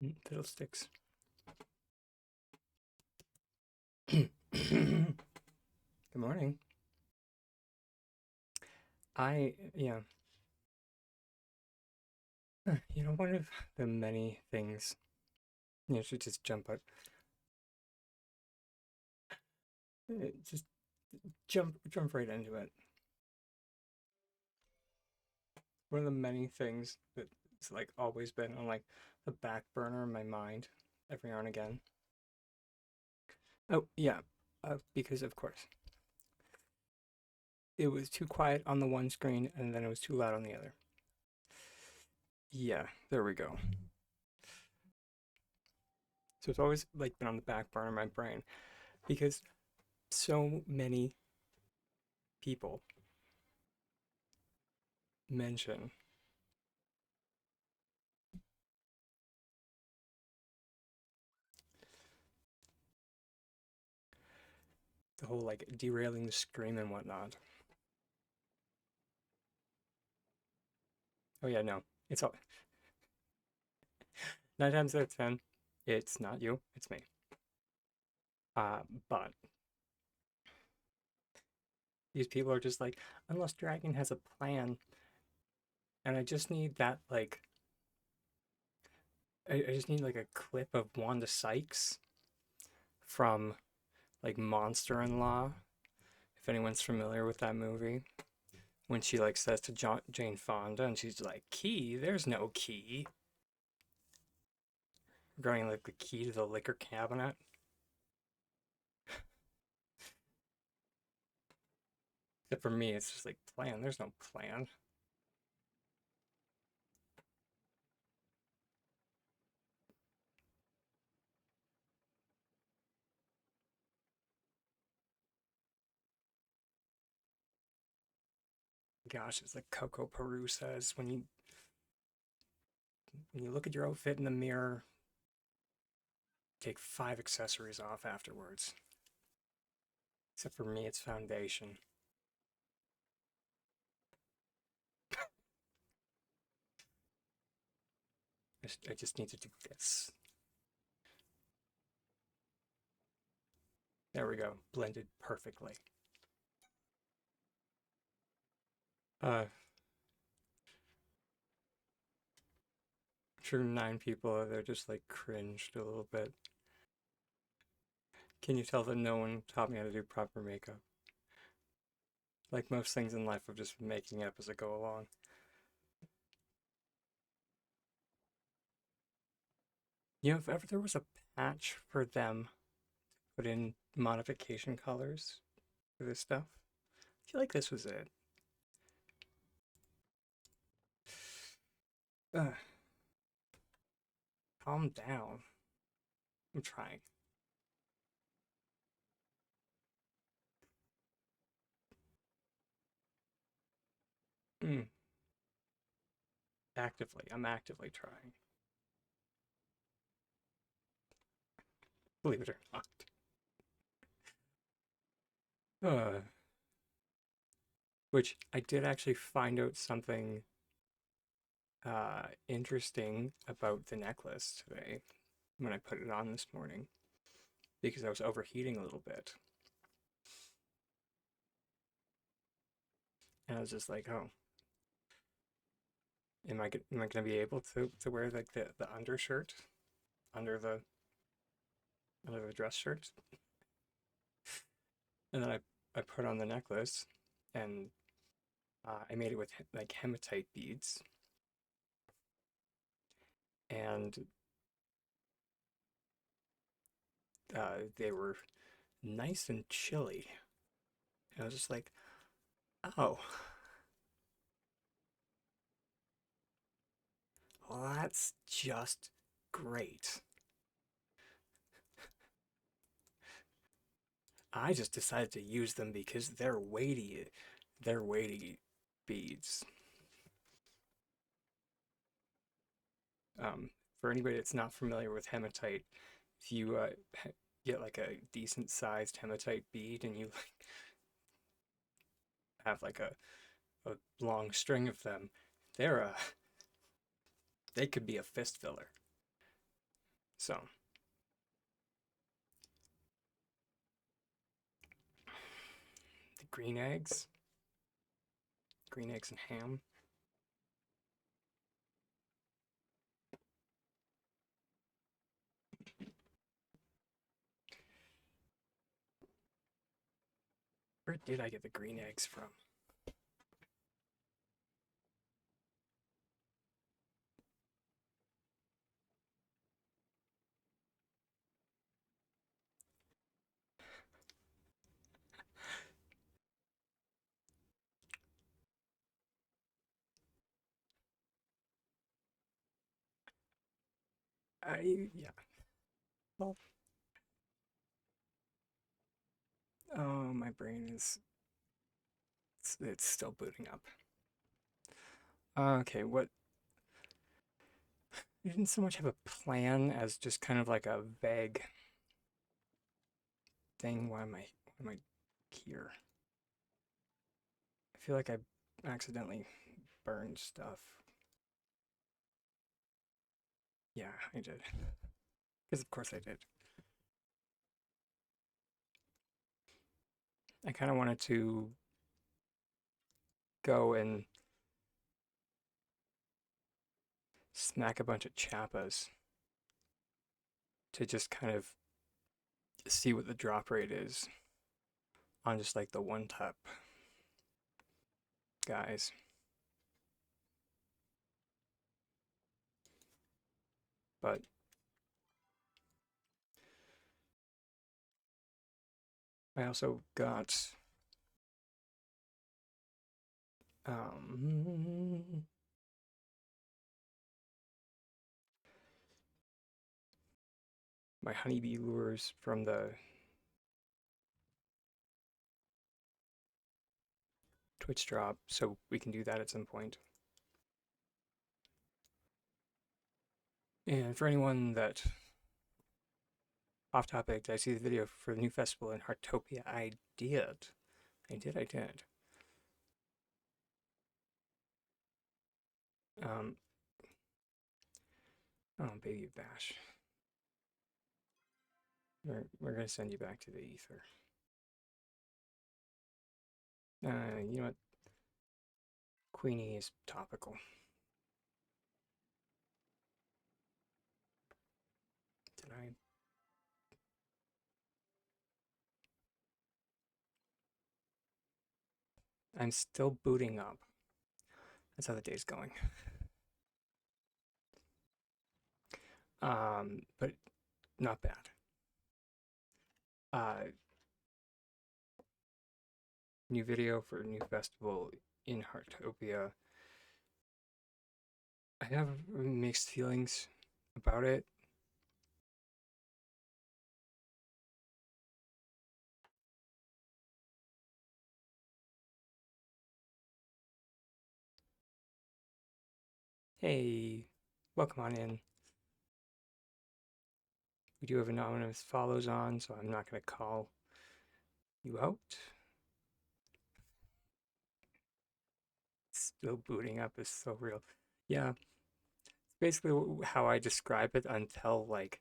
Fiddlesticks. Good morning. Yeah, one of the many things, should just just jump right into it. One of the many things that's like always been on like the back burner in my mind every now and again. Oh, yeah, because of course it was too quiet on the one screen and then it was too loud on the other. Yeah, there we go. So it's always like been on the back burner of my brain because so many people mention the whole like derailing the scream and whatnot. Oh yeah, no, it's all 9 times out of 10, it's not you, it's me. But these people are just like, unless Dragon has a plan, and I just need that like, I just need like a clip of Wanda Sykes from like Monster-in-Law, if anyone's familiar with that movie, when she like says to Jane Fonda, and she's like, "Key? There's no key." Regarding like the key to the liquor cabinet. Except for me, it's just like plan. There's no plan. Gosh, it's like Coco Peru says when you look at your outfit in the mirror, take 5 accessories off afterwards. Except for me, it's foundation. I just need to do this. There we go. Blended perfectly. I'm sure 9 people out there just like cringed a little bit. Can you tell that no one taught me how to do proper makeup? Like most things in life, I've just been making it up as I go along. If ever there was a patch for them put in modification colors for this stuff, I feel like this was it. Ugh, calm down. I'm trying. Mm, actively. I'm actively trying. Believe it or not. Uh, which I did actually find out something interesting about the necklace today when I put it on this morning because I was overheating a little bit. And I was just like, oh, am I gonna be able to wear like the undershirt under the under the dress shirt? And then I put on the necklace and I made it with like hematite beads, and they were nice and chilly. And I was just like, oh, well, that's just great. I just decided to use them because they're weighty. They're weighty beads. For anybody that's not familiar with hematite, if you get like a decent sized hematite bead and you like have like a long string of them, they're they could be a fist filler. So, the green eggs and ham. Where did I get the green eggs from? Yeah. Well, oh, my brain is it's still booting up. Okay, what? I didn't so much have a plan as just kind of like a vague thing. Why am I here? I feel like I accidentally burned stuff. Yeah, I did. Because of course I did. I kind of wanted to go and smack a bunch of chappas to just kind of see what the drop rate is on just like the one tap guys. But I also got um, my honeybee lures from the Twitch drop, so we can do that at some point. And for anyone that off topic, did I see the video for the new festival in Heartopia? I did. I did. Um, oh, baby bash. We're gonna send you back to the ether. You know what? Queenie is topical. Did I? I'm still booting up. That's how the day's going. But not bad. New video for a new festival in Heartopia. I have mixed feelings about it. Hey, welcome on in. We do have anonymous follows on, so I'm not going to call you out. Still booting up is so real. Yeah, it's basically how I describe it until like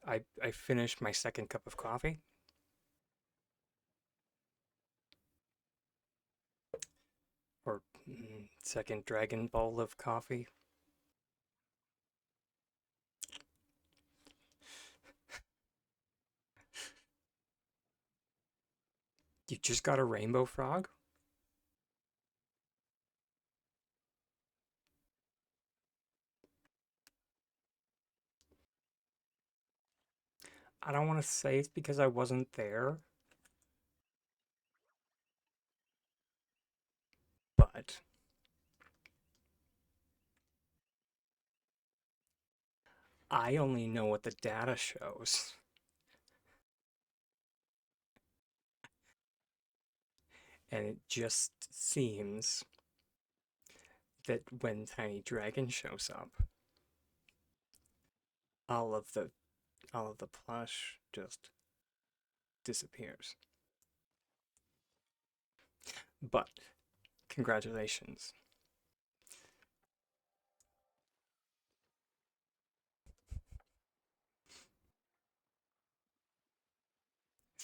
I finish my second cup of coffee. Or second dragon bowl of coffee. You just got a rainbow frog? I don't want to say it's because I wasn't there, but I only know what the data shows. And it just seems that when Tiny Dragon shows up, all of the plush just disappears. But congratulations.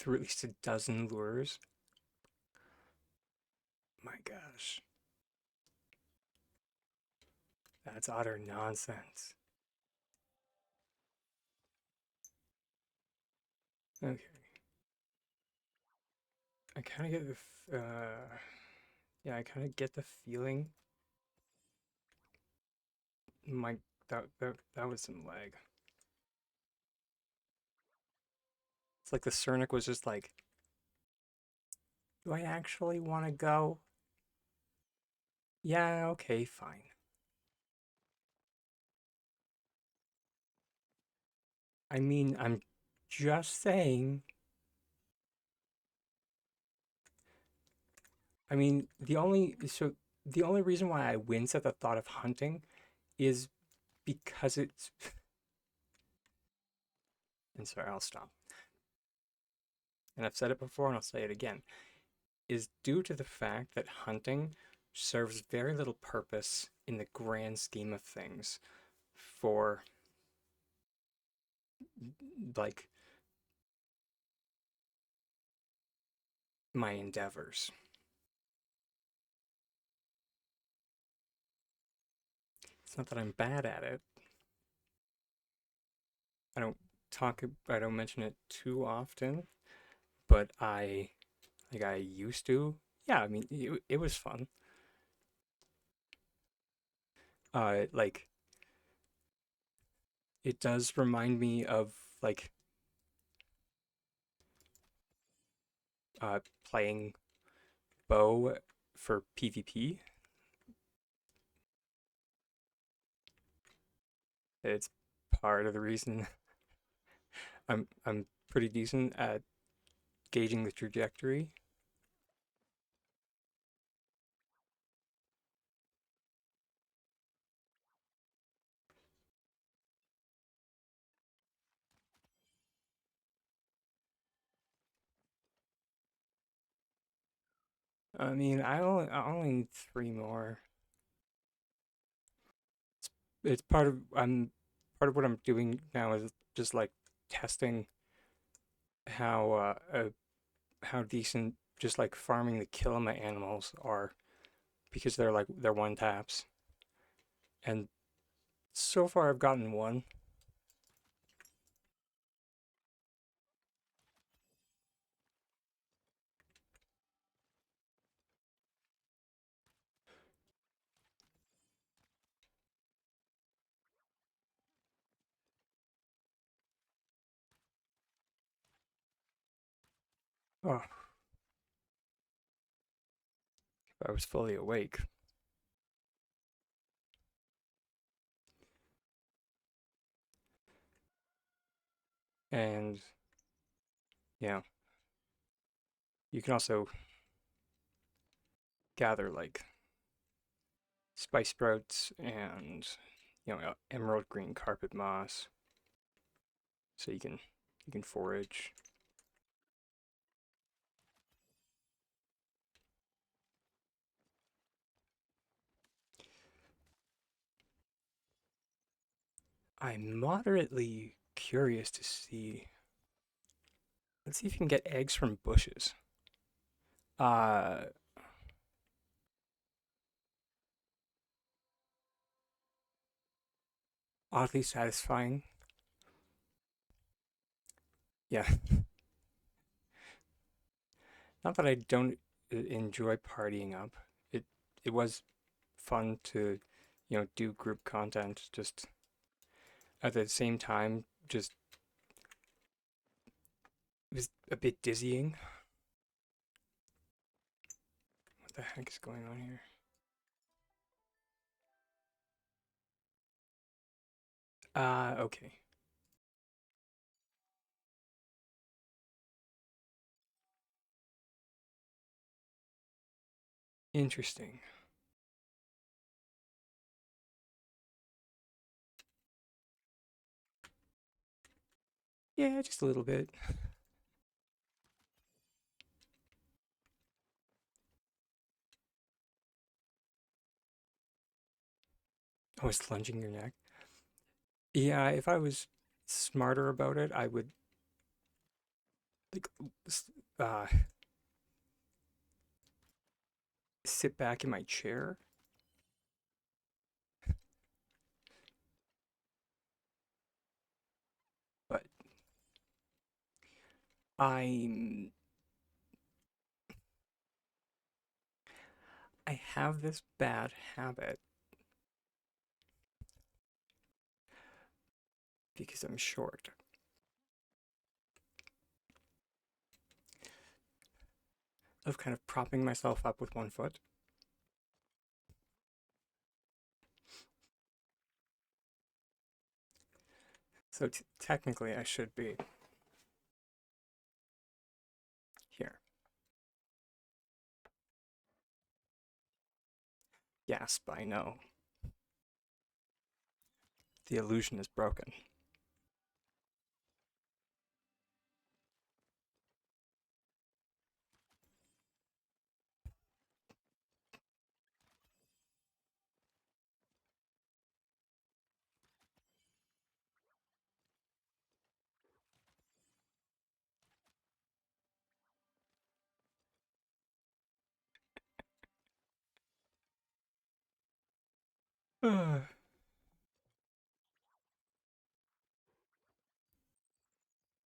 through at least a dozen lures. My gosh, that's utter nonsense. Okay, I kind of get yeah, I kind of get the feeling. My that was some lag. It's like the Cernic was just like, do I actually want to go? Yeah, okay, fine. I mean, I'm just saying. I mean, the only reason why I wince at the thought of hunting is because it's. And sorry, I'll stop. And I've said it before and I'll say it again, is due to the fact that hunting serves very little purpose in the grand scheme of things for like my endeavors. It's not that I'm bad at it. I don't I don't mention it too often, but I used to. Yeah, I mean, it was fun. Like it does remind me of like uh playing bow for PvP. It's part of the reason I'm pretty decent at gauging the trajectory. I mean, I only need three more. It's part of part of what I'm doing now is just like testing how how decent just like farming the kill my animals are because they're one taps. And so far I've gotten one. Oh, I was fully awake. And yeah, you can also gather like spice sprouts and emerald green carpet moss so you can forage. I'm moderately curious to see. Let's see if you can get eggs from bushes. Uh, Oddly satisfying. Yeah, not that I don't enjoy partying up. It it was fun to, do group content. Just at the same time, just it was a bit dizzying. What the heck is going on here? Okay. Interesting. Yeah, just a little bit. I was lunging your neck. Yeah, if I was smarter about it, I would like uh, sit back in my chair. But I'm I have this bad habit because I'm short of kind of propping myself up with one foot. So technically, I should be here. Gasp! I know the illusion is broken.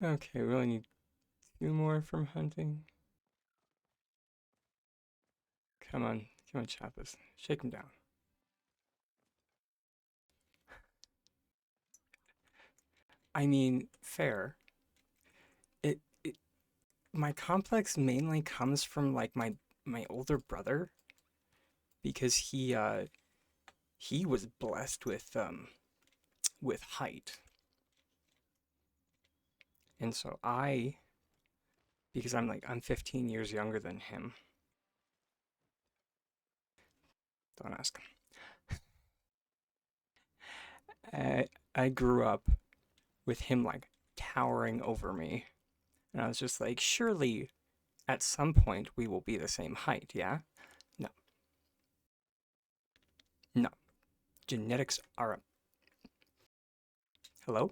Okay, we only need two more from hunting. Come on, Chapas. Shake him down. I mean, fair. It my complex mainly comes from like my older brother because he was blessed with height. And so because I'm 15 years younger than him. Don't ask. I grew up with him like towering over me. And I was just like, surely at some point we will be the same height, yeah? No, no. Genetics are a. Hello?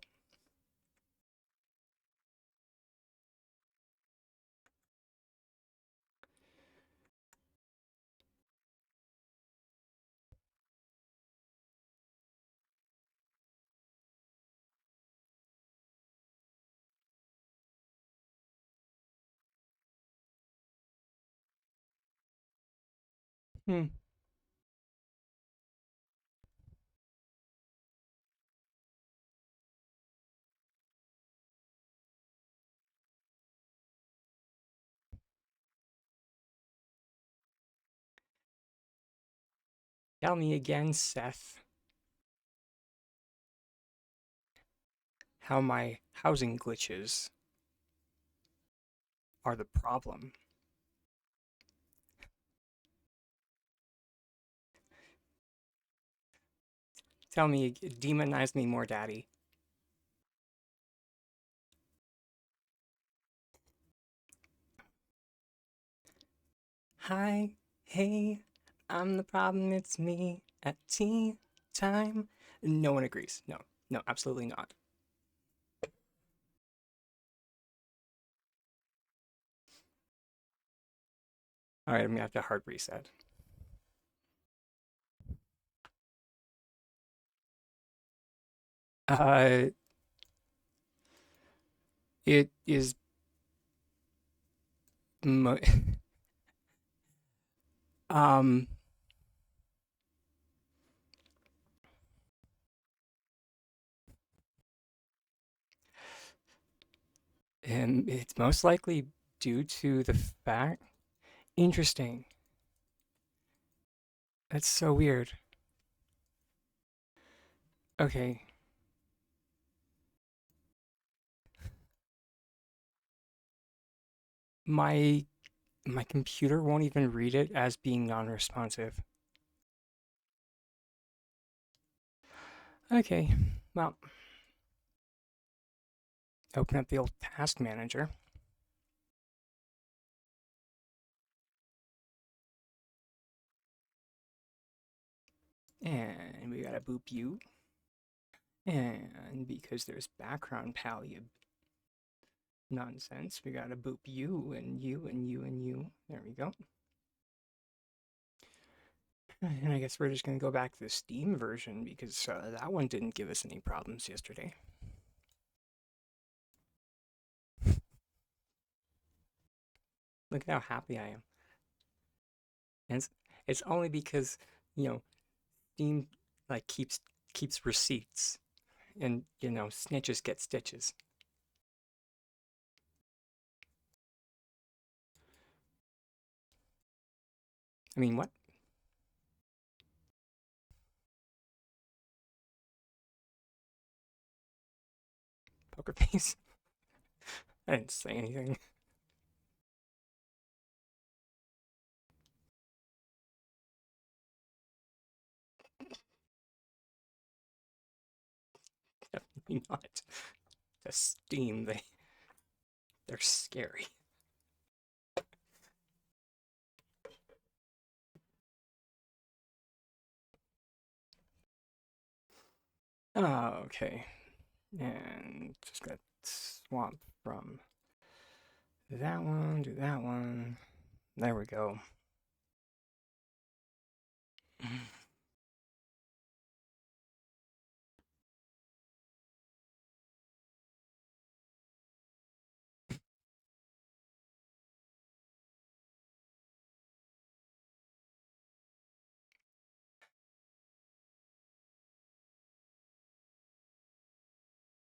Hmm. Tell me again, Seth, how my housing glitches are the problem. Tell me, demonize me more, daddy. Hi, hey, I'm the problem, it's me at tea time. No one agrees. No, no, absolutely not. All right, I'm gonna have to hard reset. Uh, it is mo- um, and it's most likely due to the fact. Interesting. That's so weird. Okay, my my computer won't even read it as being non-responsive. Okay, well, open up the old task manager. And we gotta boop you. And because there's background Palian nonsense. We gotta boop you and you and you and you. There we go. And I guess we're just gonna go back to the Steam version because that one didn't give us any problems yesterday. Look at how happy I am. And it's only because, you know, Steam like keeps receipts and snitches get stitches. I mean, what? Poker face? I didn't say anything. Definitely not. The Steam, they're scary. Oh, okay. And just got swap from that one to that one. There we go.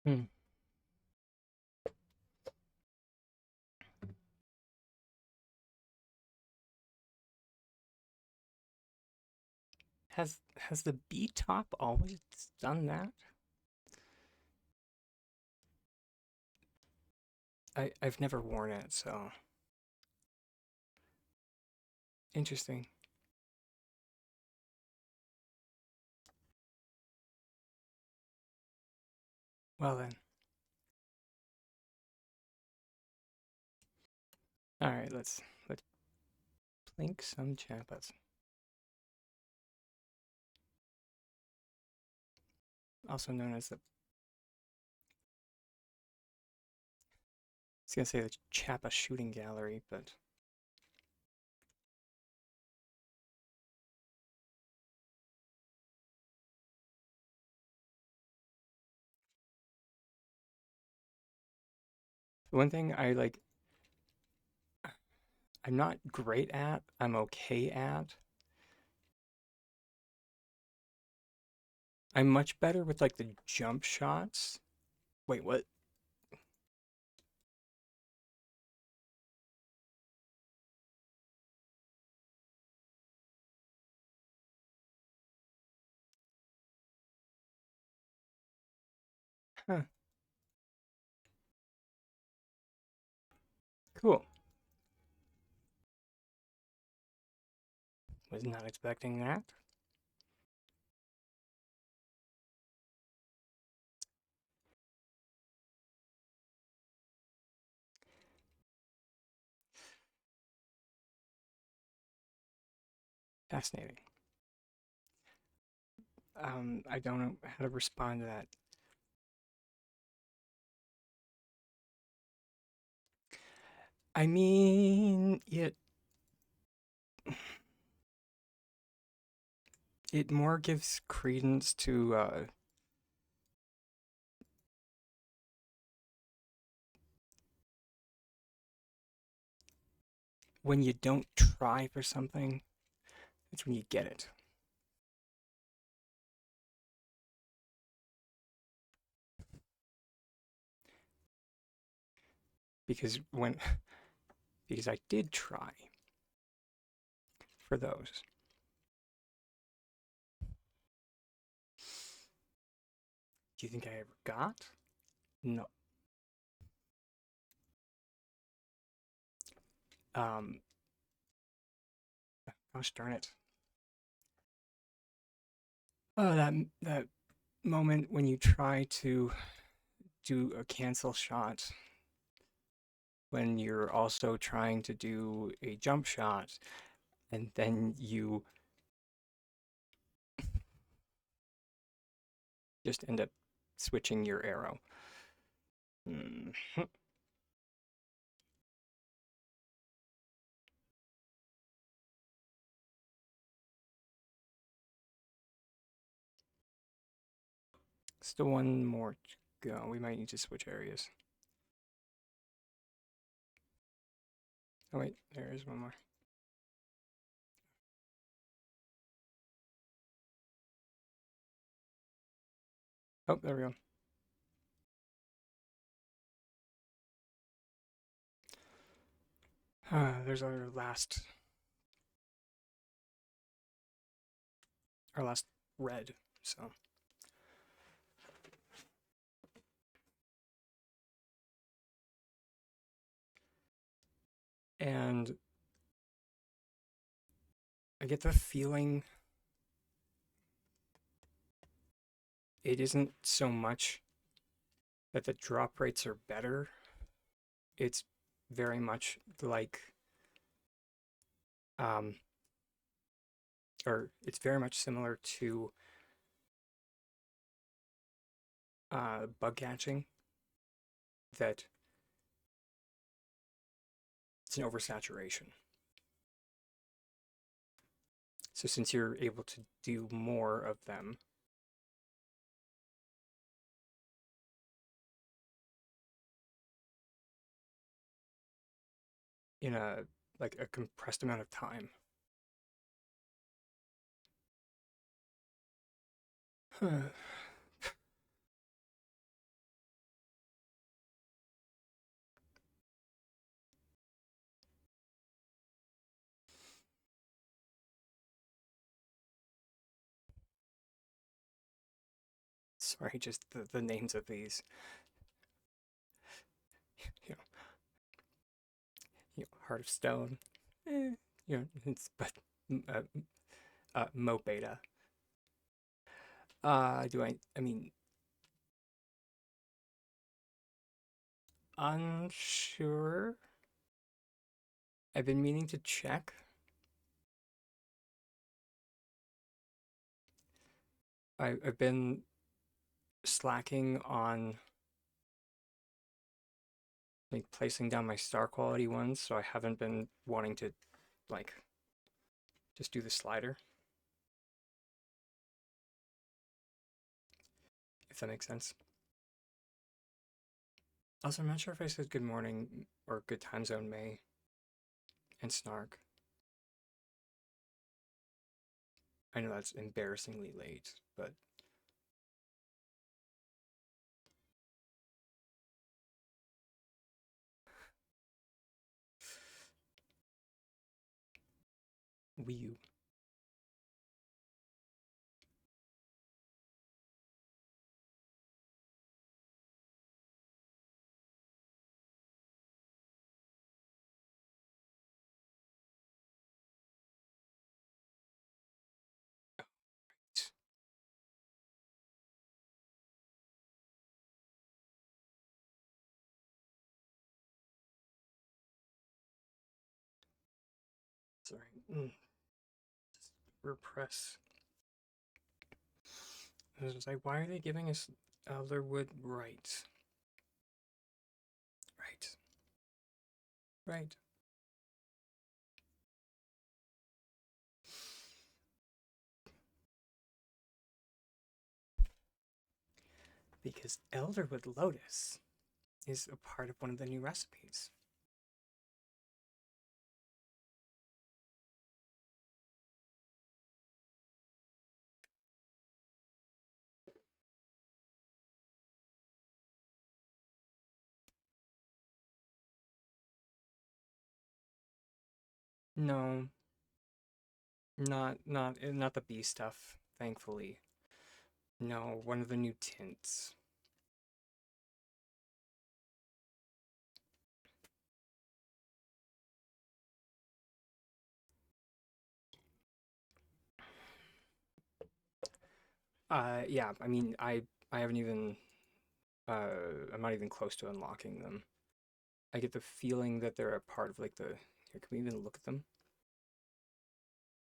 Hmm. Has the B top always done that? I've never worn it, so interesting. Well then. Alright, let's plink some champas. Also known as the I was gonna say the Chappa shooting gallery, but one thing I'm not great at, I'm okay at. I'm much better with like the jump shots. Wait, what? Huh, cool. Was not expecting that. Fascinating. I don't know how to respond to that. I mean, it more gives credence to when you don't try for something, it's when you get it. Because when because I did try for those. Do you think I ever got? No. Um, Gosh darn it. Oh, that moment when you try to do a cancel shot when you're also trying to do a jump shot, and then you just end up switching your arrow. Mm. Still one more to go. We might need to switch areas. Oh wait, there is one more. Oh, there we go. There's our last red. So and I get the feeling it isn't so much that the drop rates are better. It's very much like um or it's very much similar to bug catching, that it's an oversaturation. So since you're able to do more of them, in a like a compressed amount of time. Sorry, just the names of these. You know, Heart of Stone. It's but uh, Mo Beta. Do I mean, unsure. I've been meaning to check. I've been slacking on like placing down my star quality ones, so I haven't been wanting to like just do the slider, if that makes sense. Also, I'm not sure if I said good morning or good time zone May and Snark. I know that's embarrassingly late, but Wii U. Sorry. Just repress. I was like, why are they giving us Elderwood right? Right. Right. Because Elderwood Lotus is a part of one of the new recipes. No, not the bee stuff, thankfully. No, one of the new tints. Yeah, I mean, I haven't even I'm not even close to unlocking them. I get the feeling that they're a part of like the. Here, can we even look at them?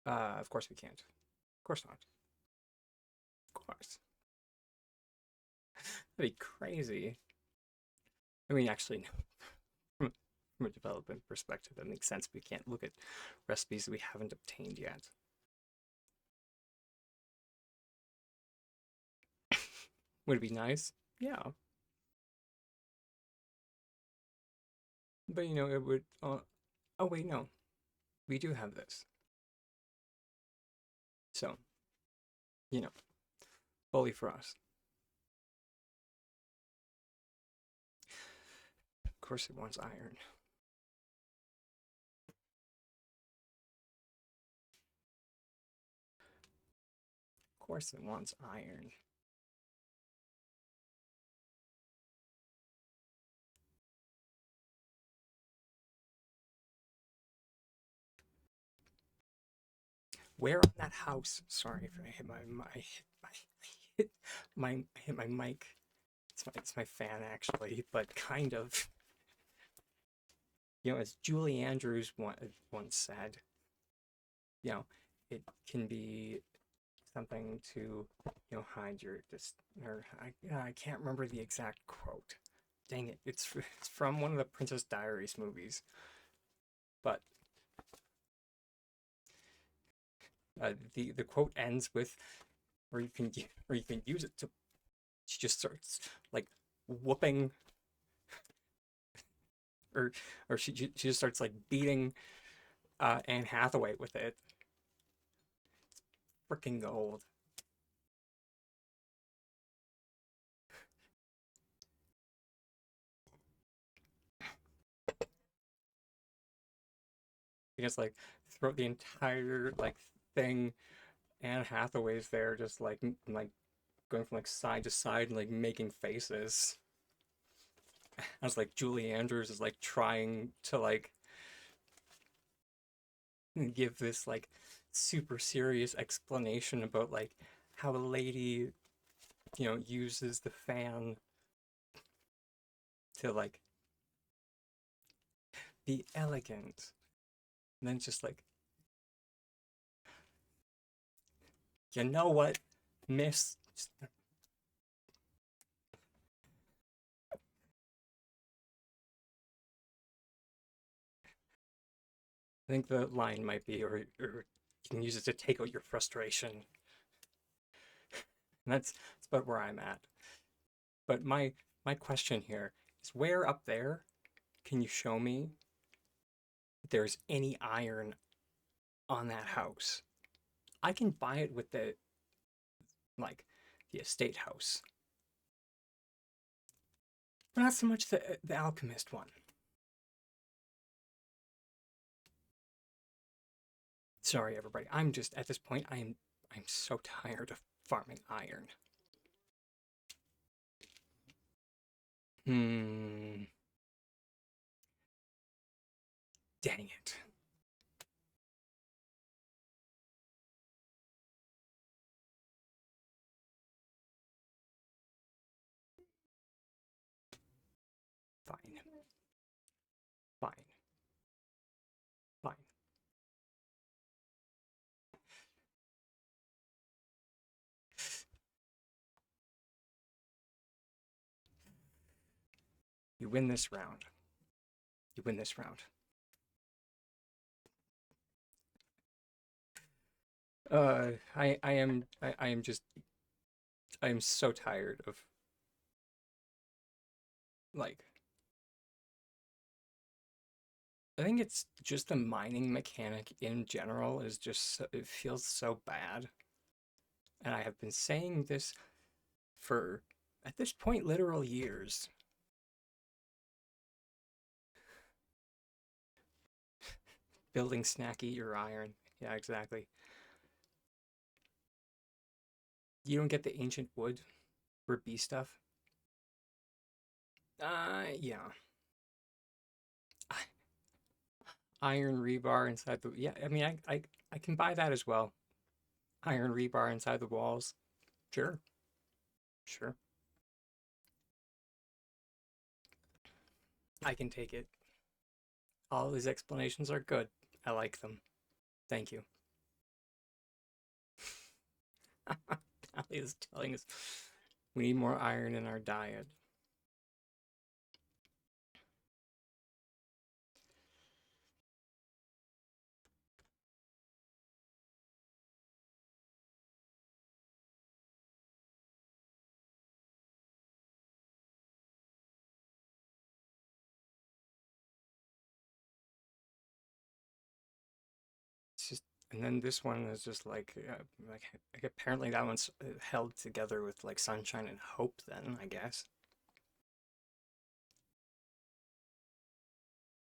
Of course we can't. Of course not. Of course. That'd be crazy. I mean, actually, no. From a development perspective, that makes sense. We can't look at recipes that we haven't obtained yet. Would it be nice? Yeah. But you know, it would. Oh, wait, no. We do have this. So, you know, bully for us. Of course, it wants iron. Of course, it wants iron. Where on that house? Sorry if I hit hit I hit my mic. It's my fan actually, but kind of. You know, as Julie Andrews once said, you know, it can be something to, you know, hide your dis or I can't remember the exact quote. Dang it, it's from one of the Princess Diaries movies, but the quote ends with, or you can use it to. She just starts like whooping, or she just starts like beating Anne Hathaway with it. Freaking gold. Because like throughout the entire like thing, Anne Hathaway's there just like going from like side to side and like making faces. As like Julie Andrews is like trying to like give this like super serious explanation about like how a lady, you know, uses the fan to like be elegant. And then just like, you know what, miss? I think the line might be, or you can use it to take out your frustration. And that's about where I'm at. But my question here is, where up there can you show me there's any iron on that house? I can buy it with the like the estate house, but not so much the alchemist one. Sorry, everybody. I'm just at this point. I'm so tired of farming iron. Hmm. Dang it. Fine. Fine. Fine. You win this round. You win this round. I am just I am so tired of like I think it's just the mining mechanic in general is just it feels so bad. And I have been saying this for at this point literal years. Building snack eat your iron. Yeah, exactly. You don't get the ancient wood for bee stuff. Yeah. Iron rebar inside the yeah, I mean I can buy that as well. Iron rebar inside the walls. Sure. Sure. I can take it. All these explanations are good. I like them. Thank you. Ali is telling us we need more iron in our diet. And then this one is just like apparently that one's held together with like sunshine and hope. Then I guess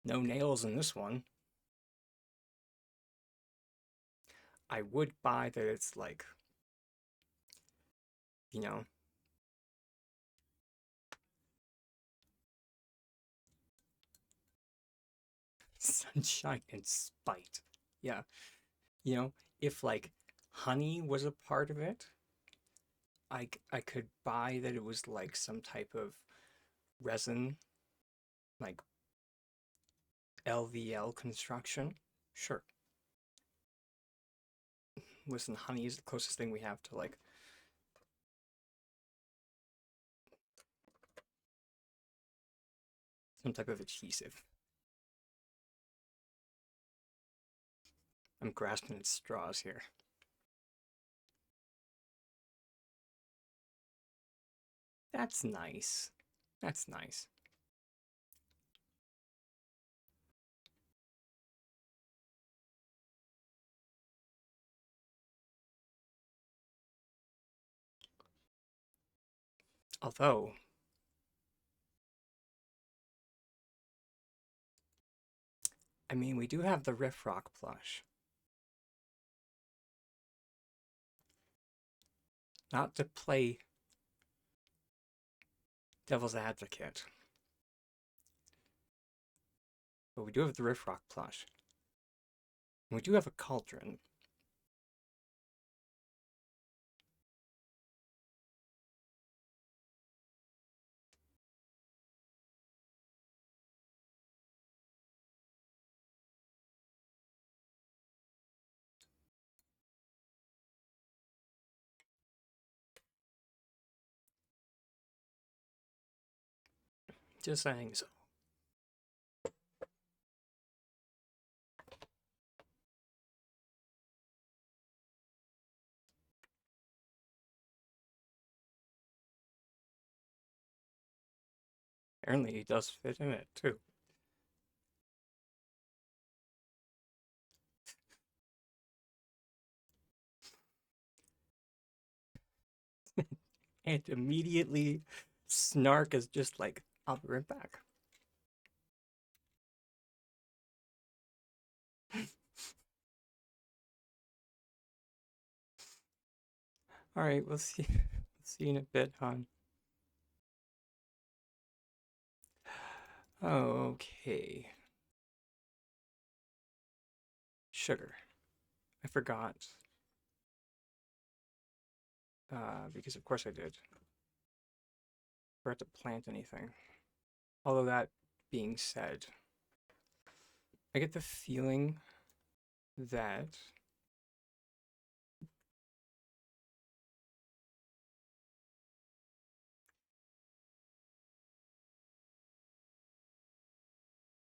no nails in this one. I would buy that it's like, you know, sunshine and spite. Yeah, you know, if like honey was a part of it, I could buy that it was like some type of resin, like LVL construction. Sure. Listen, honey is the closest thing we have to like some type of adhesive. I'm grasping at straws here. That's nice. That's nice. Although, I mean, we do have the Riff Rock plush. Not to play devil's advocate, but we do have the Riff Rock plush. And we do have a cauldron. Just saying so. Apparently, he does fit in it too. And immediately, Snark is just like, I'll be right back. All right, we'll see. See you in a bit, hon. Okay. Sugar. I forgot. Because of course I did. Forgot to plant anything. Although that being said, I get the feeling that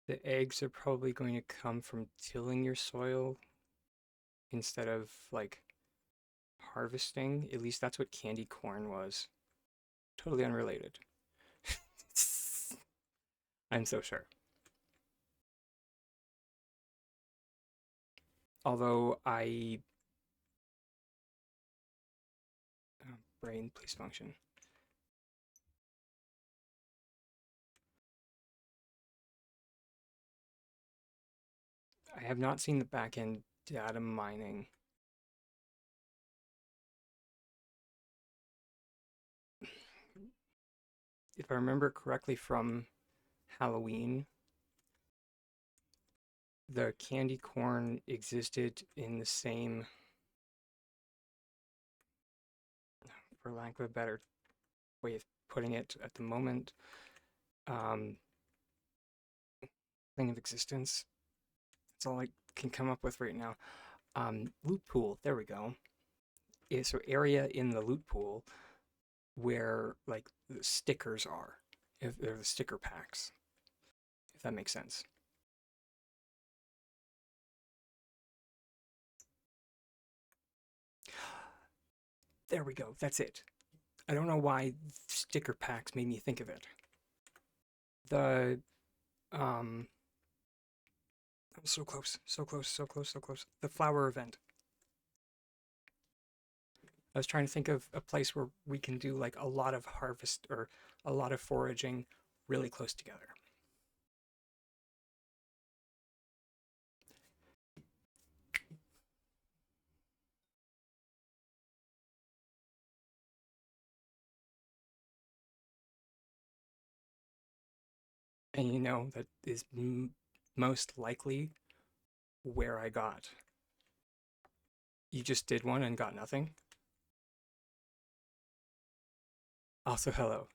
the eggs are probably going to come from tilling your soil instead of like harvesting. At least that's what candy corn was. Totally unrelated. I'm so sure. Although brain, please function. I have not seen the backend data mining. If I remember correctly from Halloween, the candy corn existed in the same, for lack of a better way of putting it at the moment, um, thing of existence. That's all I can come up with right now. Loot pool, there we go. So area in the loot pool where like the stickers are, if they're the sticker packs, if that makes sense. There we go. That's it. I don't know why sticker packs made me think of it. The that was so close, so close, so close, so close. The flower event. I was trying to think of a place where we can do like a lot of harvest or a lot of foraging really close together. And you know, that is most likely where I got. You just did one and got nothing? Also, hello.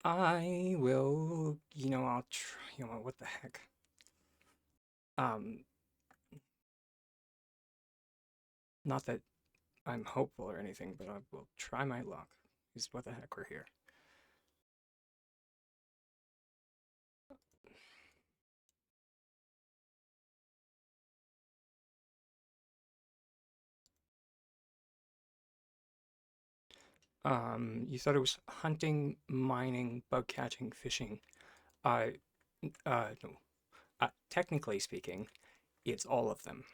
I will, I'll try, what the heck? Um, Not that I'm hopeful or anything, but I will try my luck. Is what the heck we're here. You thought it was hunting, mining, bug catching, fishing. Uh, no. Technically speaking, it's all of them.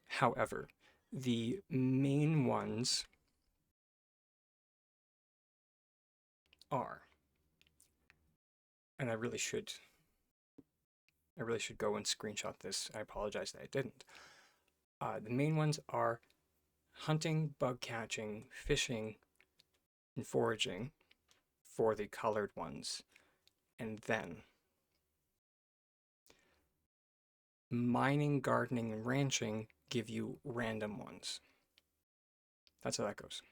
However, the main ones are, and I really should go and screenshot this. I apologize that I didn't. The main ones are hunting, bug catching, fishing, and foraging for the colored ones. And then mining, gardening, and ranching give you random ones. That's how that goes.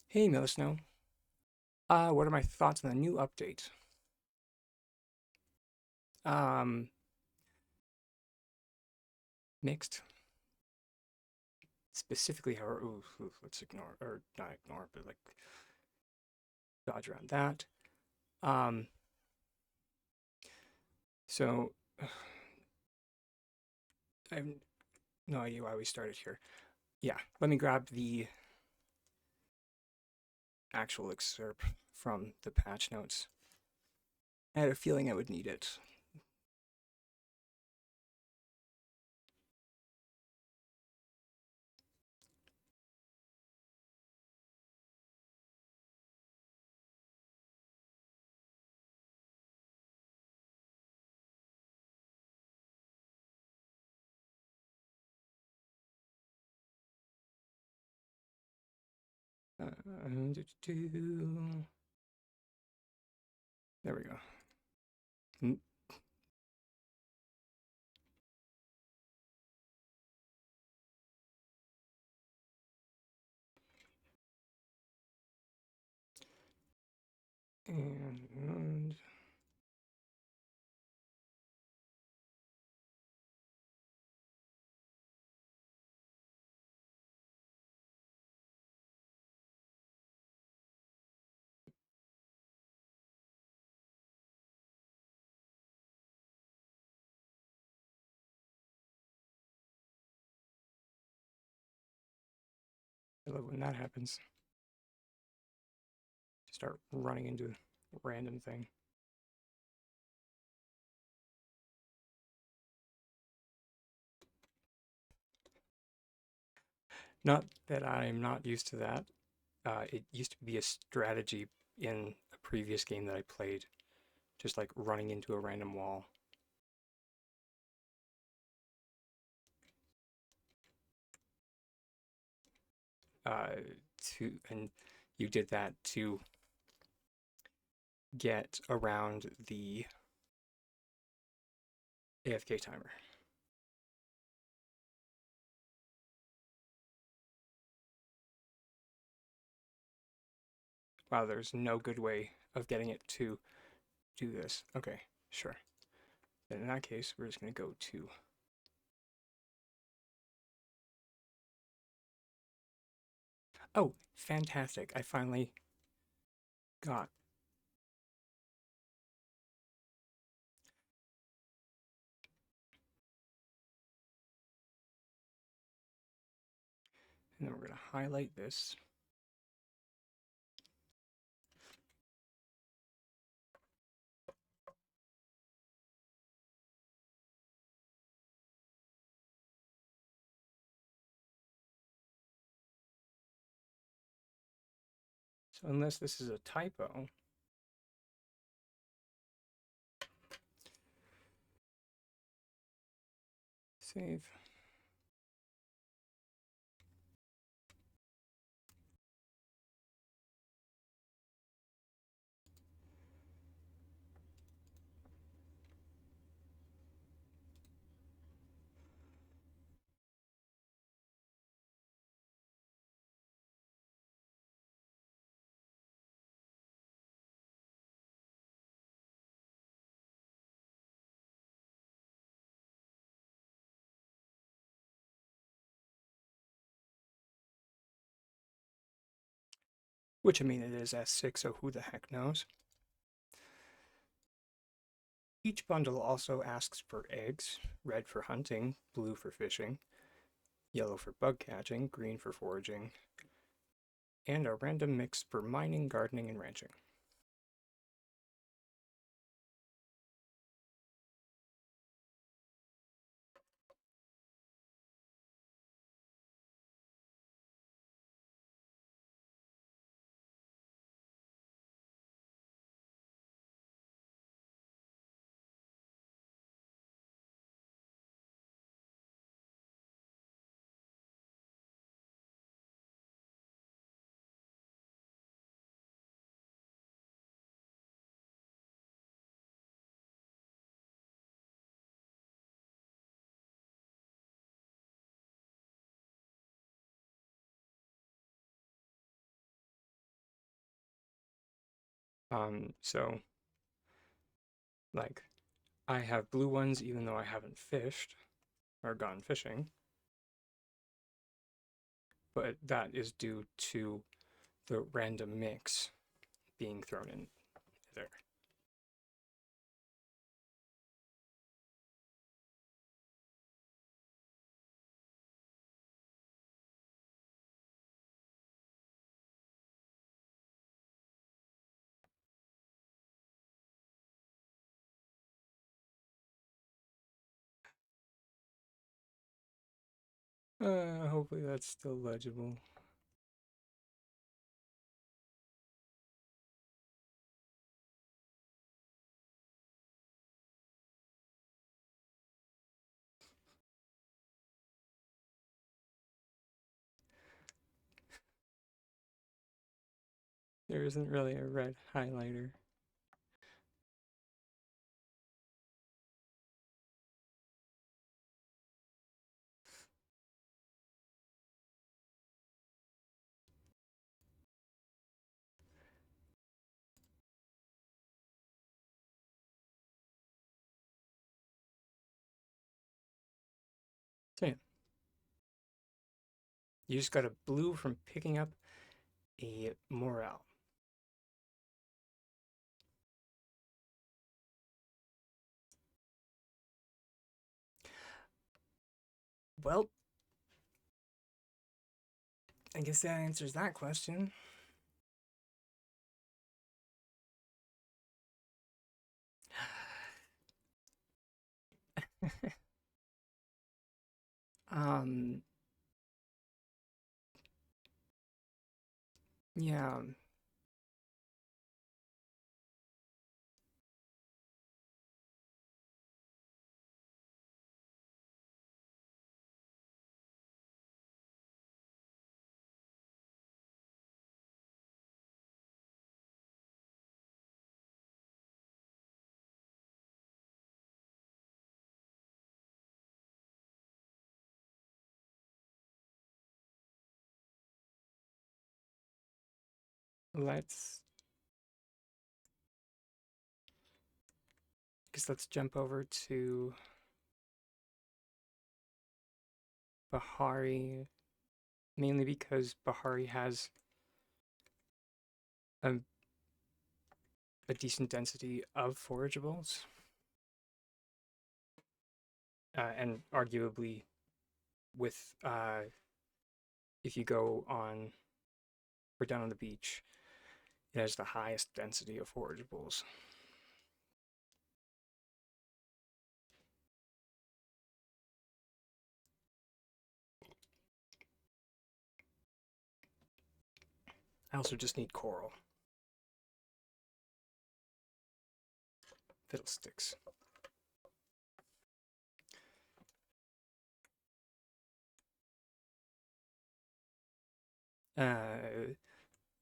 Hey, Millisnow. What are my thoughts on the new update? Um, Mixed. Specifically, however, let's ignore, or not ignore, but like dodge around that. Um, so I have no idea why we started here. Yeah, let me grab the actual excerpt from the patch notes. I had a feeling I would need it. There we go. And I love when that happens. Start running into a random thing. Not that I'm not used to that. It used to be a strategy in a previous game that I played, just like running into a random wall. Uh, and you did that to get around the AFK timer. Wow, there's no good way of getting it to do this. Okay, sure. Then in that case, we're just going to go to... Oh, fantastic. I finally got... And then we're going to highlight this. So unless this is a typo, save. Which, I mean, it is S6, so who the heck knows? Each bundle also asks for eggs, red for hunting, blue for fishing, yellow for bug catching, green for foraging, and a random mix for mining, gardening, and ranching. So, like, I have blue ones even though I haven't fished or gone fishing, but that is due to the random mix being thrown in there. Hopefully that's still legible. There isn't really a red highlighter. So yeah, you just got a blue from picking up a morel. Well, I guess that answers that question. um, yeah. Let's let's jump over to Bahari, mainly because Bahari has a, a decent density of forageables, and arguably with if you go on or down on the beach, it has the highest density of forageables. I also just need coral. Fiddlesticks.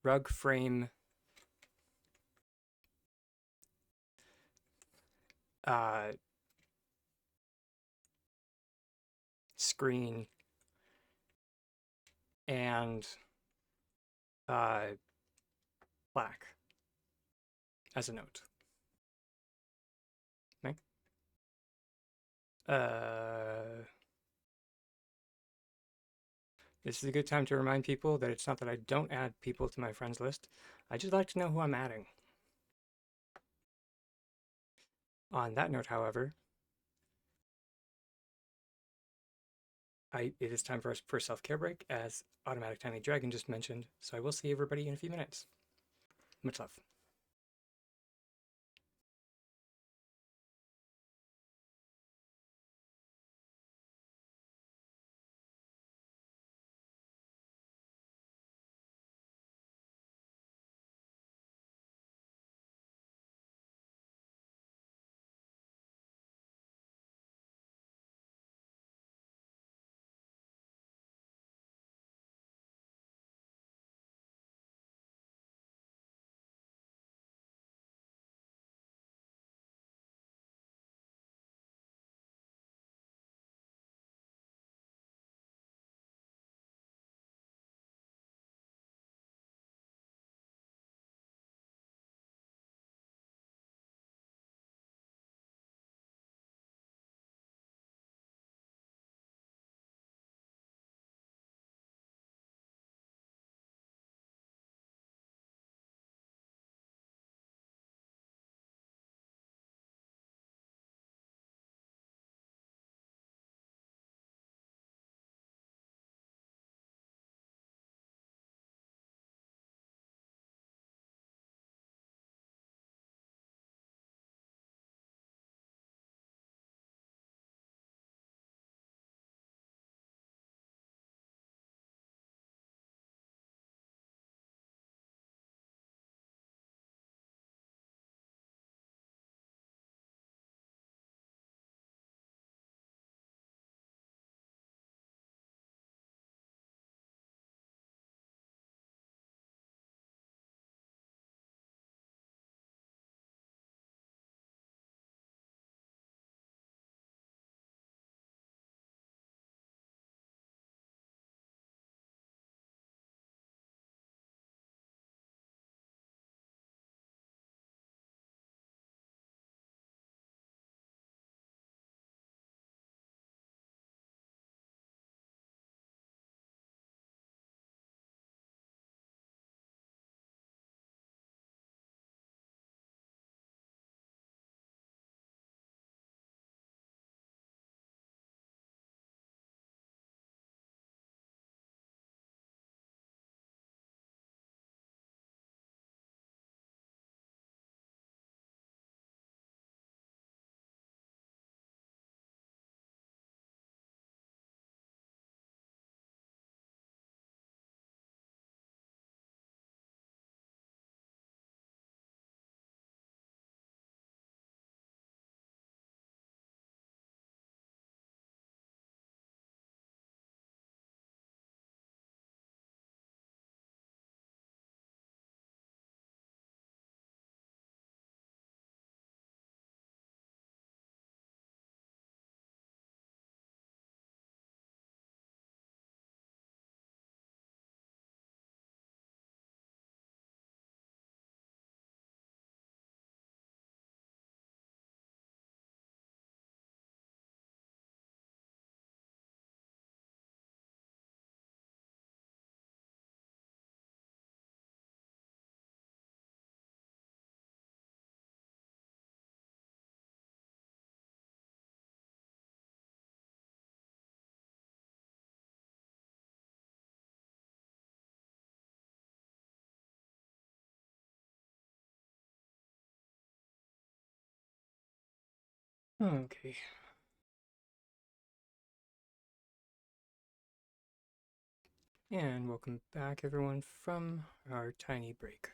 Rug frame. Screen and black as a note. Okay. This is a good time to remind people that it's not that I don't add people to my friends list. I just like to know who I'm adding. On that note, however, it is time for us for a self-care break, as Automatic Tiny Dragon just mentioned, so I will see everybody in a few minutes. Much love. Okay. And welcome back, everyone, from our tiny break.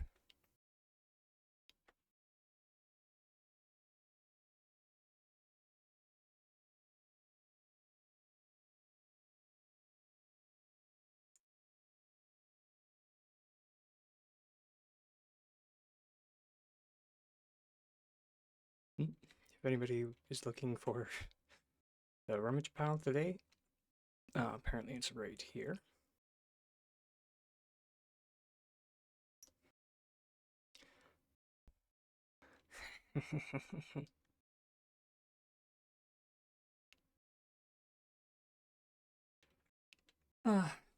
If anybody is looking for the rummage pile today, apparently it's right here.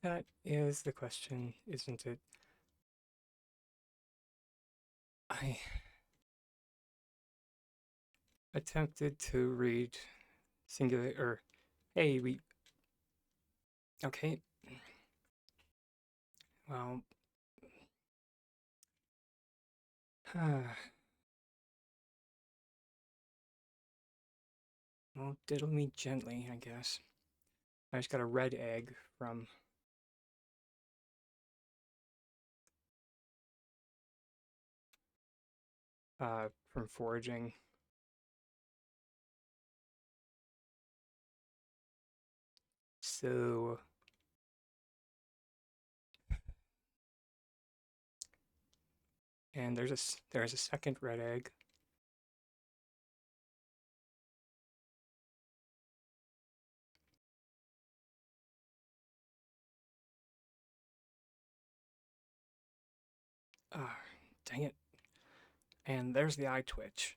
That is the question, isn't it? I attempted to read singular, or hey, okay, well, well, diddle me gently, I guess. I just got a red egg from foraging. So, and there's a second red egg. Dang it. And there's the eye twitch.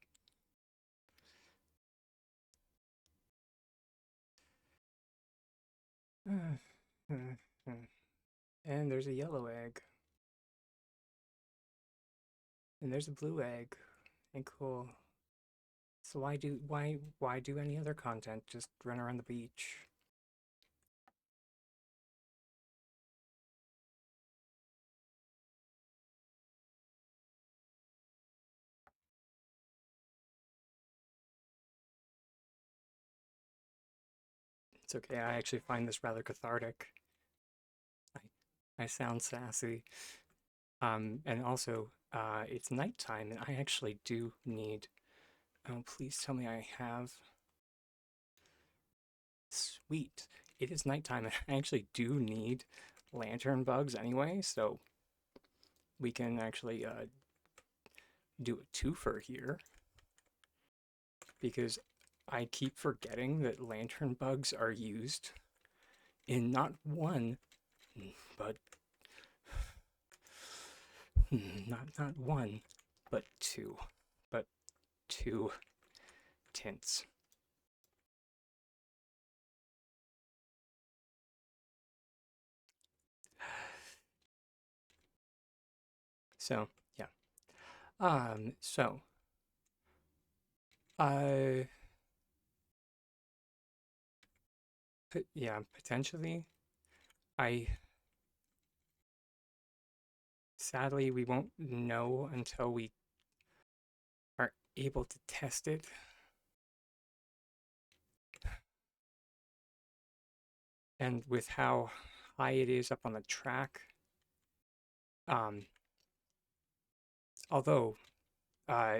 And there's a yellow egg. And there's a blue egg. And cool. So why do any other content? Just run around the beach. It's okay. I actually find this rather cathartic. I sound sassy. And also, it's nighttime, and I actually do need. Oh, please tell me I have. Sweet. It is nighttime, and I actually do need lantern bugs anyway, so we can actually do a twofer here. Because I keep forgetting that lantern bugs are used in not one, but not one, but two tints. So yeah. So I yeah, potentially. I sadly we won't know until we are able to test it. And with how high it is up on the track, um, although uh,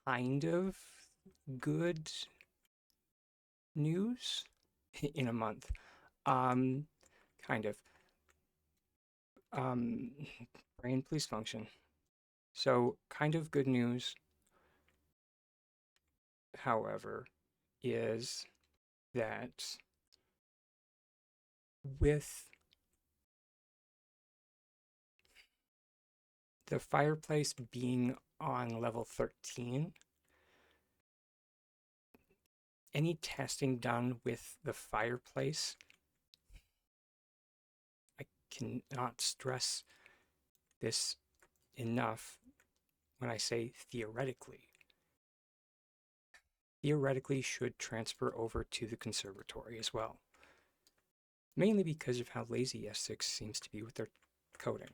kind of good news in a month. Um, kind of. Um, brain, please function. So, kind of good news, however, is that with the fireplace being on level 13, any testing done with the fireplace, I cannot stress this enough when I say theoretically should transfer over to the conservatory as well. Mainly because of how lazy S6 seems to be with their coding.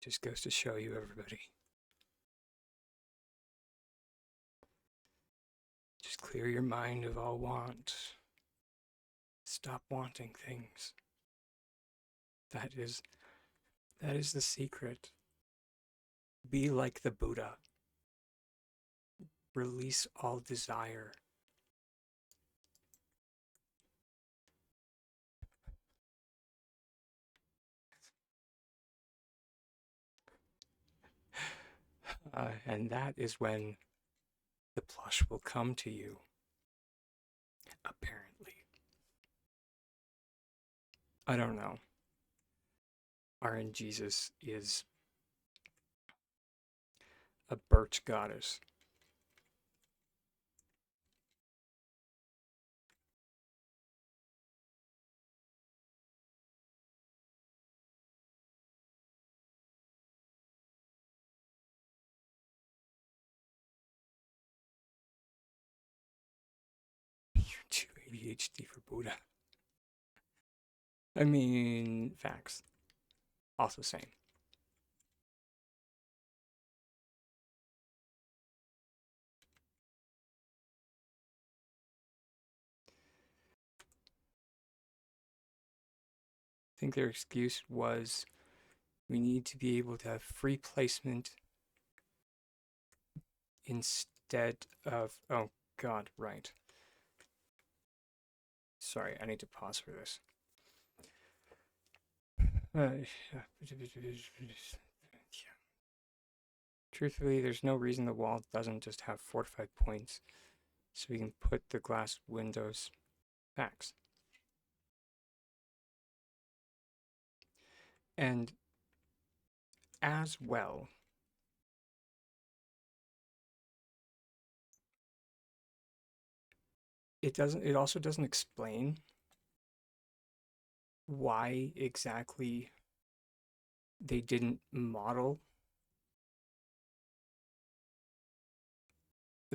Just goes to show you, everybody. Just clear your mind of all want. Stop wanting things. That is the secret. Be like the Buddha. Release all desire. And that is when the plush will come to you. Apparently. I don't know. RNGesus is a birch goddess. You're too ADHD for Buddha. I mean, facts. Also same. I think their excuse was we need to be able to have free placement instead of, oh God, right. Sorry, I need to pause for this. Truthfully, there's no reason the wall doesn't just have fortified points, so we can put the glass windows facts. And as well, it also doesn't explain why exactly they didn't model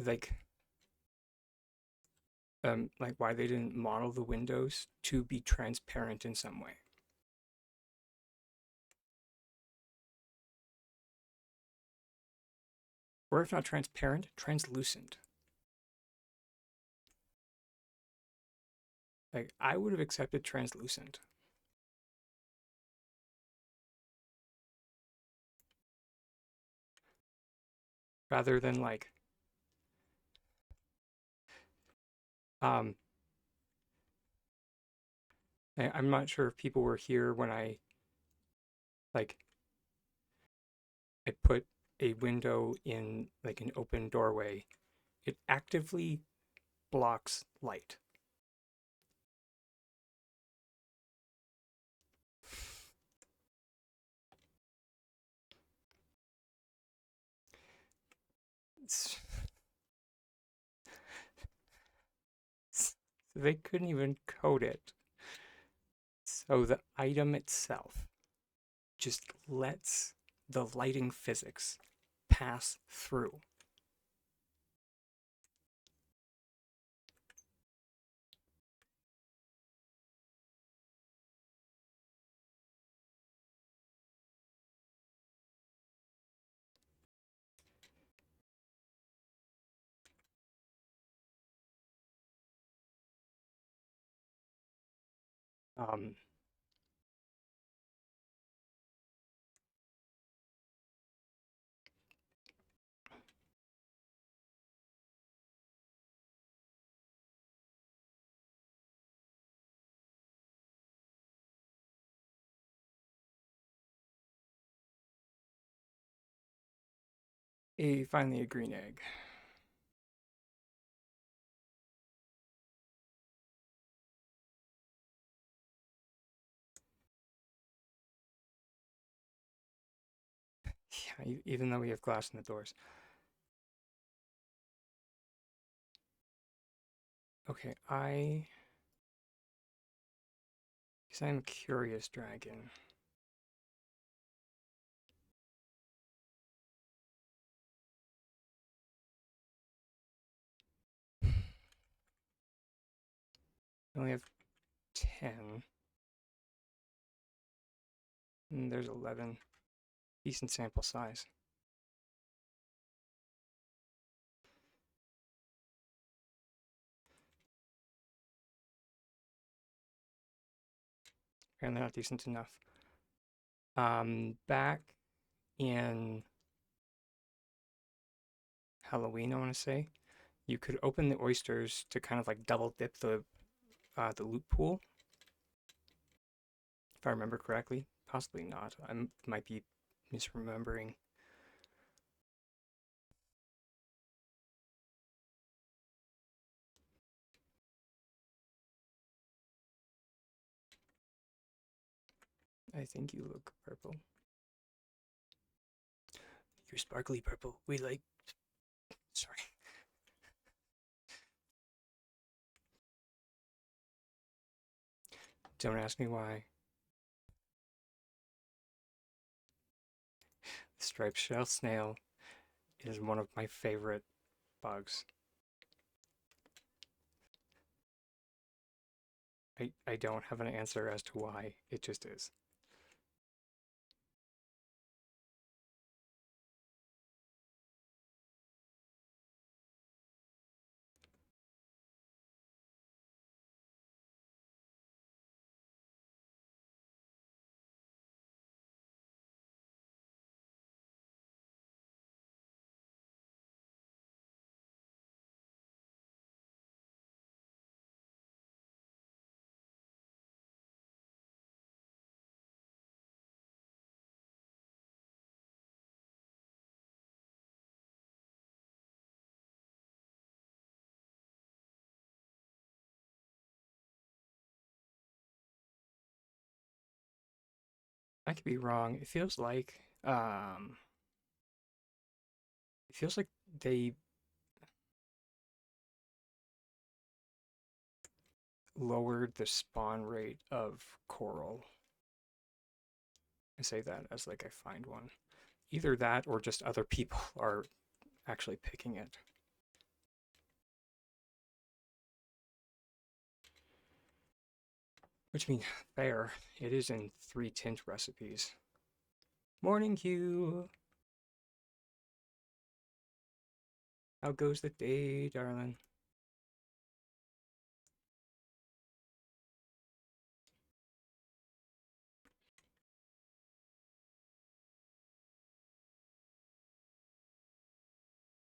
like why they didn't model the windows to be transparent in some way. Or if not transparent, translucent. Like, I would have accepted translucent. Rather than like, I'm not sure if people were here when I put a window in like an open doorway. It actively blocks light. They couldn't even code it. So the item itself just lets the lighting physics pass through. Um, finally a green egg. Yeah, even though we have glass in the doors. Okay, because I'm a curious dragon. I only have 10. And there's 11. Decent sample size. Apparently not decent enough. Back in Halloween, I want to say, you could open the oysters to kind of like double dip the loot pool, if I remember correctly. Possibly not. I might be misremembering. I think you look purple. You're sparkly purple. We like. Sorry. Don't ask me why. The striped shell snail is one of my favorite bugs. I don't have an answer as to why. It just is. I could be wrong. It feels like they lowered the spawn rate of coral. I say that as like I find one. Either that or just other people are actually picking it. Which means fair. It is in 3 tint recipes. Morning Q. How goes the day, darling?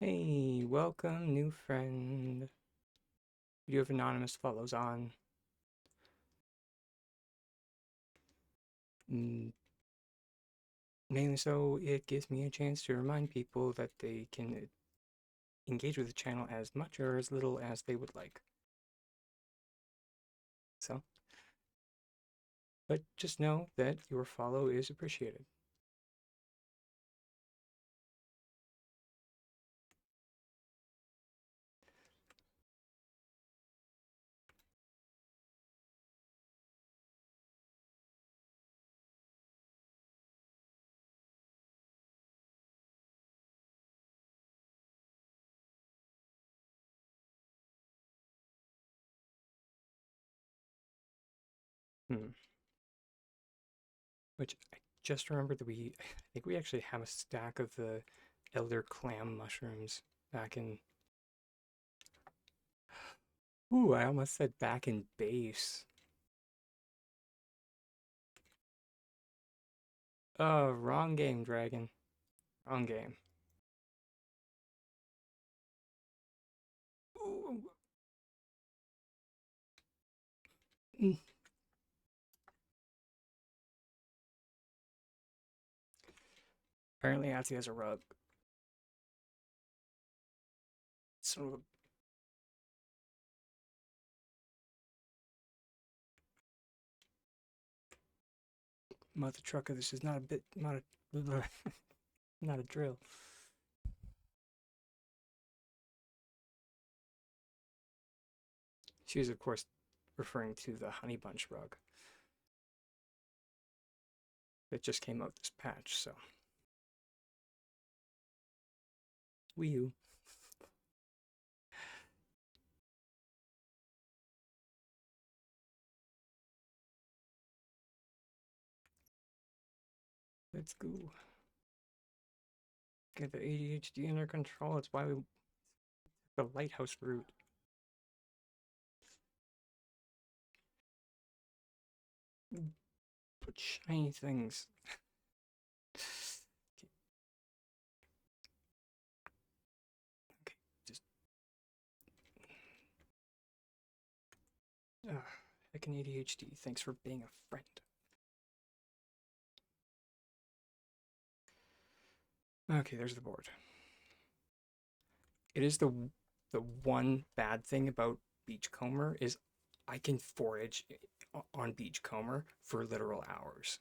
Hey, welcome, new friend. You have anonymous follows on. Mainly so it gives me a chance to remind people that they can engage with the channel as much or as little as they would like. So, but just know that your follow is appreciated. Hmm. Which I just remembered that I think we actually have a stack of the elder clam mushrooms back in. Ooh, I almost said back in base. Oh, wrong game, dragon. Wrong game. Ooh. Mm. Apparently, Atsi has a rug. So, mother trucker, this is not a bit, not a, not a drill. She was, of course, referring to the honey bunch rug that just came out this patch. So, Wii U. Let's go. Get the ADHD under control. It's why we took the lighthouse route. Put shiny things. Okay, just. Heck an ADHD. Thanks for being a friend. Okay, there's the board. It is the one bad thing about Beachcomber is I can forage on Beachcomber for literal hours.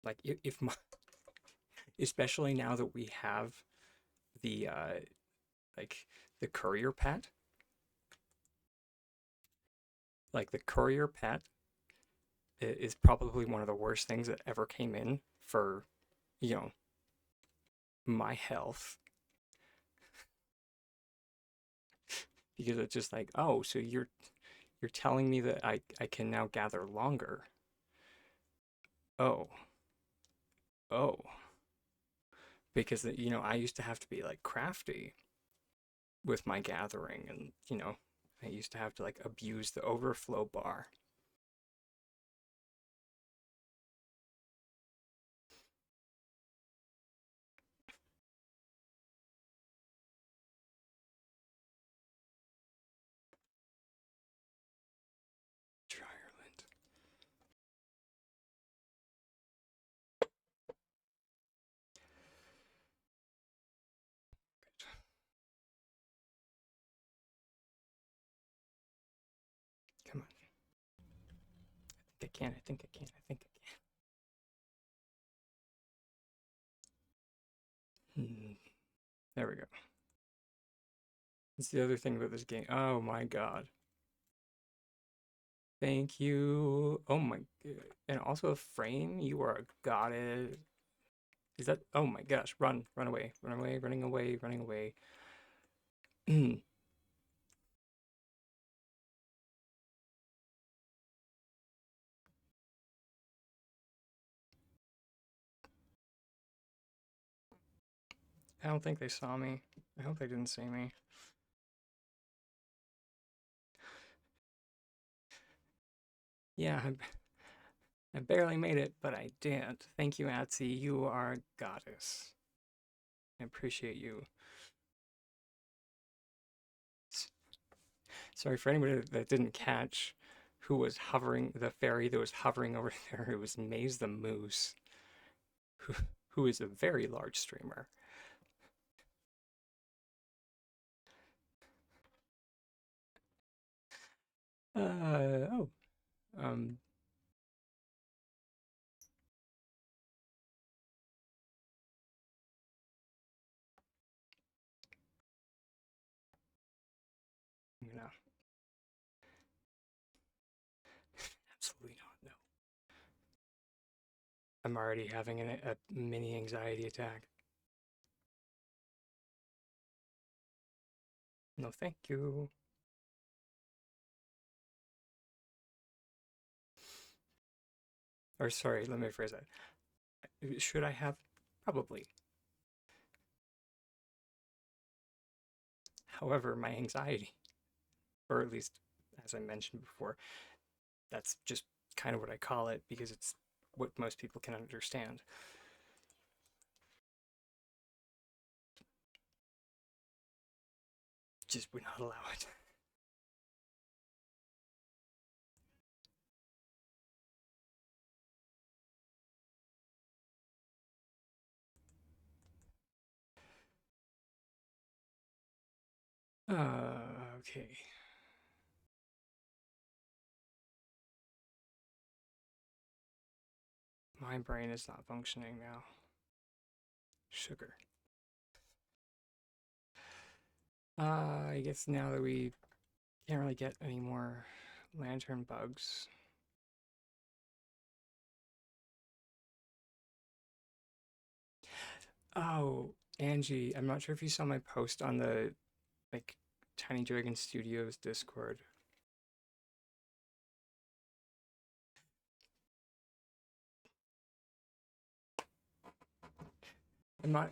Like if my, especially now that we have the like the courier pet, like the courier pet is probably one of the worst things that ever came in for, you know, my health, because it's just like, oh, so you're telling me that I can now gather longer. Oh, oh, because you know I used to have to be like crafty with my gathering, and you know I used to have to like abuse the overflow bar. Ireland. Come on. I think I can. I think I can. I think I can. There we go. That's the other thing about this game. Oh my god. Thank you. Oh my god. And also a frame. You are a goddess. Is that? Oh my gosh. Run. Run away. Run away. Running away. Running away. I don't think they saw me. I hope they didn't see me. Yeah, I barely made it, but I did. Thank you, Atsy. You are a goddess. I appreciate you. Sorry for anybody that didn't catch who was hovering, the fairy that was hovering over there. It was Maze the Moose, who, who is a very large streamer. Oh. Um, you know, absolutely not. No. I'm already having a mini anxiety attack. No, thank you. Or sorry, let me rephrase that. Should I have? Probably. However, my anxiety, or at least as I mentioned before, that's just kind of what I call it because it's what most people can understand. Just would not allow it. Okay. My brain is not functioning now. Sugar. I guess now that we can't really get any more lantern bugs. Oh, Angie, I'm not sure if you saw my post on the like Tiny Dragon Studios Discord.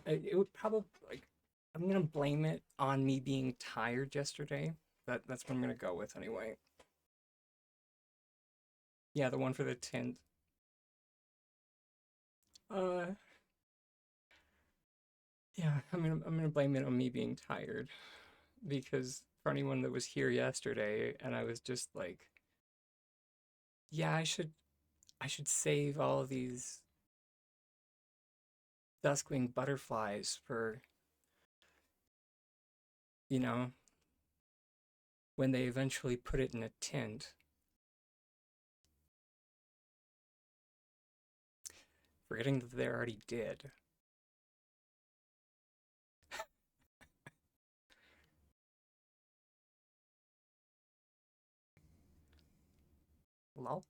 it would probably like I'm gonna blame it on me being tired yesterday. That's what I'm gonna go with anyway. Yeah, the one for the tint. Uh, yeah, I'm gonna blame it on me being tired because for anyone that was here yesterday and I was just like, yeah, I should save all of these duskwing butterflies for, you know, when they eventually put it in a tint, forgetting that they already did. Lol.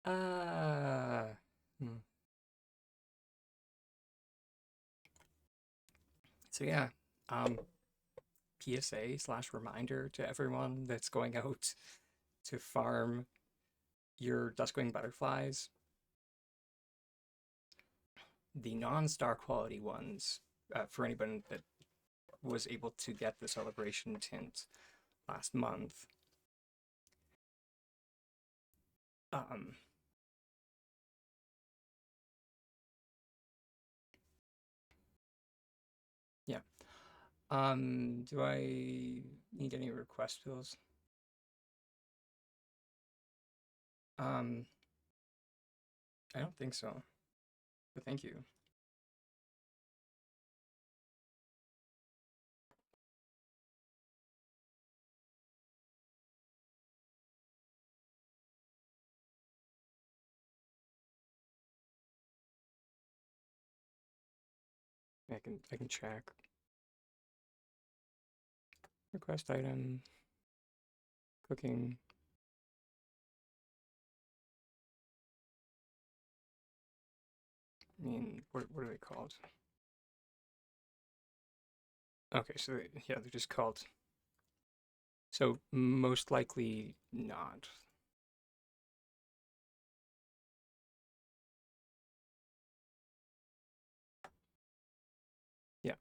Uh, hmm. So yeah, um, PSA slash reminder to everyone that's going out to farm your duskwing butterflies. The non-star quality ones, for anybody that was able to get the celebration tint last month. Um, yeah. Do I need any request fills? Um, I don't think so, but thank you. I can check. Request item, cooking. I mean, what are they called? Okay, so yeah, they're just called. So most likely not. Yeah,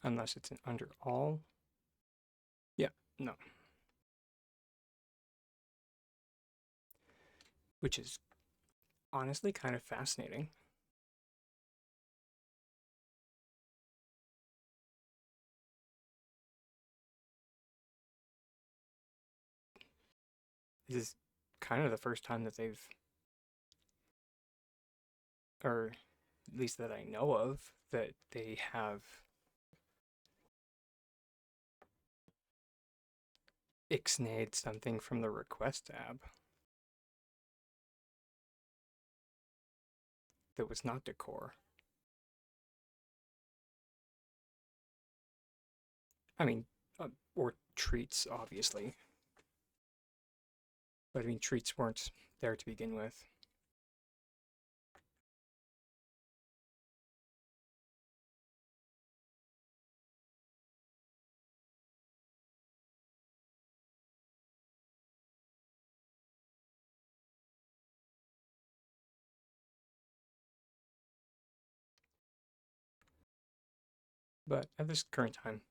unless it's under all. Yeah, no. Which is honestly kind of fascinating. This is kind of the first time that they've, or at least that I know of, that they have ixnayed something from the request tab that was not decor. I mean, or treats, obviously. But I mean, treats weren't there to begin with. But at this current time,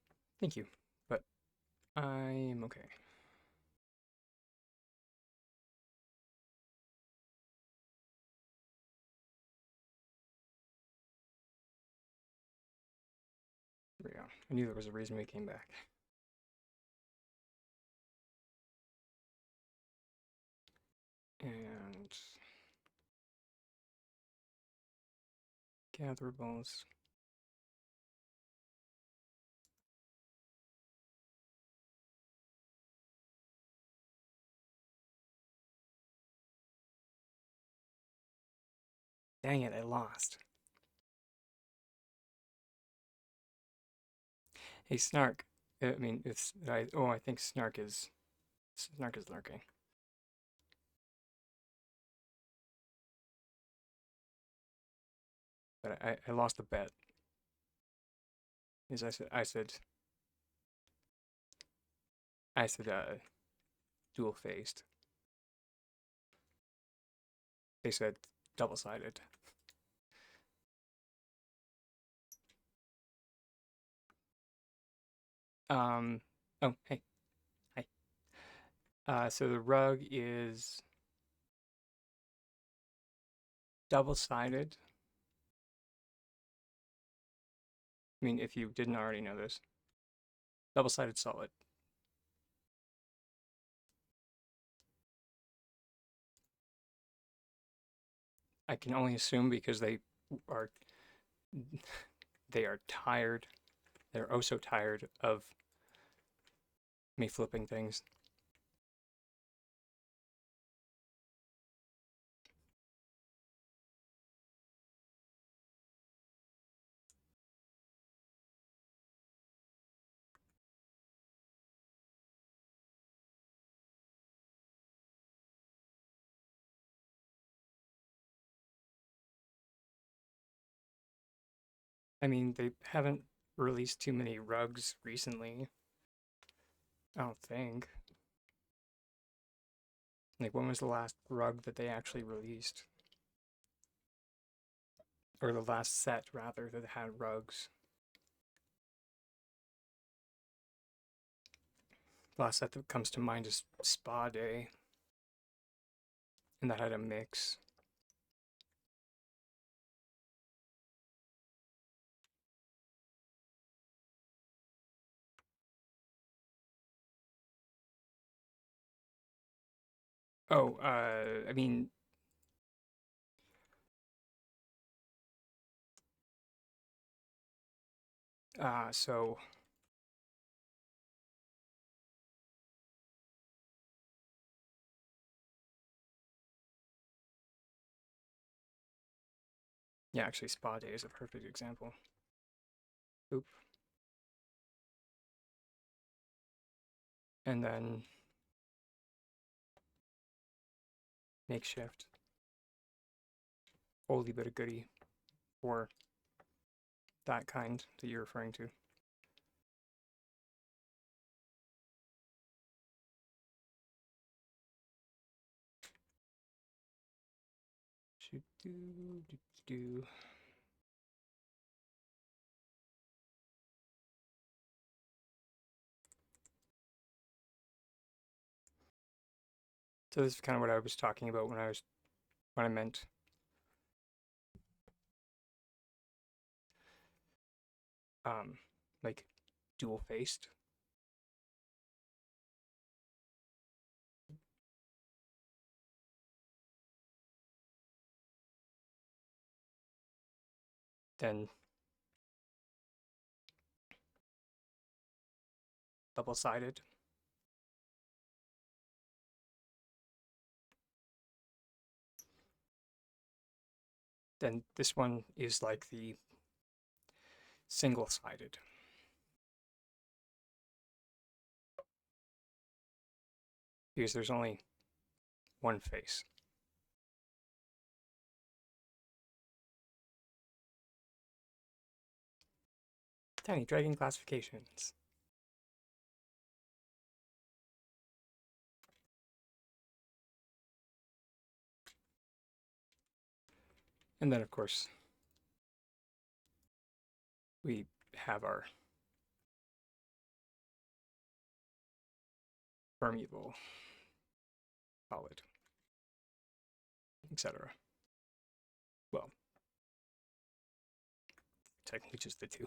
thank you. But I'm okay. There we go. I knew there was a reason we came back. And gatherables. Dang it, I lost. Hey, Snark. I mean, I think Snark is lurking. But I lost a bet. As I said, dual faced. They said double-sided. Oh, hey, hi. So the rug is double-sided. I mean, if you didn't already know this, double-sided solid. I can only assume because are they are tired. They're oh so tired of me flipping things. I mean, they haven't released too many rugs recently. I don't think. Like, when was the last rug that they actually released? Or the last set, rather, that had rugs. The last set that comes to mind is Spa Day. And that had a mix. Oh, I mean, so yeah, actually, Spa Day is a perfect example. Oop. And then Makeshift. Oldie but a goodie for that kind that you're referring to. Do. So this is kind of what I was talking about when I meant like dual faced. Then double sided. Then this one is like the single sided. Because there's only one face. Tiny dragon classifications. And then, of course, we have our permeable, solid, etc. Well, technically just the two.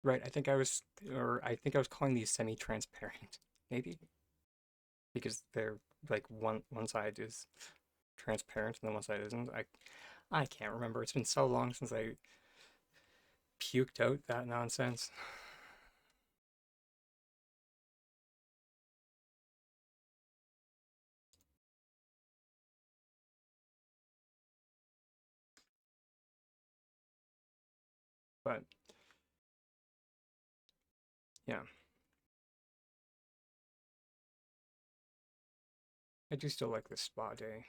Right, I think I was calling these semi-transparent, maybe, because they're like one side is transparent and then one side isn't. I can't remember. It's been so long since I puked out that nonsense. But yeah, I do still like the Spa Day.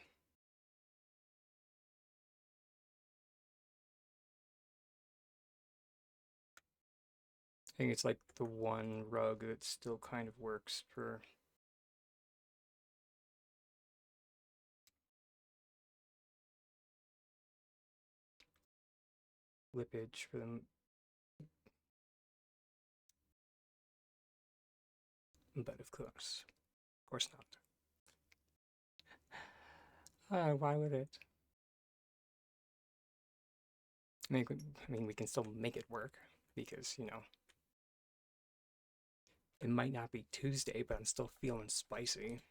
I think it's like the one rug that still kind of works for lippage for them, but of course not. Why would it? I mean, we can still make it work because, it might not be Tuesday, but I'm still feeling spicy.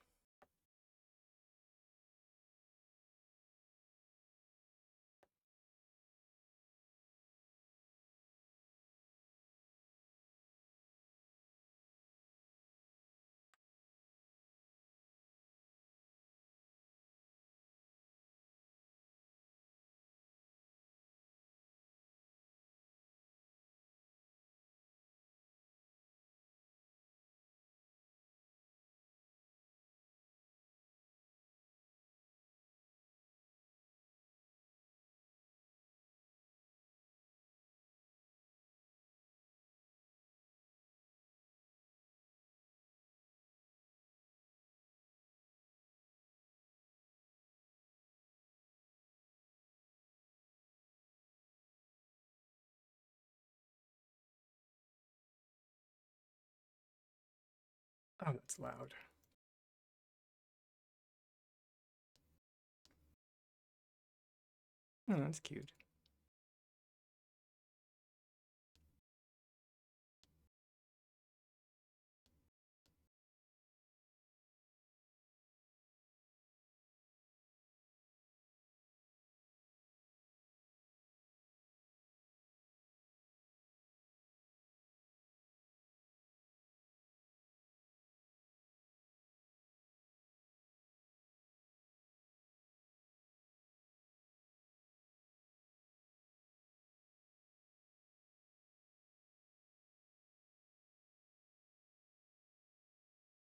Oh, that's loud. Oh, that's cute.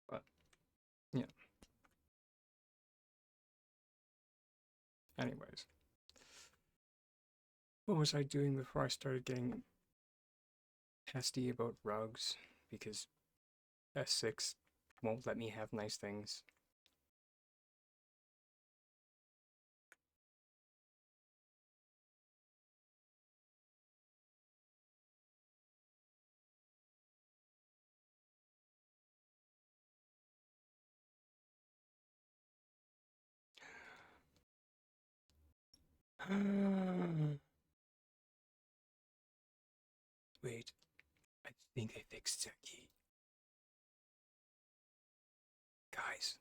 But yeah. Anyways, what was I doing before I started getting testy about rugs? Because S6 won't let me have nice things. Wait, I think they fixed Seki. Guys,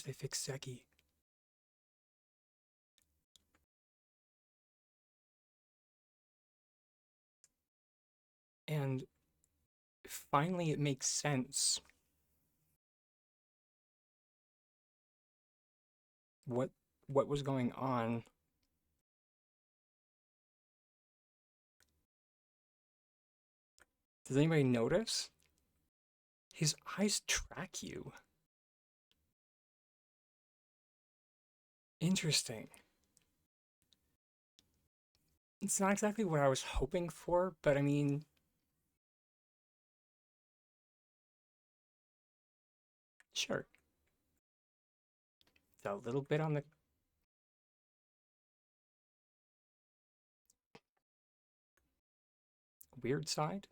they fixed Seki. And finally it makes sense. What was going on? Does anybody notice? His eyes track you. Interesting. It's not exactly what I was hoping for, but I mean, sure. It's a little bit on the weird side.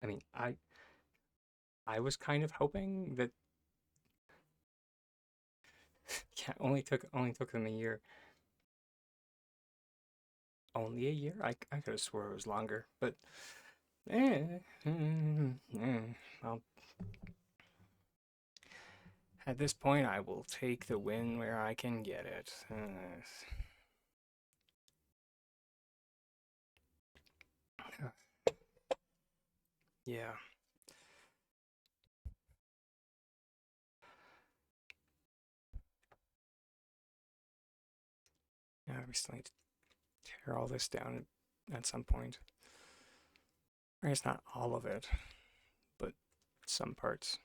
I mean, I was kind of hoping that yeah, only took them a year. Only a year? I could have swore it was longer, but well, at this point, I will take the win where I can get it. Yeah. Yeah, we still need to tear all this down at some point. I guess not all of it, but some parts.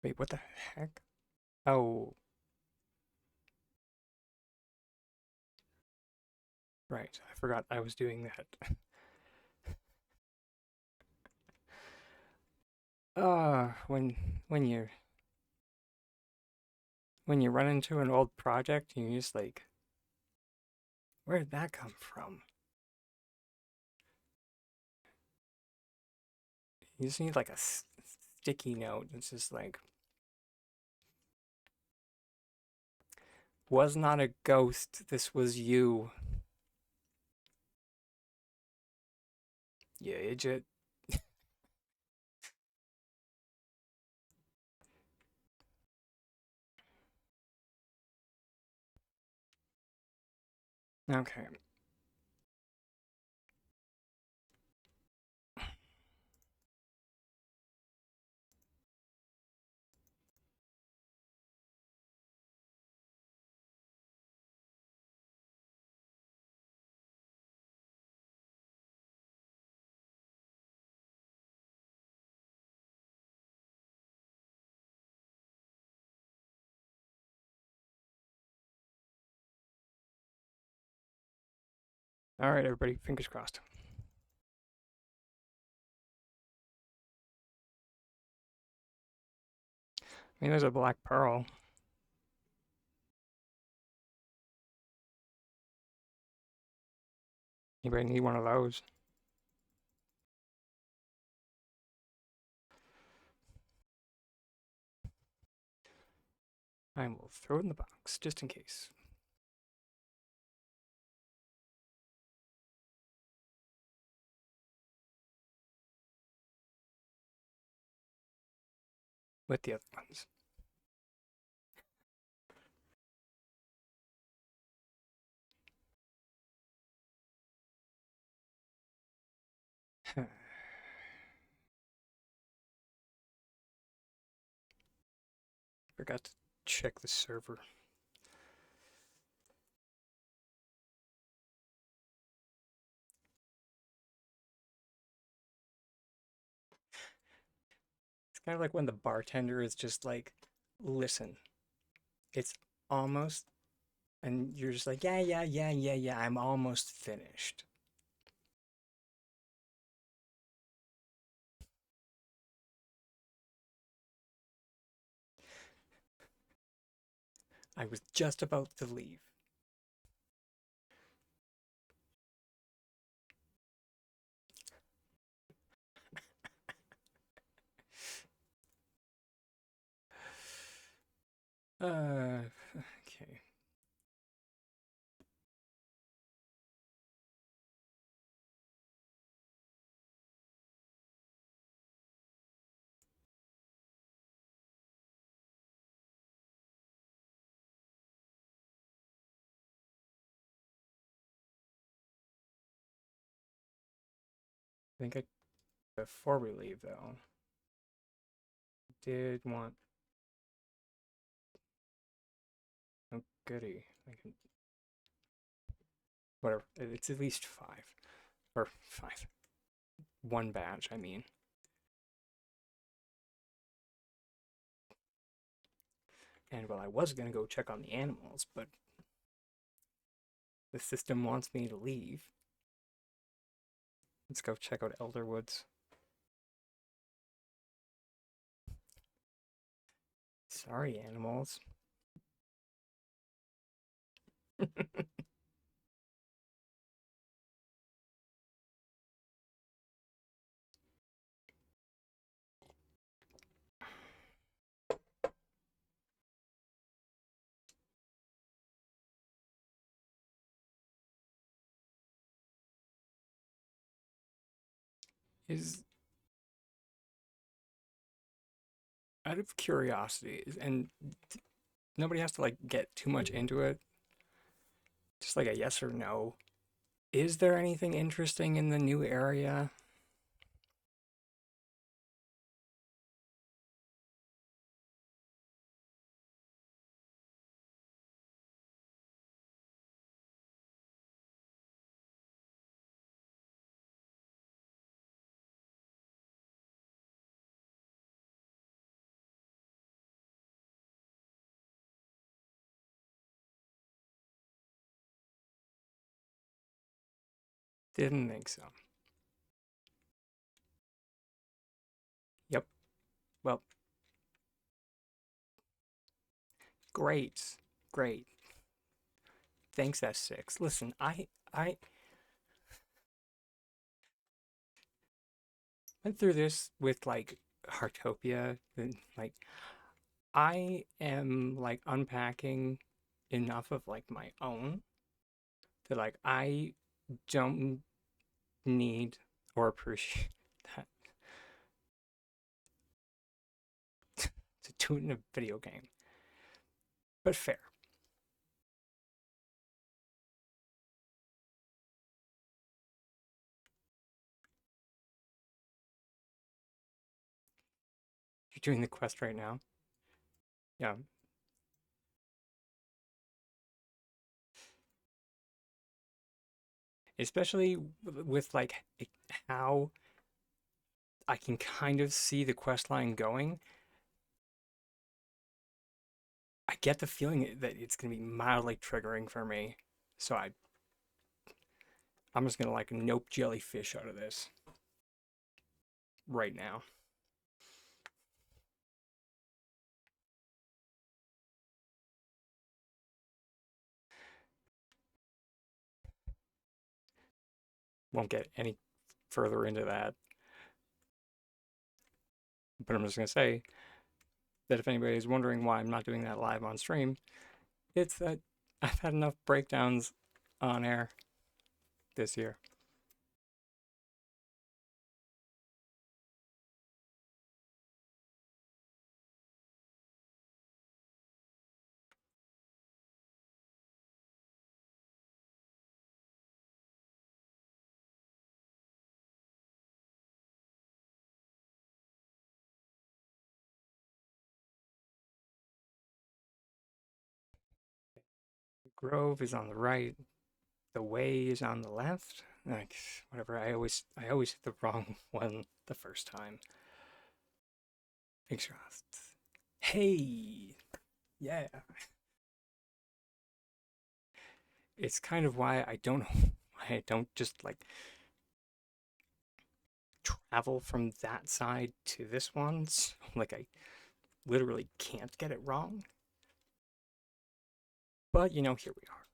Wait, what the heck? Oh, right. I forgot I was doing that. When you run into an old project, and you're just like, where did that come from? You just need like a sticky note. It's just like, was not a ghost. This was you. You idiot. Okay. All right, everybody. Fingers crossed. I mean, there's a black pearl. Anybody need one of those? I will throw it in the box just in case. With the other ones. Forgot to check the server. It's kind of like when the bartender is just like, listen, it's almost, and you're just like, yeah, I'm almost finished. I was just about to leave. Okay. I think before we leave though, did want, oh goody, I can, whatever, it's at least 5, or 5, 1 batch, I mean. And well, I was gonna go check on the animals, but the system wants me to leave. Let's go check out Elderwoods. Sorry, animals. Is out of curiosity, and nobody has to like get too much into it. Just like a yes or no. Is there anything interesting in the new area? Didn't think so. Yep. Well, great. Great. Thanks, S6. Listen, I went through this with like Heartopia and like I am like unpacking enough of like my own that like I don't need or appreciate that to do it in a video game. But fair. You're doing the quest right now. Yeah. Especially with like how I can kind of see the quest line going. I get the feeling that it's gonna be mildly triggering for me. So I'm just gonna like nope jellyfish out of this right now. Won't get any further into that. But I'm just gonna say that if anybody is wondering why I'm not doing that live on stream, it's that I've had enough breakdowns on air this year. The Grove is on the right, the way is on the left. Like whatever, I always hit the wrong one the first time. Exhaust. Hey, yeah. It's kind of why I don't know why I don't just like travel from that side to this one. So, like I literally can't get it wrong. But here we are.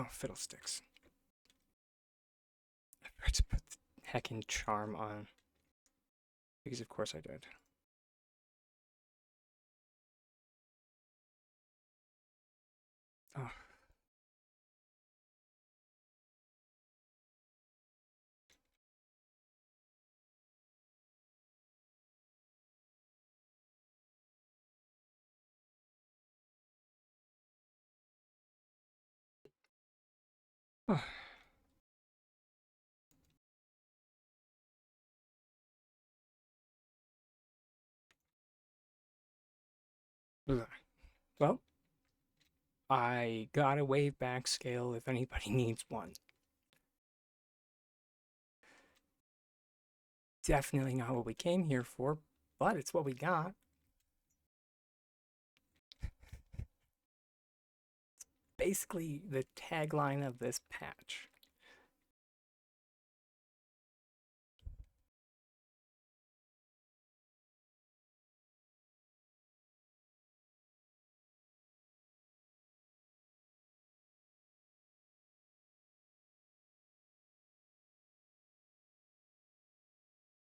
Oh, fiddlesticks. I forgot to put the heckin' charm on. Because of course I did. Oh. Oh. Well, I got a wave back scale if anybody needs one. Definitely not what we came here for, but it's what we got. Basically, the tagline of this patch.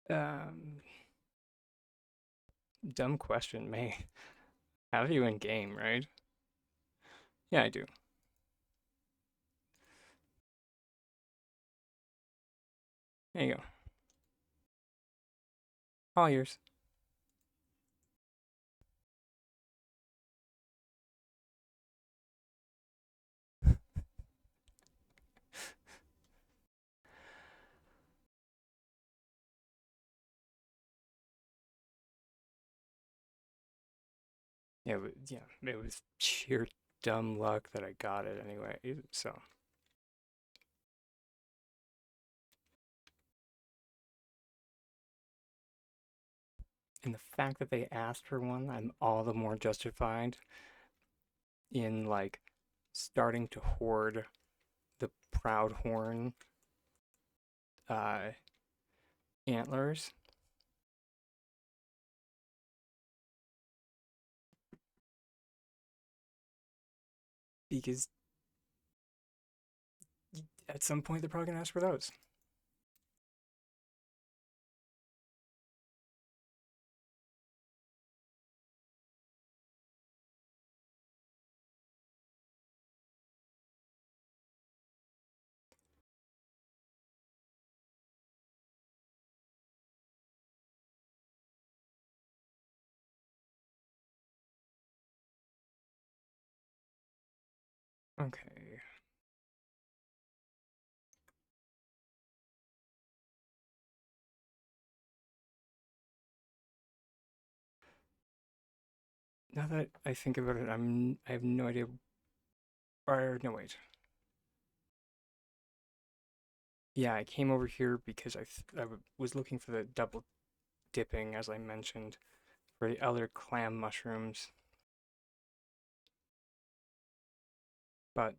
Um, Dumb question, may have you in game, right? Yeah, I do. There you go. All yours. it was sheer dumb luck that I got it anyway. So, and the fact that they asked for one, I'm all the more justified in like starting to hoard the proud horn uh, antlers because at some point they're probably gonna ask for those. Okay. Now that I think about it, I have no idea. Or no, wait. Yeah, I came over here because was looking for the double dipping, as I mentioned, for the other clam mushrooms. But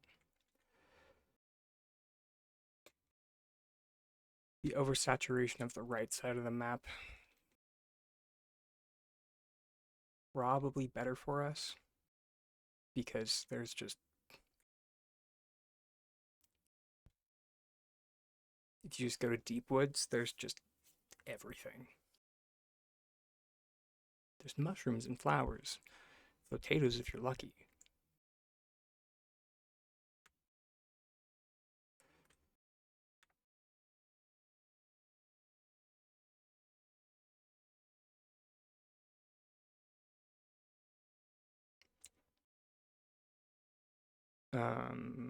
the oversaturation of the right side of the map probably better for us because there's just if you just go to deep woods, there's just everything. There's mushrooms and flowers, potatoes if you're lucky.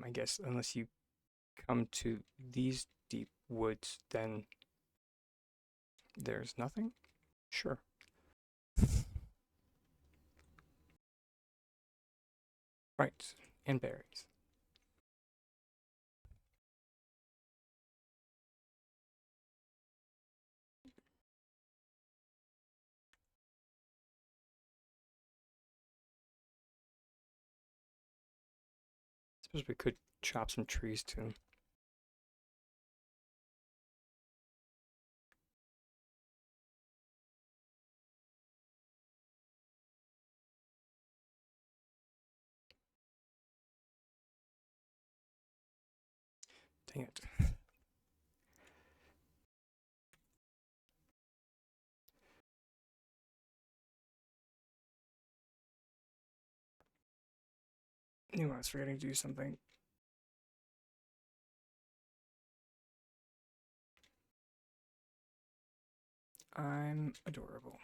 I guess unless you come to these deep woods, then there's nothing. Sure. Right, and berries. Suppose we could chop some trees too. Dang it. Knew I was forgetting to do something. I'm adorable.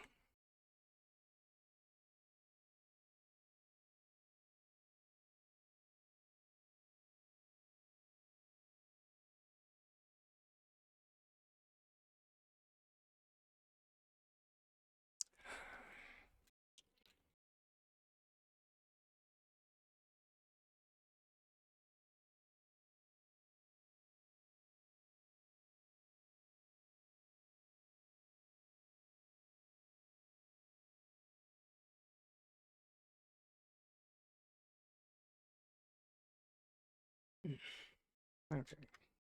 Okay,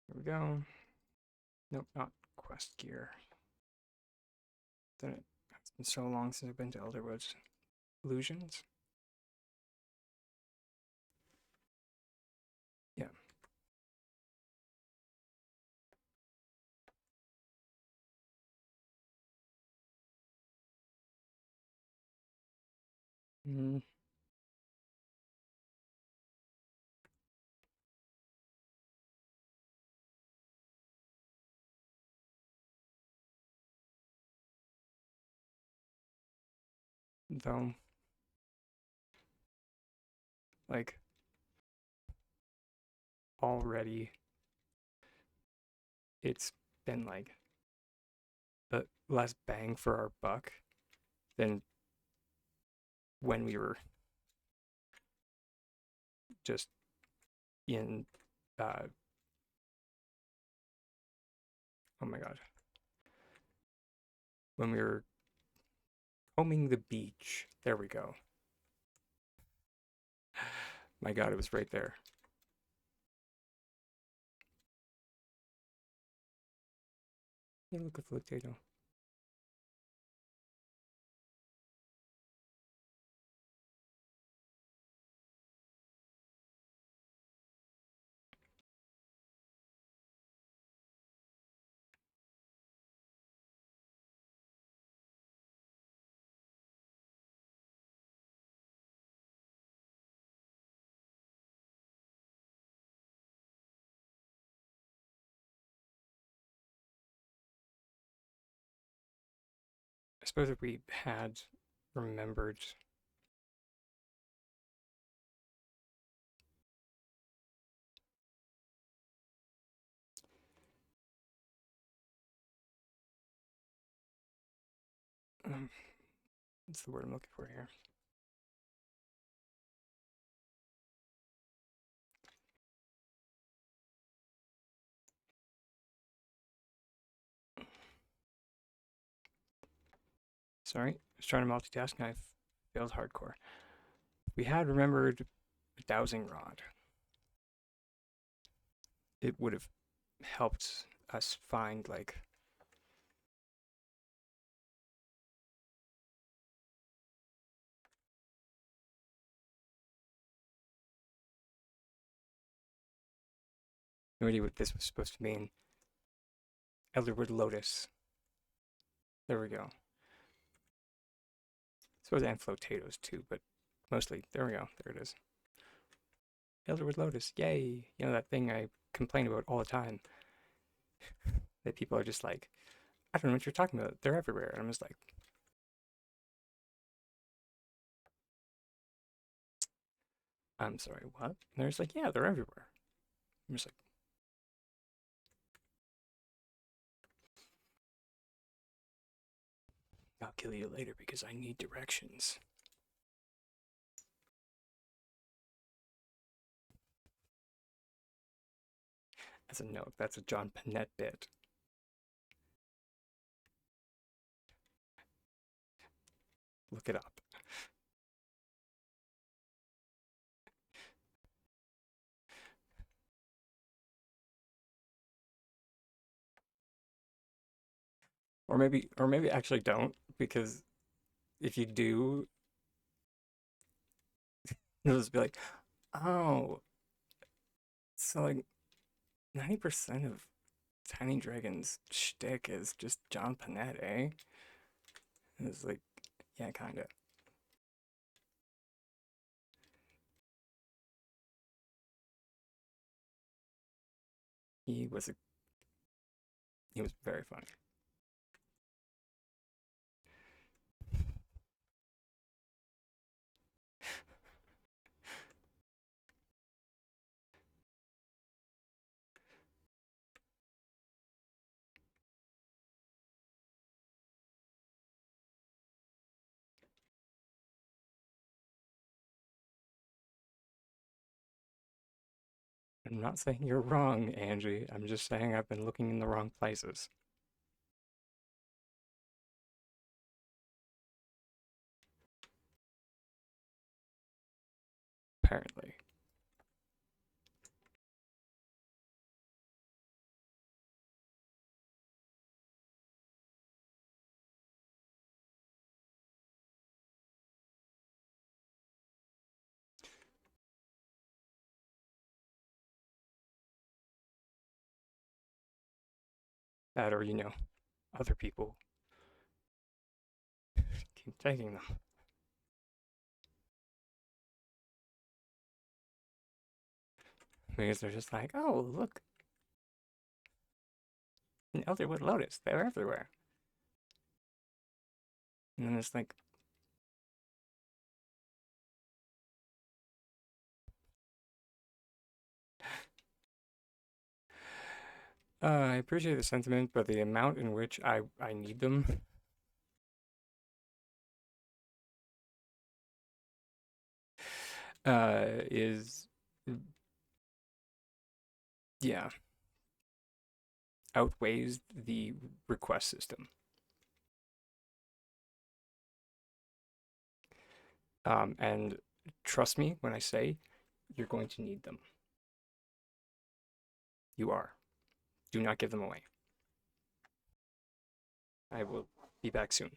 here we go. Nope, not quest gear. It's been so long since I've been to Elderwoods. Illusions? Yeah. Mm, though, like, already, it's been like less bang for our buck than when we were just in, uh, oh my God, when we were combing the beach. There we go. My God, it was right there. Hey, look, a potato. I suppose if we had remembered. What's the word I'm looking for here? Sorry, I was trying to multitask and I failed hardcore. We had remembered a dowsing rod. It would have helped us find, like, no idea what this was supposed to mean. Elderwood lotus. There we go. I suppose and potatoes too, but mostly, there we go. There it is. Elderwood lotus, yay! You know that thing I complain about all the time. That people are just like, I don't know what you're talking about. They're everywhere. And I'm just like, I'm sorry, what? And they're just like, yeah, they're everywhere. I'm just like, I'll kill you later because I need directions. As a note, that's a John Panette bit. Look it up. Or maybe actually don't, because if you do, you'll just be like, oh, so like 90% of Tiny Dragon's shtick is just John Panette, eh? And it's like, yeah, kinda. He was a he was very funny. I'm not saying you're wrong, Angie. I'm just saying I've been looking in the wrong places. Apparently. That or, other people keep taking them. Because they're just like, oh, look, an Elderwood Lotus. They're everywhere. And then it's like, I appreciate the sentiment, but the amount in which I need them is yeah, outweighs the request system. And trust me when I say you're going to need them. You are. Do not give them away. I will be back soon.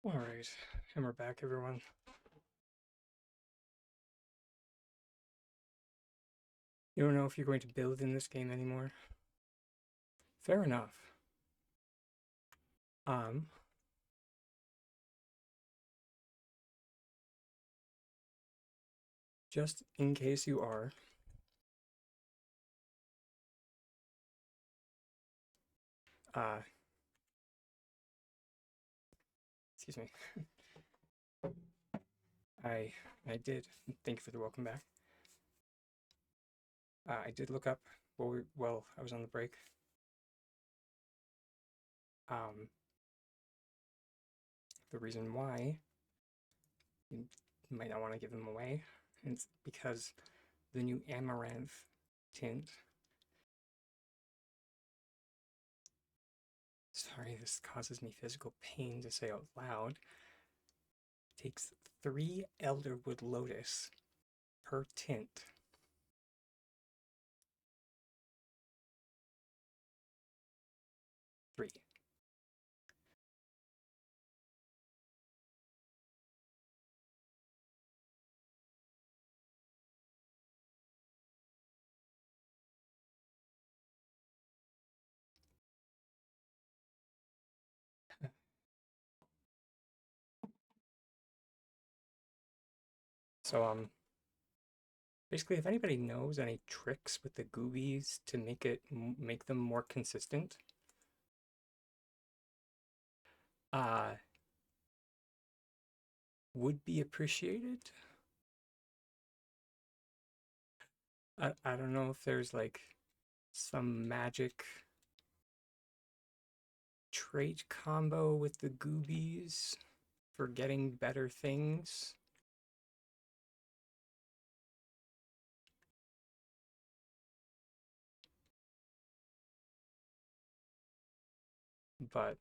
Alright, and we're back, everyone. You don't know if you're going to build in this game anymore? Fair enough. Just in case you are, excuse me. I did. Thank you for the welcome back. I did look up while I was on the break. The reason why you might not want to give them away is because the new amaranth tint. Sorry, this causes me physical pain to say out loud. Takes 3 elderwood lotus per tint. Three. So basically, if anybody knows any tricks with the goobies to make them more consistent, would be appreciated. I don't know if there's like some magic trait combo with the goobies for getting better things. But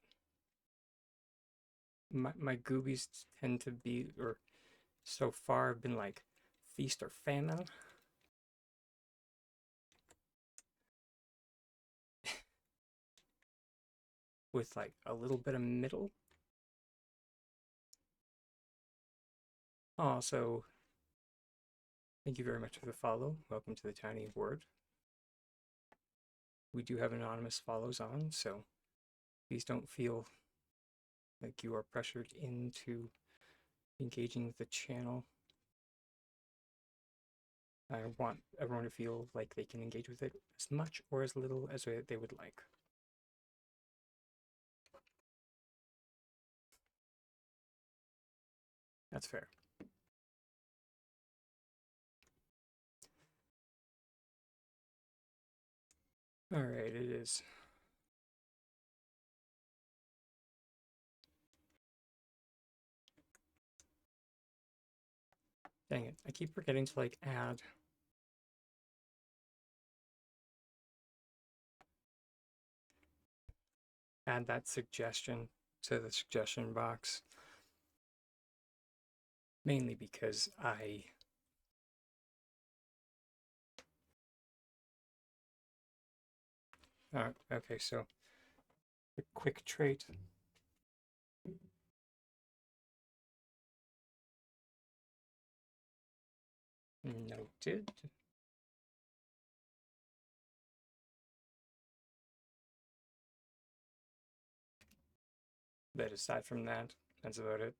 my goobies tend to be, or so far have been like feast or famine. With like a little bit of middle. Also, thank you very much for the follow. Welcome to the Tiny Word. We do have anonymous follows on, so please don't feel like you are pressured into engaging with the channel. I want everyone to feel like they can engage with it as much or as little as they would like. That's fair. All right, it is. Dang it, I keep forgetting to like add that suggestion to the suggestion box. Mainly because okay, so the quick trait. Noted. But aside from that, that's about it.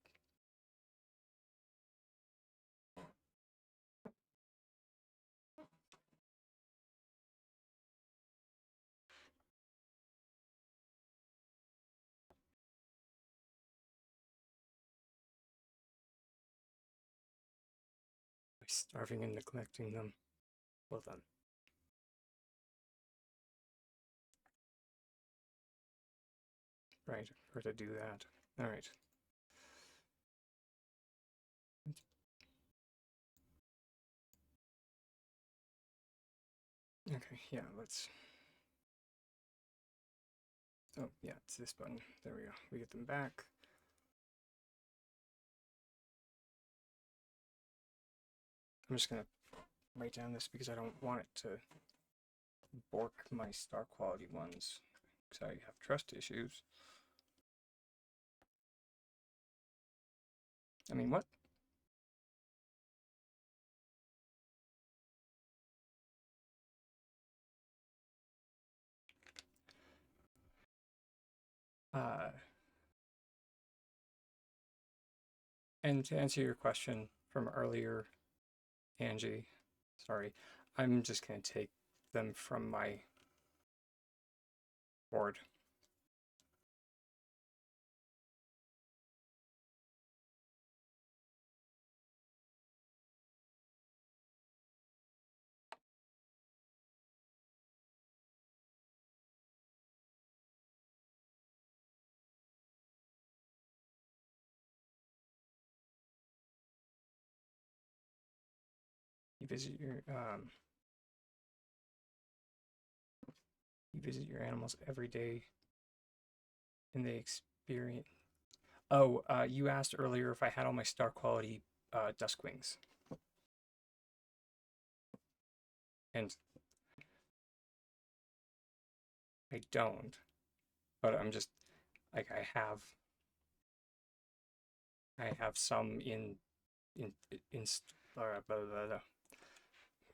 By starving and neglecting them. Well done. Right, for to do that. All right. Okay, yeah, let's. Oh, yeah, it's this button. There we go. We get them back. I'm just gonna write down this because I don't want it to bork my star quality ones because I have trust issues. I mean, what? Uh, and to answer your question from earlier, Angie, sorry, I'm just going to take them from my board. You visit your you visit your animals every day, and they experience. Oh, you asked earlier if I had all my star quality duskwings, and I don't. But I'm just like I have some in blah, blah, blah.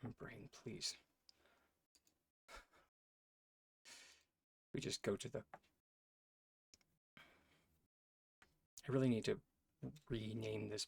My brain, please. We just go to the. I really need to rename this.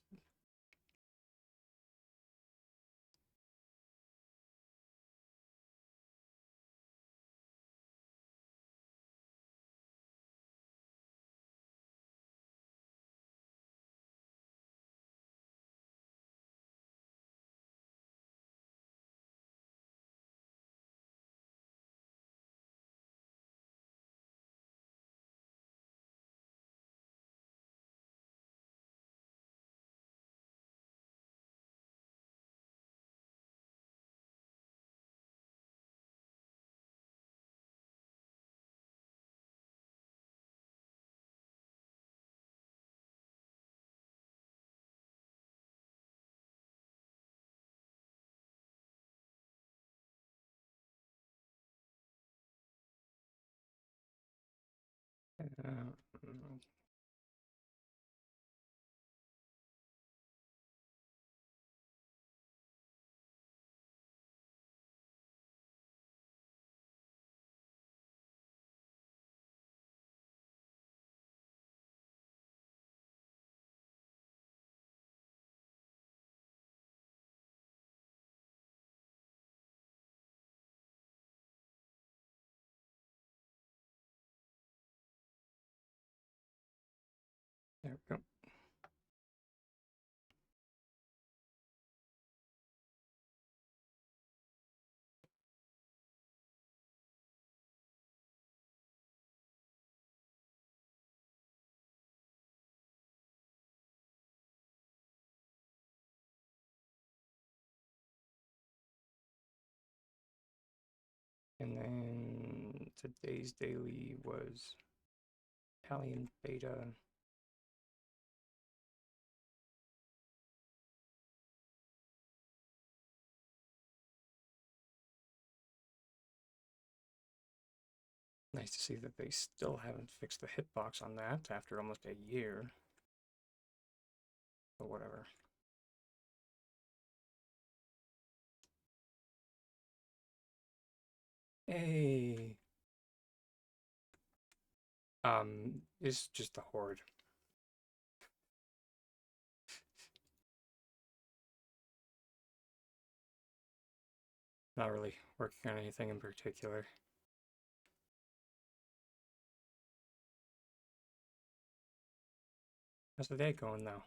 Uh, there we go. And then today's daily was Palian beta. Nice to see that they still haven't fixed the hitbox on that after almost a year. But whatever. Hey. It's just the horde. Not really working on anything in particular. How's the day going though?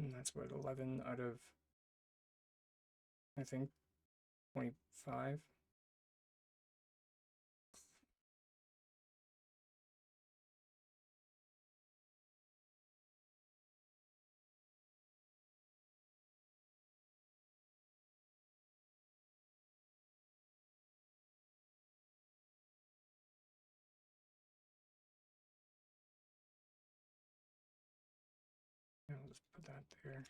And that's what, 11 out of, I think, 25. I'll just put that there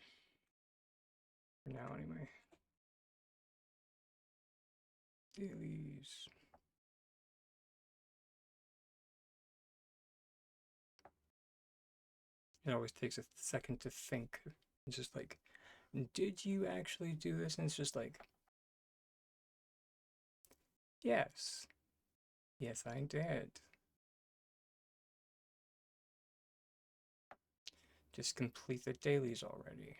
for now anyway. Dailies. It always takes a second to think. It's just like, did you actually do this? And it's just like, yes. Yes, I did. Just complete the dailies already.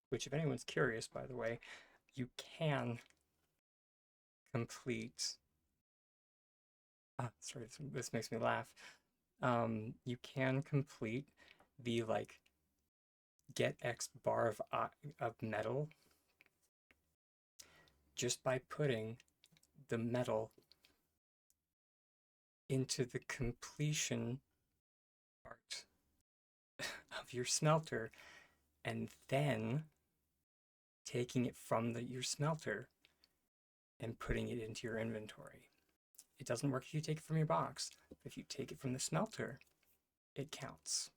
Which, if anyone's curious, by the way, you can complete. Sorry, this makes me laugh. You can complete the like get X bar of metal just by putting the metal into the completion part of your smelter and then taking it from your smelter and putting it into your inventory. It doesn't work if you take it from your box. If you take it from the smelter, it counts.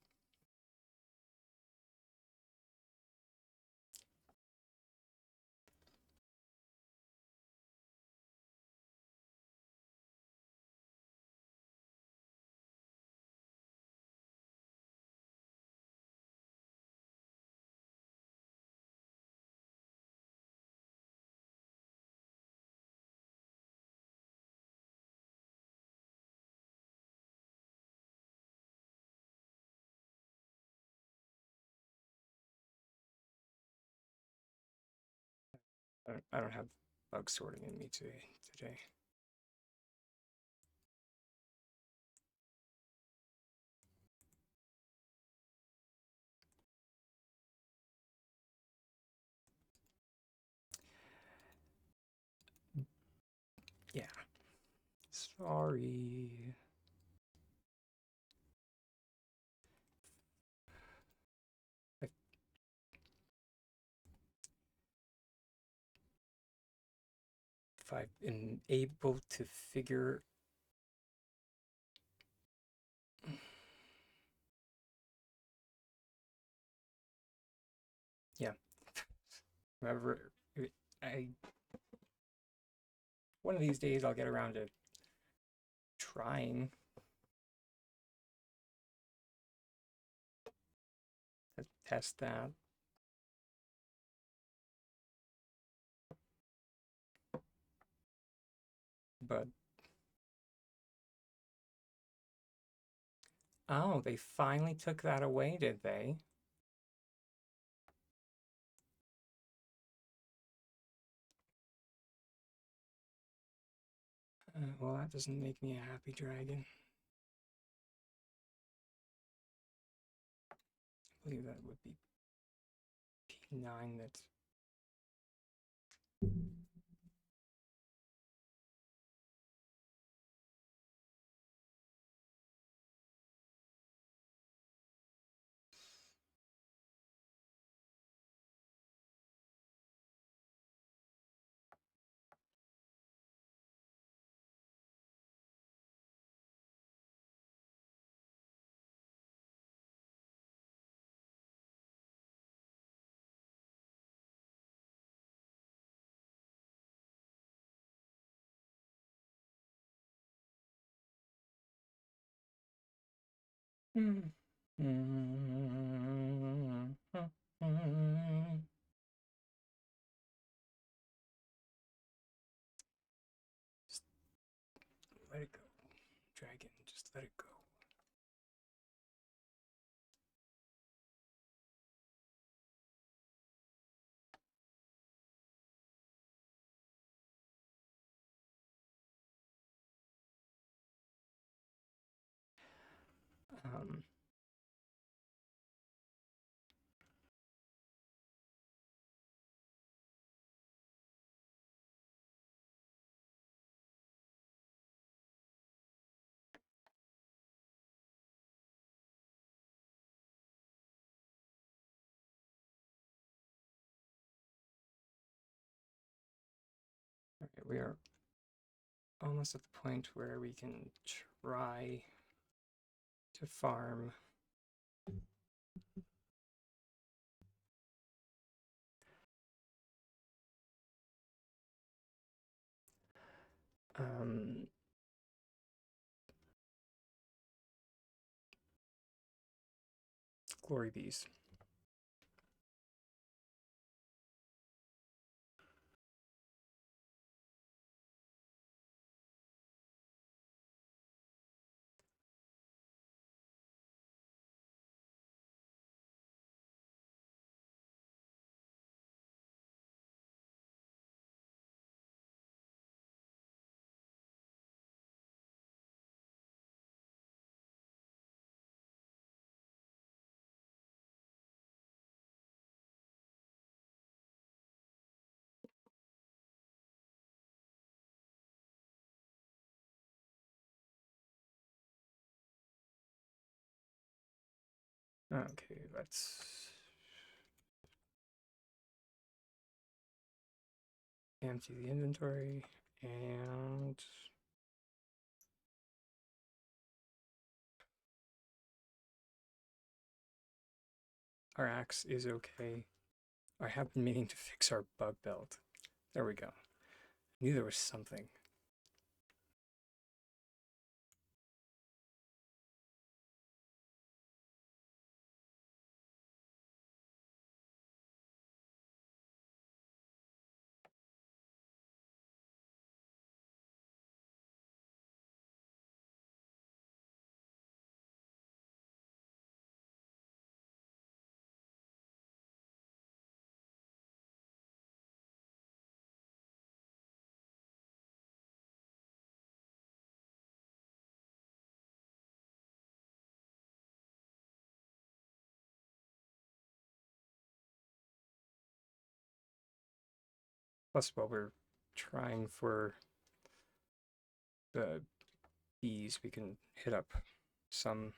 I don't have bug sorting in me today. Yeah. Sorry. If I am able to figure yeah. Whenever I one of these days I'll get around to trying to test that. But oh, they finally took that away, did they? Well, that doesn't make me a happy dragon. I believe that would be P9 that's Just let it go. Um, okay, we are almost at the point where we can try to farm um, glory bees. Okay, let's empty the inventory and our axe is okay. I have been meaning to fix our bug belt. There we go. I knew there was something. Plus, while we're trying for the bees, we can hit up some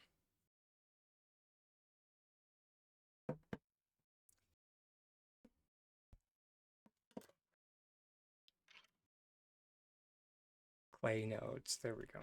clay nodes. There we go.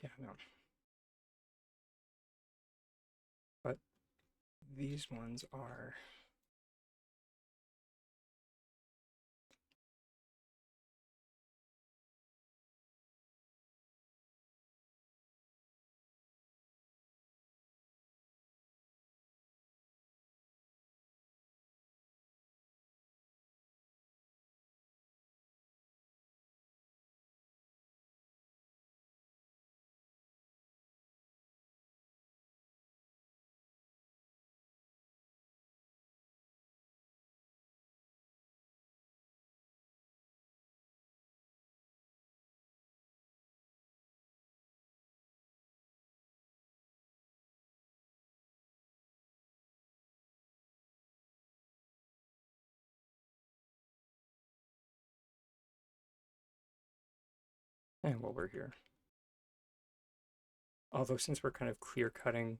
Yeah, no. But these ones are and while we're here. Although since we're kind of clear cutting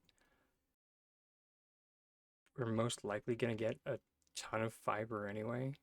we're most likely going to get a ton of fiber anyway.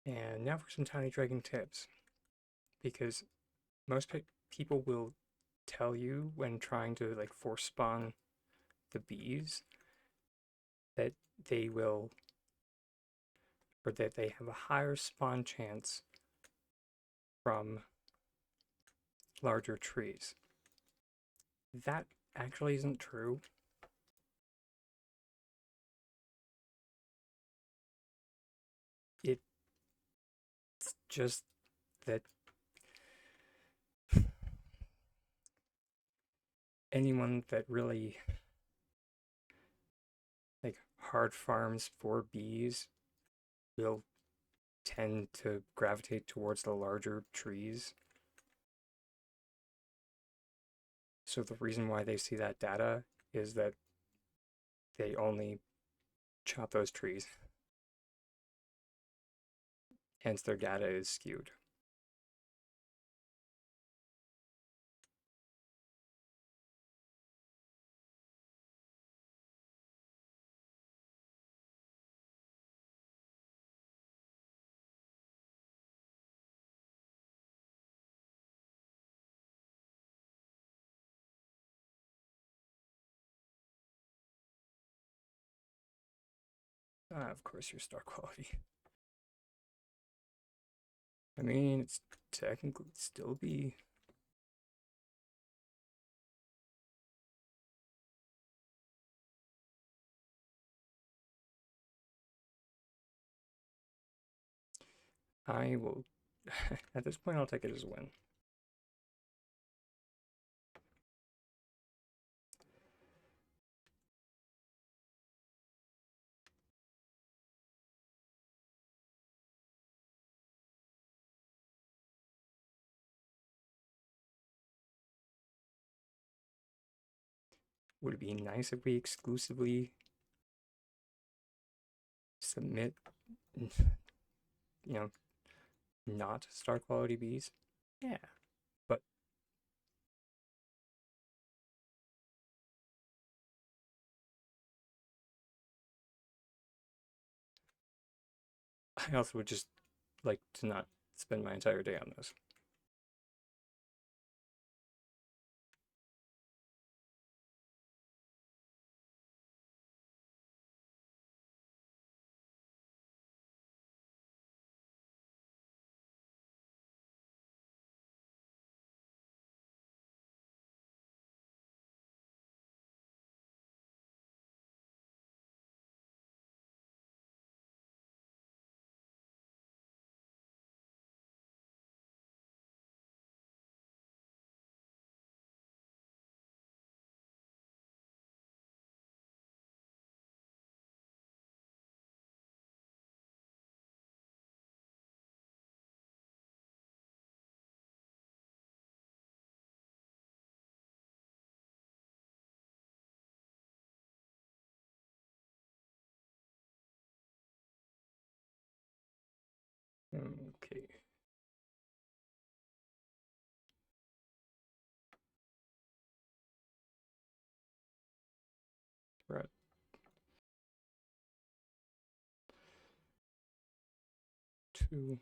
And now for some tiny dragon tips, because most people will tell you when trying to like force spawn the bees that they will, or that they have a higher spawn chance from larger trees. That actually isn't true. It's just that anyone that really like hard farms for bees will tend to gravitate towards the larger trees. So the reason why they see that data is that they only chop those trees. Hence their data is skewed. Of course, your star quality. I mean, it's technically still be. I will. At this point, I'll take it as a win. Would it be nice if we exclusively submit, not star quality bees? Yeah, but I also would just like to not spend my entire day on this. Okay. We're at 2.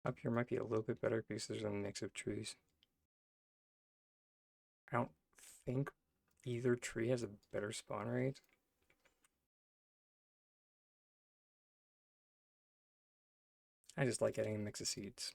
Up here might be a little bit better because there's a mix of trees. I don't think either tree has a better spawn rate. I just like getting a mix of seeds.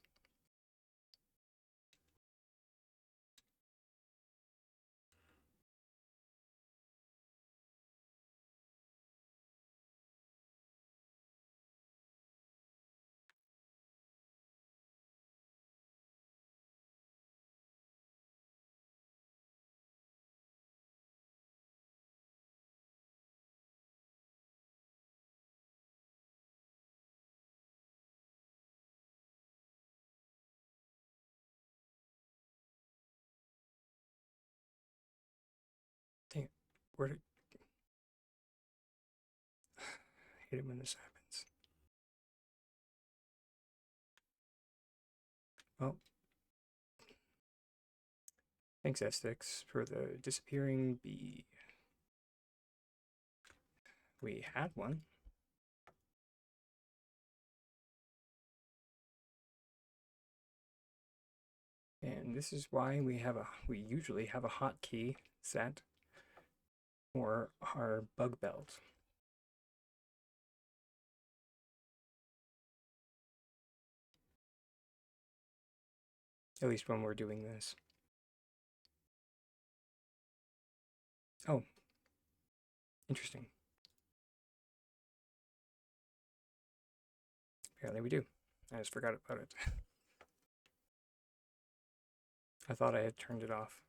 Dang it. Where did... I hate it when this happens. Well, thanks, S6, for the disappearing bee. We had one. And this is why we usually have a hotkey set for our bug belt. At least when we're doing this. Oh, interesting. Apparently we do. I just forgot about it. I thought I had turned it off.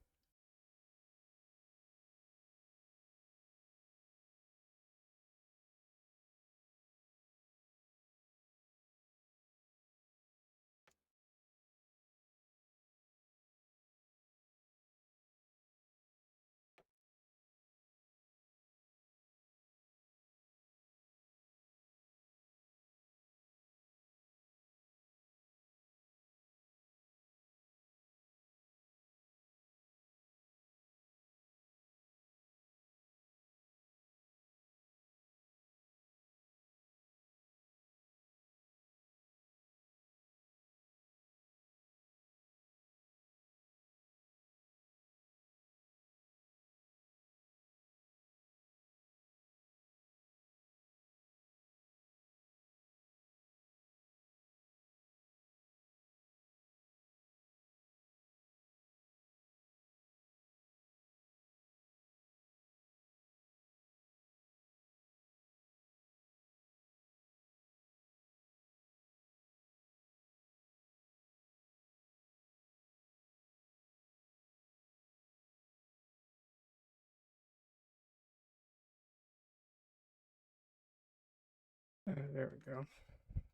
There we go.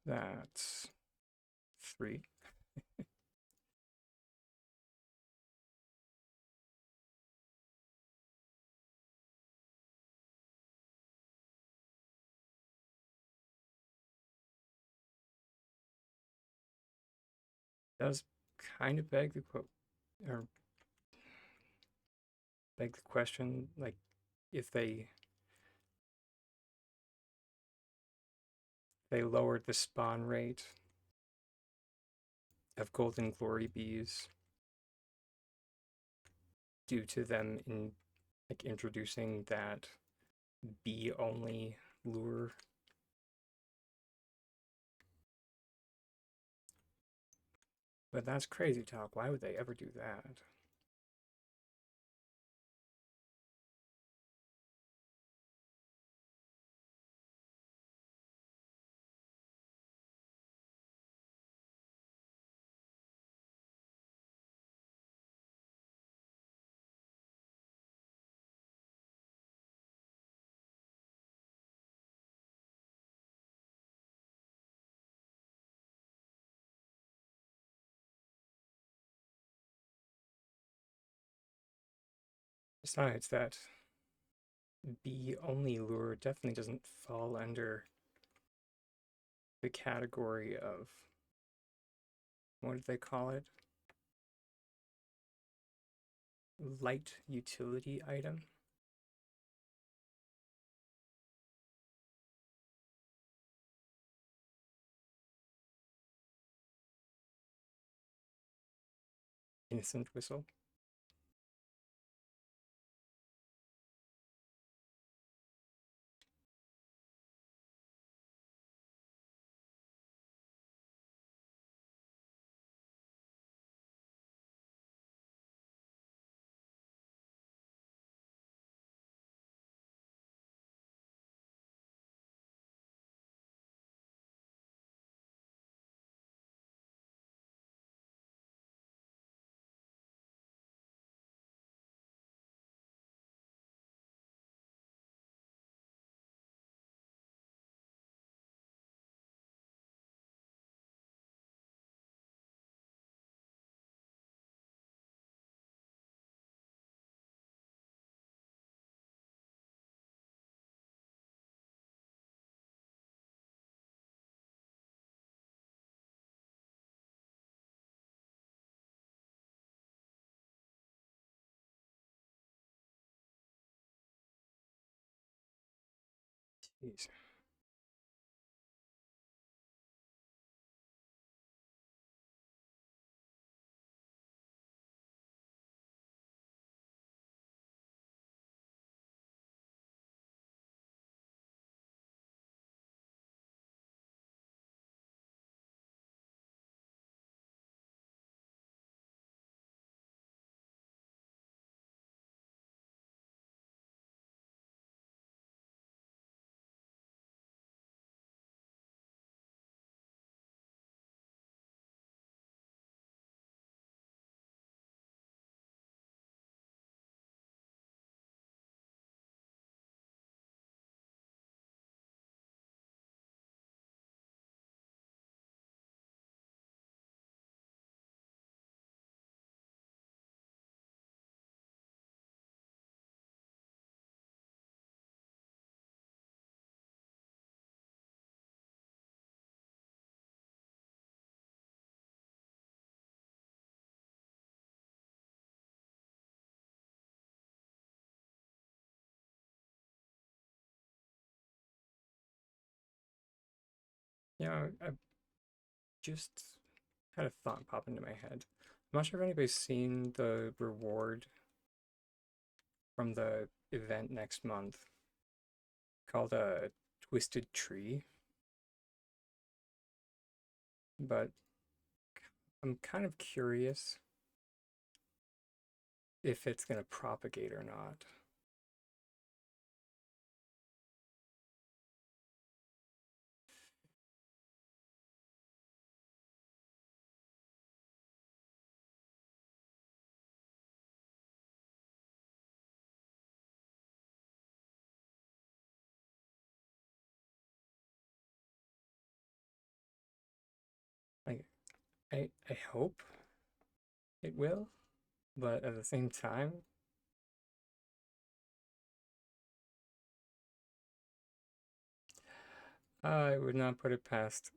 That's 3. Does kind of beg the or beg the question, like if they lowered the spawn rate of golden glory bees due to them introducing that bee only lure. But that's crazy talk. Why would they ever do that? Besides that, bee only lure definitely doesn't fall under the category of, what did they call it? Light utility item. Innocent whistle. Jeez. Yeah, I just had a thought pop into my head. I'm not sure if anybody's seen the reward from the event next month called a Twisted Tree, but I'm kind of curious if it's going to propagate or not. Like, I hope it will, but at the same time, I would not put it past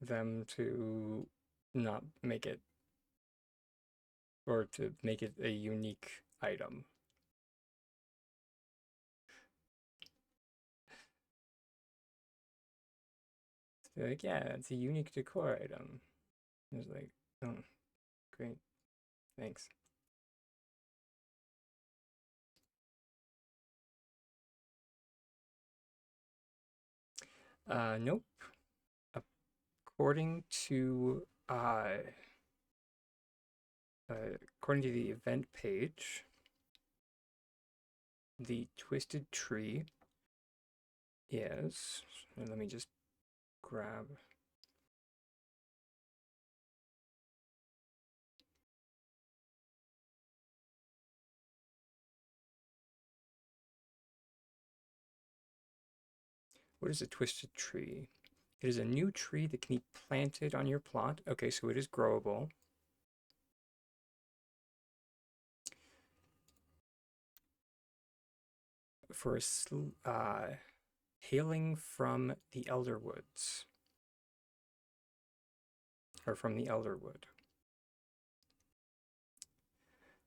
them to not make it, or to make it a unique item. They're like, yeah, it's a unique decor item. It's like, oh, great, thanks. Nope. According to according to the event page, the Twisted Tree is. Let me just grab. What is a Twisted Tree? It is a new tree that can be planted on your plot. Okay, so it is growable. for hailing from the elder woods, or from the elder wood.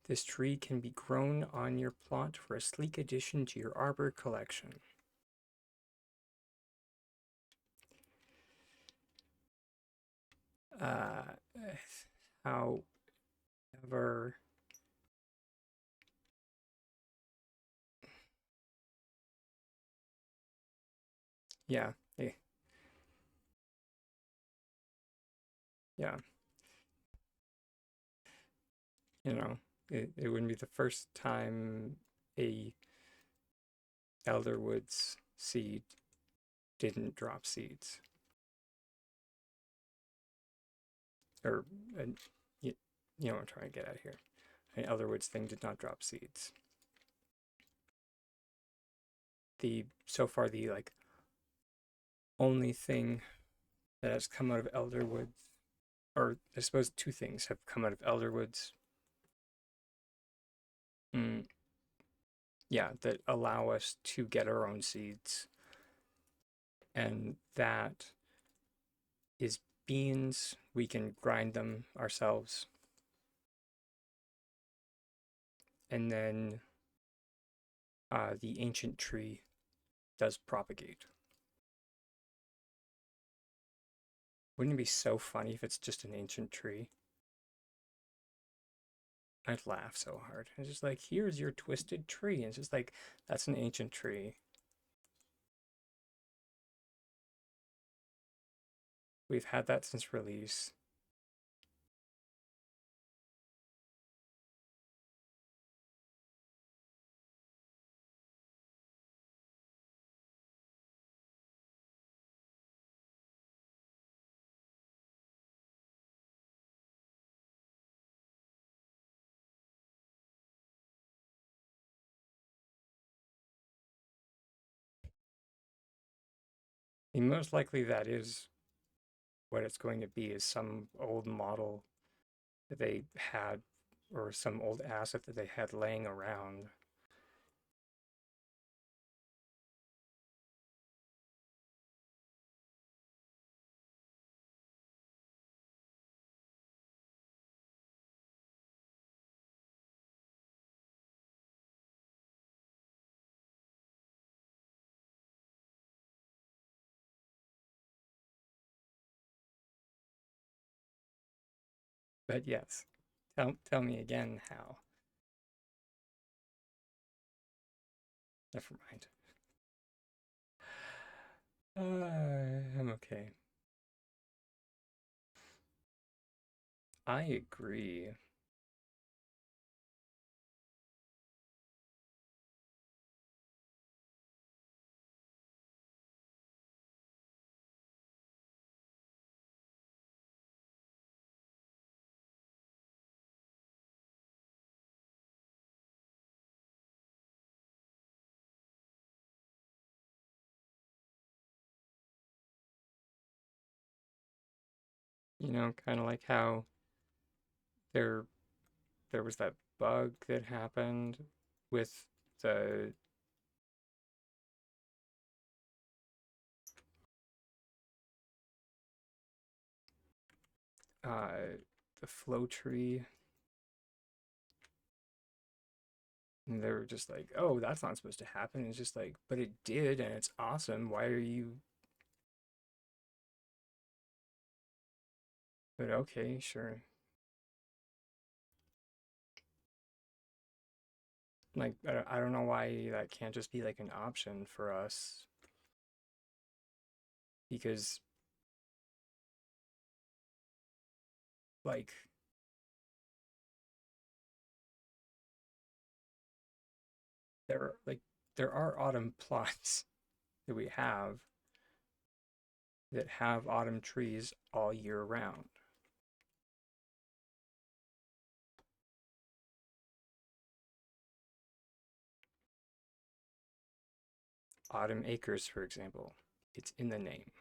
This tree can be grown on your plot for a sleek addition to your arbor collection. However, yeah, yeah, you know, it wouldn't be the first time a elderwood's seed didn't drop seeds. Or, you, you know what I'm trying to get at here. An elderwood's thing did not drop seeds. So far the like only thing that has come out of elderwoods, or I suppose two things have come out of elderwoods. Yeah, that allow us to get our own seeds. And that is beans. We can grind them ourselves. And then the ancient tree does propagate. Wouldn't it be so funny if it's just an ancient tree? I'd laugh so hard. It's just like, here's your twisted tree. And it's just like, that's an ancient tree. We've had that since release. I mean, most likely that is what it's going to be, is some old model that they had, or some old asset that they had laying around. But yes, tell me again how. Never mind. I'm okay. I agree. You know, kind of like how there there was that bug that happened with the uh the flow tree. And they were just like, oh, that's not supposed to happen. It's just like, but it did, and it's awesome. Why are you? But okay, sure. Like, I don't know why that can't just be like an option for us. Because, like, there, like, there are autumn plots that we have that have autumn trees all year round. Autumn acres, for example. It's in the name.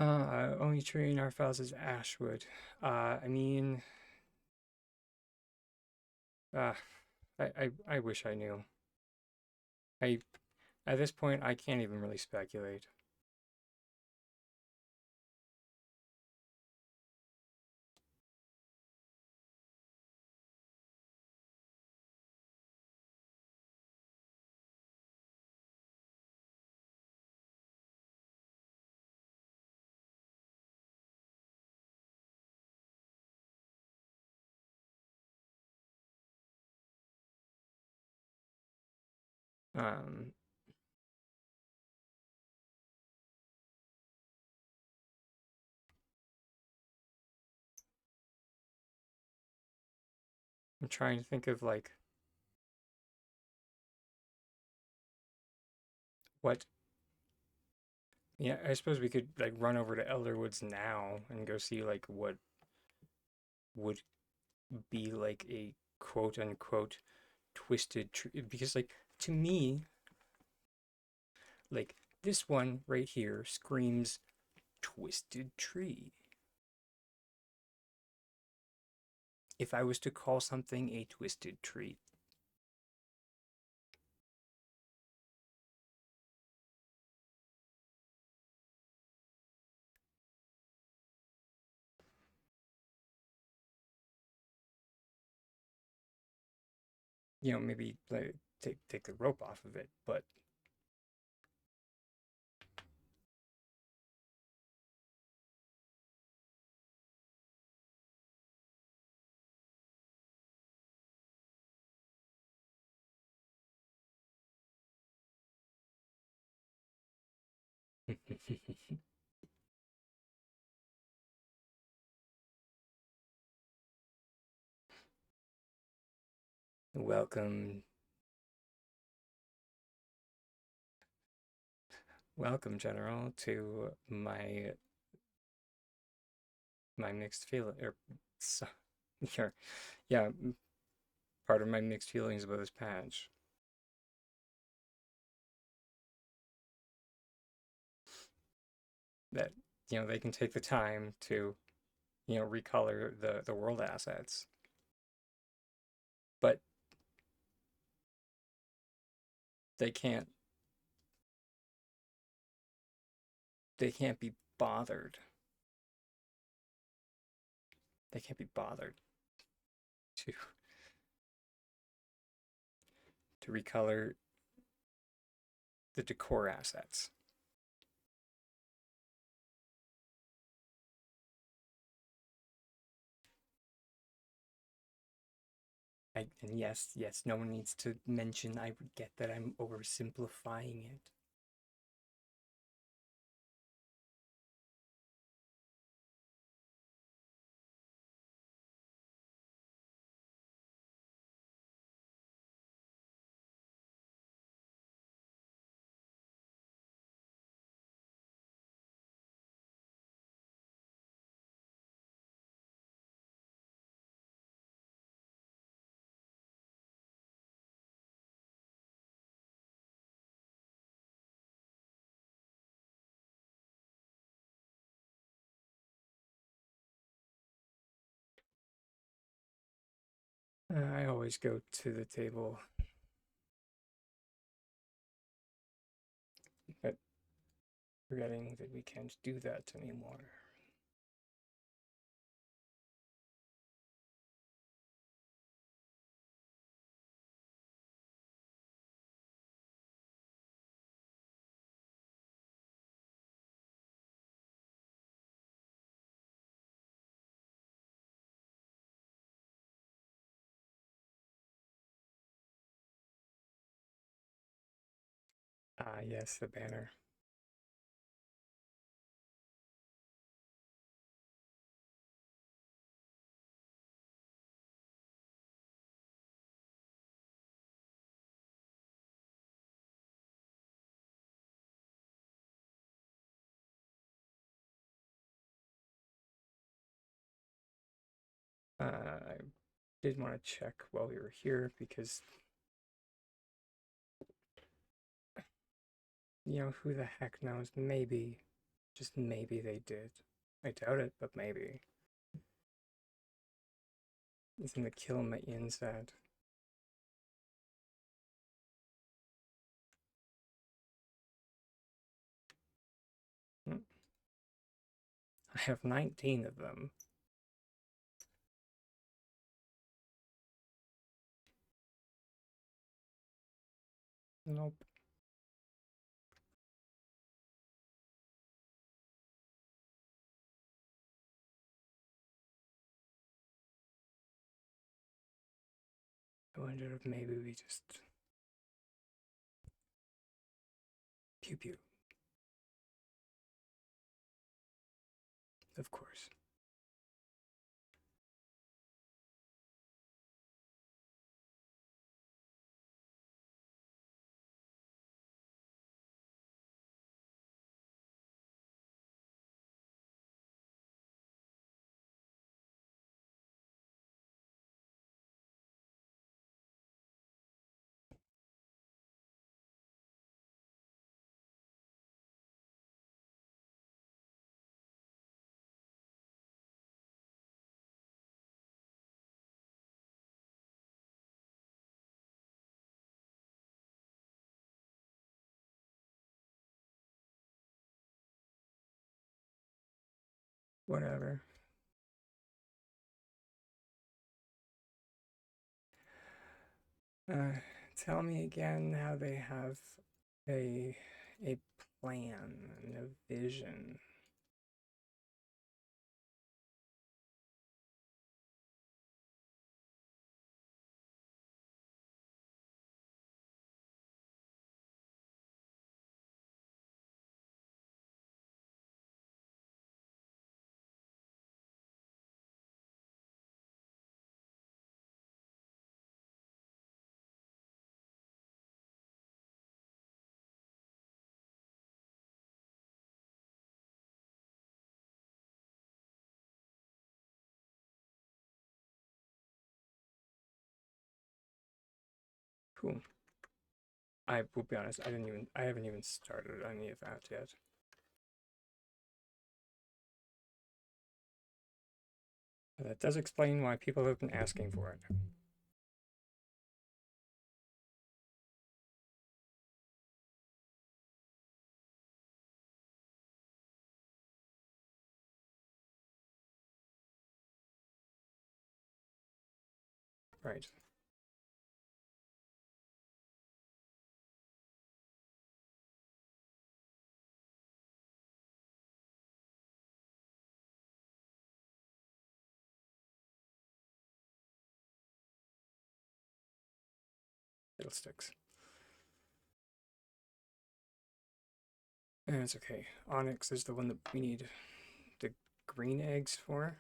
Only tree in our files is Ashwood. I mean, uh, I wish I knew. I At this point I can't even really speculate. Um, I'm trying to think of like what. Yeah, I suppose we could like run over to Elderwoods now and go see like what would be like a quote unquote twisted tree, because like to me, like this one right here screams twisted tree. If I was to call something a twisted tree, maybe like take the rope off of it, but welcome, welcome, General, to my mixed feeling, or so, your, yeah, part of my mixed feelings about this patch. That they can take the time to recolor the world assets, but they can't they can't be bothered. They can't be bothered to recolor the decor assets. And yes, no one needs to mention. I would get that I'm oversimplifying it. I always go to the table, but forgetting that we can't do that anymore. Ah, yes, the banner. I did want to check while we were here because who the heck knows? Maybe, Just maybe they did. I doubt it, but maybe. Isn't the kill my inside? I have 19 of them. Nope. I wonder if maybe we just pew pew. Of course. Whatever. Uh, Tell me again how they have a a plan and a vision. Cool. I will be honest, I haven't even started any of that yet. But that does explain why people have been asking for it. Right. Fiddlesticks. And it's okay. Onyx is the one that we need the green eggs for.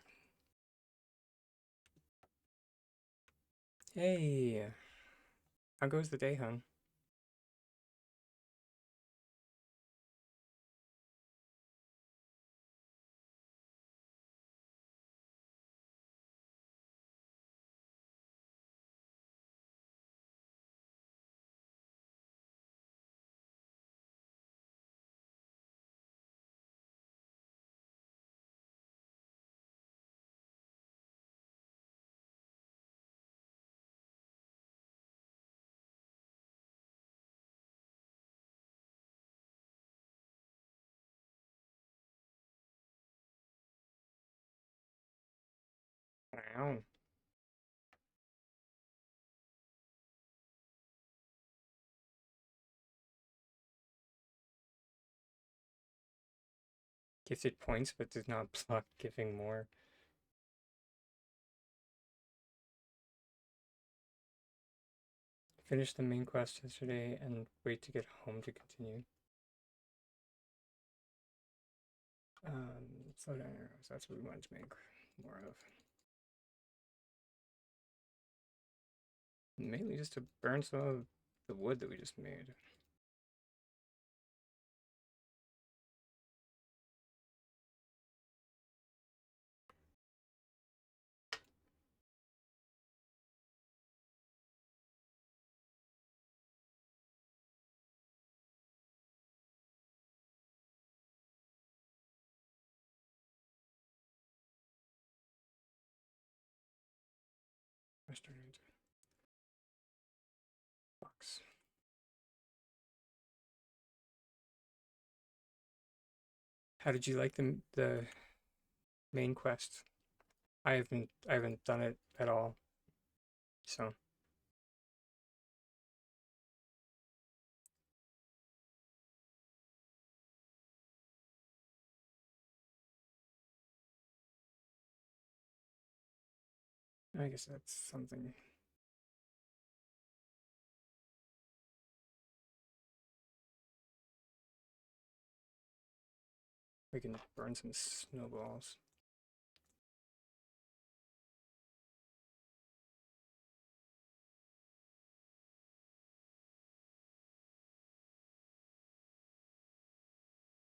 Hey, how goes the day, hon? Wow. Gifted points, but did not block giving more. Finished the main quest yesterday and wait to get home to continue. Slow down arrows. That's what we wanted to make more of. Mainly just to burn some of the wood that we just made. Western box. How did you like the main quest? I haven't done it at all. So I guess that's something. We can burn some snowballs.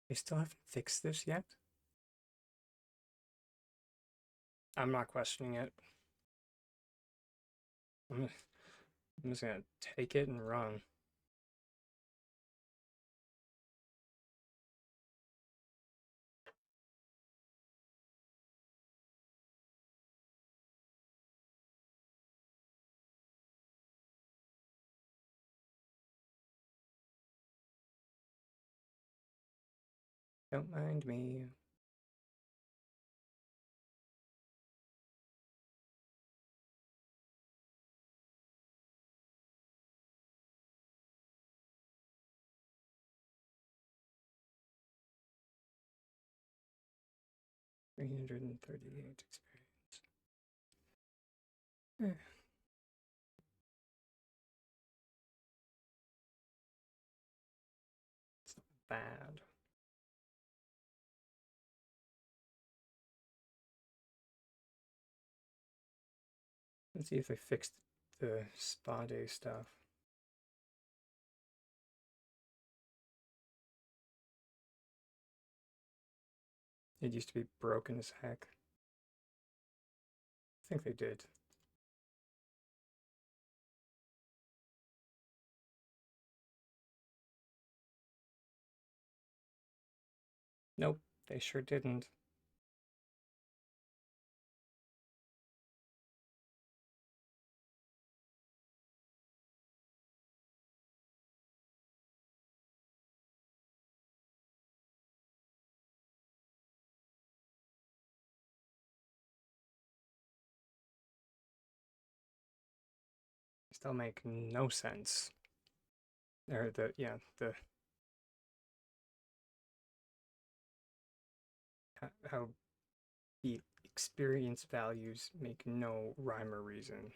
They still haven't fixed this yet? I'm not questioning it. I'm, I'm just gonna take it and run. Don't mind me. $338 experience. Eh, it's not bad. Let's see if they fixed the spa day stuff. It used to be broken as heck. I think they did. Nope, they sure didn't. Still make no sense. Or the how the experience values make no rhyme or reason.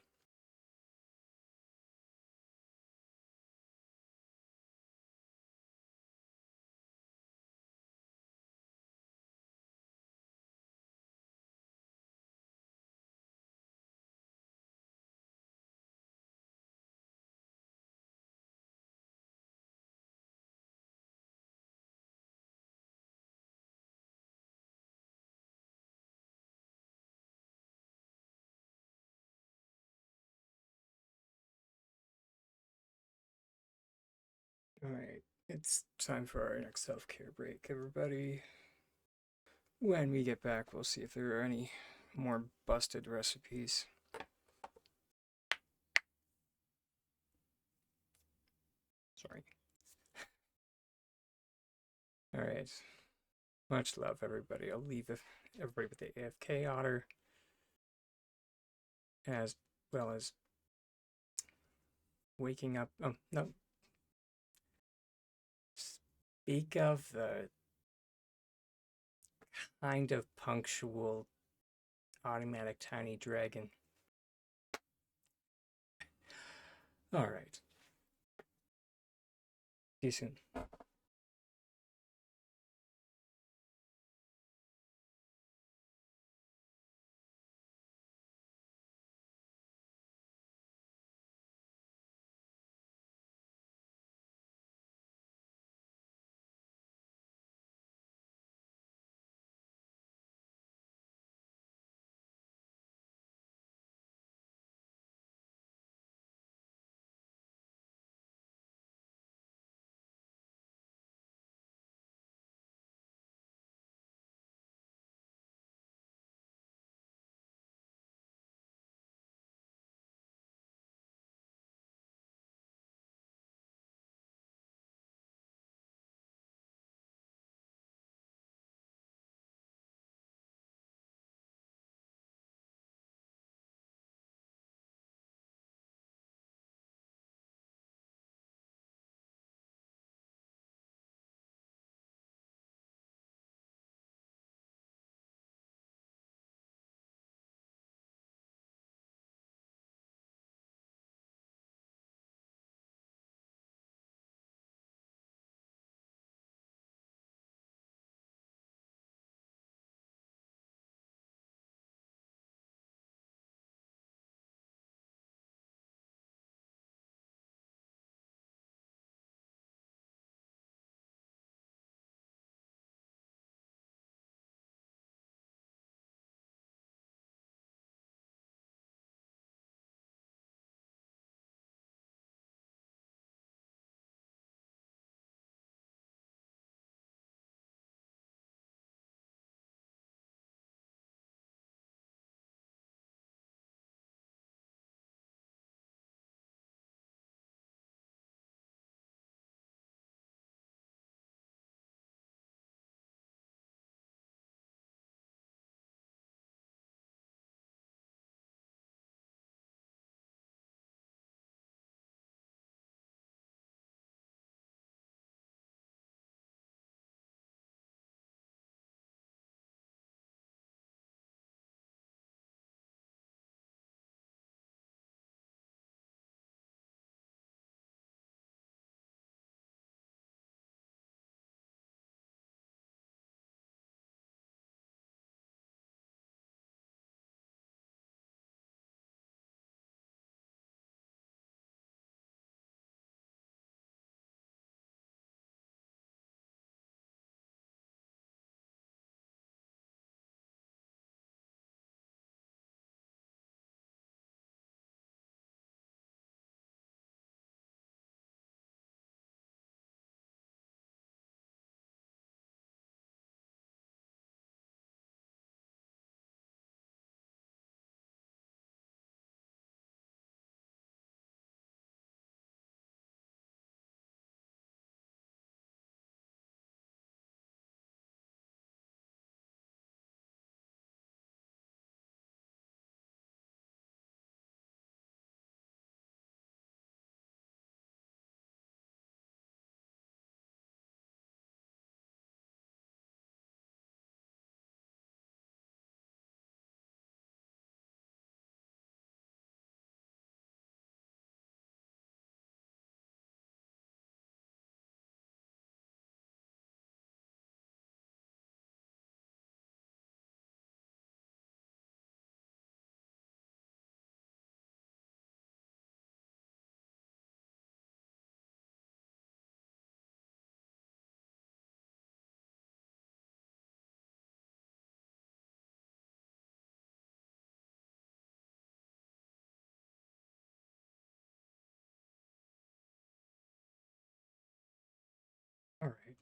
Alright, it's time for our next self-care break, everybody. When we get back, we'll see if there are any more busted recipes. Sorry. Alright. Much love, everybody. I'll leave everybody with the AFK otter, as well as waking up. Oh, no. Speak of the kind of punctual automatic tiny dragon. Alright. See you soon.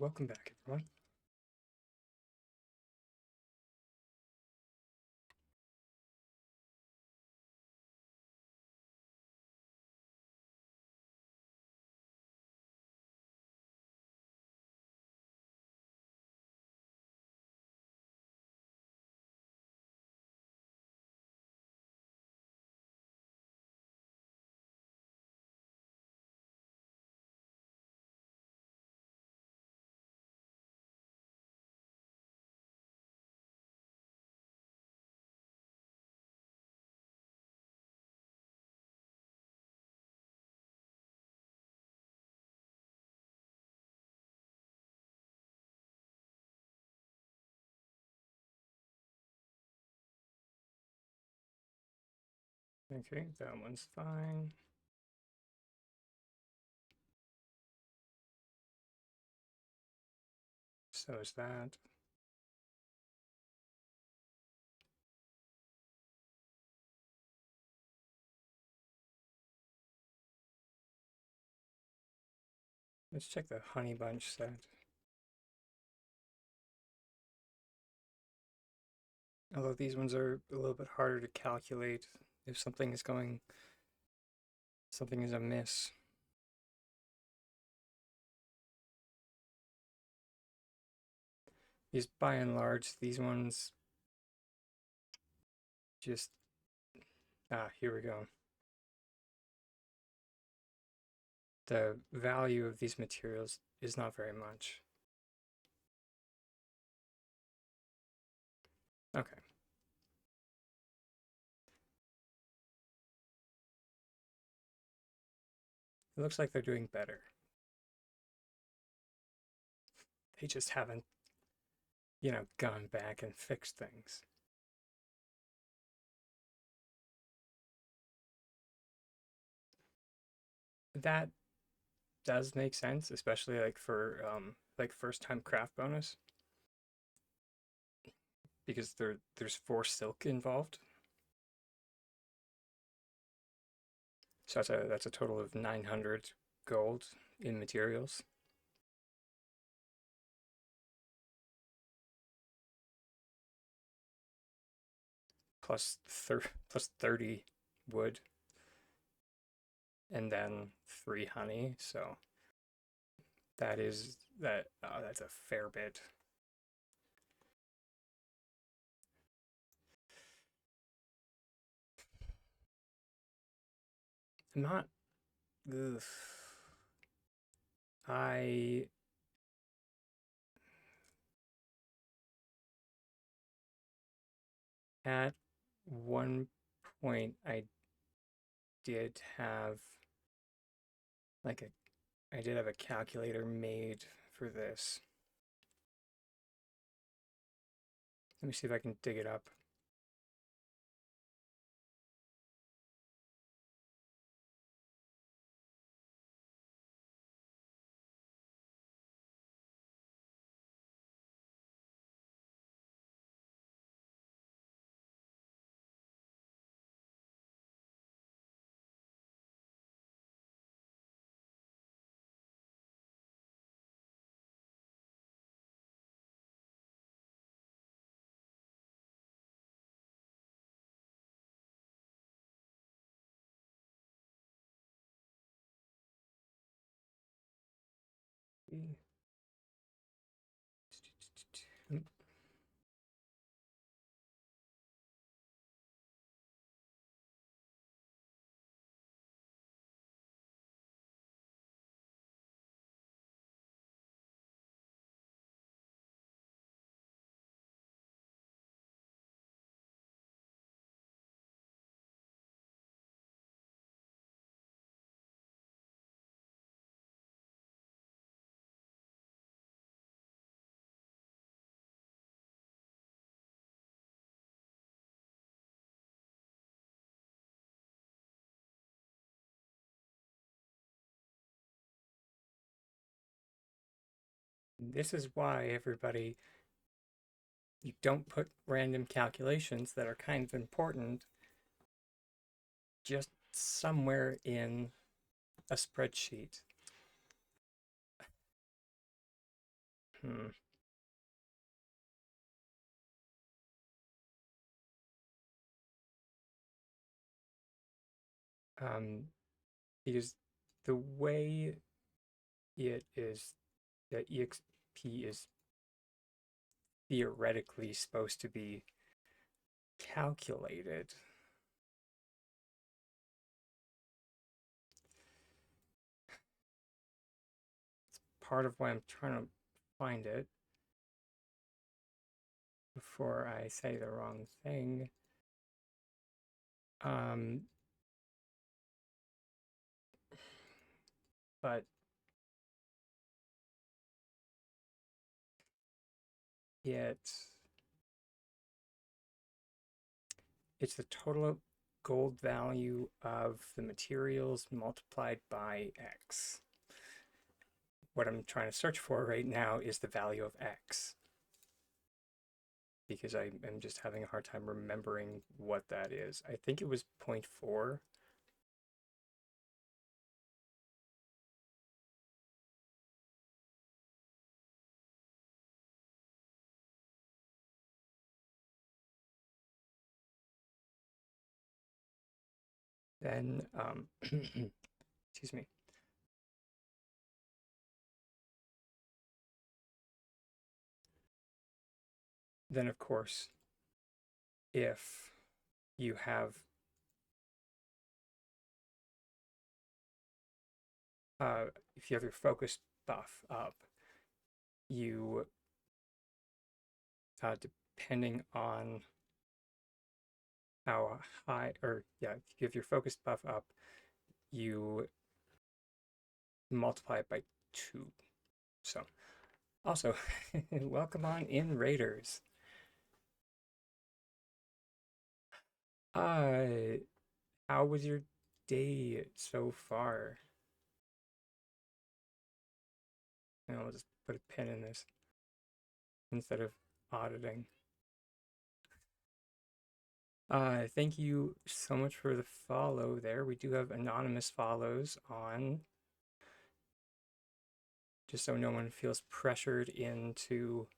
Welcome back, everyone. Okay, that one's fine. So is that. Let's check the honey bunch set. Although these ones are a little bit harder to calculate if something is amiss. These, by and large, these ones just, here we go. The value of these materials is not very much. Okay. It looks like they're doing better. They just haven't, gone back and fixed things. That does make sense, especially like for like first time craft bonus, because there's 4 silk involved. So that's a total of 900 gold in materials. Plus 30 wood, and then 3 honey. So that's a fair bit. I'm not. Ugh. I At one point I did have like I did have a calculator made for this. Let me see if I can dig it up. This is why everybody, you don't put random calculations that are kind of important just somewhere in a spreadsheet. Hmm. Um, because the way it is that EXP is theoretically supposed to be calculated. Part of why I'm trying to find it before I say the wrong thing. Um, but it it's the total gold value of the materials multiplied by X. What I'm trying to search for right now is the value of X because I am just having a hard time remembering what that is. I think it was zero point 0.4. Then, excuse me. Then, of course, if you have uh, if you have your focus buff up, you depending on how high, or yeah, if you have your focus buff up, you multiply it by 2. So, also, welcome on in, Raiders. Uh, how was your day so far? And I'll just put a pin in this instead of auditing. Thank you so much for the follow there. We do have anonymous follows on, just so no one feels pressured into,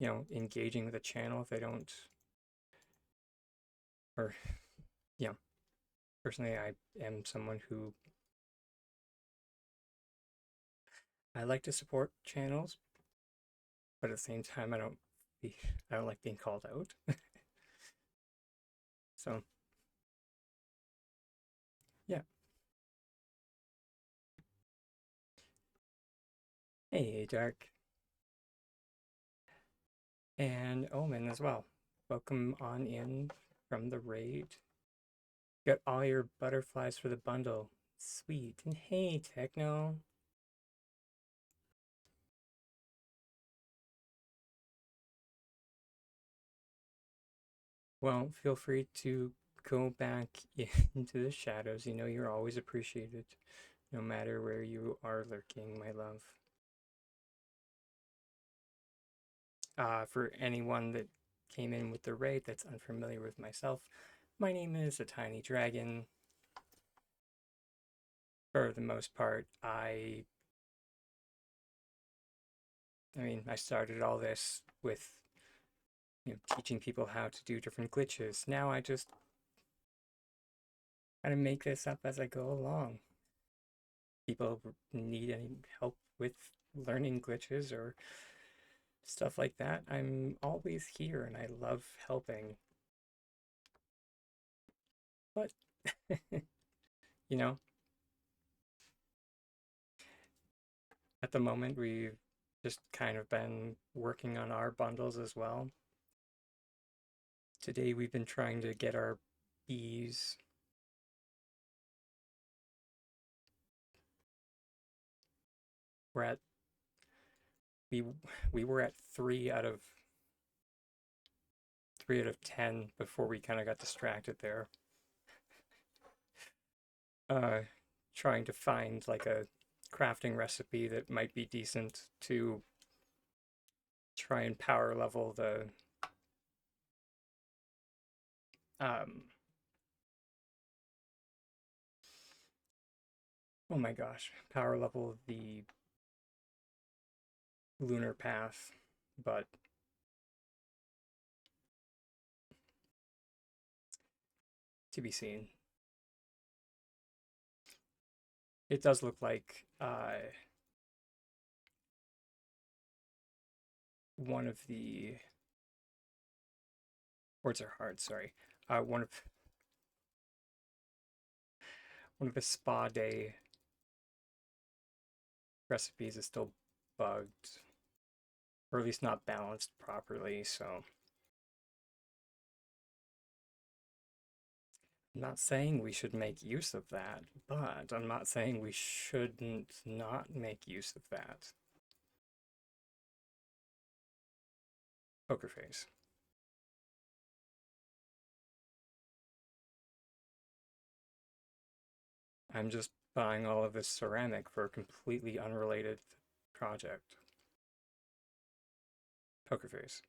engaging with the channel if they don't, or, yeah, personally, I am someone who, I like to support channels, but at the same time, I don't like being called out. So, yeah. Hey, Dark. And Omen as well. Welcome on in from the raid. Got all your butterflies for the bundle. Sweet. And hey, Techno. Well, feel free to go back into the shadows. You know you're always appreciated, no matter where you are lurking, my love. For anyone that came in with the raid that's unfamiliar with myself, my name is a tiny dragon. For the most part, I started all this with teaching people how to do different glitches. Now I just kind of make this up as I go along. People need any help with learning glitches or stuff like that, I'm always here and I love helping. But, you know, at the moment we've just kind of been working on our bundles as well. Today we've been trying to get our bees. We're at we we were at 3 out of 10 before we kind of got distracted there. Uh, Trying to find like a crafting recipe that might be decent to try and power level the um oh my gosh, power level the lunar path, but to be seen. It does look like one of the words are hard. Sorry, one of the spa day recipes is still bugged, or at least not balanced properly. So I'm not saying we should make use of that, but I'm not saying we shouldn't not make use of that. Poker face. I'm just buying all of this ceramic for a completely unrelated project. Poker face.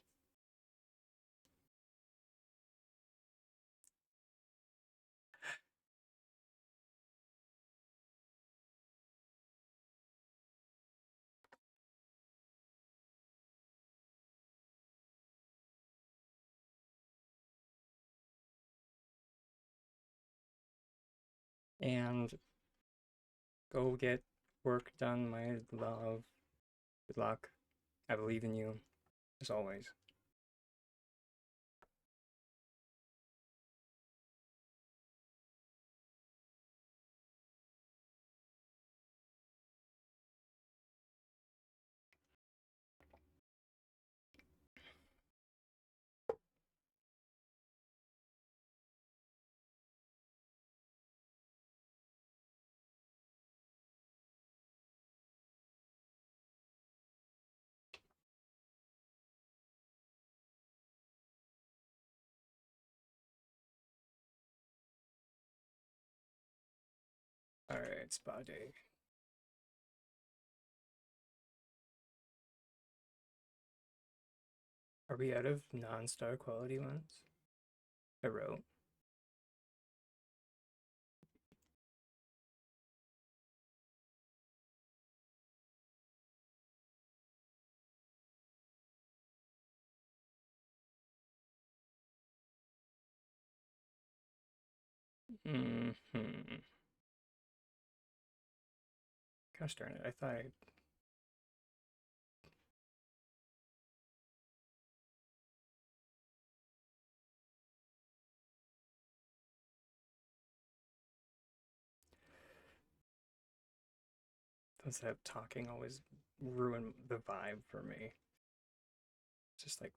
And go get work done, my love. Good luck. I believe in you, as always. Alright, spa day. Are we out of non-star quality ones? I wrote. Mm-hmm. Gosh darn it, I thought I... Does that talking always ruin the vibe for me? Just like,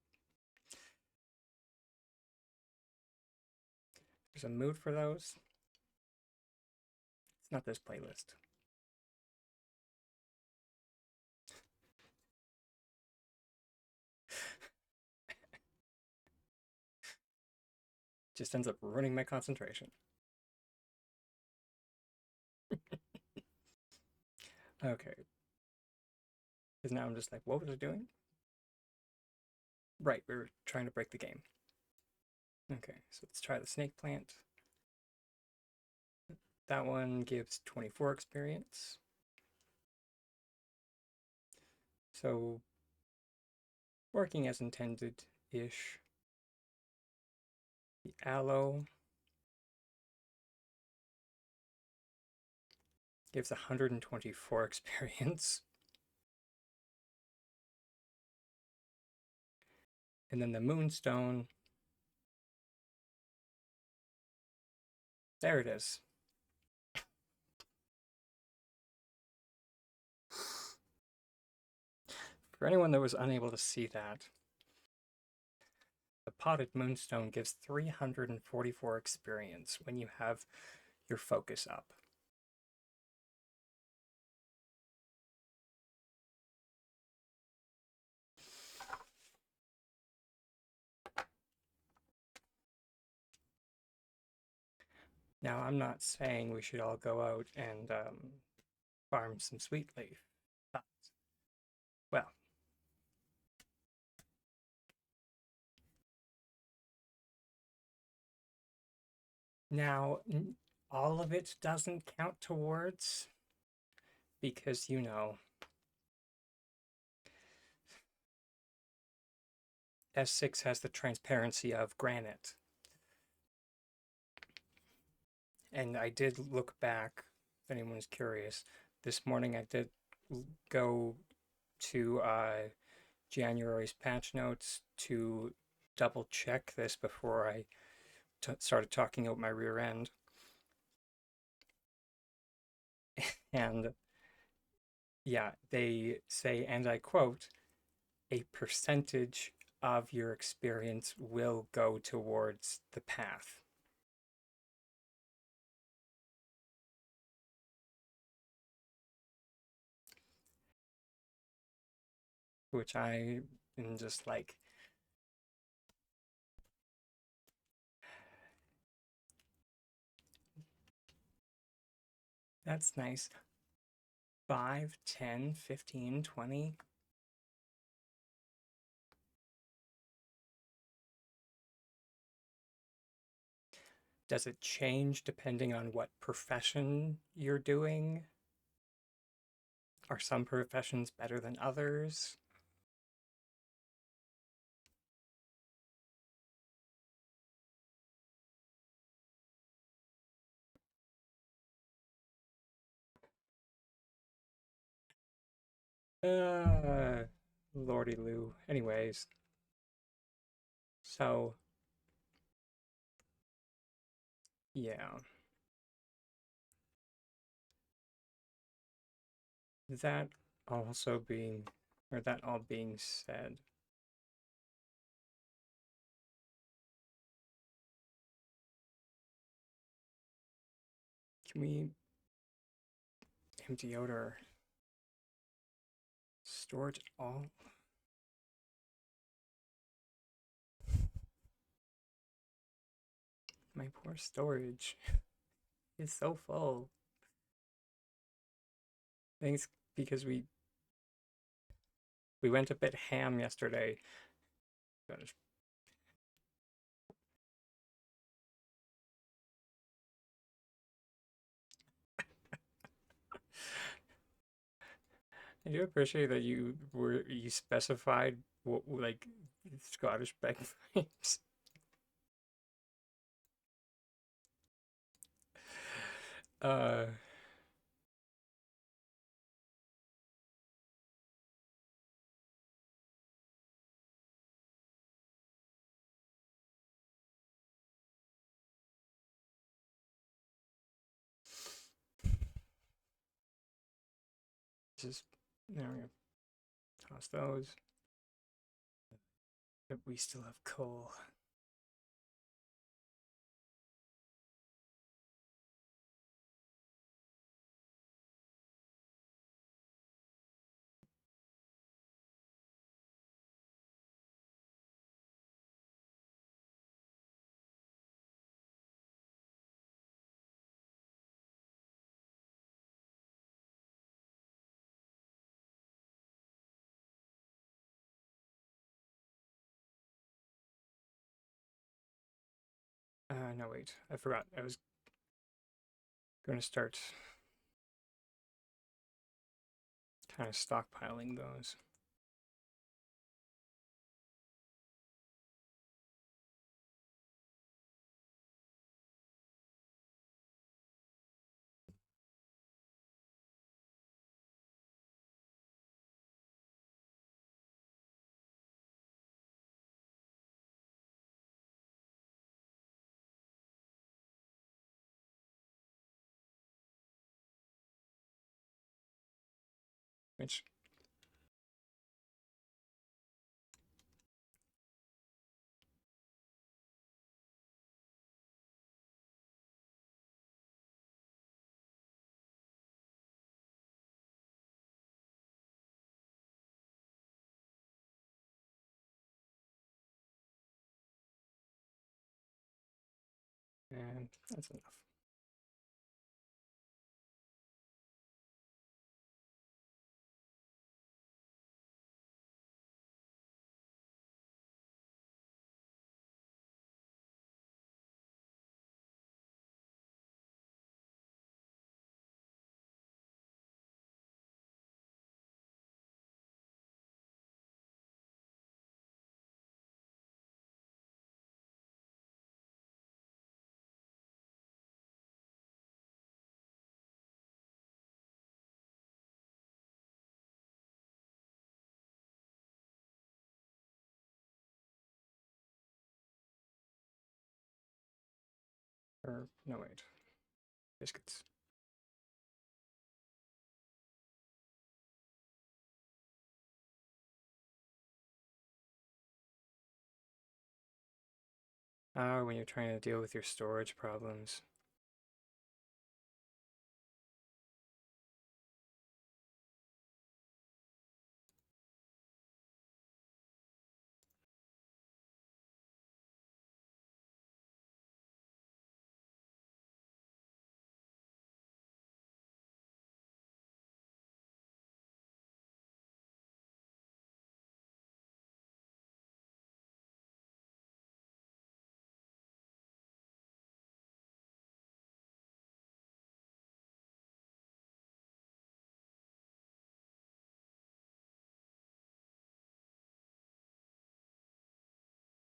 there's a mood for those. It's not this playlist. Just ends up ruining my concentration. Okay. Because now I'm just like, what was I doing? Right, we were trying to break the game. Okay, so let's try the snake plant. That one gives 24 experience. So, working as intended-ish. The aloe gives 124 experience. And then the moonstone, there it is. For anyone that was unable to see that, the potted moonstone gives 344 experience when you have your focus up. Now, I'm not saying we should all go out and farm some sweet leaf, but, well, now all of it doesn't count towards, because, you know, S6 has the transparency of granite. And I did look back, if anyone's curious. This morning I did go to January's patch notes to double check this before I started talking out my rear end. And yeah, they say, and I quote, a percentage of your experience will go towards the path. Which I am just like, that's nice. 5, 10, 15, 20. Does it change depending on what profession you're doing? Are some professions better than others? Lordy Lou. Anyways, so yeah, that also being, or that all being said, can we empty out our storage all? My poor storage is so full. Thanks because we went a bit ham yesterday. I do appreciate that you specified what like Scottish bagpipes. Uh, just now we're gonna toss those. But we still have coal. No wait, I forgot. I was going to start kind of stockpiling those. Which and that's enough. Or, no, wait. Biscuits. When you're trying to deal with your storage problems.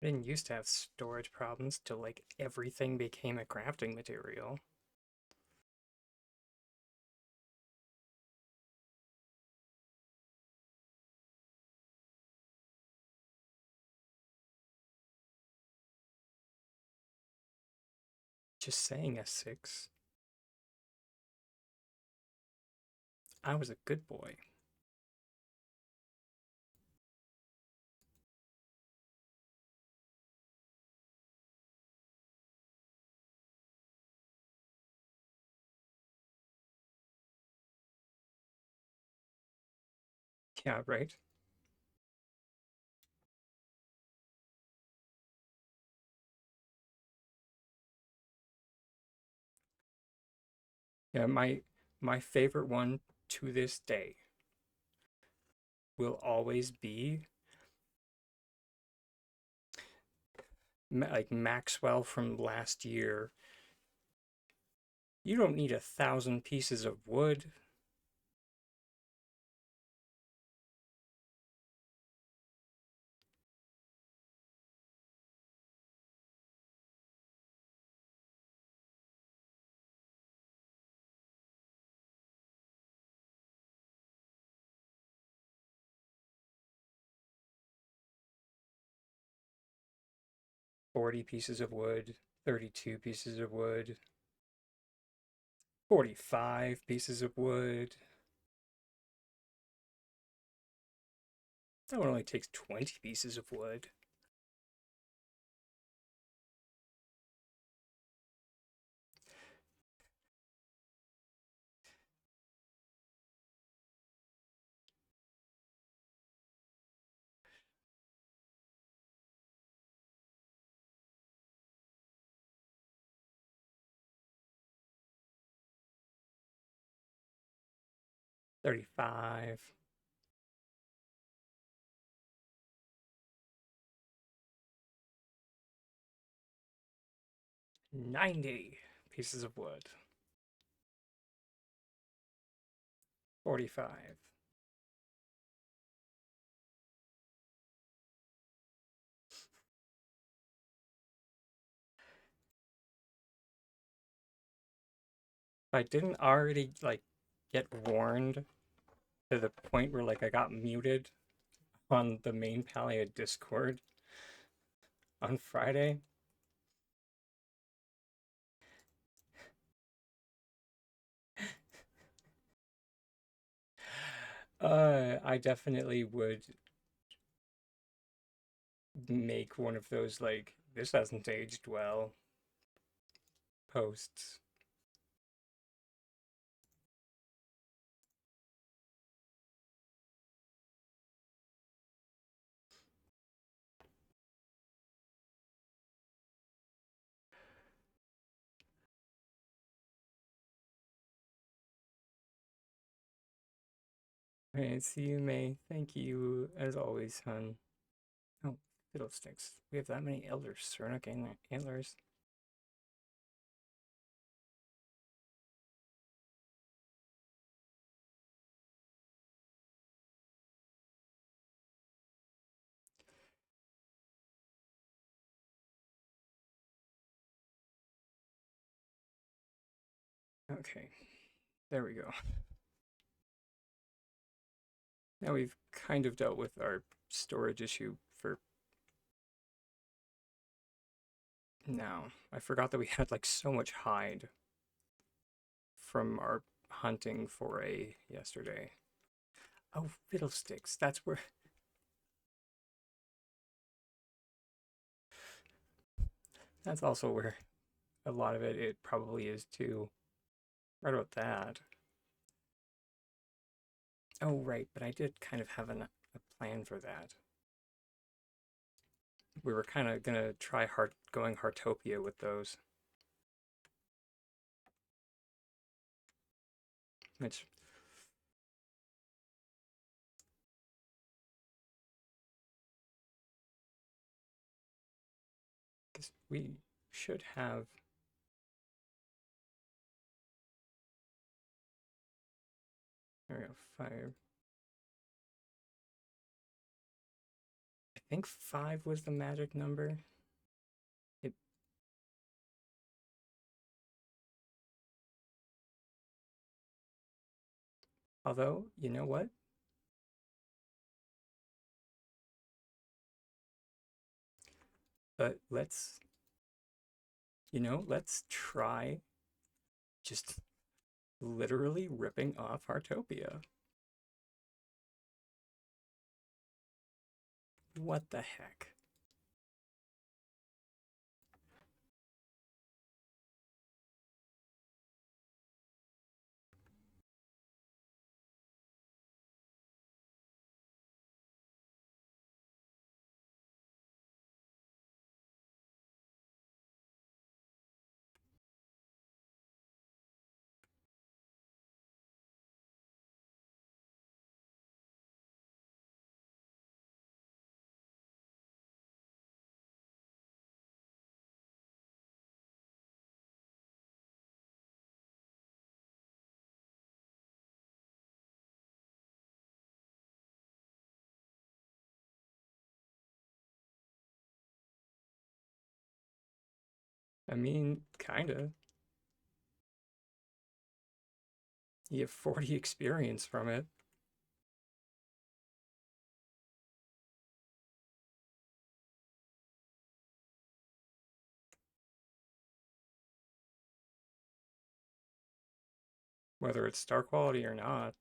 I didn't used to have storage problems till like everything became a crafting material. Just saying, S6. I was a good boy. Yeah, right? Yeah, my favorite one to this day will always be like Maxwell from last year. You don't need 1,000 pieces of wood. Forty pieces of wood, 32 pieces of wood, 45 pieces of wood. That one only takes 20 pieces of wood. $35. 90 pieces of wood. 45. If I didn't already like get warned to the point where like I got muted on the main Palian Discord on Friday. I definitely would make one of those like this hasn't aged well posts. Alright, see you, May. Thank you as always, hun. Oh, fiddlesticks. We have that many elders, Cernic antlers. Okay, there we go. Now we've kind of dealt with our storage issue for Now, I forgot that we had like so much hide from our hunting foray yesterday. Oh, fiddlesticks. That's where. That's also where a lot of it probably is too. Right about that. Oh, right, but I did kind of have a plan for that. We were kind of gonna try going Heartopia with those, which, because we should have. There we go, 5. I think 5 was the magic number. It, although, you know what? But let's try just literally ripping off Heartopia. What the heck? I mean, kinda. You have 40 experience from it. Whether it's star quality or not.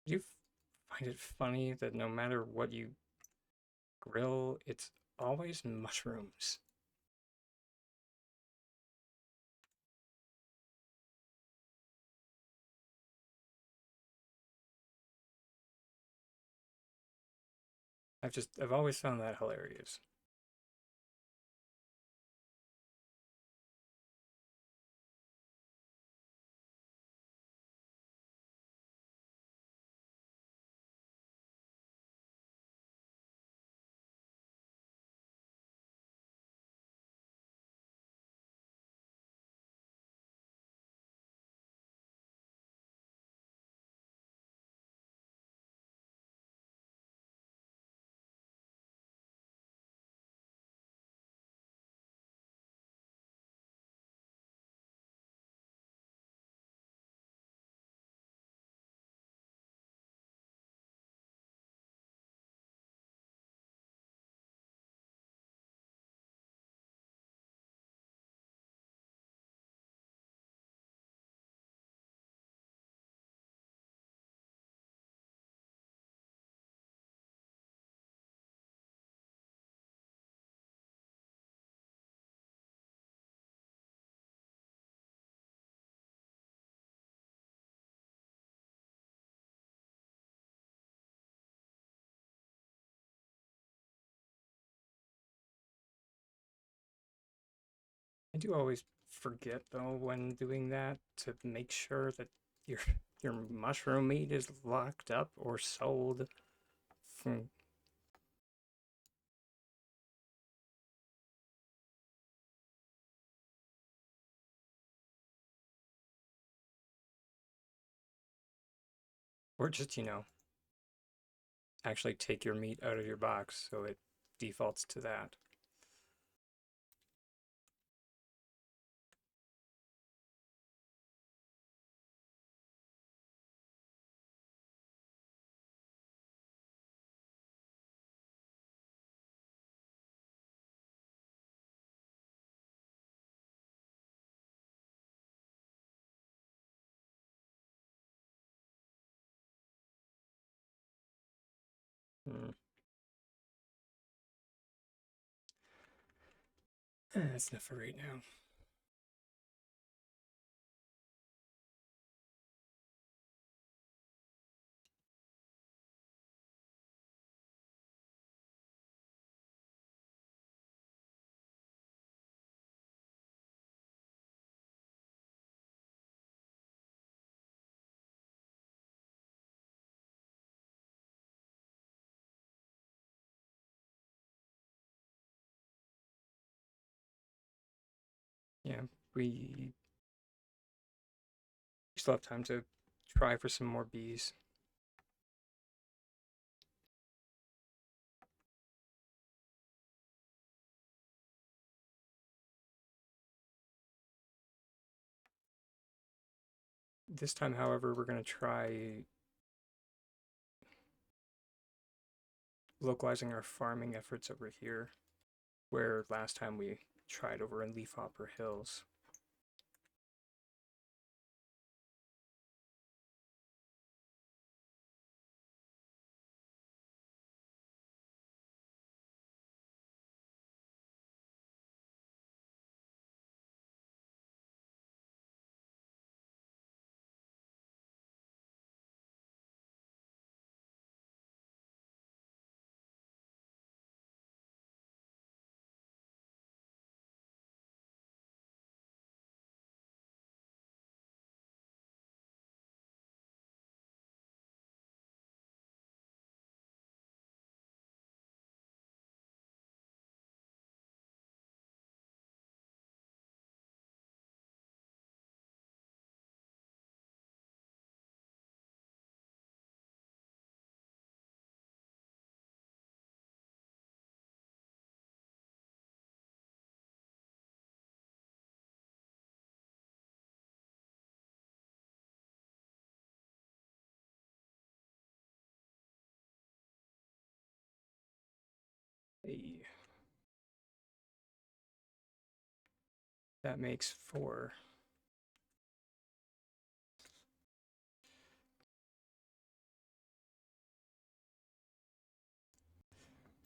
Do you find it funny that no matter what you grill, it's always mushrooms? I've always found that hilarious. I do always forget though when doing that to make sure that your your mushroom meat is locked up or sold from, or just, actually take your meat out of your box so it defaults to that. Mm. That's enough for right now. Yeah, we still have time to try for some more bees. This time, however, we're going to try localizing our farming efforts over here, where last time we tried over in Leafhopper Hills. Hey, that makes 4.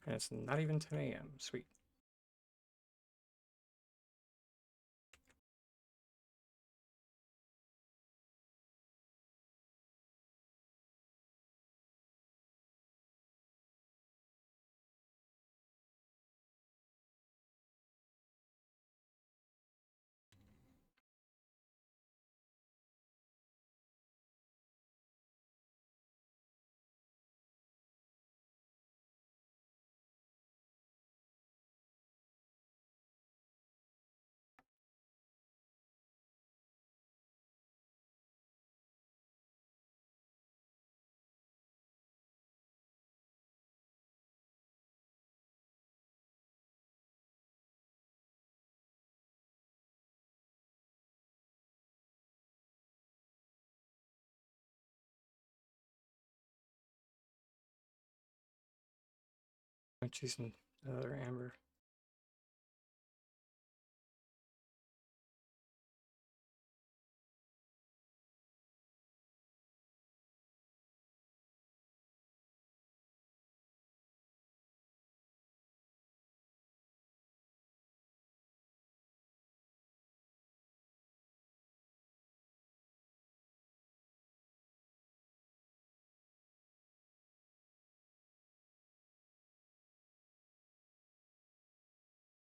And it's not even 10 a.m. Sweet. I'm choosing another amber.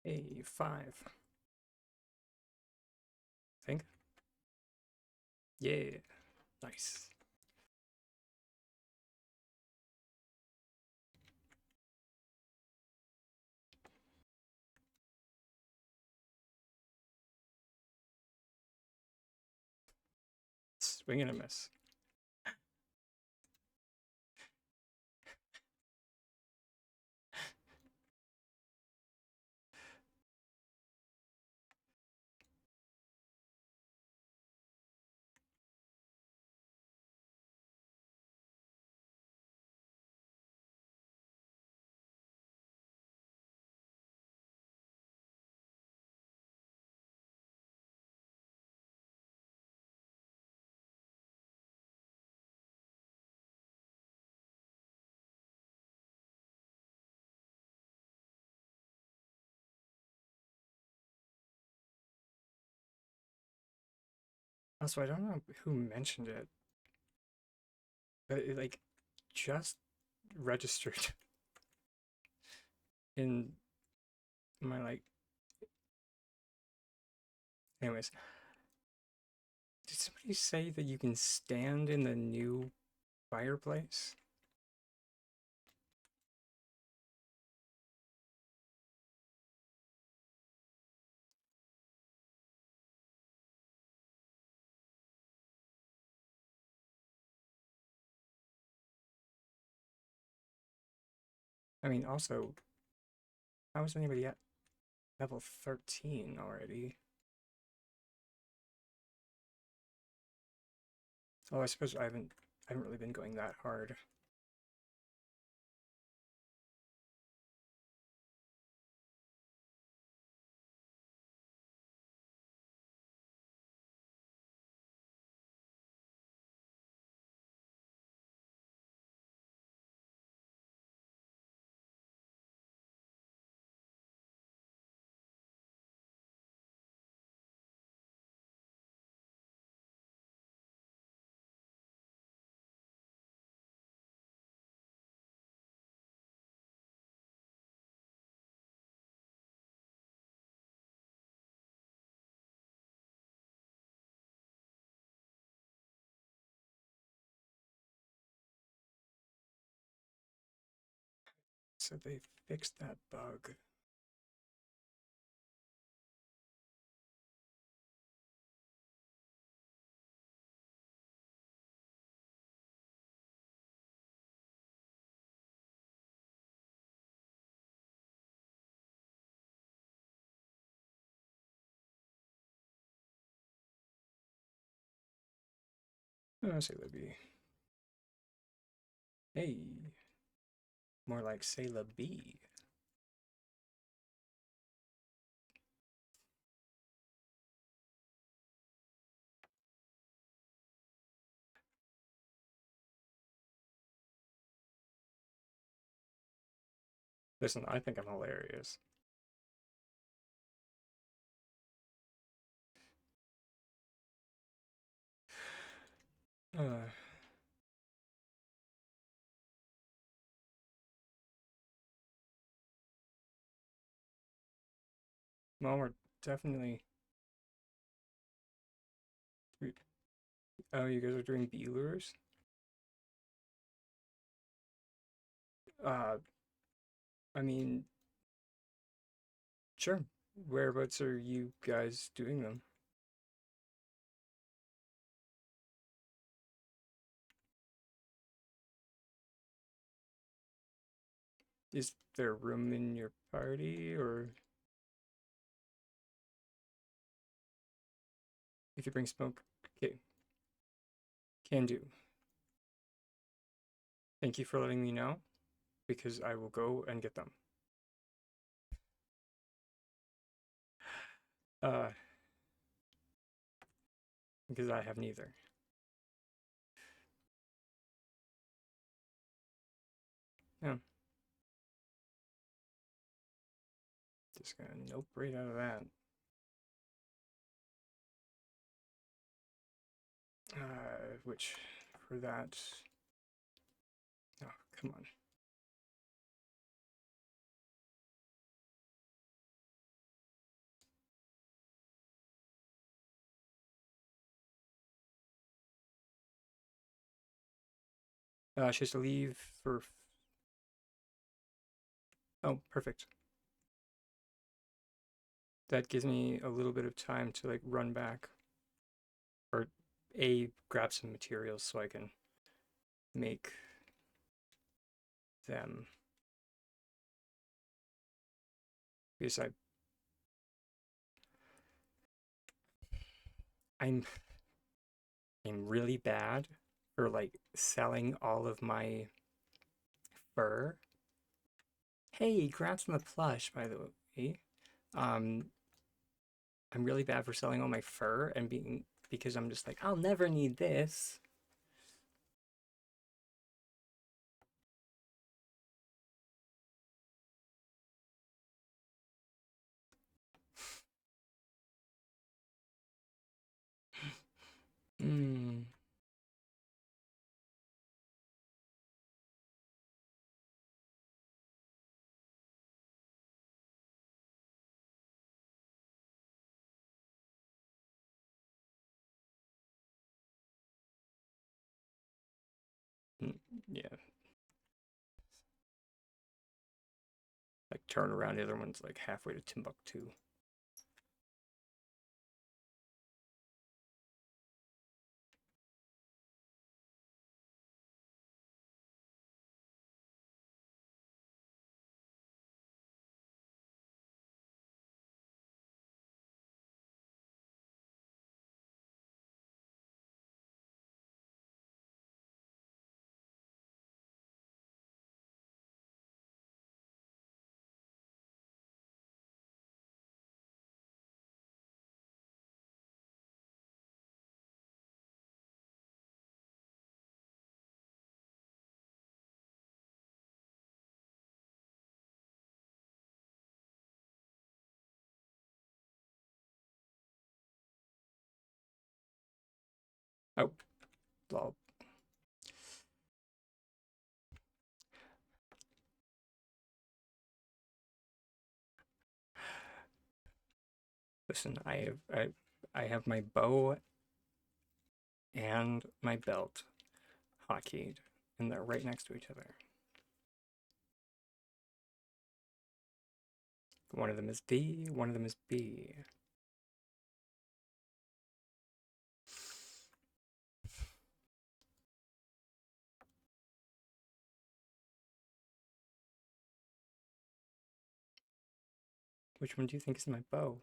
A 5. Yeah, nice. Swing and a miss. Also, I don't know who mentioned it, but it like just registered in my like. Anyways, did somebody say that you can stand in the new fireplace? I mean, also, how is anybody at level 13 already? Oh, I suppose I haven't really been going that hard. So they fixed that bug. Say Libby. Hey, more like Sayla B. Listen, I think I'm hilarious. Uh, well, we're definitely. Oh, you guys are doing bee lures? Uh, I mean, sure. Whereabouts are you guys doing them? Is there room in your party, or if you bring smoke? Okay, can do. Thank you for letting me know, because I will go and get them. Uh, because I have neither. Yeah, just gonna nope right out of that. Which for that. Oh, come on. She has to leave for. Oh, perfect. That gives me a little bit of time to like run back or grab some materials so I can make them because I'm I'm really bad for like selling all of my fur. Hey, grab some of the plush, by the way. Um, I'm really bad for selling all my fur and being because I'm just like, I'll never need this. Hmm. Yeah, like turn around. The other one's like halfway to Timbuktu. Oh, lol. Listen, I have my bow and my belt hotkeyed, and they're right next to each other. One of them is D, one of them is B. Which one do you think is my bow?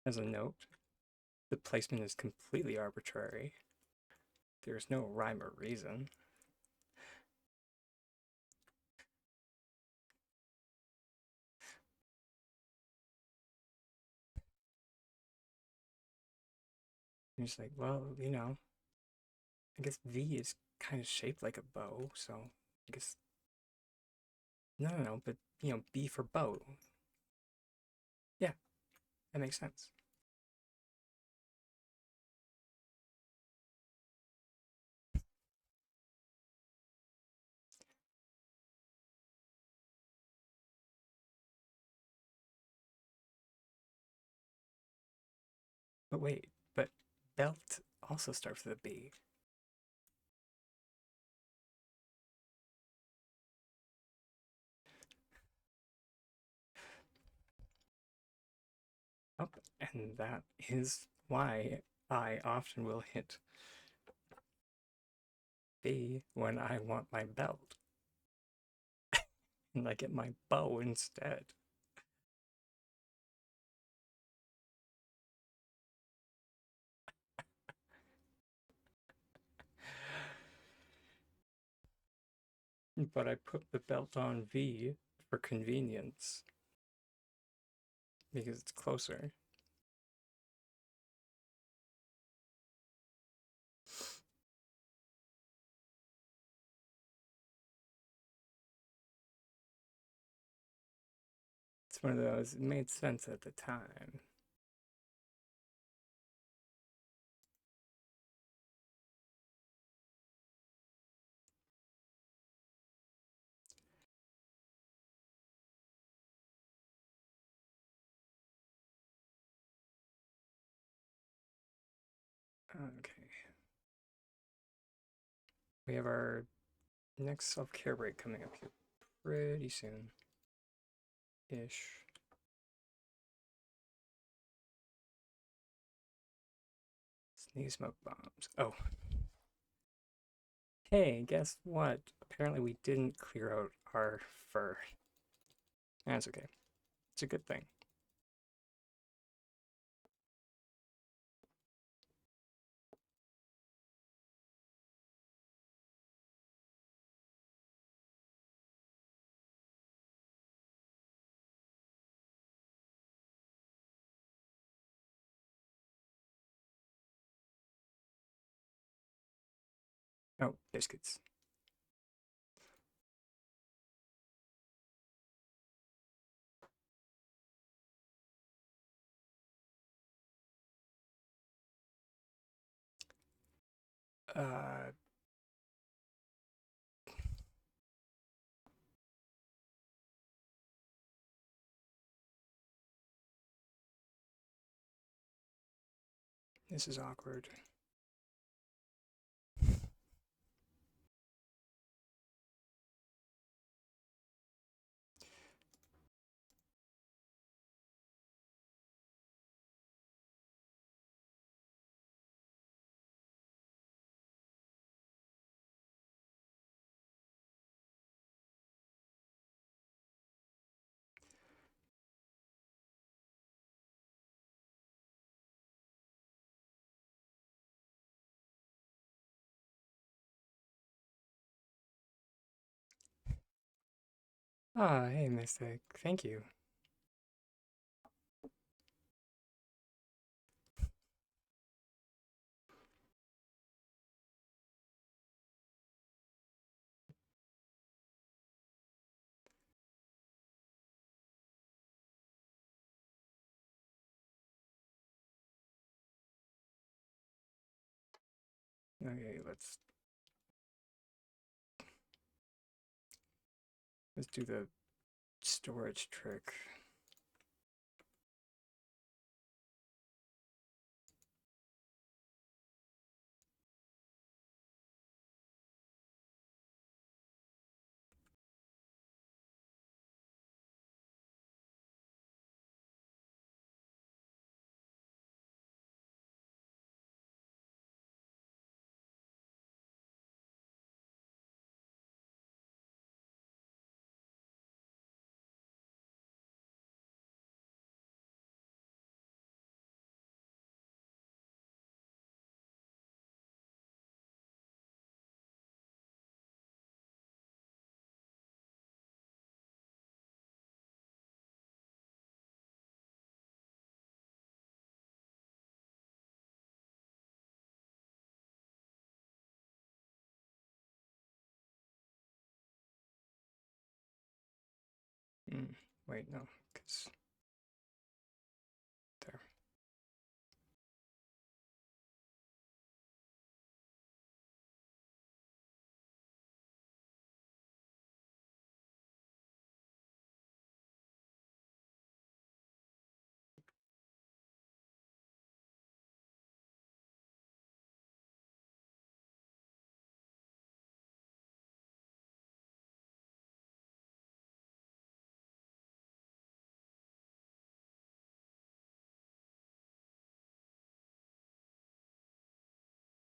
As a note, the placement is completely arbitrary. There's no rhyme or reason. You're just like, well, I guess V is kind of shaped like a bow, so I guess no, but B for bow. Yeah, that makes sense. But wait, but belt also starts with a B. Oh, and that is why I often will hit B when I want my belt, and I get my bow instead. But I put the belt on V for convenience. because it's closer. It's one of those, it made sense at the time. Okay. We have our next self-care break coming up here pretty soon. Ish. Sneeze smoke bombs. Oh. Hey, guess what? Apparently we didn't clear out our fur. That's okay. It's a good thing. Oh, biscuits. Uh, this is awkward. Ah, hey, Mystic. Thank you. Okay, let's do the storage trick. Mm, wait, no, because there.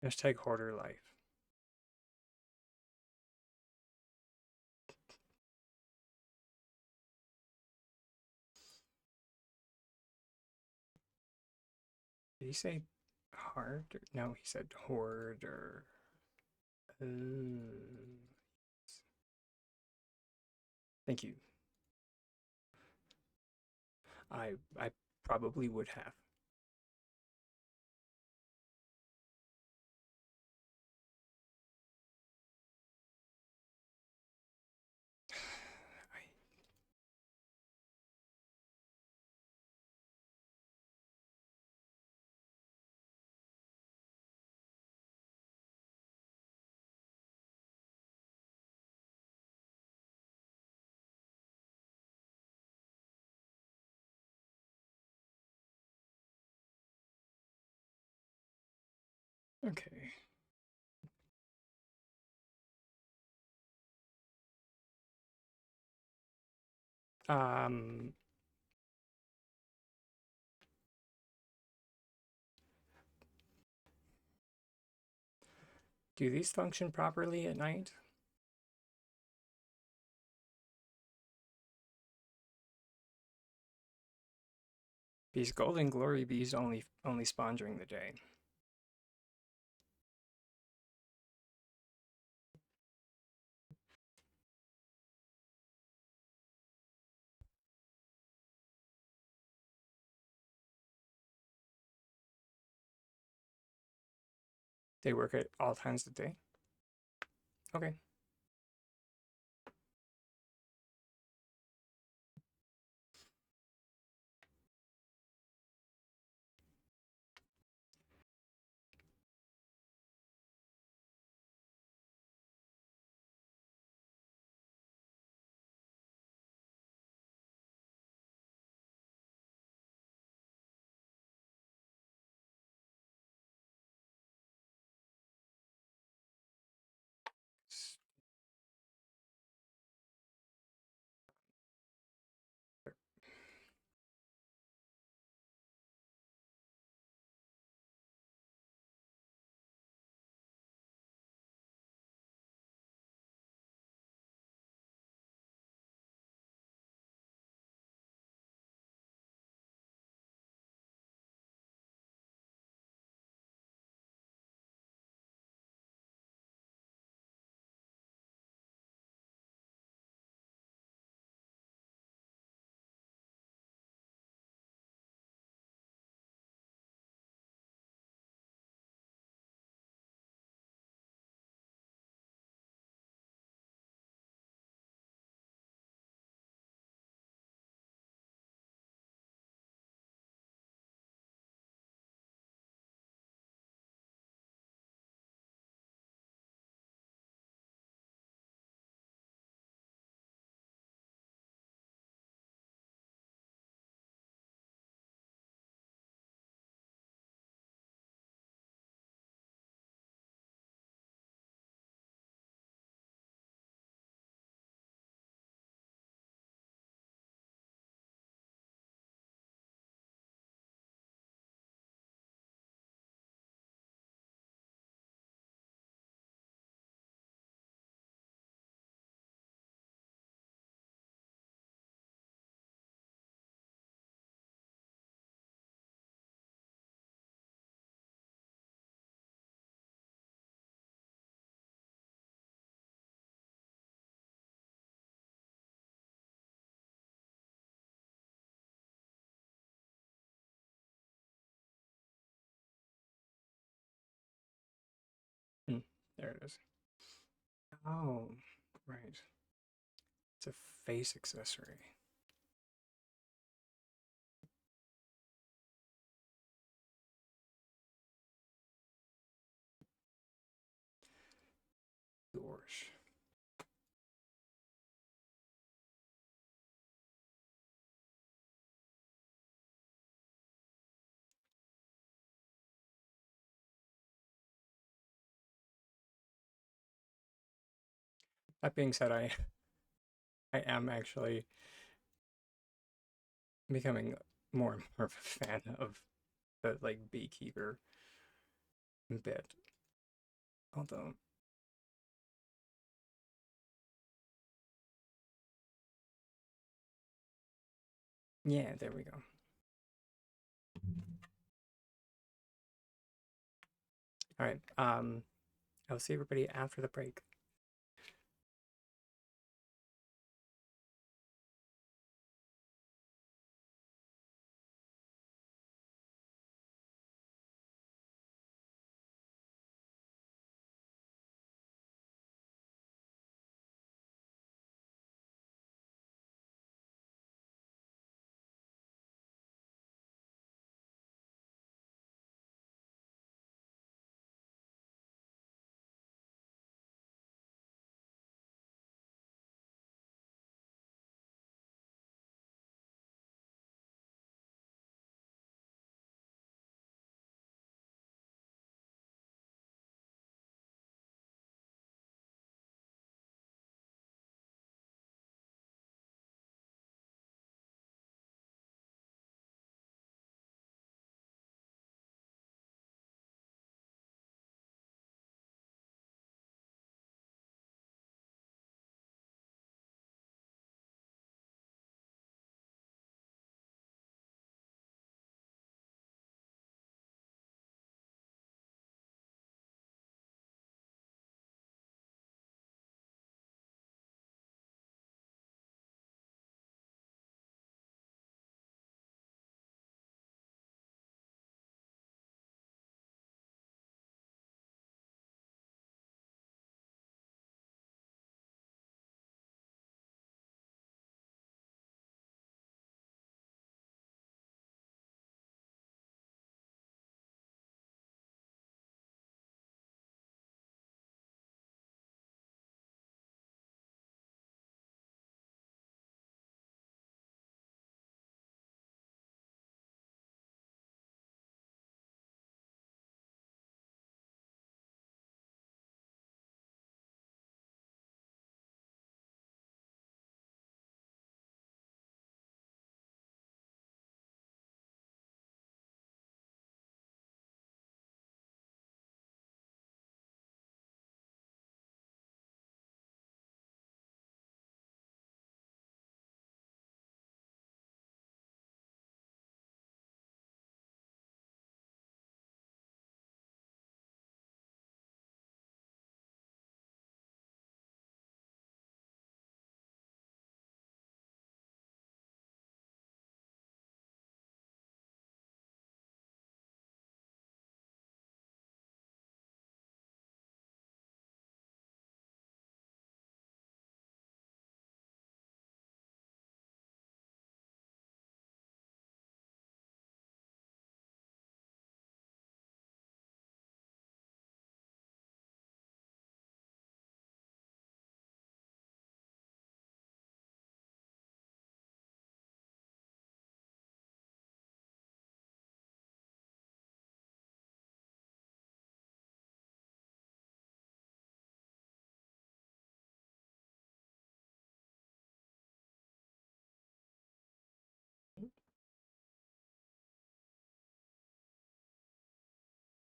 Hashtag hoarder life. Did he say hard? No, he said hoarder. Thank you. I probably would have. I, okay. Um, do these function properly at night? These golden glory bees only spawn during the day. They work at all times of the day. Okay. Hmm, there it is. Oh, right. It's a face accessory. Gosh. That being said, I am actually becoming more and more of a fan of the like beekeeper bit. Although, yeah, there we go. All right. I'll see everybody after the break.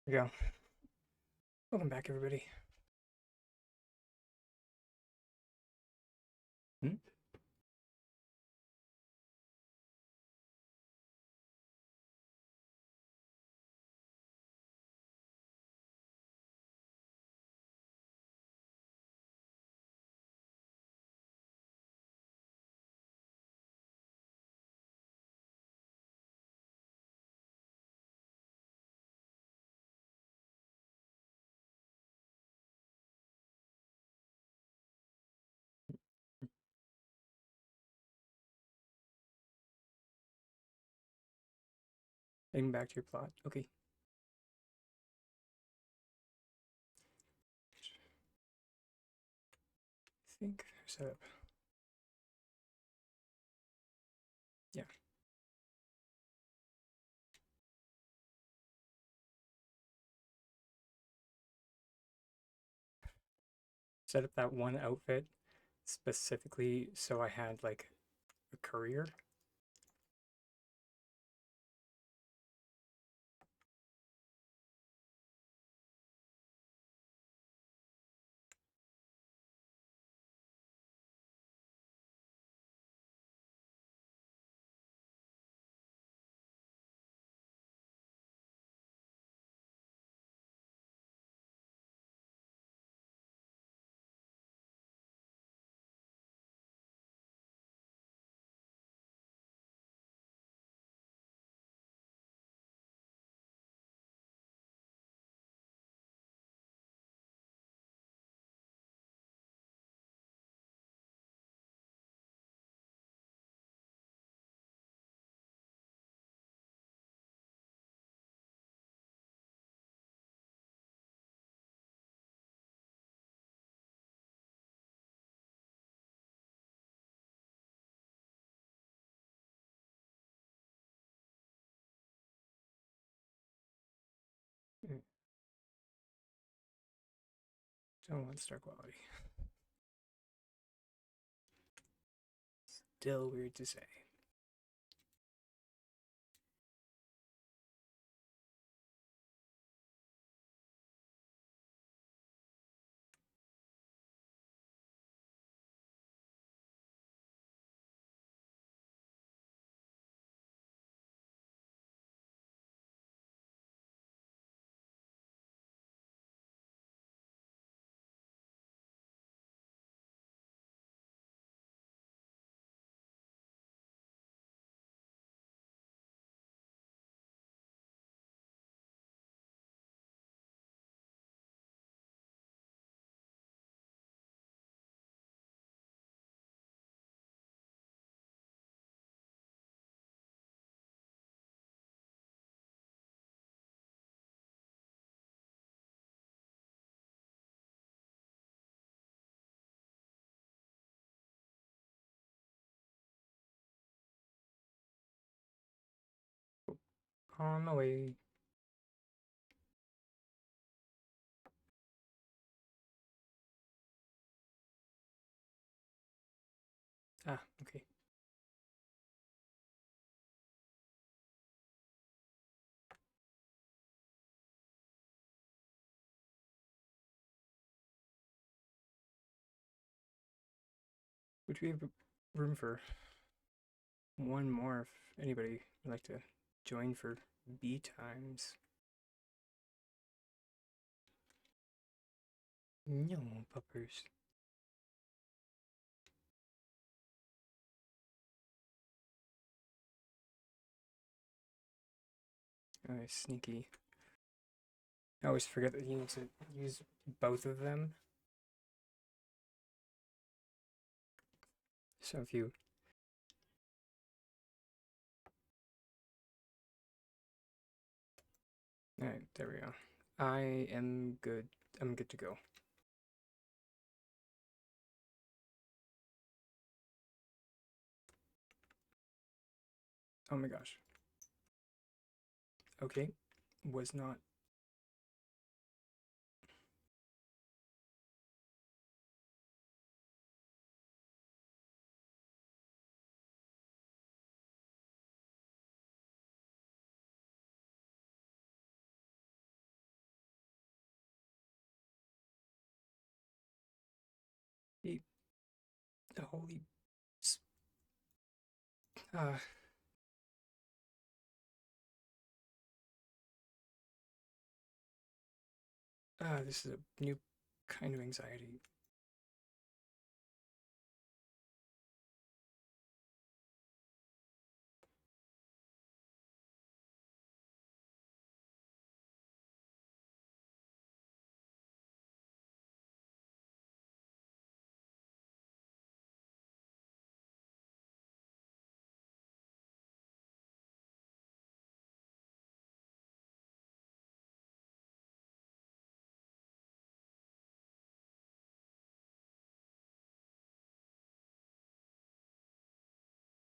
we go. Welcome back, everybody. Hmm? Getting back to your plot. Okay. I think setup. Yeah. Set up that one outfit specifically so I had like a career. Don't want star quality. Still weird to say. On the way. Ah, okay. Which we have room for one more if anybody would like to join for B times. No, puppers. Oh, sneaky. I always forget that you need to use both of them. So if you... Alright, there we go. I am good. I'm good to go. Oh my gosh. Okay. Was not... holy. Uh, this is a new kind of anxiety.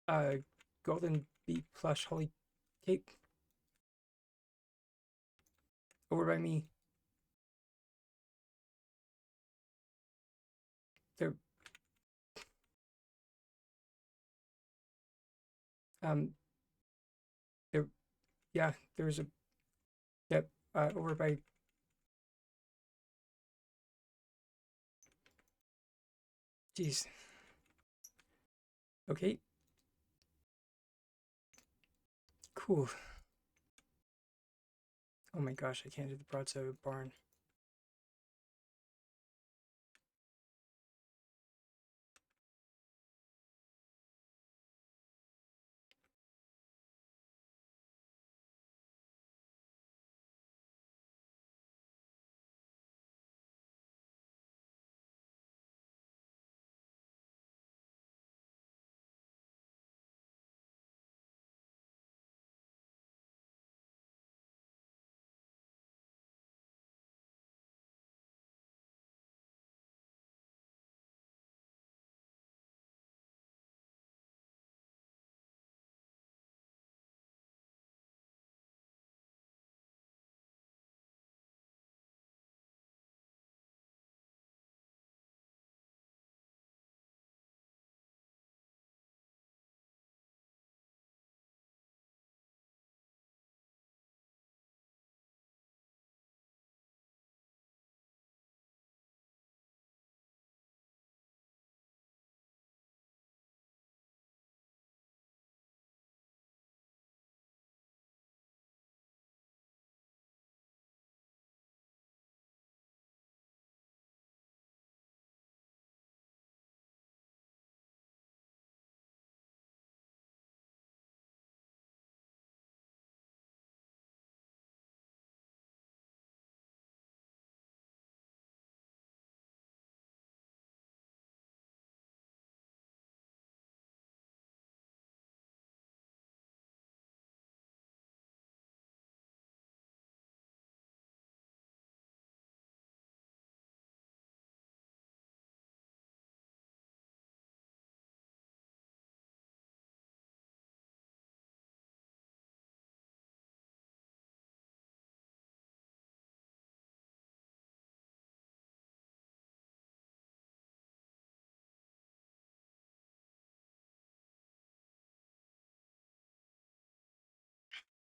Uh, Golden Bee plush, holy cake. Over by me. There, um, there, yeah, there's a, yep, over by, jeez. Okay, cool. Oh my gosh, I can't do the broadside of a barn.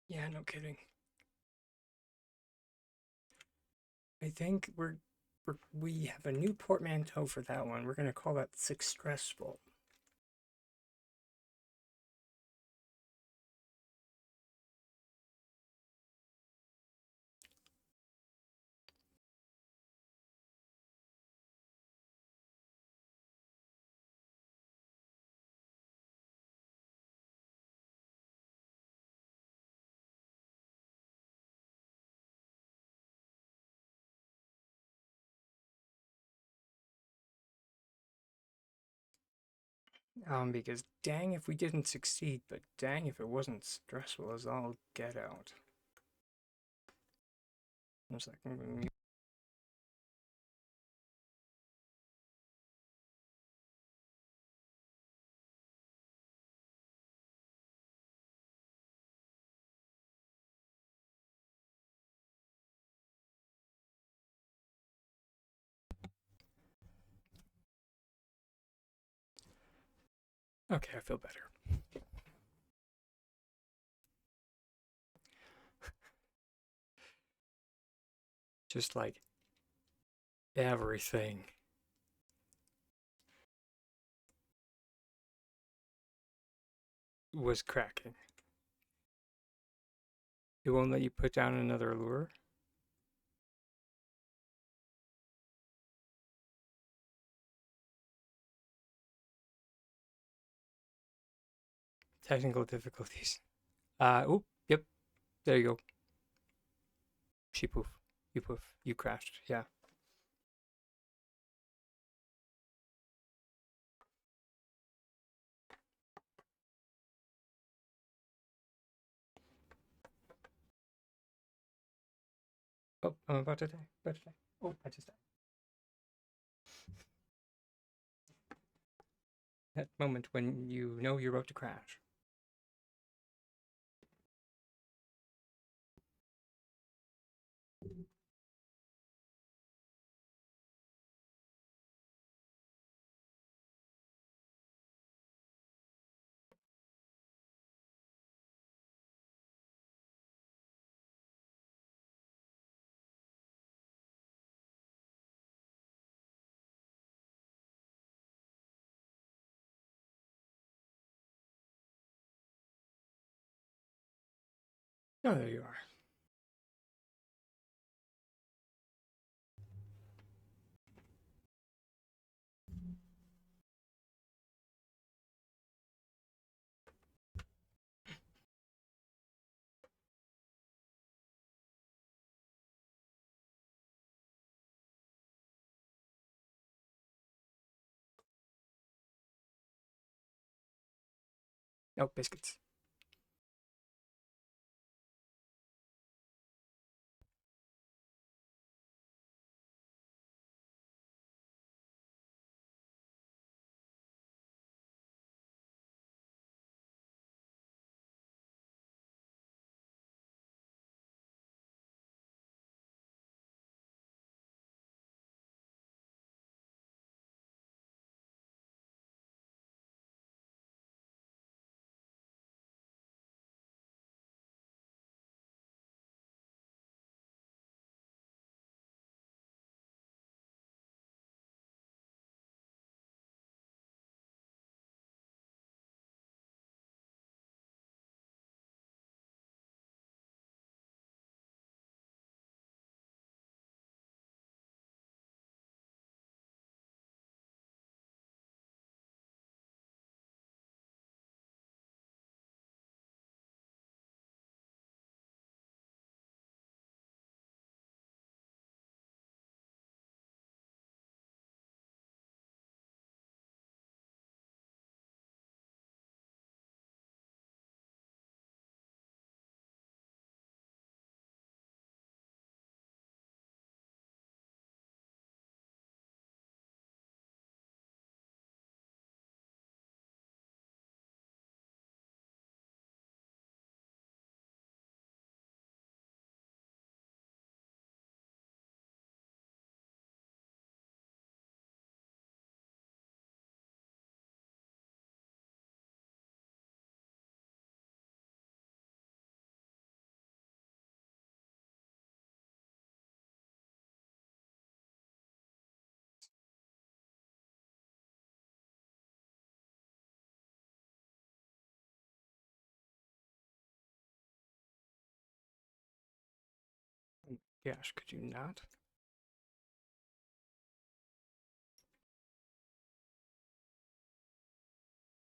Yeah, no kidding. I think we have a new portmanteau for that one. We're gonna call that Six Stressful. Because dang if we didn't succeed, but dang if it wasn't stressful as all get out. One second. Okay, I feel better. Just like everything. was cracking. It won't let you put down another lure. Technical difficulties. Oh, yep. There you go. She poof. You poof. You crashed. Yeah. Oh, I'm about to die. About to die. Oh, I just died. That moment when you know you're about to crash. Oh, there you are. Oh, biscuits. Gosh, could you not?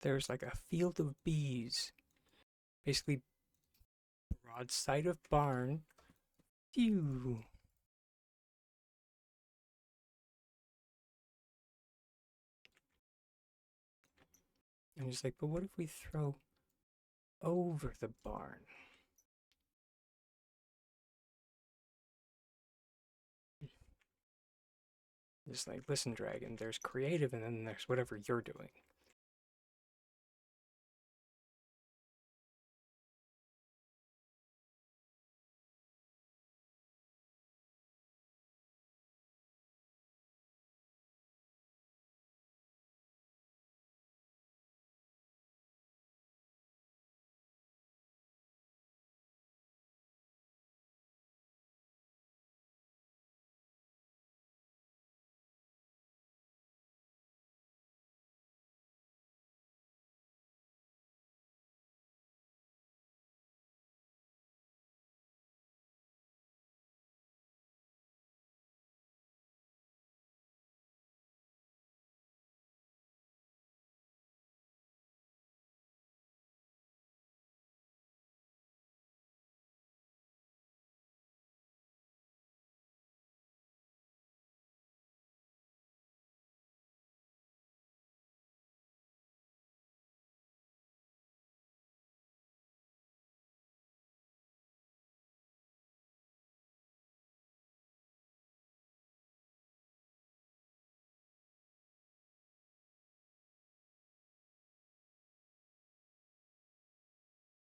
There's like a field of bees. Basically, broadside of barn. Phew. I'm just like, but what if we throw over the barn? Just like, listen, Dragon, there's creative and then there's whatever you're doing.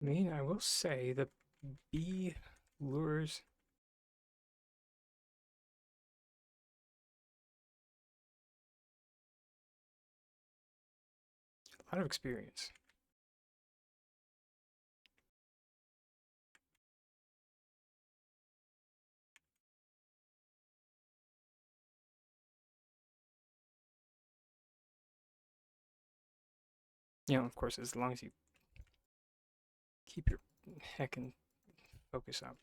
mean, I will say the bee lures. A lot of experience. You know, of course, as long as you keep your heckin' focus up.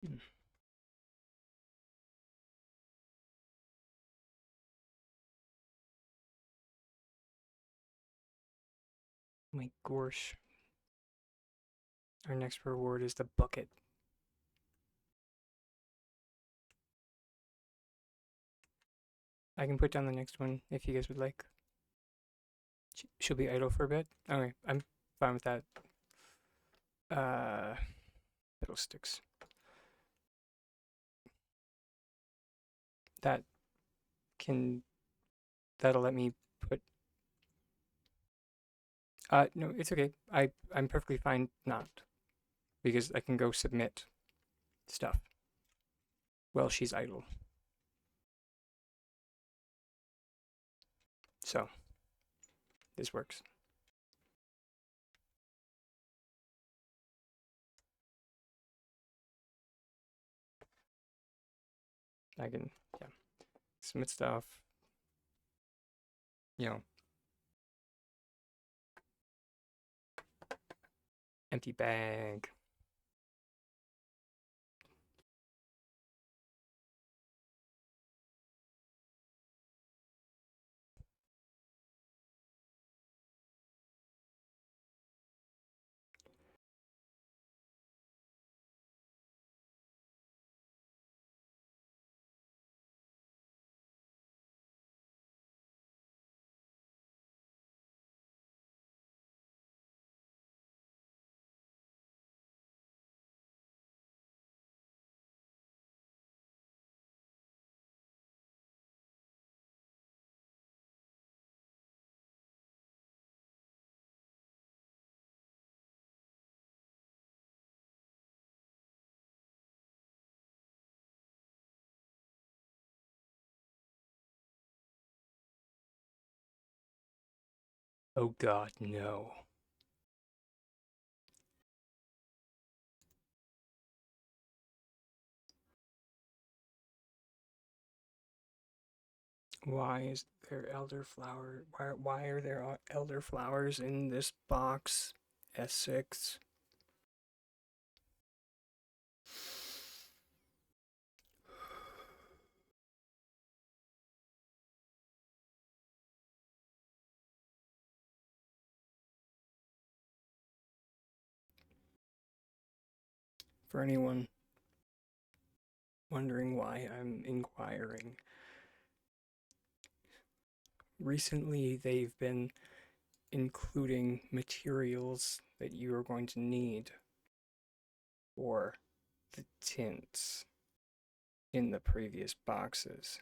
Mm. My gorsh. Our next reward is the bucket. I can put down the next one if you guys would like. She'll be idle for a bit. Okay, I'm fine with that. Fiddlesticks. That can. That'll let me put. No, it's okay. I'm perfectly fine not, because I can go submit stuff. Well, she's idle. So, this works. I can, yeah, submit stuff. You know, empty bag. Oh God, no. Why is there elderflower? Why are there elderflowers in this box? S6. For anyone wondering why I'm inquiring, recently they've been including materials that you are going to need for the tints in the previous boxes.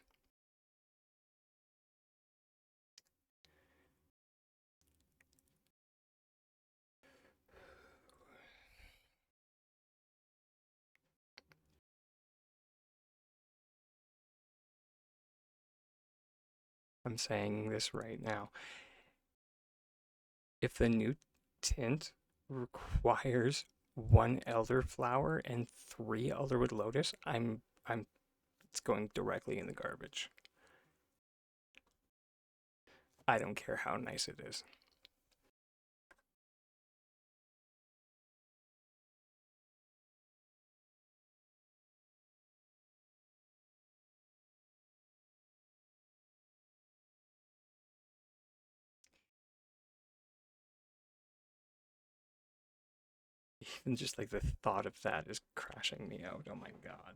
I'm saying this right now. If the new tint requires one elderflower and 3 elderwood lotus, it's going directly in the garbage. I don't care how nice it is. Even just like the thought of that is crashing me out. Oh my god.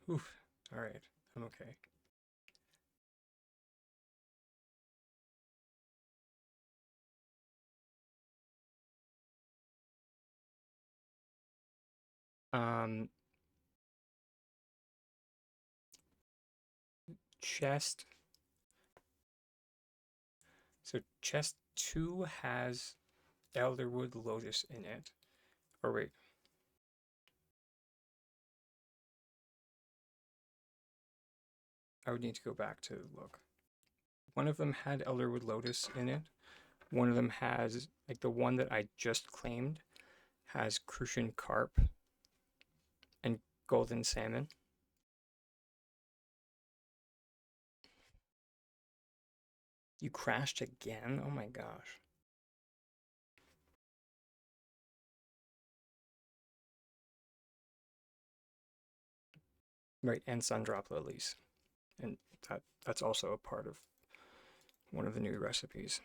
Oof. All right. I'm okay. Um, chest. So chest 2 has Elderwood Lotus in it. Or wait. I would need to go back to look. One of them had Elderwood Lotus in it. One of them has, like the one that I just claimed, has Crucian Carp and Golden Salmon. You crashed again? Oh my gosh. Right, and Sundrop Lilies. And that's also a part of one of the new recipes.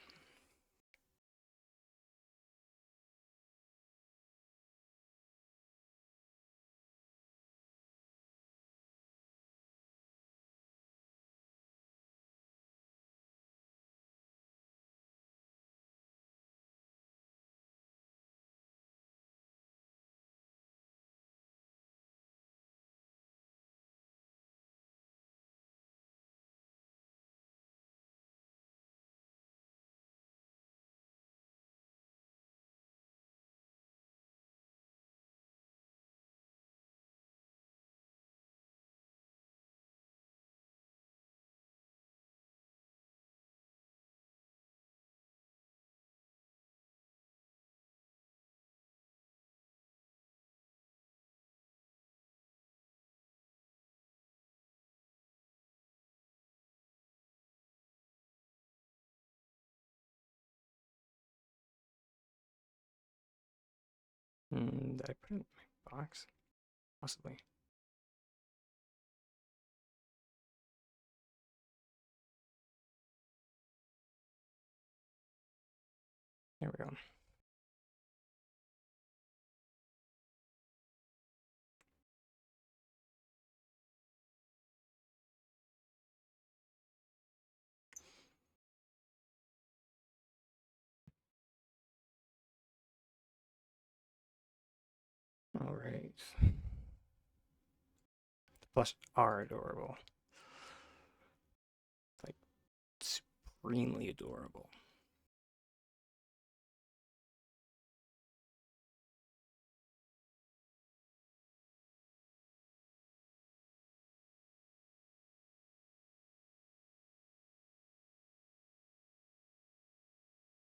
Did I put it in my box? Possibly. There we go. All right. The plush are adorable. Like, supremely adorable.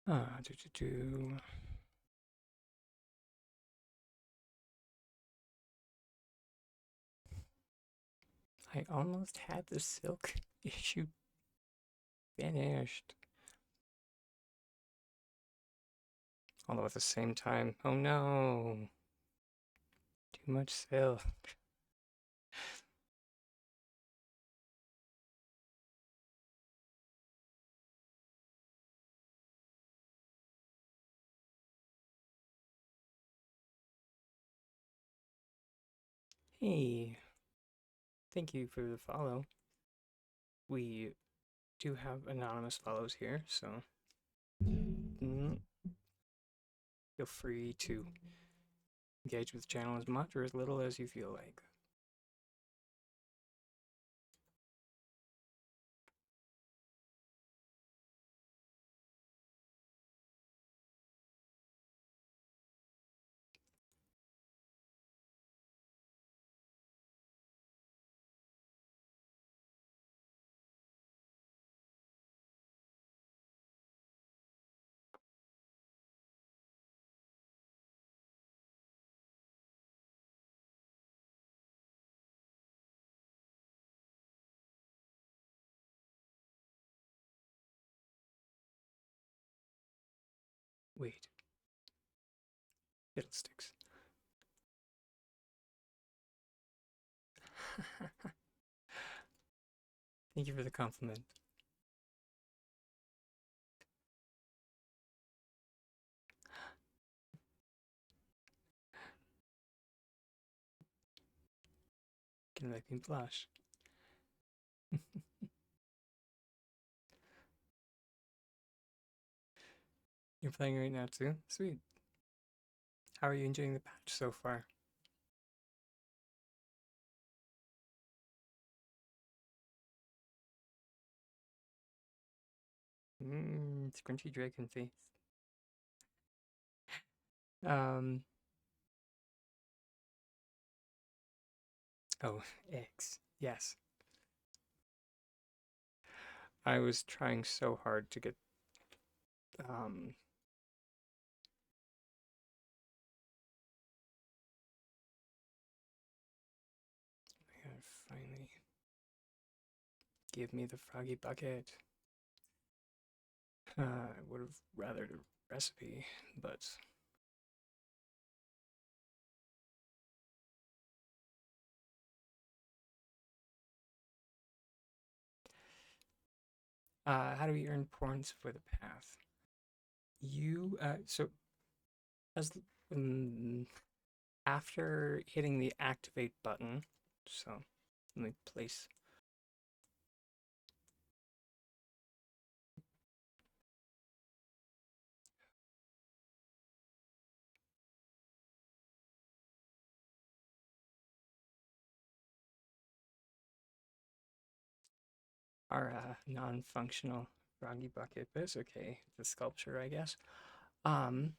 Ah, do do do. I almost had the silk issue finished. Although at the same time, oh no, too much silk. Hey, thank you for the follow. We do have anonymous follows here, so mm, feel free to engage with the channel as much or as little as you feel like. Wait, fiddlesticks. Thank you for the compliment. Gonna make me blush. You're playing right now too? Sweet. How are you enjoying the patch so far? Squinchy dragon face. Um, oh, eggs. Yes. I was trying so hard to get, um, finally give me the froggy bucket. I would have rather the recipe, but how do we earn points for the path? So as um, after hitting the activate button, so let me place our non-functional froggy bucket, but it's okay. The sculpture, I guess. Um,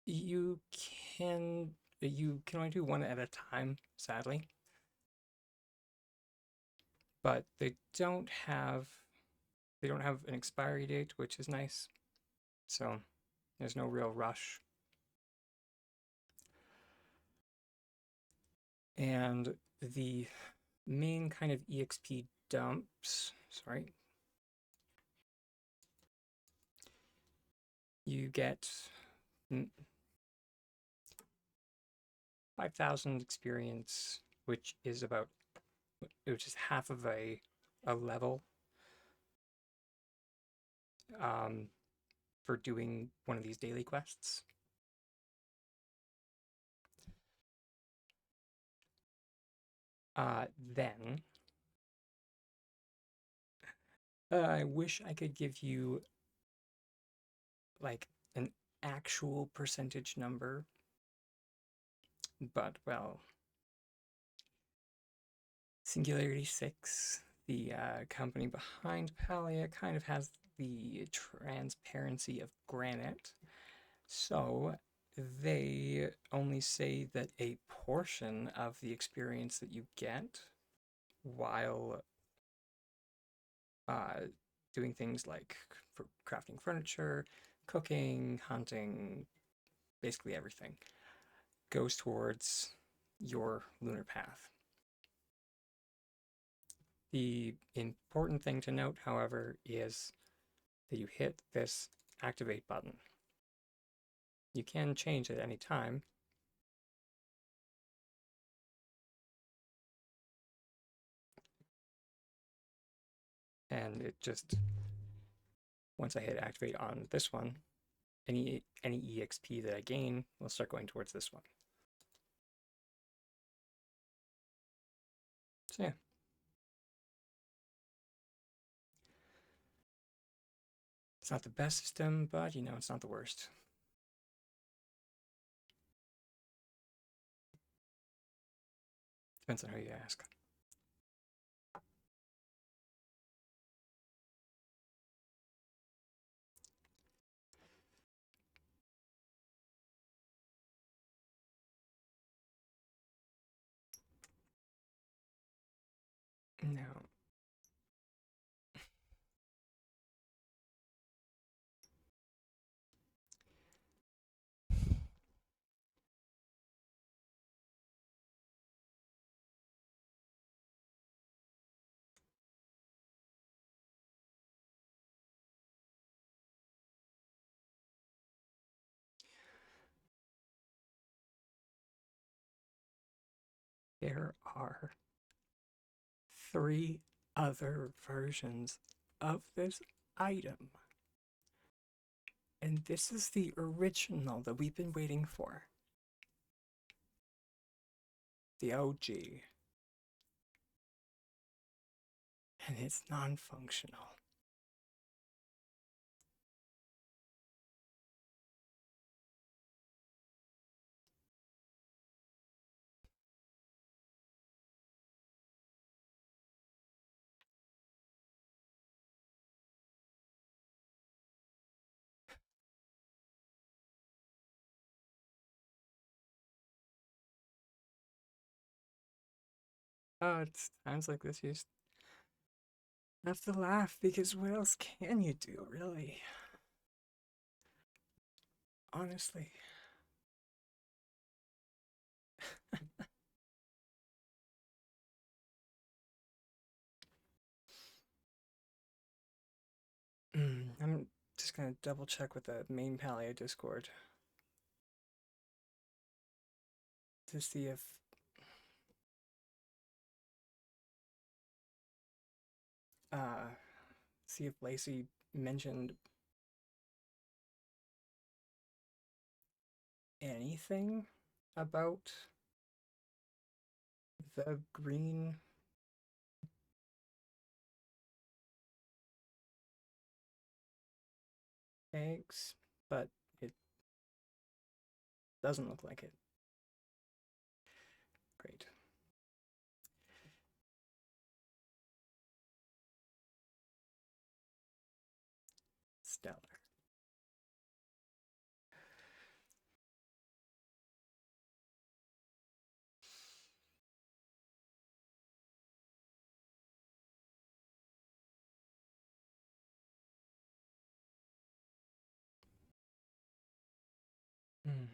you can you can only do one at a time, sadly, but they don't have an expiry date, which is nice. So there's no real rush. And the main kind of EXP dumps, sorry, you get 5,000 experience, which is half of a level um, for doing one of these daily quests. Then I wish I could give you like an actual percentage number, but well, Singularity 6, the company behind Palian, kind of has the transparency of granite. So they only say that a portion of the experience that you get while doing things like for crafting furniture, cooking, hunting, basically everything, goes towards your lunar path. The important thing to note, however, is that you hit this activate button. You can change at any time. And it just, once I hit activate on this one, any EXP that I gain will start going towards this one. So yeah. It's not the best system, but you know, it's not the worst. Depends on who you ask. Now, there are 3 other versions of this item. And this is the original that we've been waiting for. The OG. and it's non-functional. Oh, it's times like this you just have to laugh because what else can you do, really? Honestly. I'm just gonna double check with the main Palio Discord to uh see if Lacey mentioned anything about the green eggs, but it doesn't look like it. Great. Stellar. Mm.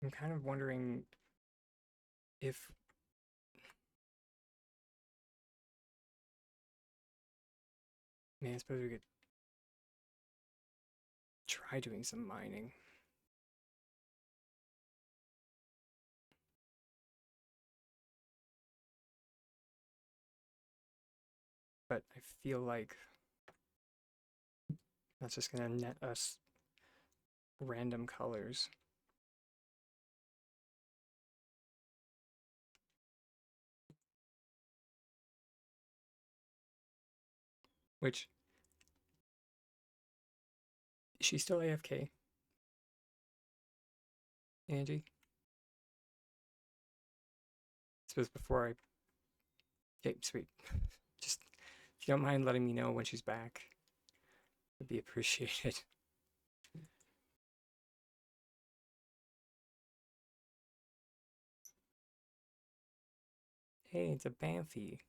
I'm kind of wondering if I suppose we could try doing some mining. But I feel like that's just gonna net us random colors. Which, is she still AFK, Angie? I suppose before I... Okay, sweet. Just, if you don't mind letting me know when she's back, would be appreciated. Hey, it's a Banffy.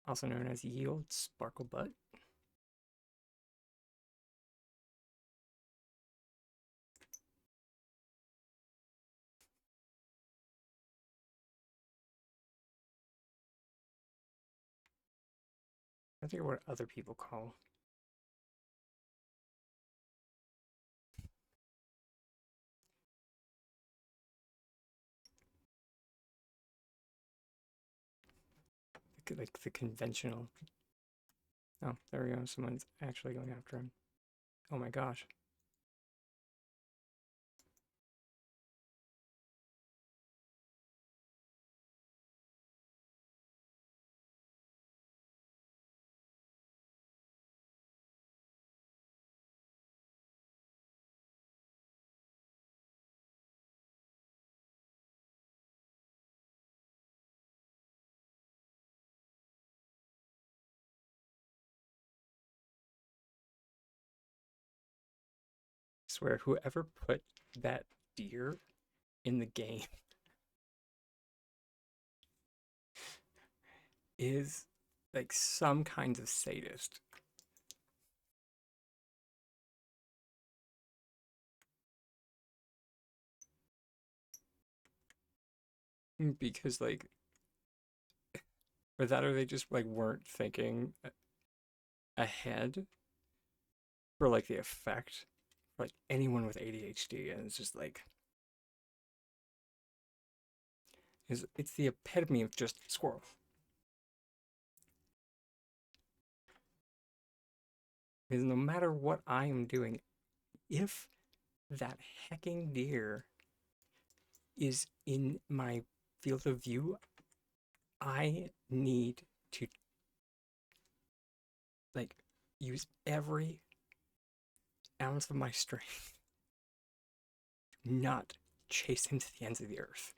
Also known as Yield Sparkle Butt. I think what other people call. Like the conventional. Oh, there we go. Someone's actually going after him. Oh my gosh. I swear, whoever put that deer in the game is like some kind of sadist. Because like, or that or they just like weren't thinking ahead for like the effect for like anyone with ADHD, and it's just like it's the epitome of just squirrel. Because no matter what I am doing, if that hecking deer is in my field of view, I need to like use every ounce of my strength, not chase him to the ends of the earth.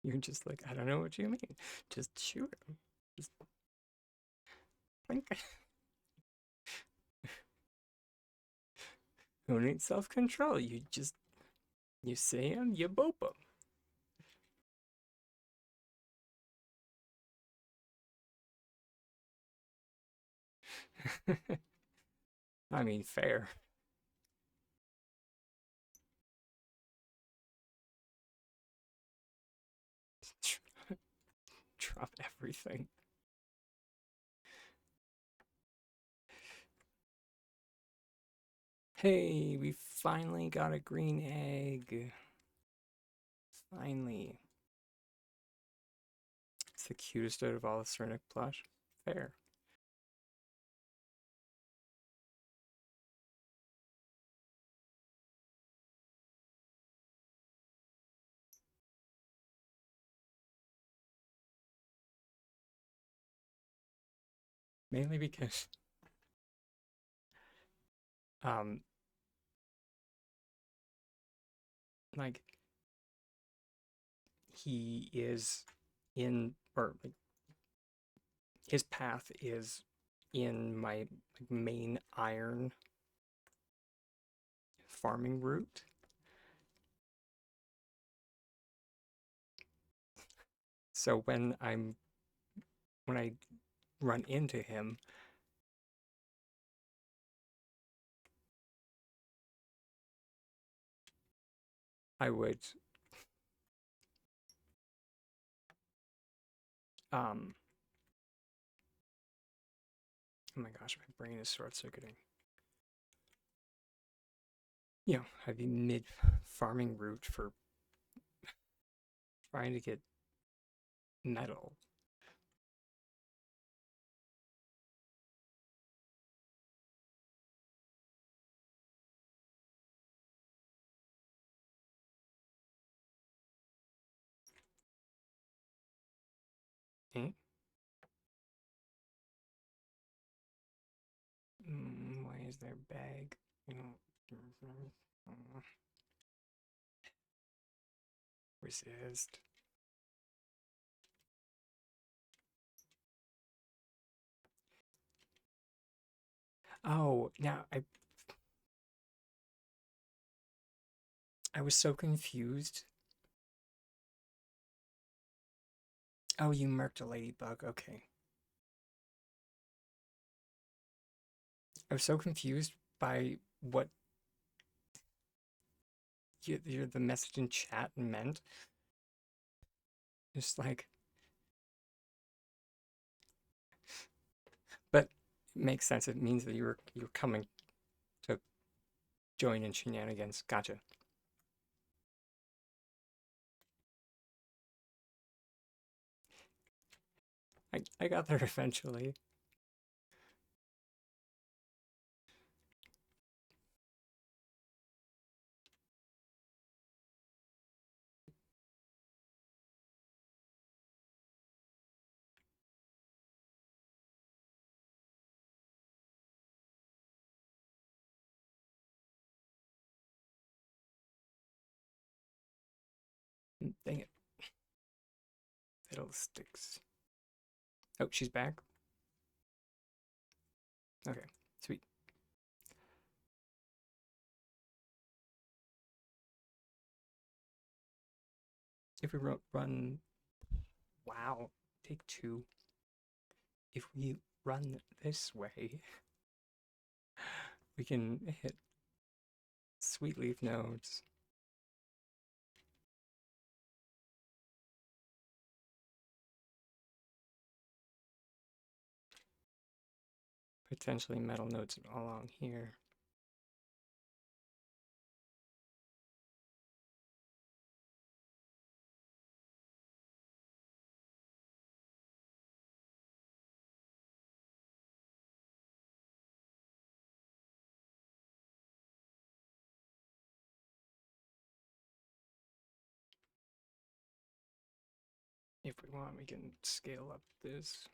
You're just like, I don't know what you mean. Just shoot him. Just think. Who needs self-control? You see him, you boop him. I mean, fair. Drop everything. Hey, we finally got a green egg. Finally. It's the cutest out of all the Cernic plush. Fair. Mainly because um like he is in or like his path is in my like, main iron farming route. So when I run into him, I would um oh my gosh, my brain is short circuiting. You know, I'd be mid farming route for trying to get metal. Eh? Why is there bag? You know, resist. Oh, now I was so confused. Oh, you marked a ladybug. Okay. I was so confused by what the message in chat meant. Just like, but it makes sense. It means that you're coming to join in shenanigans. Gotcha. I got there eventually. Dang it. Fiddlesticks. Oh, she's back. Okay, sweet. If we run, wow, take two. If we run this way, we can hit sweet leaf nodes. Potentially metal nodes along here. If we want, we can scale up this.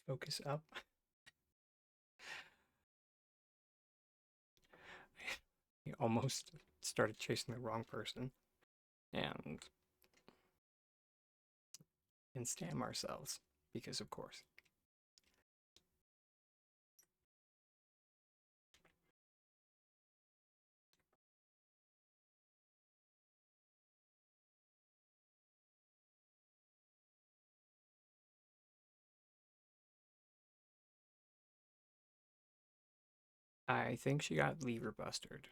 Focus up. We almost started chasing the wrong person. And scam ourselves. Because of course. I think she got lever busted.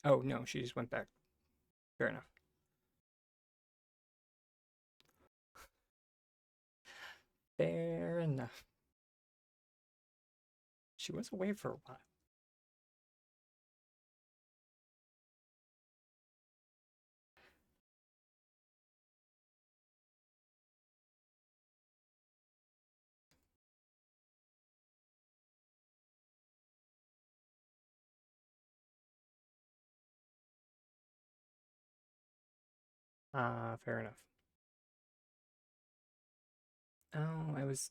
Oh no, she just went back. Fair enough. Fair enough. She was away for a while. Fair enough. Oh, I was.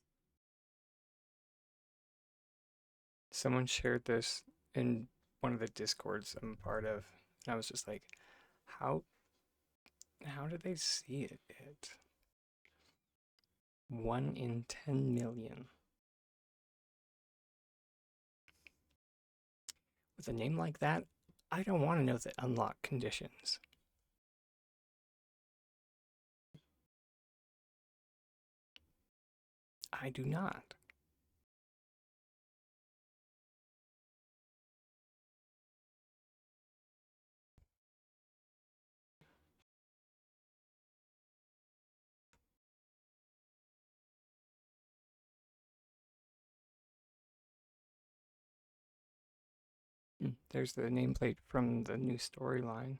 Someone shared this in one of the discords I'm part of, and I was just like, how did they see it? 1 in 10 million. With a name like that, I don't want to know the unlock conditions. I do not. There's the nameplate from the new storyline.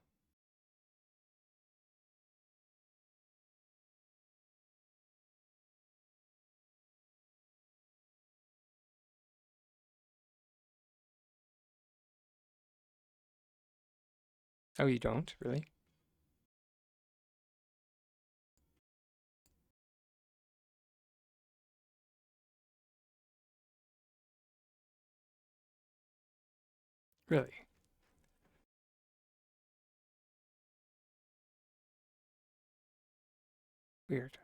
Oh, you don't? Really? Really? Weird.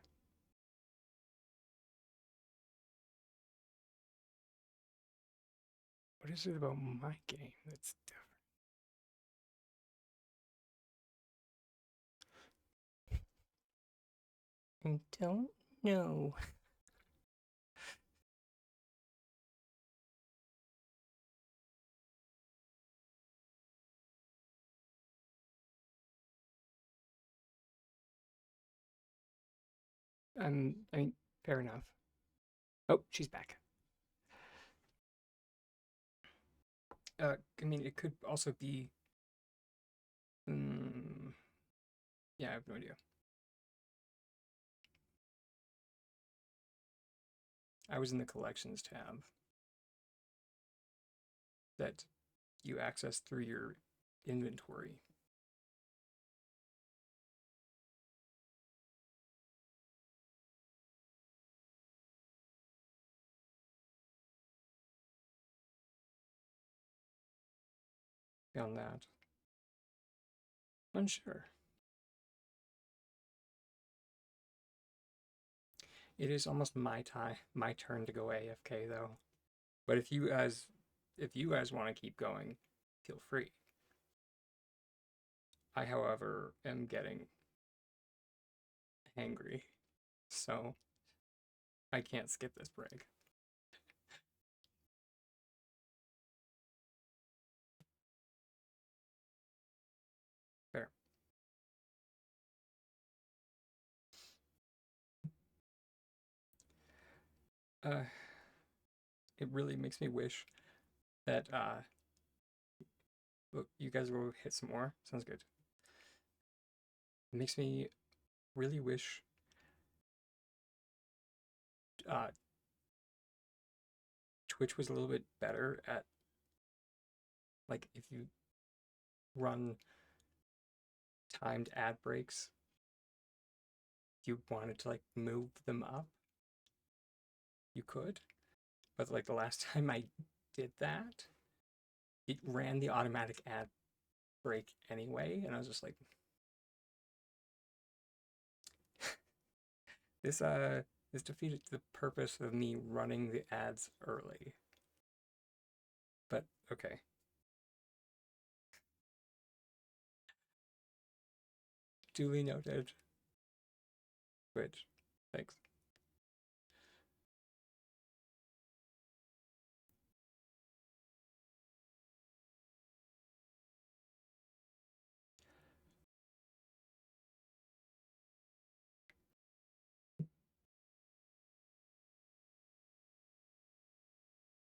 What is it about my game that's different? I don't know. I mean, fair enough. Oh, she's back. I mean, it could also be. Mm, yeah, I have no idea. I was in the collections tab that you access through your inventory. Found that. Unsure. It is almost my turn to go AFK though. But if you guys want to keep going, feel free. I, however, am getting angry, so I can't skip this break. Fair. Uh, it really makes me wish that look, you guys will hit some more. Sounds good. It makes me really wish uh Twitch was a little bit better at, like, if you run timed ad breaks, if you wanted to like move them up, you could. But like the last time I did that, it ran the automatic ad break anyway, and I was just like, this this defeated the purpose of me running the ads early. But okay. Duly noted. Twitch. Thanks.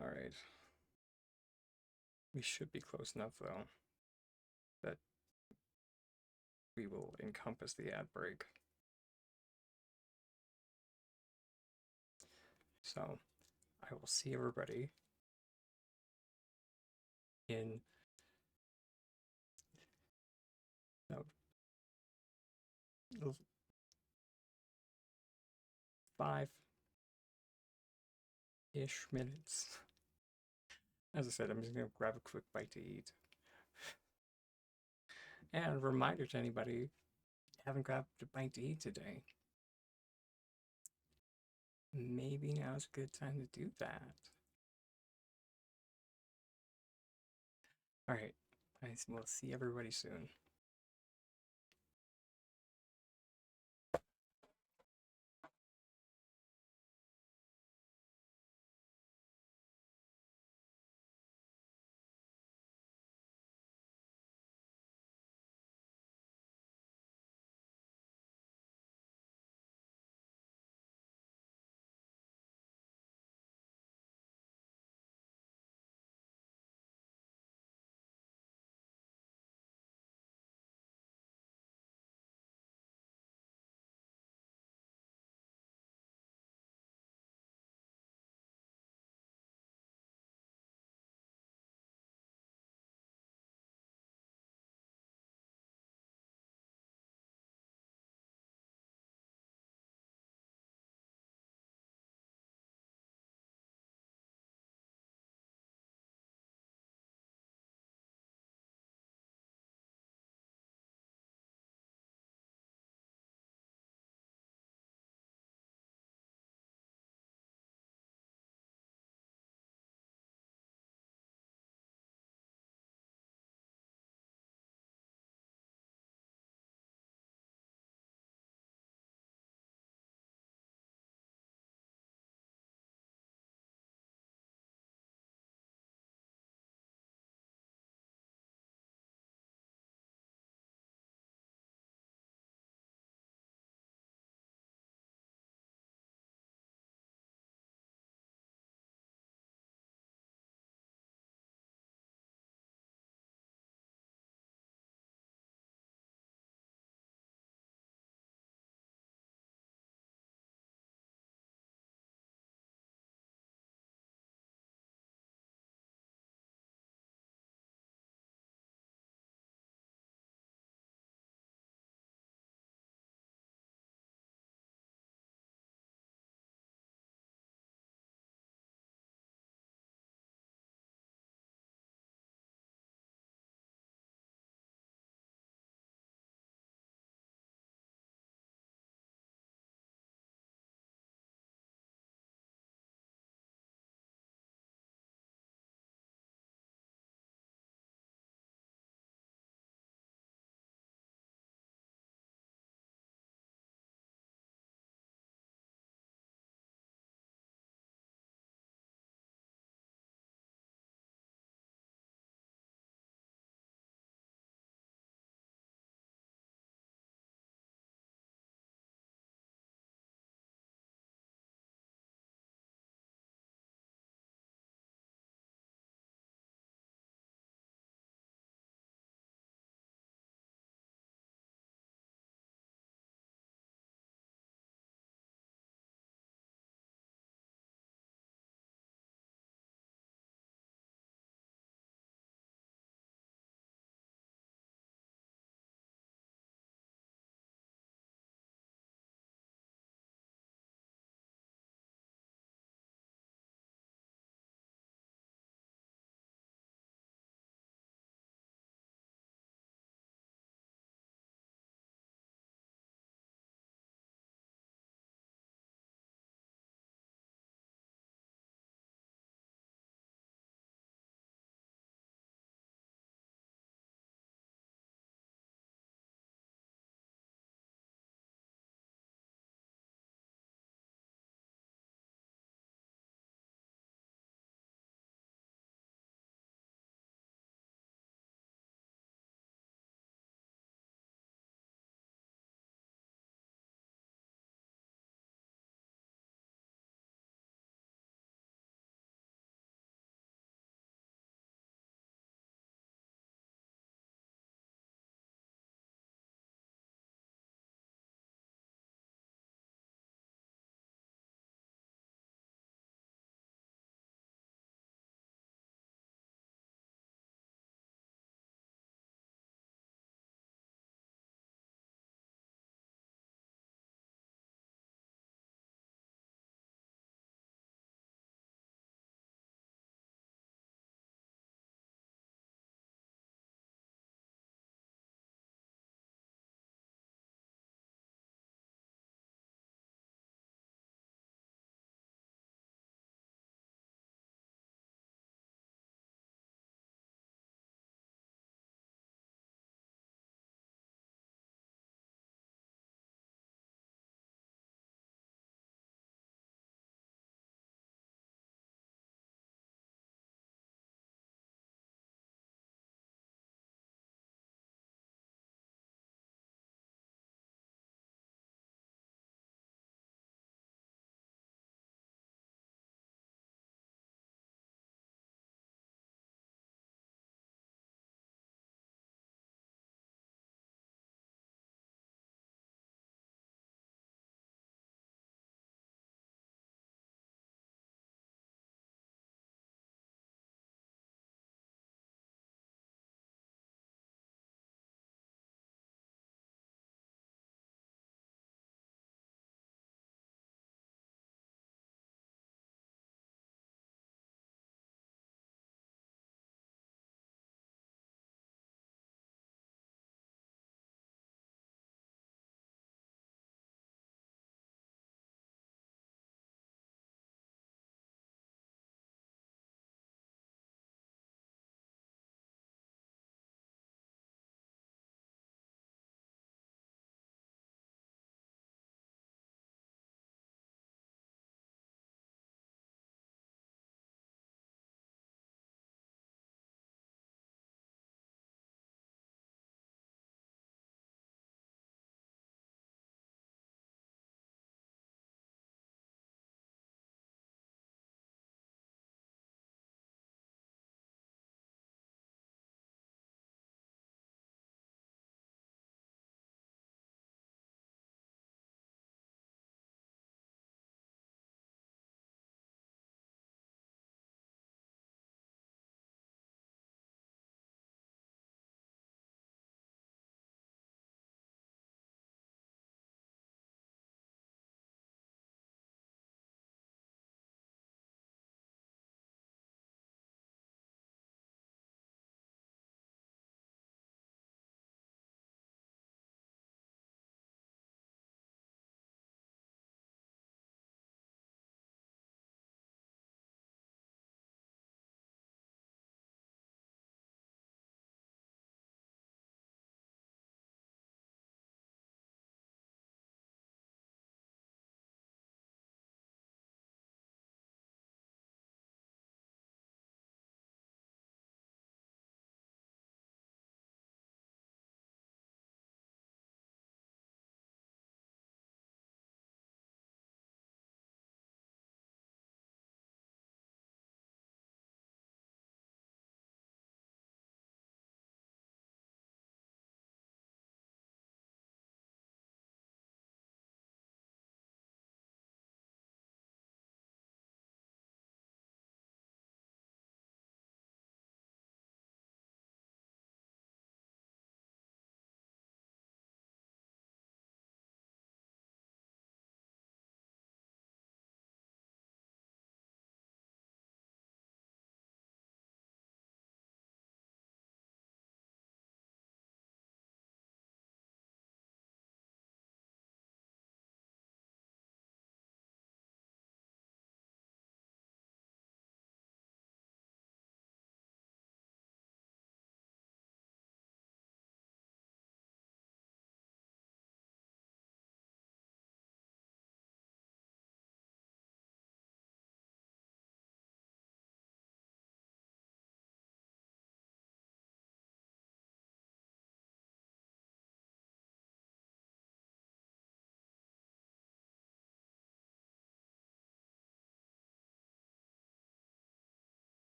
Alright. We should be close enough though that we will encompass the ad break. So I will see everybody in uh, 5-ish minutes. As I said, I'm just gonna grab a quick bite to eat. And reminder to anybody, if you haven't grabbed a bite to eat today, maybe now's a good time to do that. Alright, we'll see everybody soon.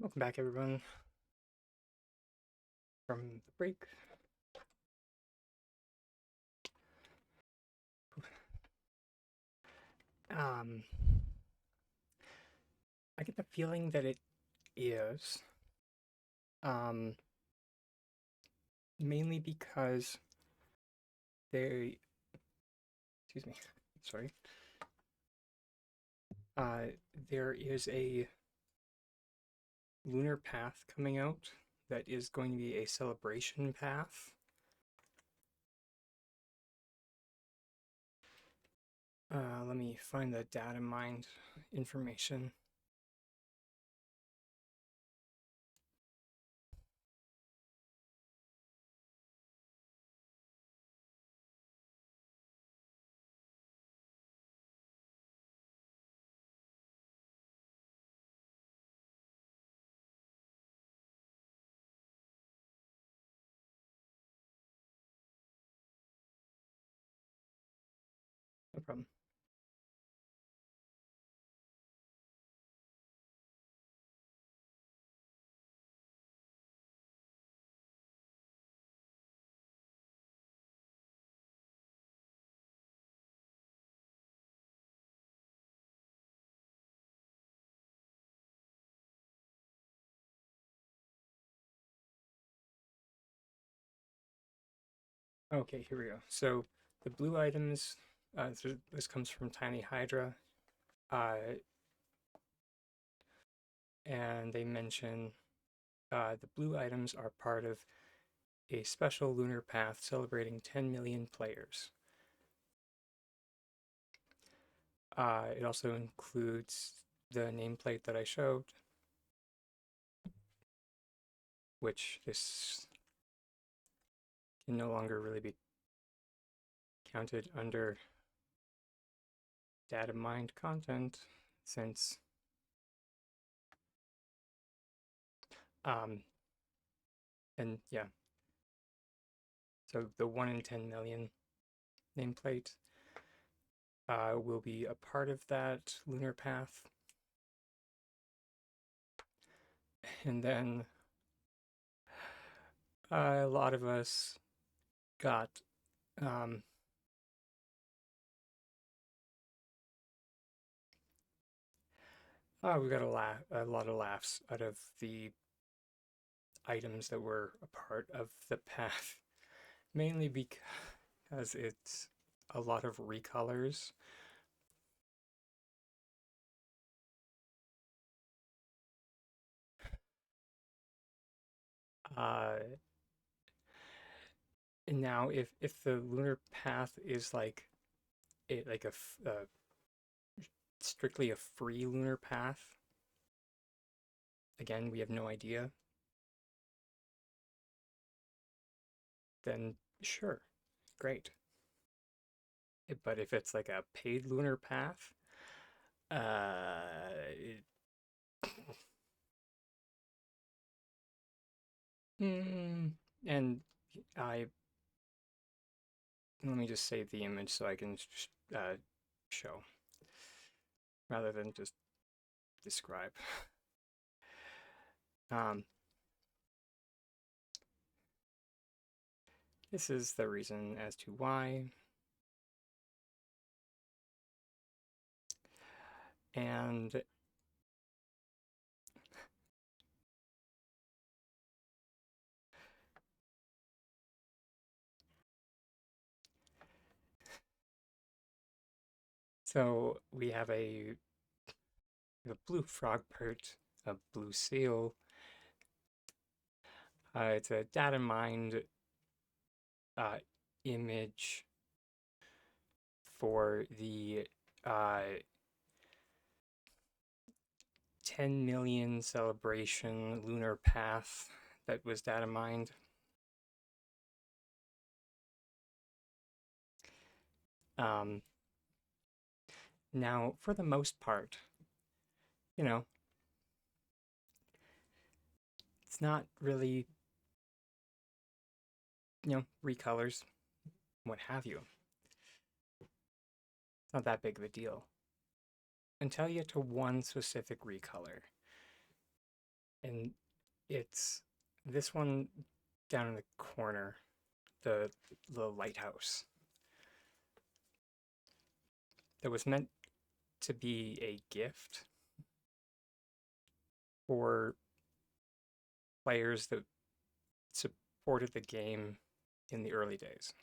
Welcome back, everyone, from the break. Um, I get the feeling that it is, um, mainly because they, excuse me, sorry, uh, there is a lunar path coming out that is going to be a celebration path. Let me find the data mined information. No problem. Okay, here we go. So the blue items, this comes from Tiny Hydra, uh, and they mention the blue items are part of a special lunar path celebrating 10 million players. It also includes the nameplate that I showed, which this can no longer really be counted under data mined content since and yeah, so the 1 in 10 million nameplate will be a part of that lunar path. And then a lot of us got we got a lot of laughs out of the items that were a part of the path, mainly because it's a lot of recolors. Uh, and now, if the lunar path is like strictly a free lunar path, again, we have no idea. Then sure, great. But if it's like a paid lunar path, it, and I let me just save the image so I can show rather than just describe. This is the reason as to why. And so we have a blue frog pert, a blue seal. It's a data mined image for the 10 million celebration lunar path that was data mined. Now, for the most part, you know, it's not really, recolors, what have you. It's not that big of a deal until you get to one specific recolor. and it's this one down in the corner, the the lighthouse that was meant to be a gift for players that supported the game in the early days.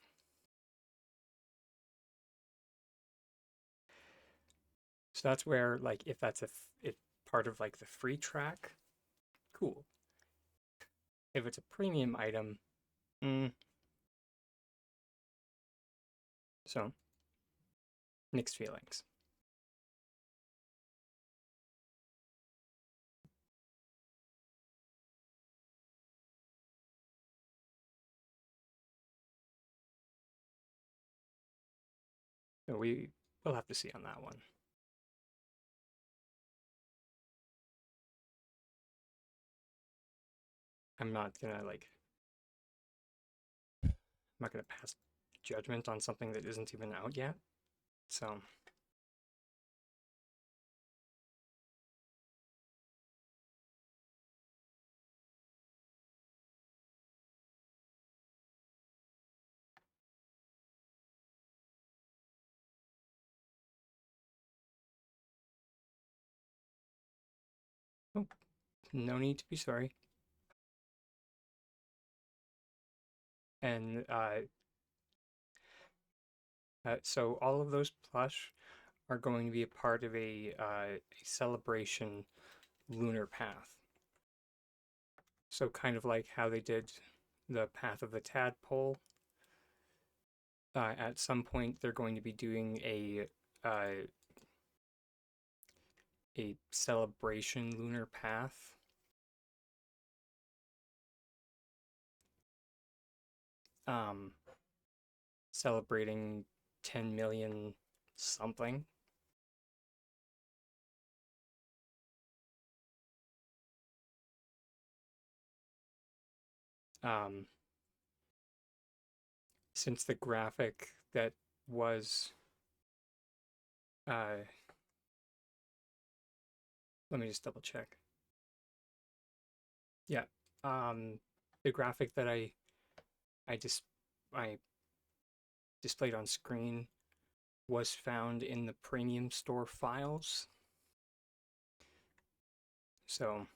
So that's where, like, if that's it part of like the free track, cool. If it's a premium item, mm, so mixed feelings. So we will have to see on that one. I'm not gonna like, I'm not gonna pass judgment on something that isn't even out yet. So oh, no need to be sorry. And so all of those plush are going to be a part of a celebration lunar path. So kind of like how they did the Path of the Tadpole. At some point, they're going to be doing a celebration lunar path. Um, Celebrating 10 million something. Um, since the graphic that was, uh, let me just double check. Yeah, the graphic that I just I displayed on screen was found in the premium store files. So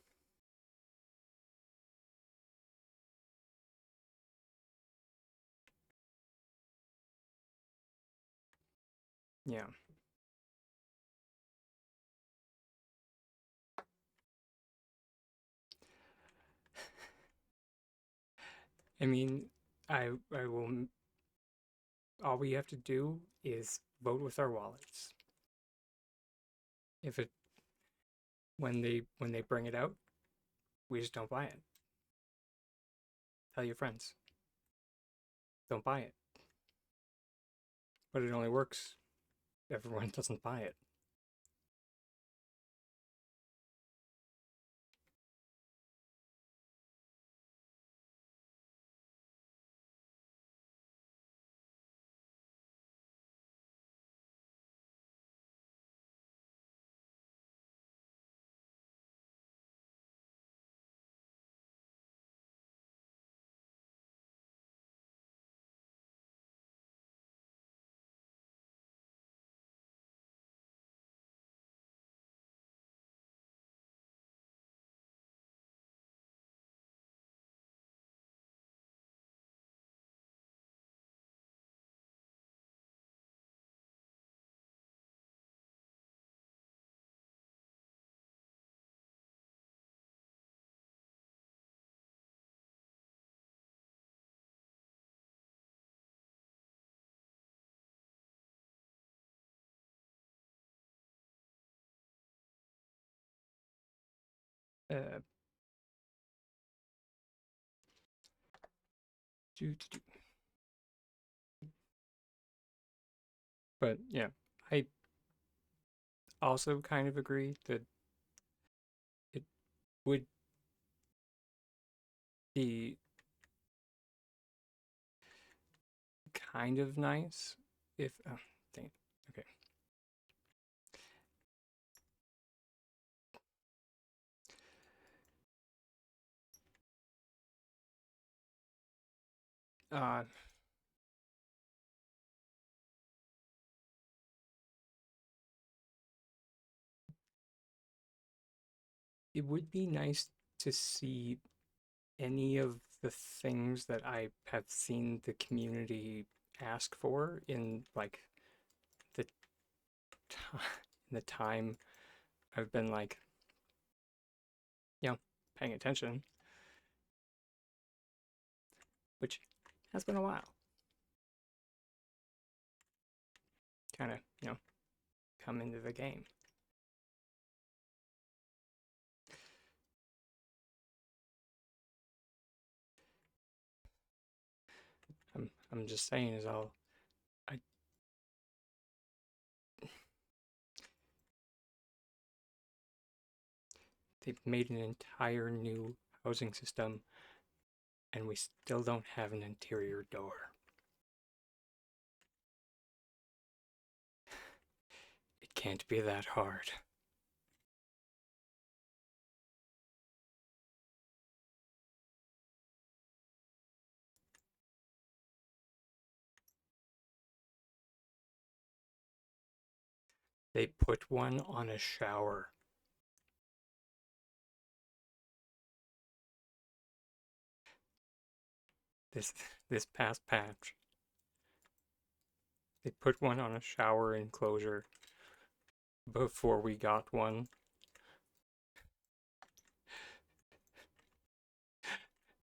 yeah. I mean, I will. All we have to do is vote with our wallets. If it when they bring it out, we just don't buy it. Tell your friends, don't buy it. But it only works. Everyone doesn't buy it. Uh, do, do, do. But yeah, I also kind of agree that it would be kind of nice if. Oh, dang it. Okay. Uh, it would be nice to see any of the things that I have seen the community ask for in like the time, the time I've been like, you know, paying attention, which has been a while. Kind of, come into the game. I'm just saying is all I they've made an entire new housing system and we still don't have an interior door. It can't be that hard. They put one on a shower. This this past patch. They put one on a shower enclosure before we got one.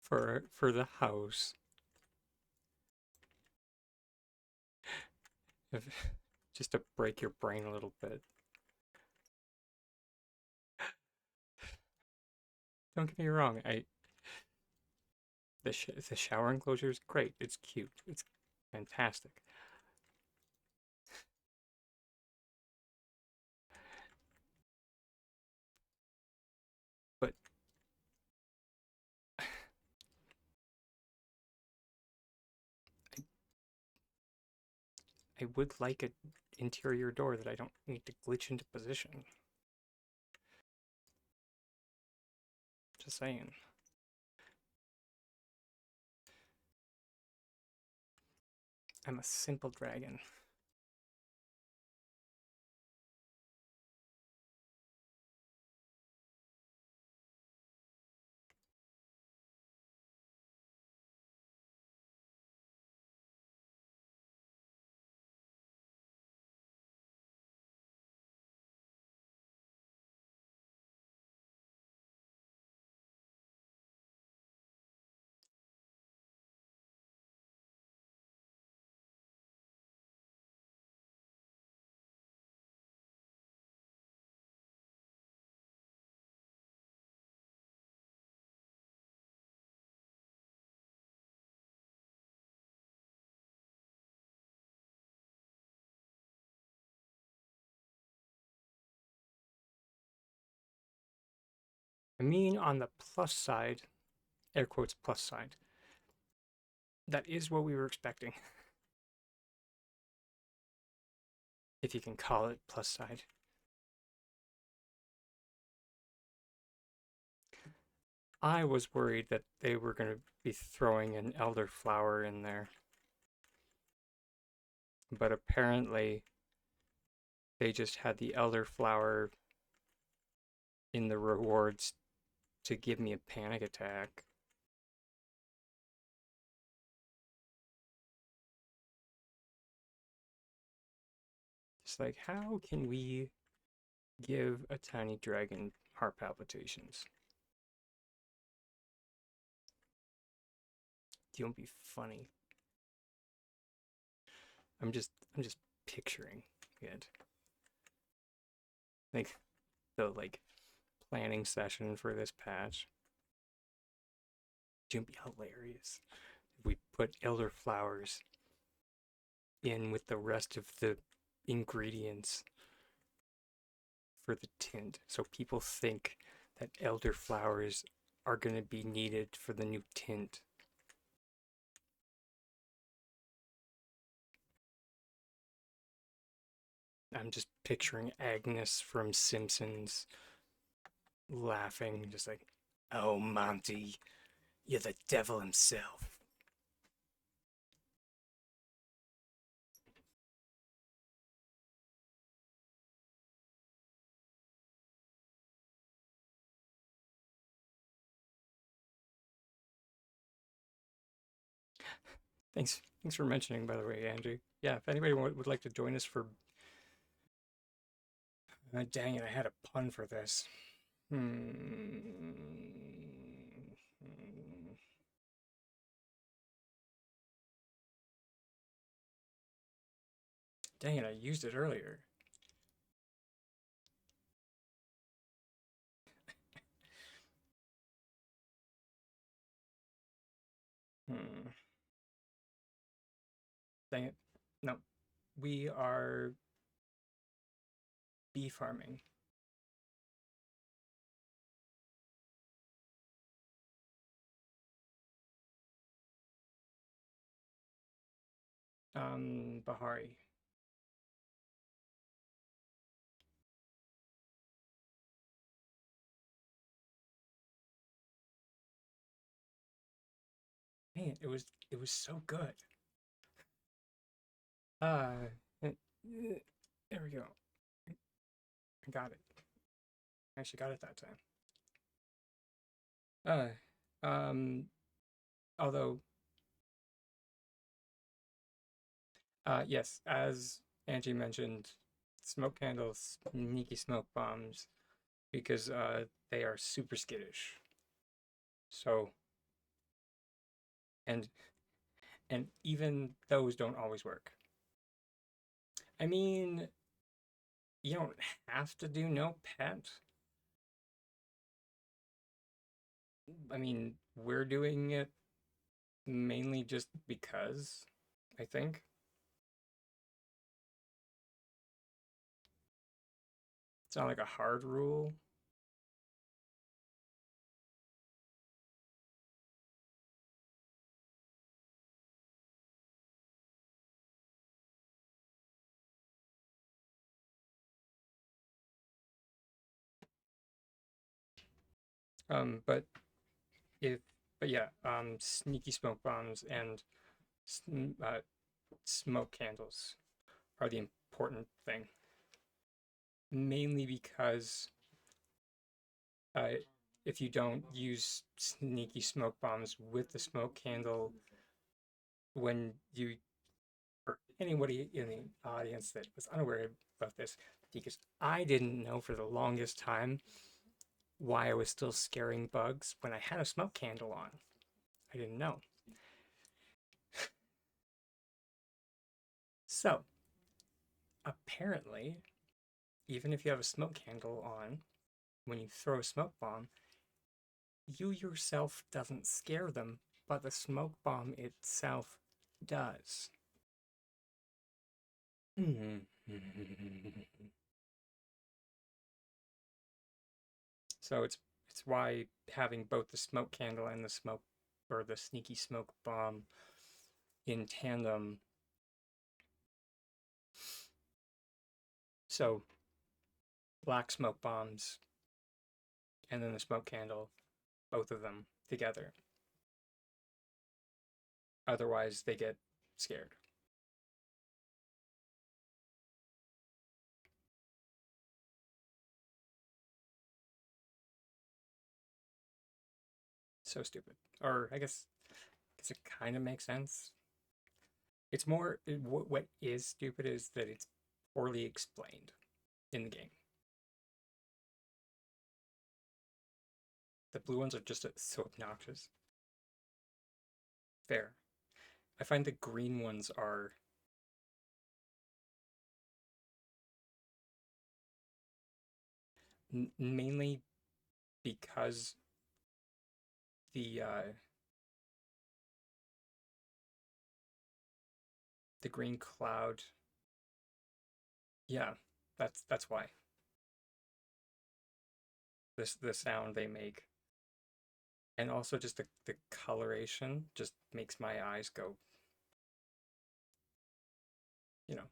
For the house. If, just to break your brain a little bit. Don't get me wrong, the shower enclosure is great. It's cute. It's fantastic. But I would like an interior door that I don't need to glitch into position. Just saying. I'm a simple dragon. I mean, on the plus side, air quotes plus side, that is what we were expecting. If you can call it plus side. I was worried that they were going to be throwing an elderflower in there. But apparently, they just had the elderflower in the rewards to give me a panic attack. It's like, how can we give a tiny dragon heart palpitations? Don't be funny. I'm just picturing it. Like the planning session for this patch. Don't be hilarious. If we put elderflowers in with the rest of the ingredients for the tint, so people think that elderflowers are going to be needed for the new tint. I'm just picturing Agnes from Simpsons laughing, just like, "Oh, Monty, you're the devil himself." Thanks for mentioning, by the way, Angie. Yeah, if anybody would like to join us for, dang it, I had a pun for this. Hmm. Dang it, I used it earlier. Hmm. Dang it. No, we are bee farming. Bahari. Man, it was so good. Uh, there we go. I got it. I actually got it that time. Um, although, yes, as Angie mentioned, smoke candles, sneaky smoke bombs, because they are super skittish. So, and and even those don't always work. I mean, you don't have to do no pet. I mean, we're doing it mainly just because, I think. It's not like a hard rule. But if, but yeah, sneaky smoke bombs and smoke candles are the important thing. Mainly because uh, if you don't use sneaky smoke bombs with the smoke candle, when you, or anybody in the audience that was unaware about this, because I didn't know for the longest time why I was still scaring bugs when I had a smoke candle on. I didn't know. So, apparently, even if you have a smoke candle on, when you throw a smoke bomb, you yourself doesn't scare them, but the smoke bomb itself does. So it's why having both the smoke candle and the smoke or the sneaky smoke bomb in tandem. So black smoke bombs and then the smoke candle, both of them together. Otherwise, they get scared. So stupid. Or I guess it kind of makes sense. It's more what is stupid is that it's poorly explained in the game. The blue ones are just so obnoxious. Fair. I find the green ones are mainly because the the green cloud. Yeah, that's why this the sound they make, and also just the coloration just makes my eyes go. You know.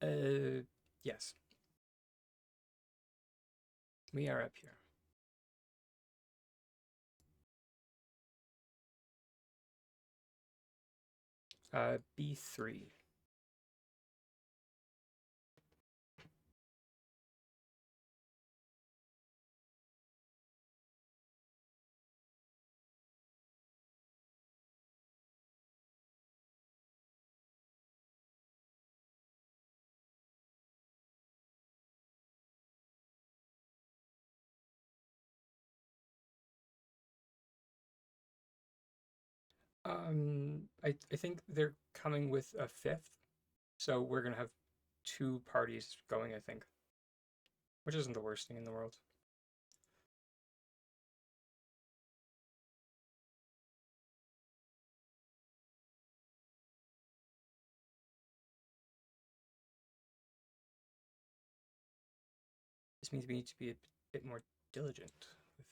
Yeah. Yes, we are up here. B3. I think they're coming with a fifth, so we're gonna have two parties going, I think, which isn't the worst thing in the world. This means we need to be a bit more diligent with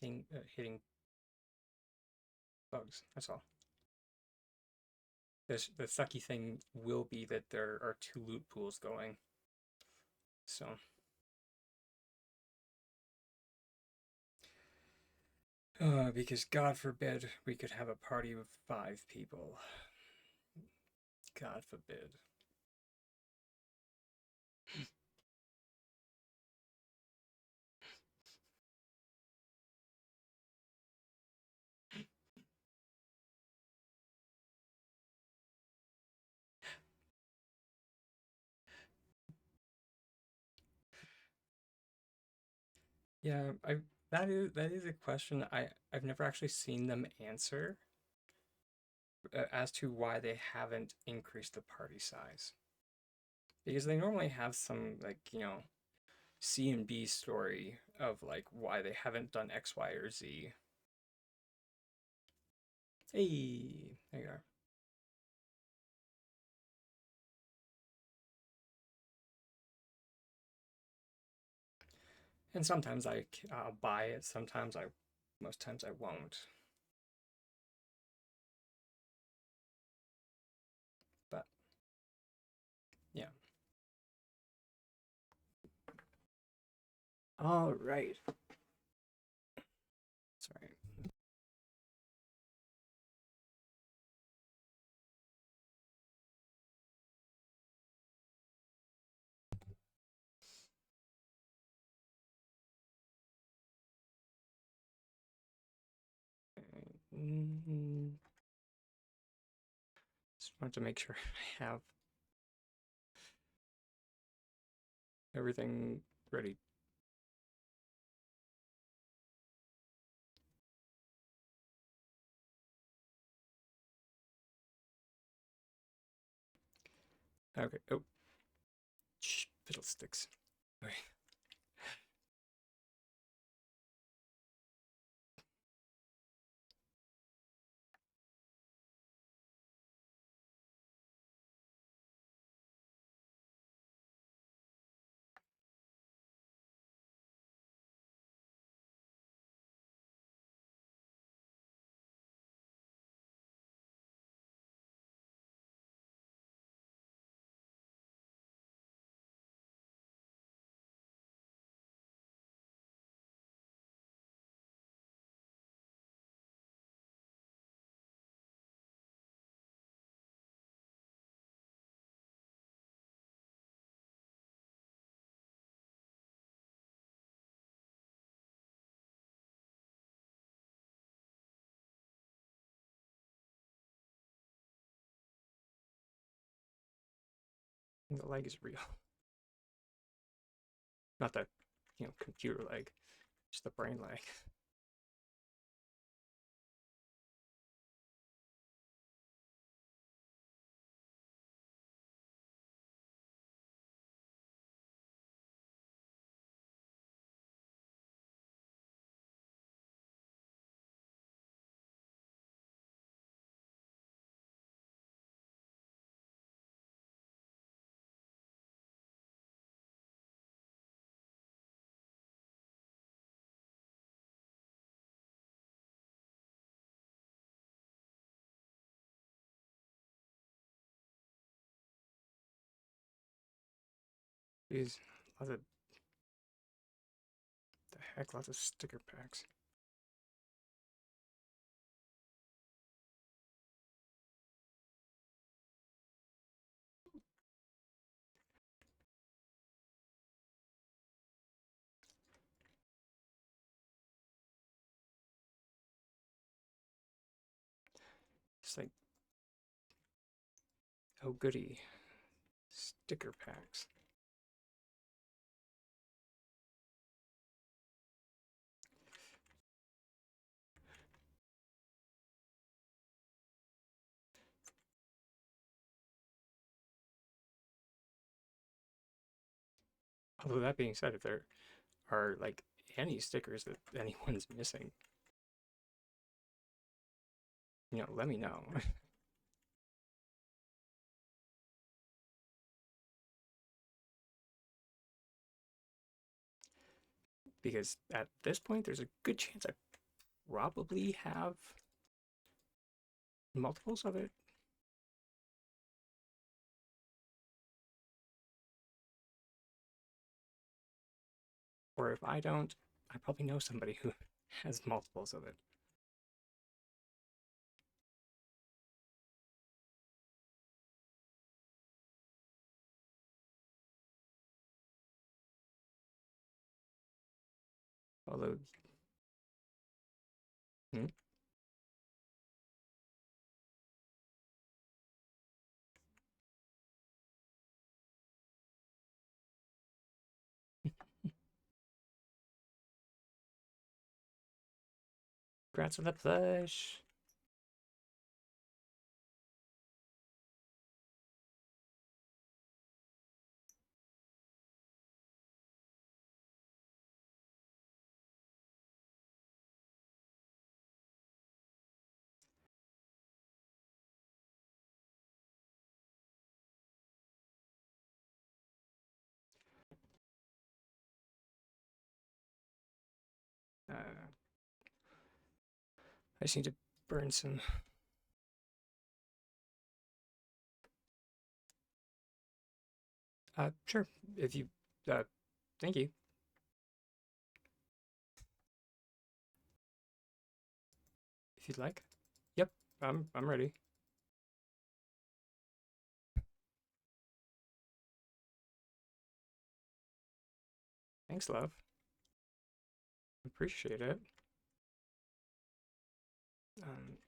hitting bugs. That's all. The sucky thing will be that there are two loot pools going, so because God forbid we could have a party of 5 people. God forbid. Yeah, I that is a question I've never actually seen them answer as to why they haven't increased the party size. Because they normally have some like, C and B story of like why they haven't done X, Y, or Z. Hey, there you are. And sometimes I'll buy it, most times I won't. But yeah. All right. Sorry. Mm, just wanted to make sure I have everything ready. Okay. Oh, fiddlesticks. Okay. The leg is real. Not the, computer leg, just the brain leg. Jeez, lots of the heck, lots of sticker packs. It's like, oh goody, sticker packs. Although that being said, if there are like any stickers that anyone's missing, let me know. Because at this point, there's a good chance I probably have multiples of it. Or if I don't, I probably know somebody who has multiples of it. Although, hmm? Congrats on the plush. I just need to burn some. Sure. If you, uh, thank you. If you'd like. Yep, I'm ready. Thanks, love. Appreciate it. Um,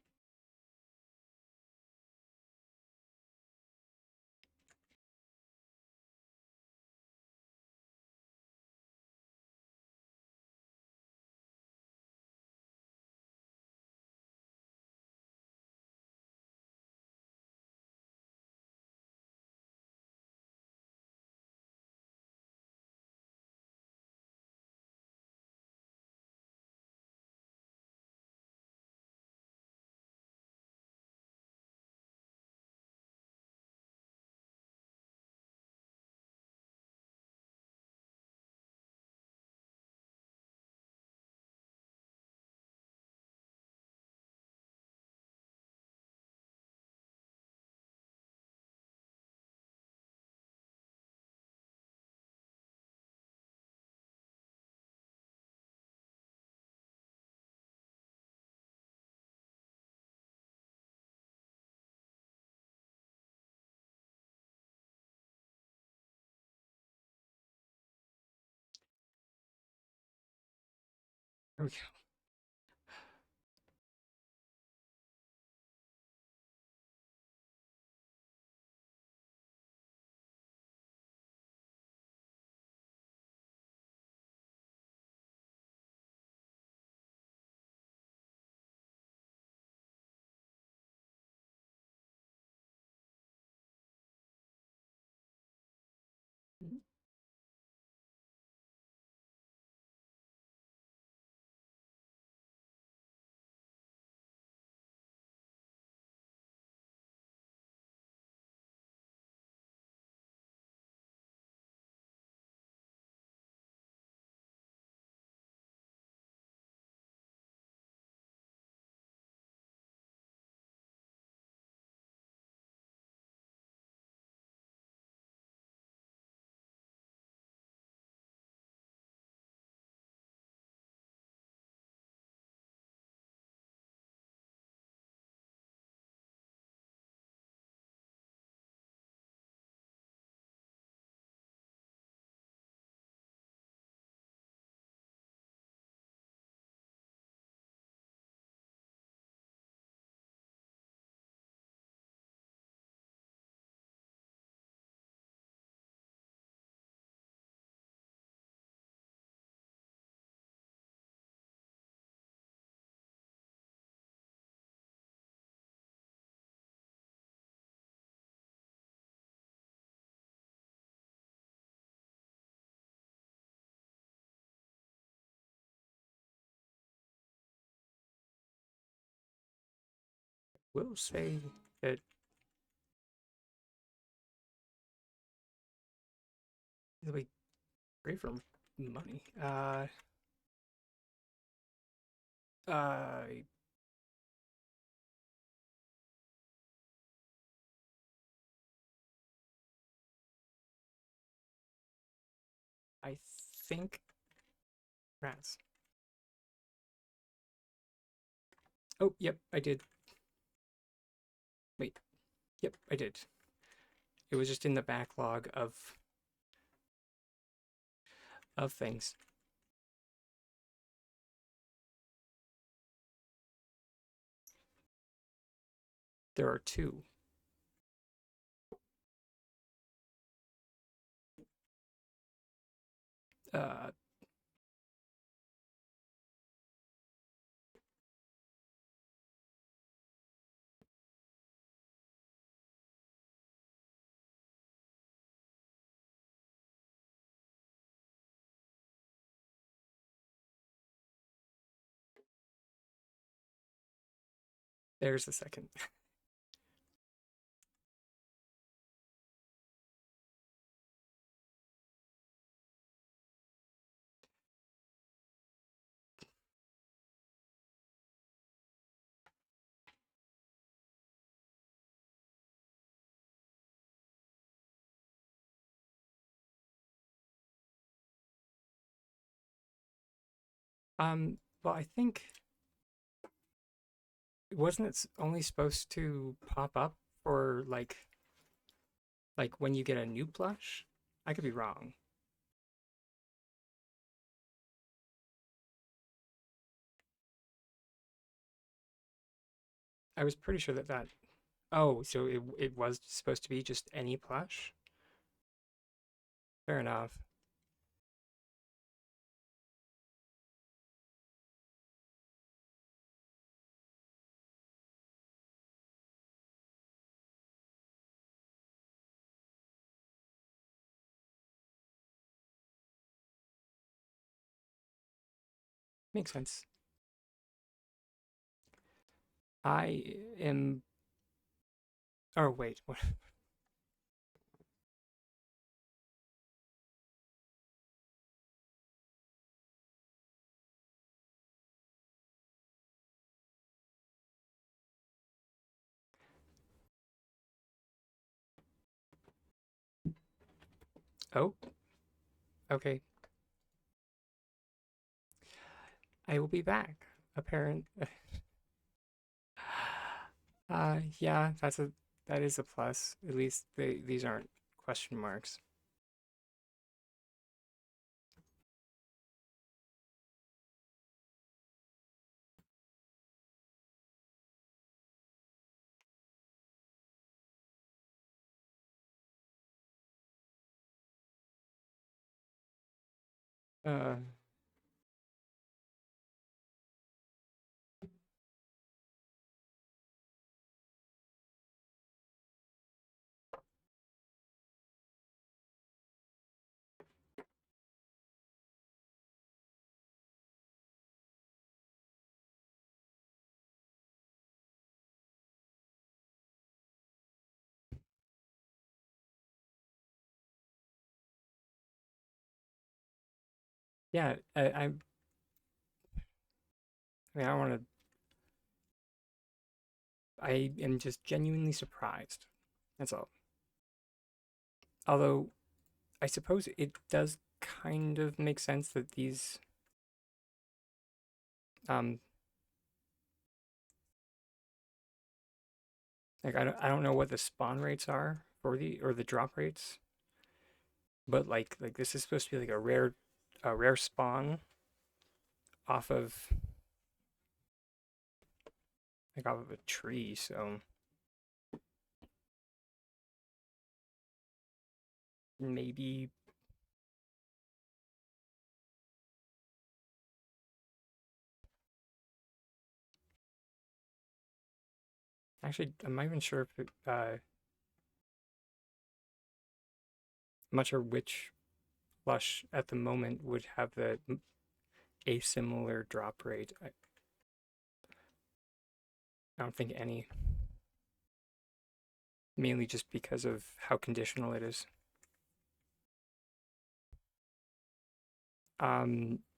there we go. will say that it'll be great for money. Uh, I think rats. Oh, yep, I did. Wait, yep, I did. It was just in the backlog of things. There are two. Uh, there's the second. Well, I think wasn't it only supposed to pop up for like when you get a new plush? I could be wrong. I was pretty sure that. Oh, so it was supposed to be just any plush? Fair enough. Makes sense. I am. Oh wait, what? Oh, okay. I will be back. Apparent. Yeah, that is a plus. At least these aren't question marks. Uh, yeah, I mean, I want to. I am just genuinely surprised. That's all. Although I suppose it does kind of make sense that these um like I don't know what the spawn rates are for the or the drop rates, but like this is supposed to be like a rare spawn off of off of a tree, so maybe actually I'm not even sure if I'm not sure which lush at the moment would have a similar drop rate. I don't think any. mainly just because of how conditional it is.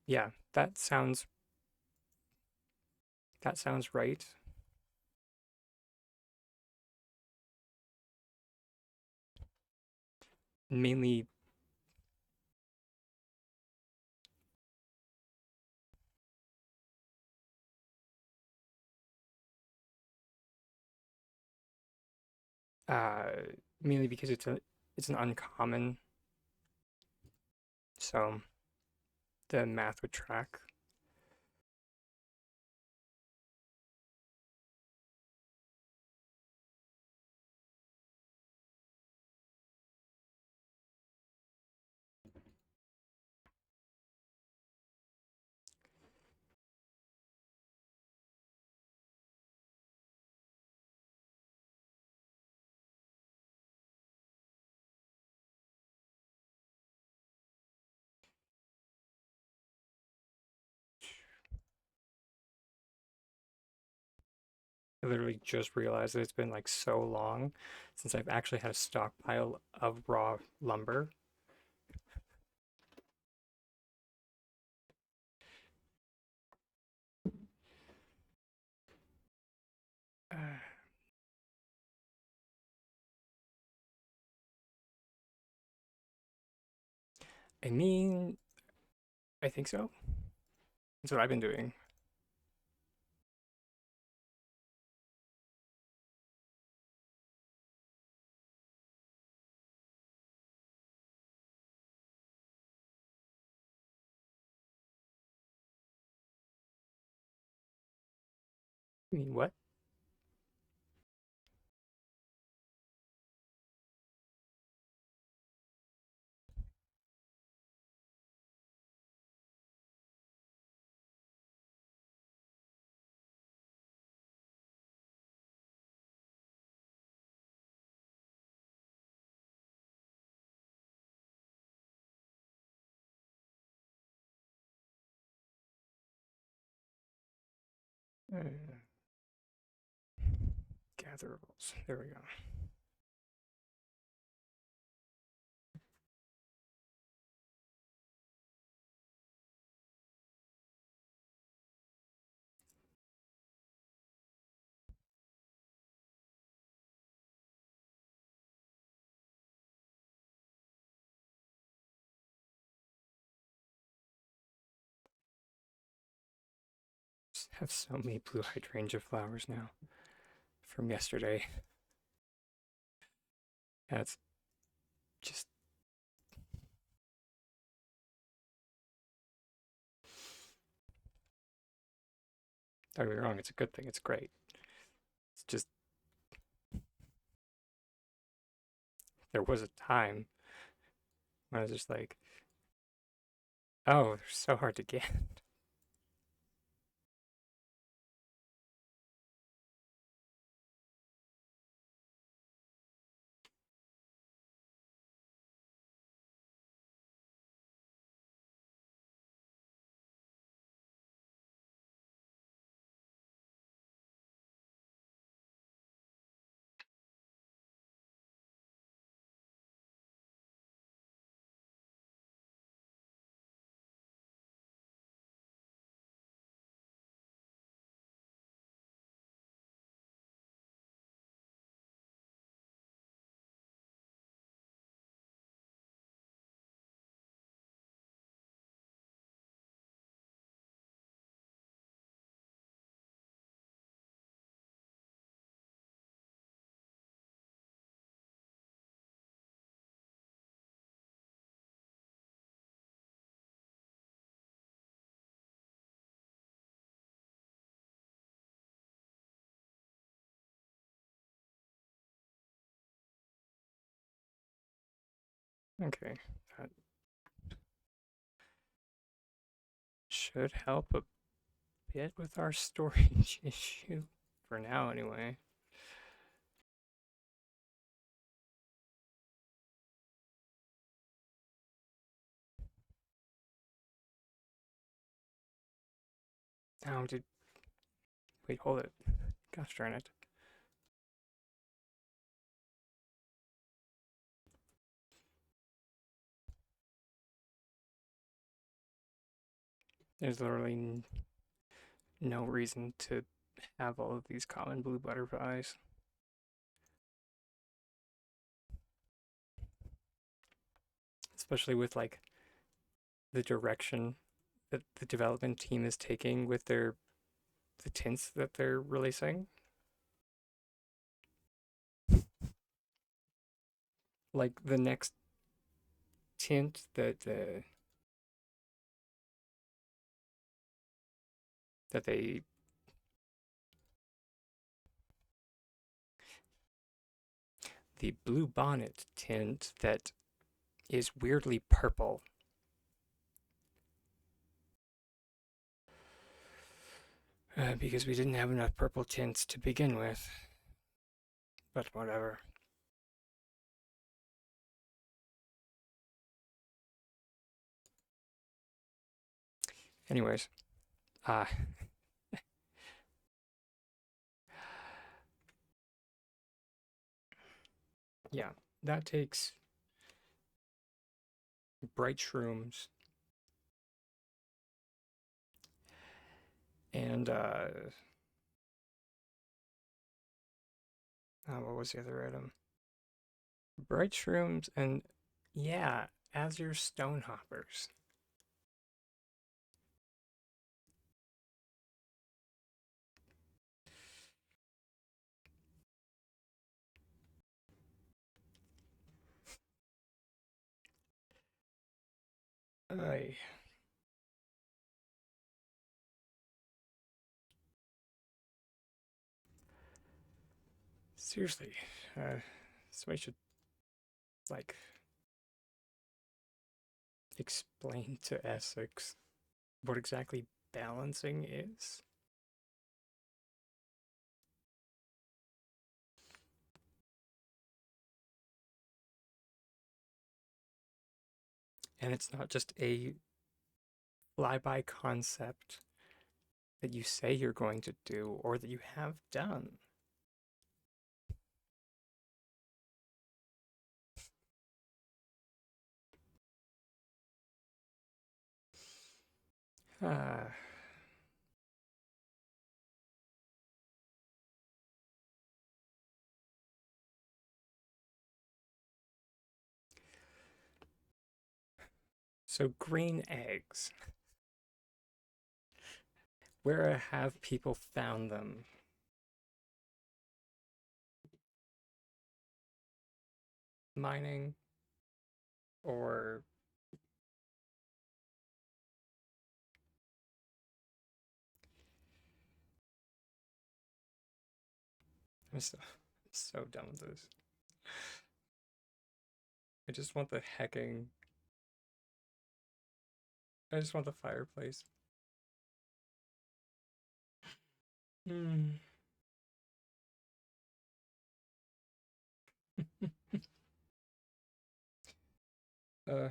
Yeah, that sounds right. Mainly, uh, mainly because it's an uncommon, so the math would track. I literally just realized that it's been like so long since I've actually had a stockpile of raw lumber. Uh, I mean, I think so. That's what I've been doing. I mean, what? Uh, Gatherables. There we go. Just have so many blue hydrangea flowers now from yesterday. That's just, don't get me wrong, it's a good thing. It's great. It's just, there was a time when I was just like, oh, they're so hard to get. Okay, that should help a bit with our storage issue. For now, anyway. Now, did. Wait, hold it. Gosh darn it. There's literally no reason to have all of these common blue butterflies. Especially with like the direction that the development team is taking with the tints that they're releasing. Like the next tint that they the blue bonnet tint that is weirdly purple. Because we didn't have enough purple tints to begin with. But whatever. Anyways, uh, yeah, that takes bright shrooms and what was the other item? Bright shrooms and yeah, azure stone hoppers. I seriously, somebody should like explain to Essex what exactly balancing is. And it's not just a flyby concept that you say you're going to do or that you have done. Ah, so green eggs. Where have people found them? Mining or I'm so done with this. I just want the hecking. I just want the fireplace. Hmm. uh,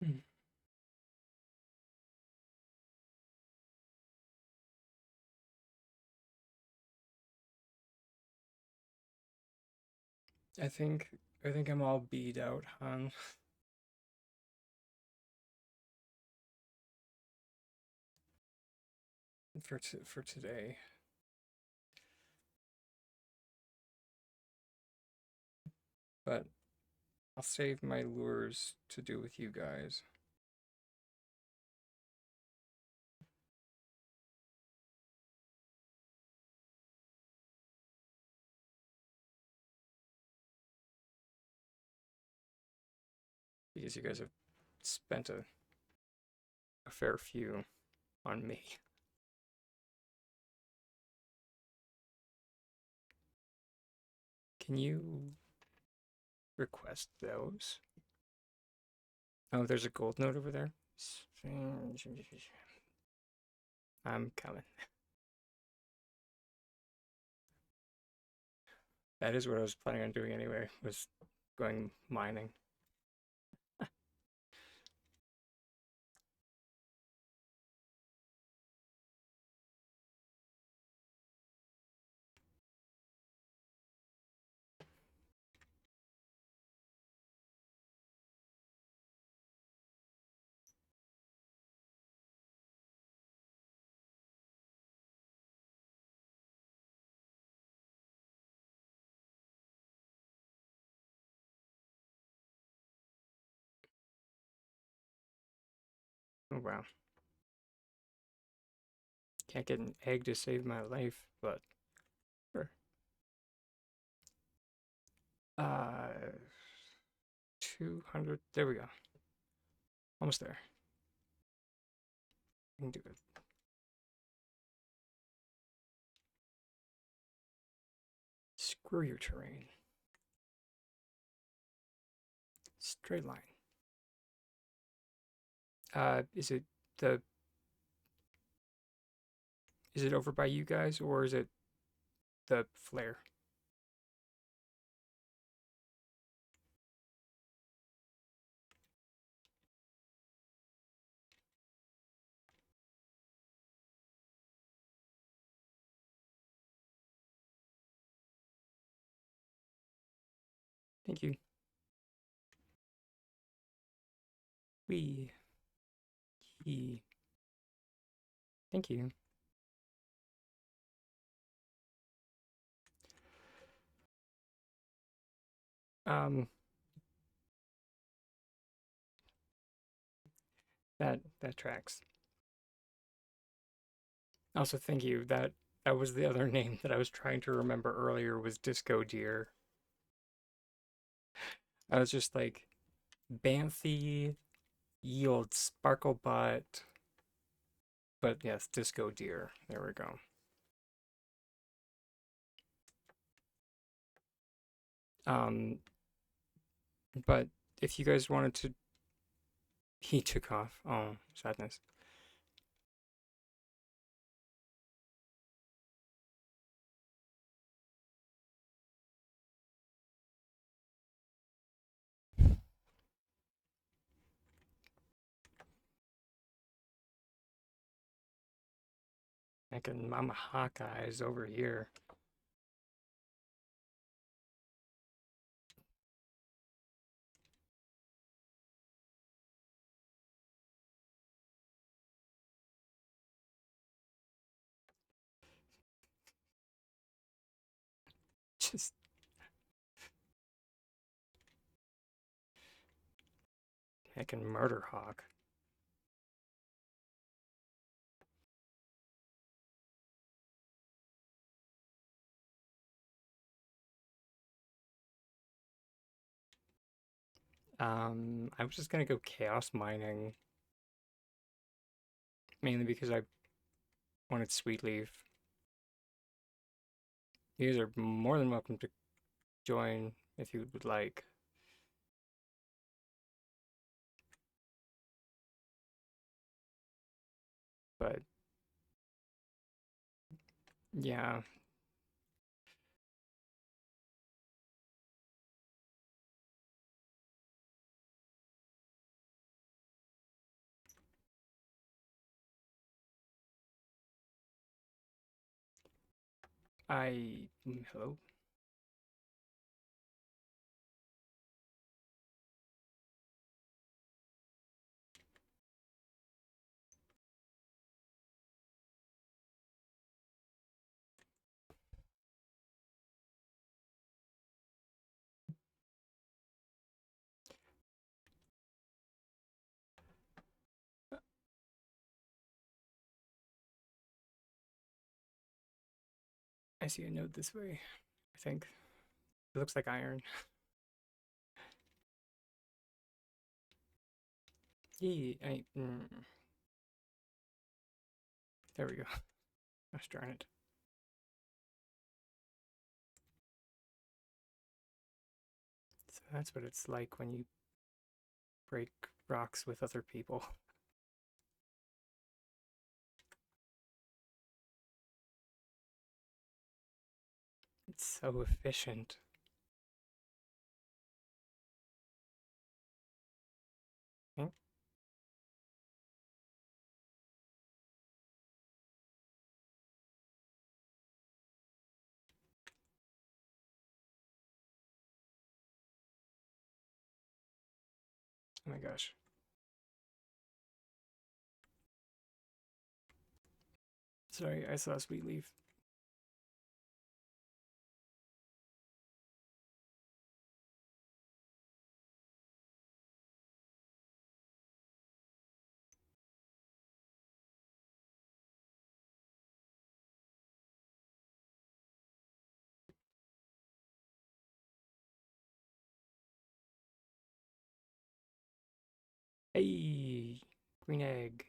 hmm. I think I think I'm all beat out, hon, for today. But I'll save my lures to do with you guys. Because you guys have spent a fair few on me. Can you request those? Oh, there's a gold note over there. I'm coming. That is what I was planning on doing anyway, was going mining. Oh wow. Can't get an egg to save my life, but sure. 200. There we go. Almost there. I can do it. Screw your terrain. Straight line. Is it the is it over by you guys or is it the flare? Thank you. Wee. He. Thank you. Um, that tracks. Also, thank you. That was the other name that I was trying to remember earlier was Disco Deer. I was just like Banthy, ye old sparkle butt. But yes, Disco Deer. There we go. Um, but if you guys wanted to, he took off. Oh, sadness. I can Mama Hawkeye's over here. Just I can murder Hawk. I was just gonna go chaos mining, mainly because I wanted Sweet Leaf. You guys are more than welcome to join if you would like. But yeah, hello. I see a node this way. I think it looks like iron. Yee, there we go. Gosh darn it. So that's what it's like when you break rocks with other people. It's so efficient. Oh my gosh. Sorry, I saw Sweet Leaf. Hey, green egg.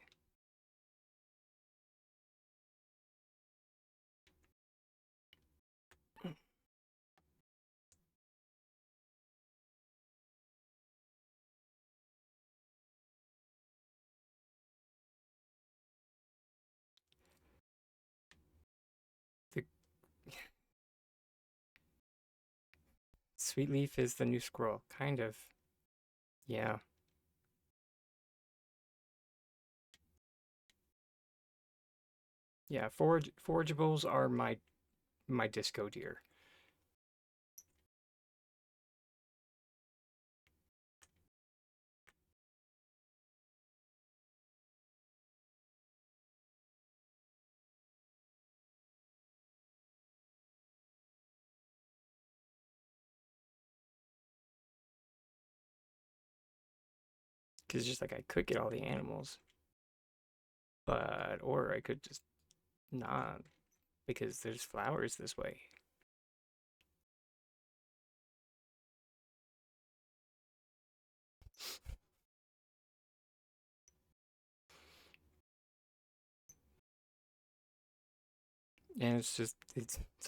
The Sweet Leaf is the new squirrel, kind of. Yeah. Yeah, forageables are my disco deer. Because just like I could get all the animals, but or I could just not because there's flowers this way. And it's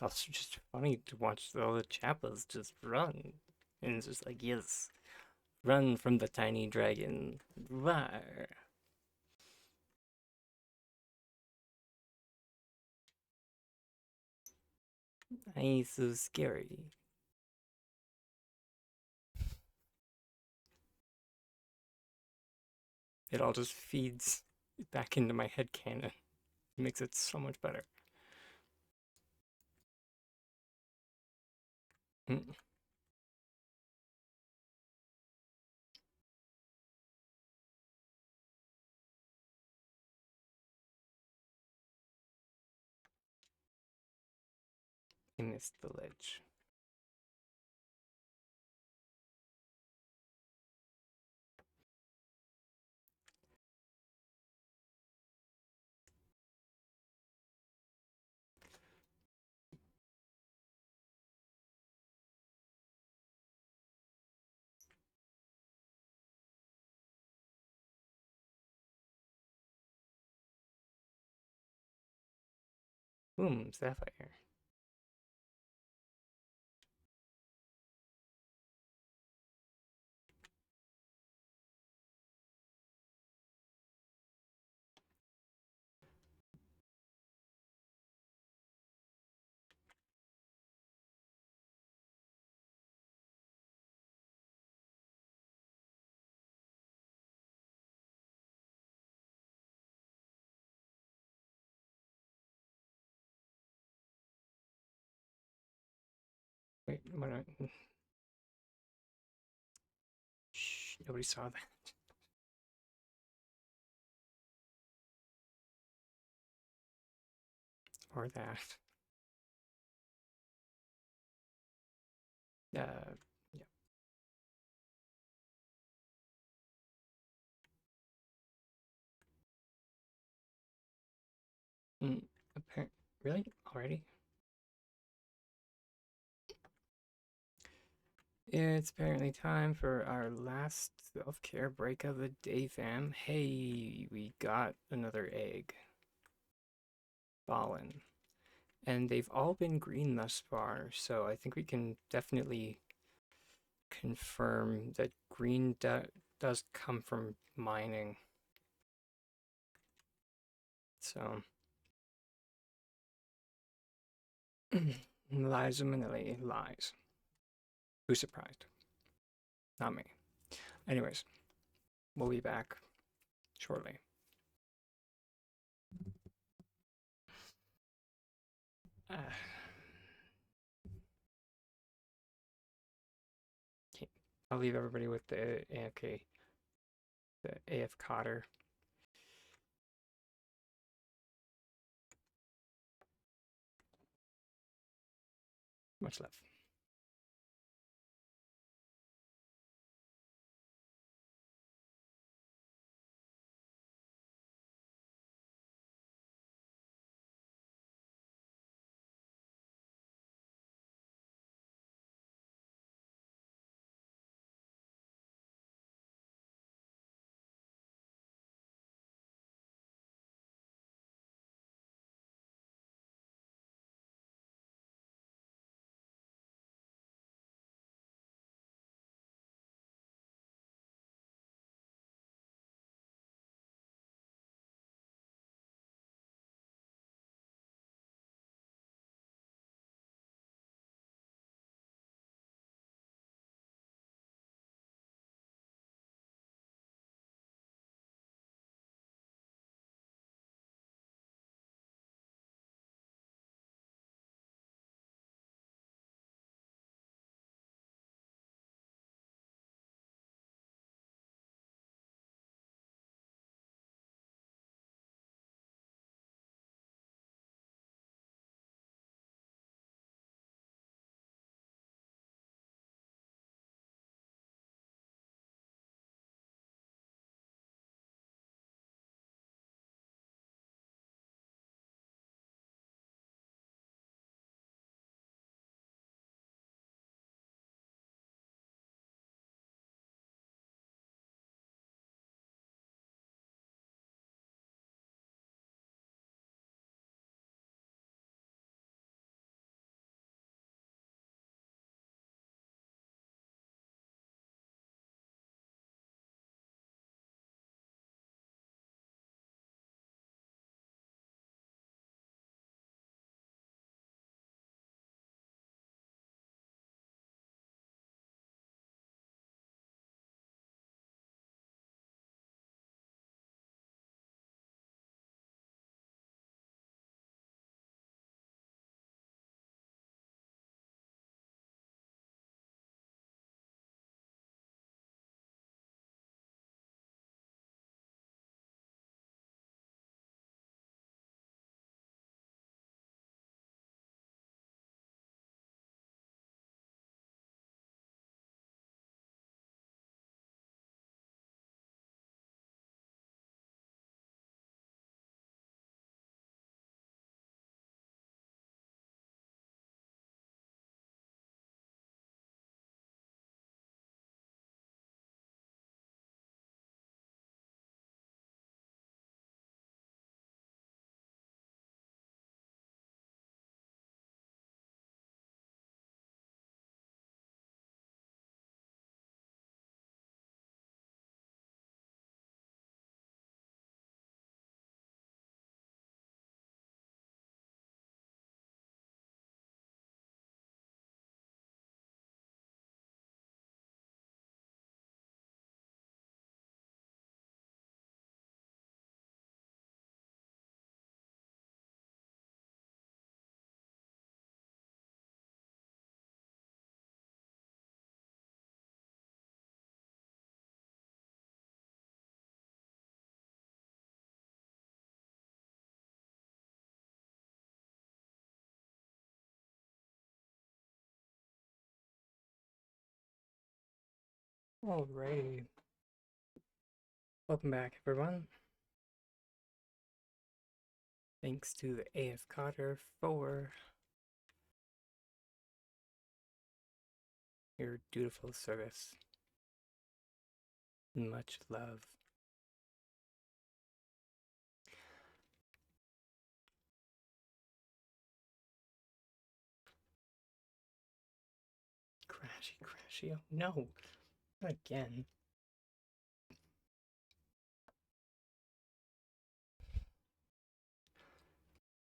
also just funny to watch all the chappas just run. And it's just like, yes, run from the tiny dragon. Rawr. He's so scary. It all just feeds back into my head canon. It makes it so much better. Mm. I missed the ledge. Boom, sapphire. Wait, what? Shh, nobody saw that. Or that. Yeah. Mm, really? Already? It's apparently time for our last self-care break of the day, fam. Hey, we got another egg. Ballin'. And they've all been green thus far, so I think we can definitely confirm that green does come from mining. So, Liza Minnelli lies. Who's surprised? Not me. Anyways, we'll be back shortly. Uh, I'll leave everybody with the okay. the AF Cotter. Much love. Alrighty. Welcome back, everyone. Thanks to the AF Cotter for your dutiful service. Much love. Crashy. Oh no, not again.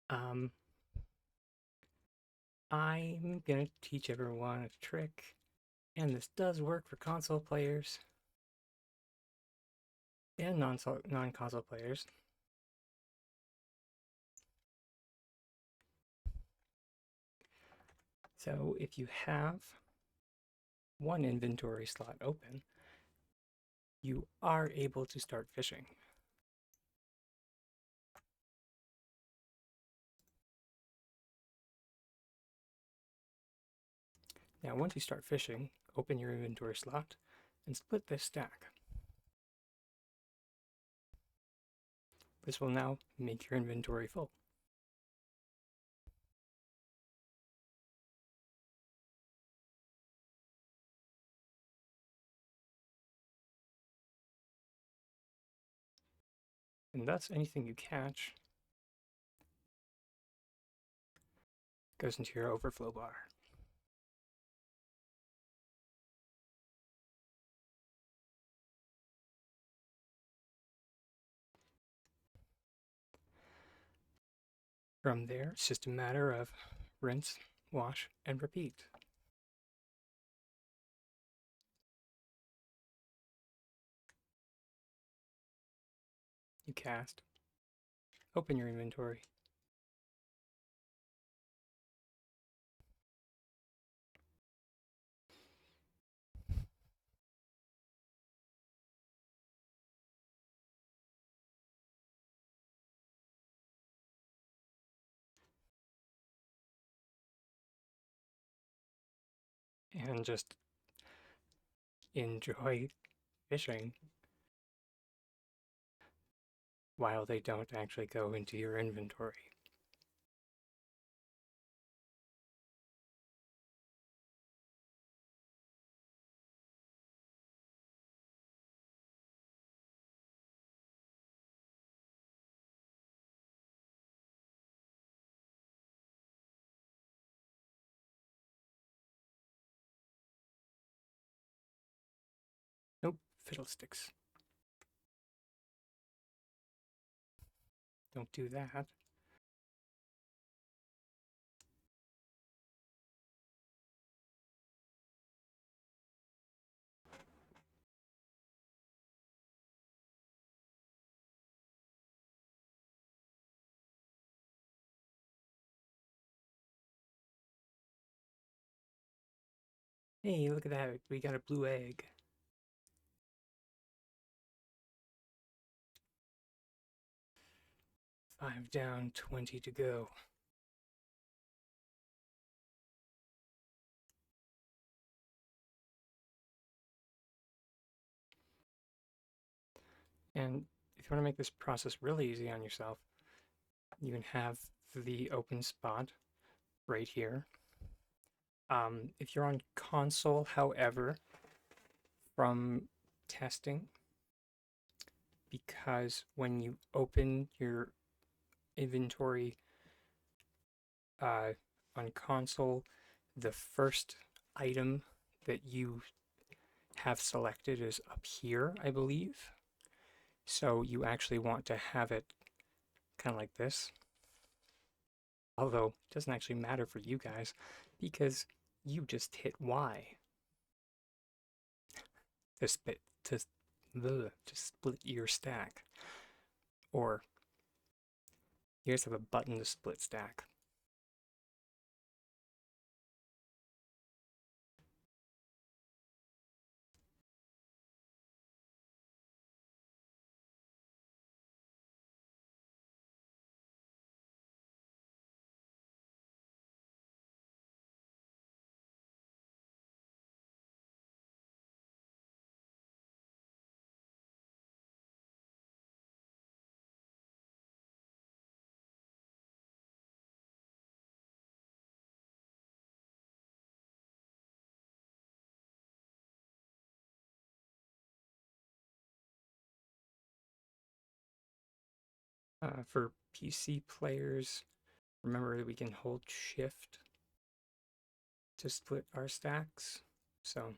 I'm gonna teach everyone a trick, and this does work for console players and non-console players. So if you have one inventory slot open, you are able to start fishing. Now, once you start fishing, open your inventory slot and split this stack. This will now make your inventory full. And thus, anything you catch goes into your overflow bar. From there, it's just a matter of rinse, wash, and repeat. You cast, open your inventory, and just enjoy fishing while they don't actually go into your inventory. Nope, fiddlesticks. Don't do that. Hey, look at that. We got a blue egg. Five down, 20 to go. And if you want to make this process really easy on yourself, you can have the open spot right here. If you're on console, however, from testing, because when you open your inventory on console, the first item that you have selected is up here, I believe. So you actually want to have it kind of like this. Although it doesn't actually matter for you guys because you just hit Y to split your stack. Or you just have a button to split stack. For PC players, remember that we can hold shift to split our stacks. So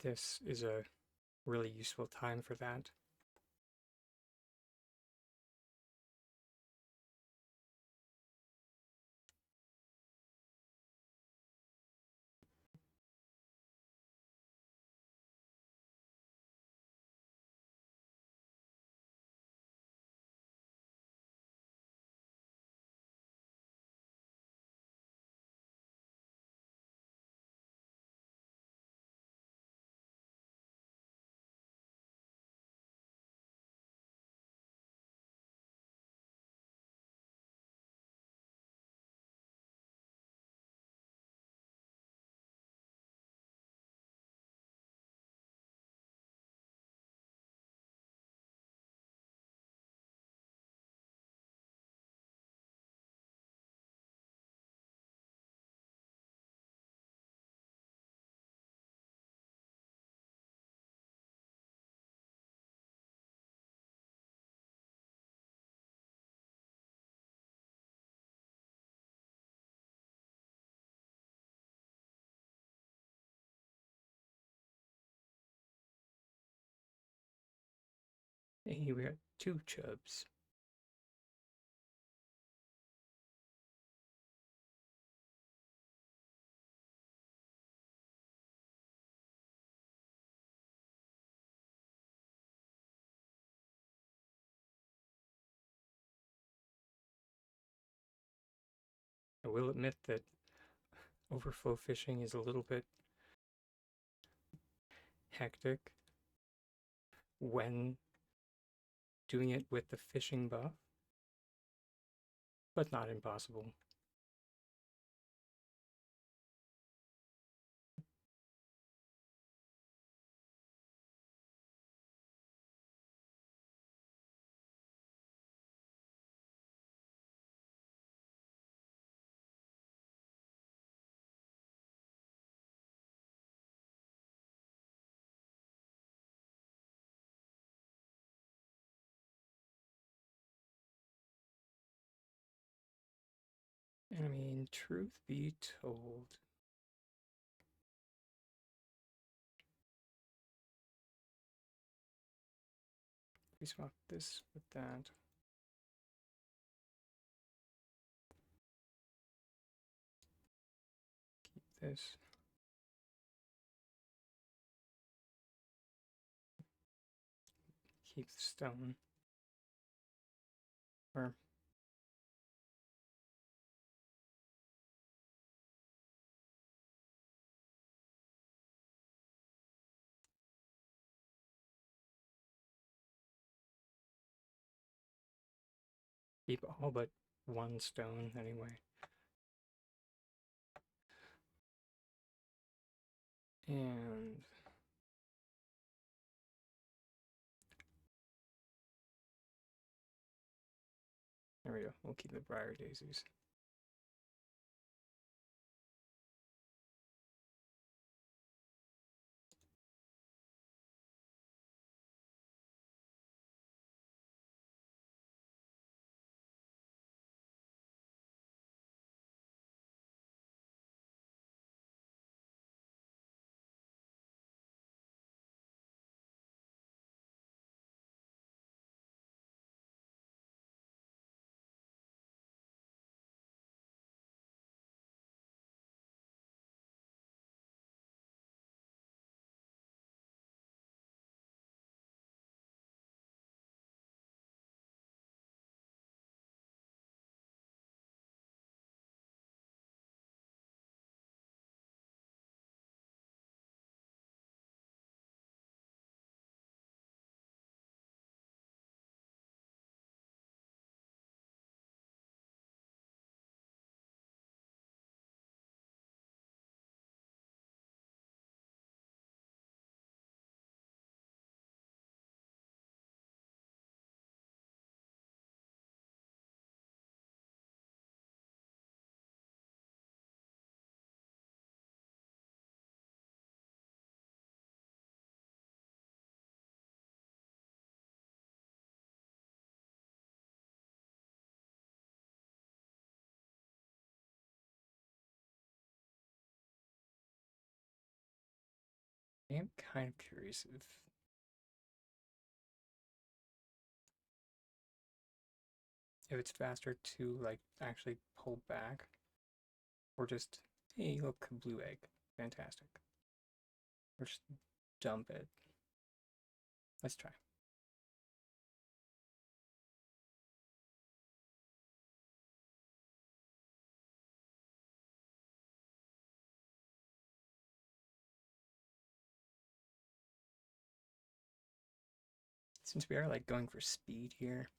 this is a really useful time for that. Hey, we got two chubs. I will admit that overflow fishing is a little bit hectic when doing it with the fishing buff, but not impossible. And I mean, truth be told, we swap this with that. Keep this. Keep the stone. Or keep all but one stone anyway. And there we go. We'll keep the briar daisies. I am kind of curious if it's faster to like actually pull back or just, hey, look, blue egg. Fantastic. Or just dump it. Let's try. Since we are like going for speed here,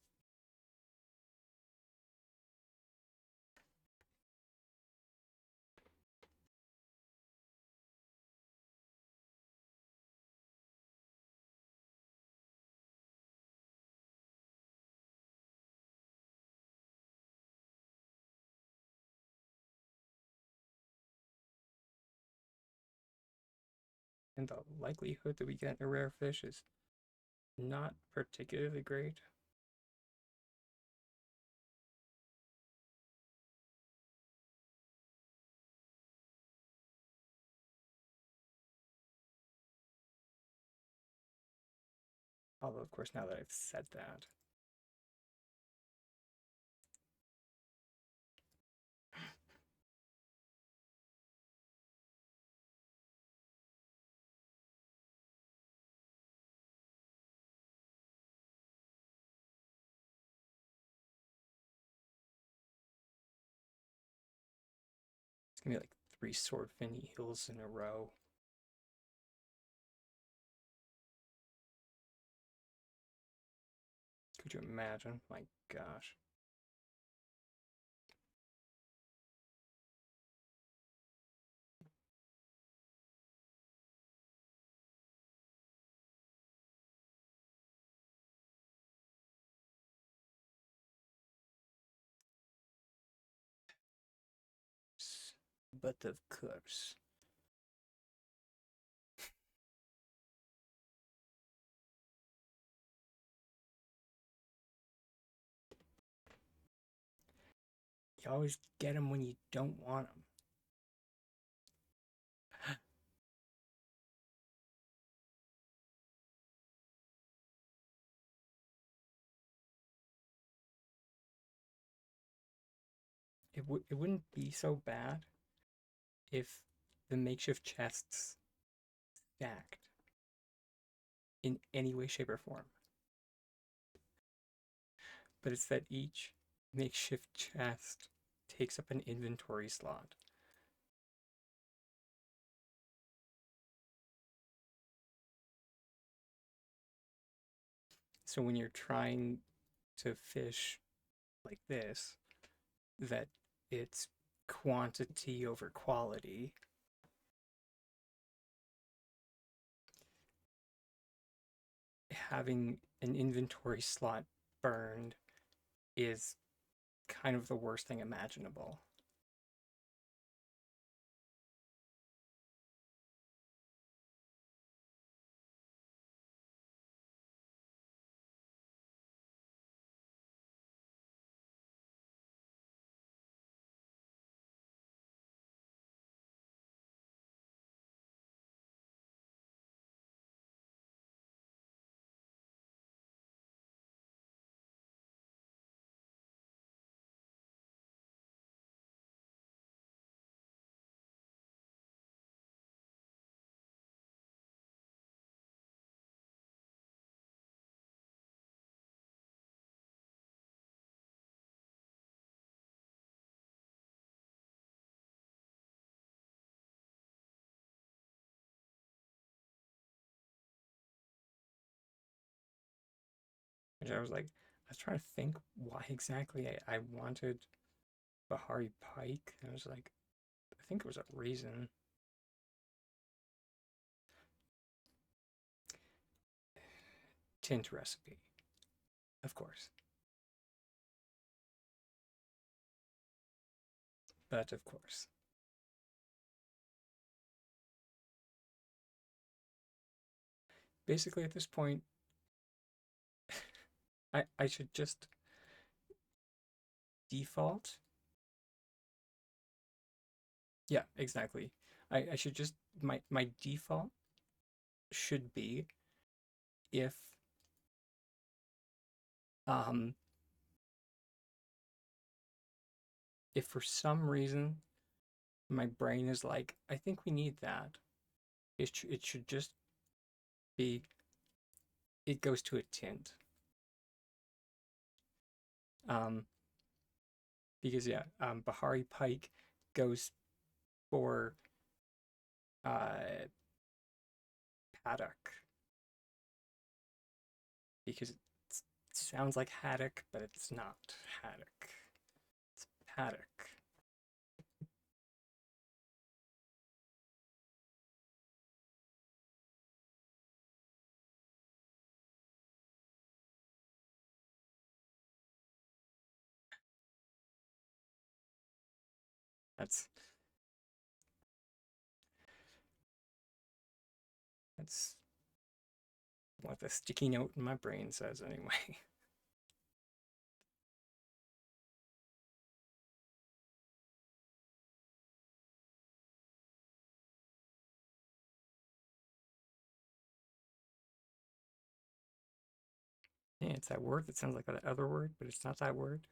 and the likelihood that we get a rare fish is not particularly great. Although, of course, now that I've said that. It's gonna be like 3 Swordfin Eels in a row. Could you imagine? My gosh. But of course. You always get them when you don't want them. It wouldn't be so bad if the makeshift chests stacked in any way, shape, or form. But it's that each makeshift chest takes up an inventory slot. So when you're trying to fish like this, that it's quantity over quality. Having an inventory slot burned is kind of the worst thing imaginable. Which I was like, I was trying to think why exactly I wanted Bahari Pike. I was like, I think it was a reason. Tint recipe, of course. But of course. Basically, at this point, I should just default. Yeah, exactly. I should just, my default should be if um if for some reason my brain is like, I think we need that, it should just be, it goes to a tint. Um, because yeah, Bahari Pike goes for uh paddock because it sounds like haddock, but it's not haddock. It's paddock. That's that's what the sticky note in my brain says anyway. It's that word that sounds like that other word, but it's not that word.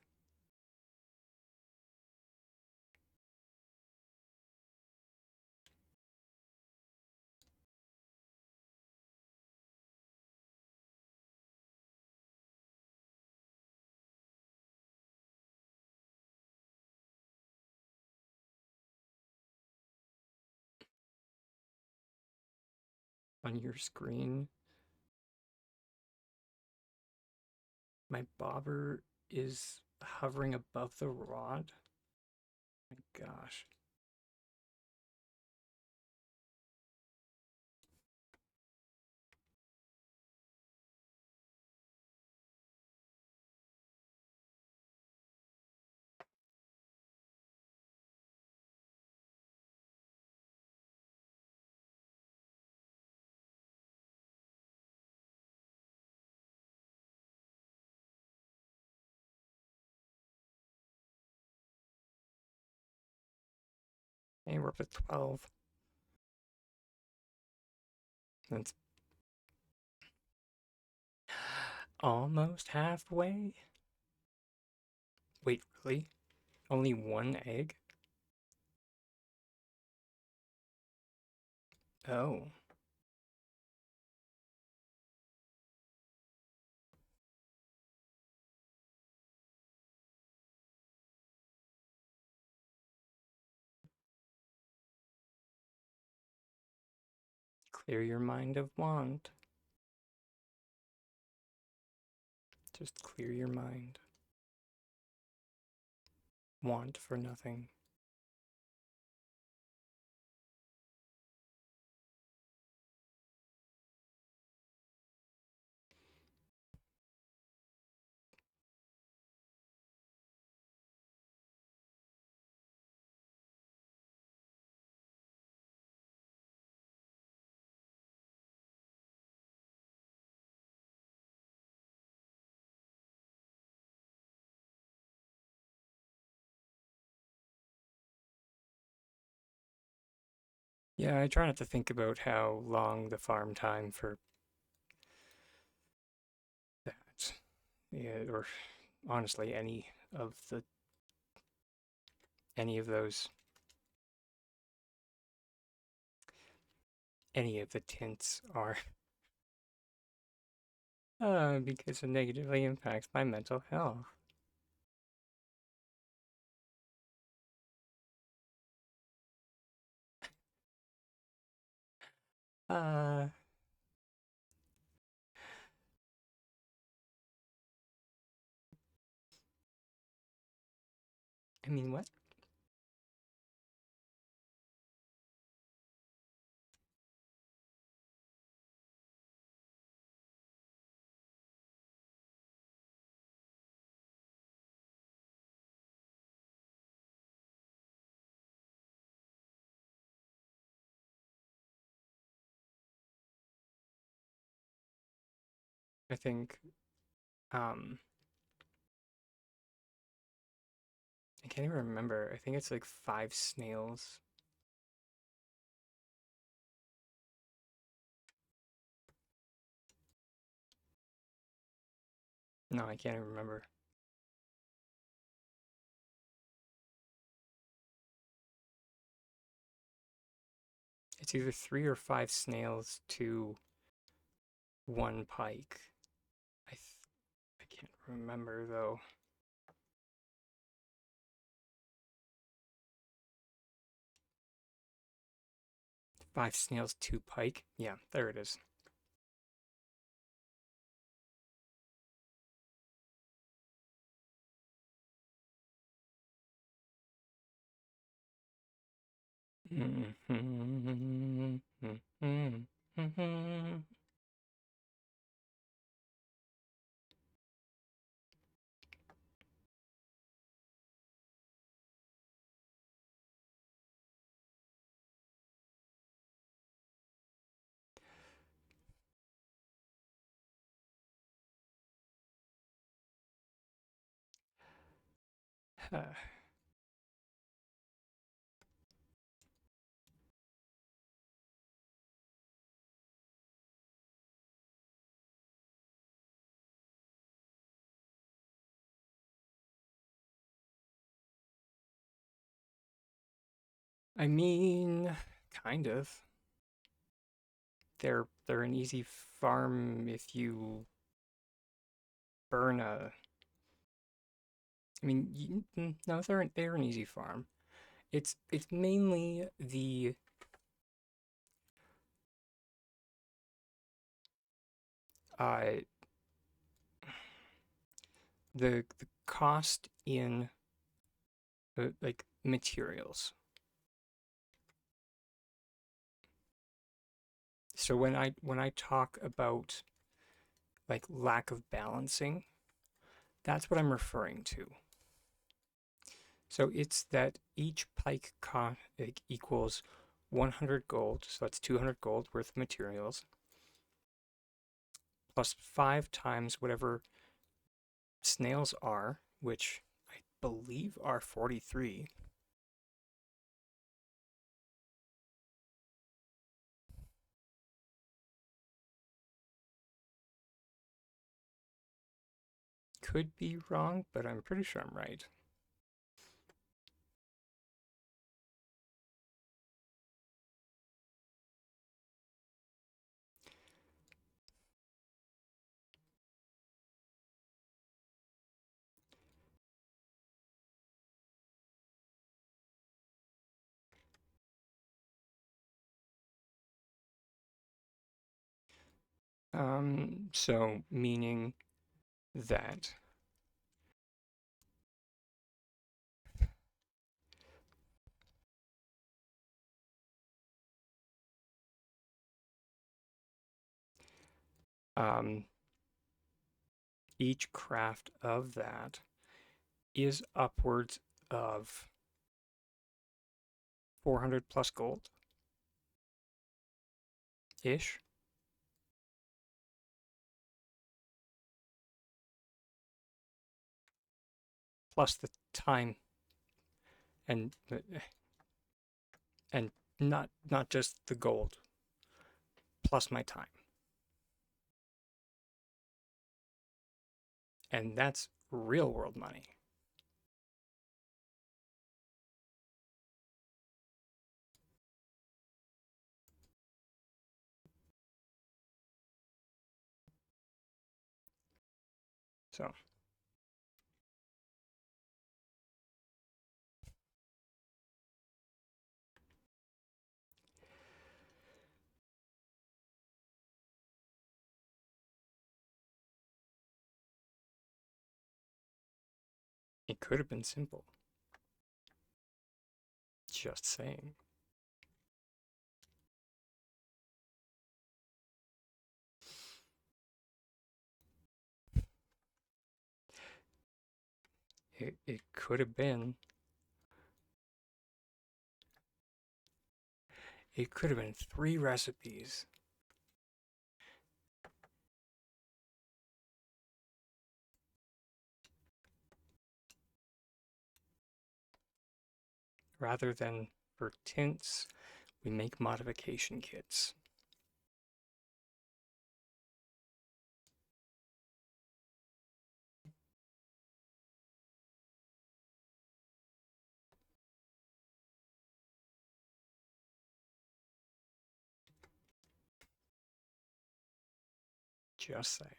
On your screen, my bobber is hovering above the rod. My gosh. Hey, we're up to 12. That's almost halfway. Wait, really? Only one egg? Oh. Clear your mind of want. Just clear your mind. Want for nothing. Yeah, I try not to think about how long the farm time for that. Yeah, or honestly, any of those, any of the tints are, because it negatively impacts my mental health. Uh, I mean, what? I think, um, I can't even remember. I think it's like 5 snails. No, I can't even remember. It's either 3 or 5 snails to 1 pike. I can't remember though. 5 snails, 2 pike. Yeah, there it is. I mean, kind of. They're an easy farm if you burn a. I mean, no, they're an easy farm. It's mainly uh the cost in like materials. So when I talk about like lack of balancing, that's what I'm referring to. So it's that each pike like, equals 100 gold, so that's 200 gold worth of materials, plus 5 times whatever snails are, which I believe are 43. Could be wrong, but I'm pretty sure I'm right. So meaning that um, each craft of that is upwards of 400 plus gold ish, plus the time and not just the gold, plus my time. And that's real world money. So it could have been simple. Just saying. It could have been. It could have been 3 recipes. Rather than for tints, we make modification kits. Just saying.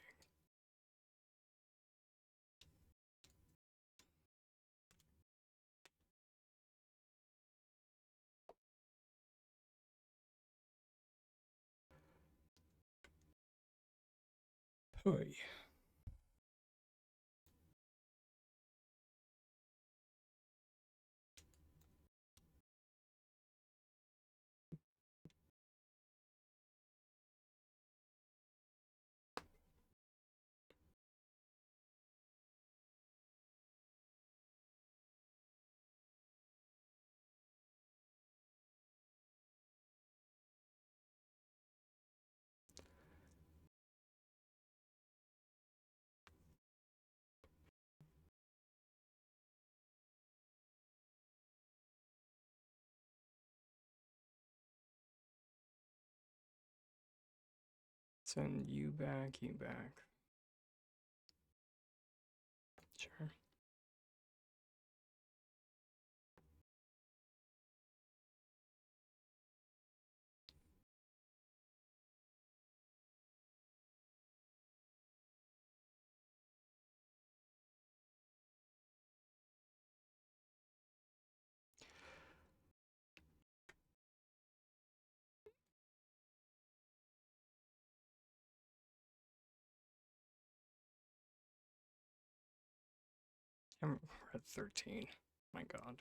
Oy. Send you back, you back. Sure. We're at 13. My God.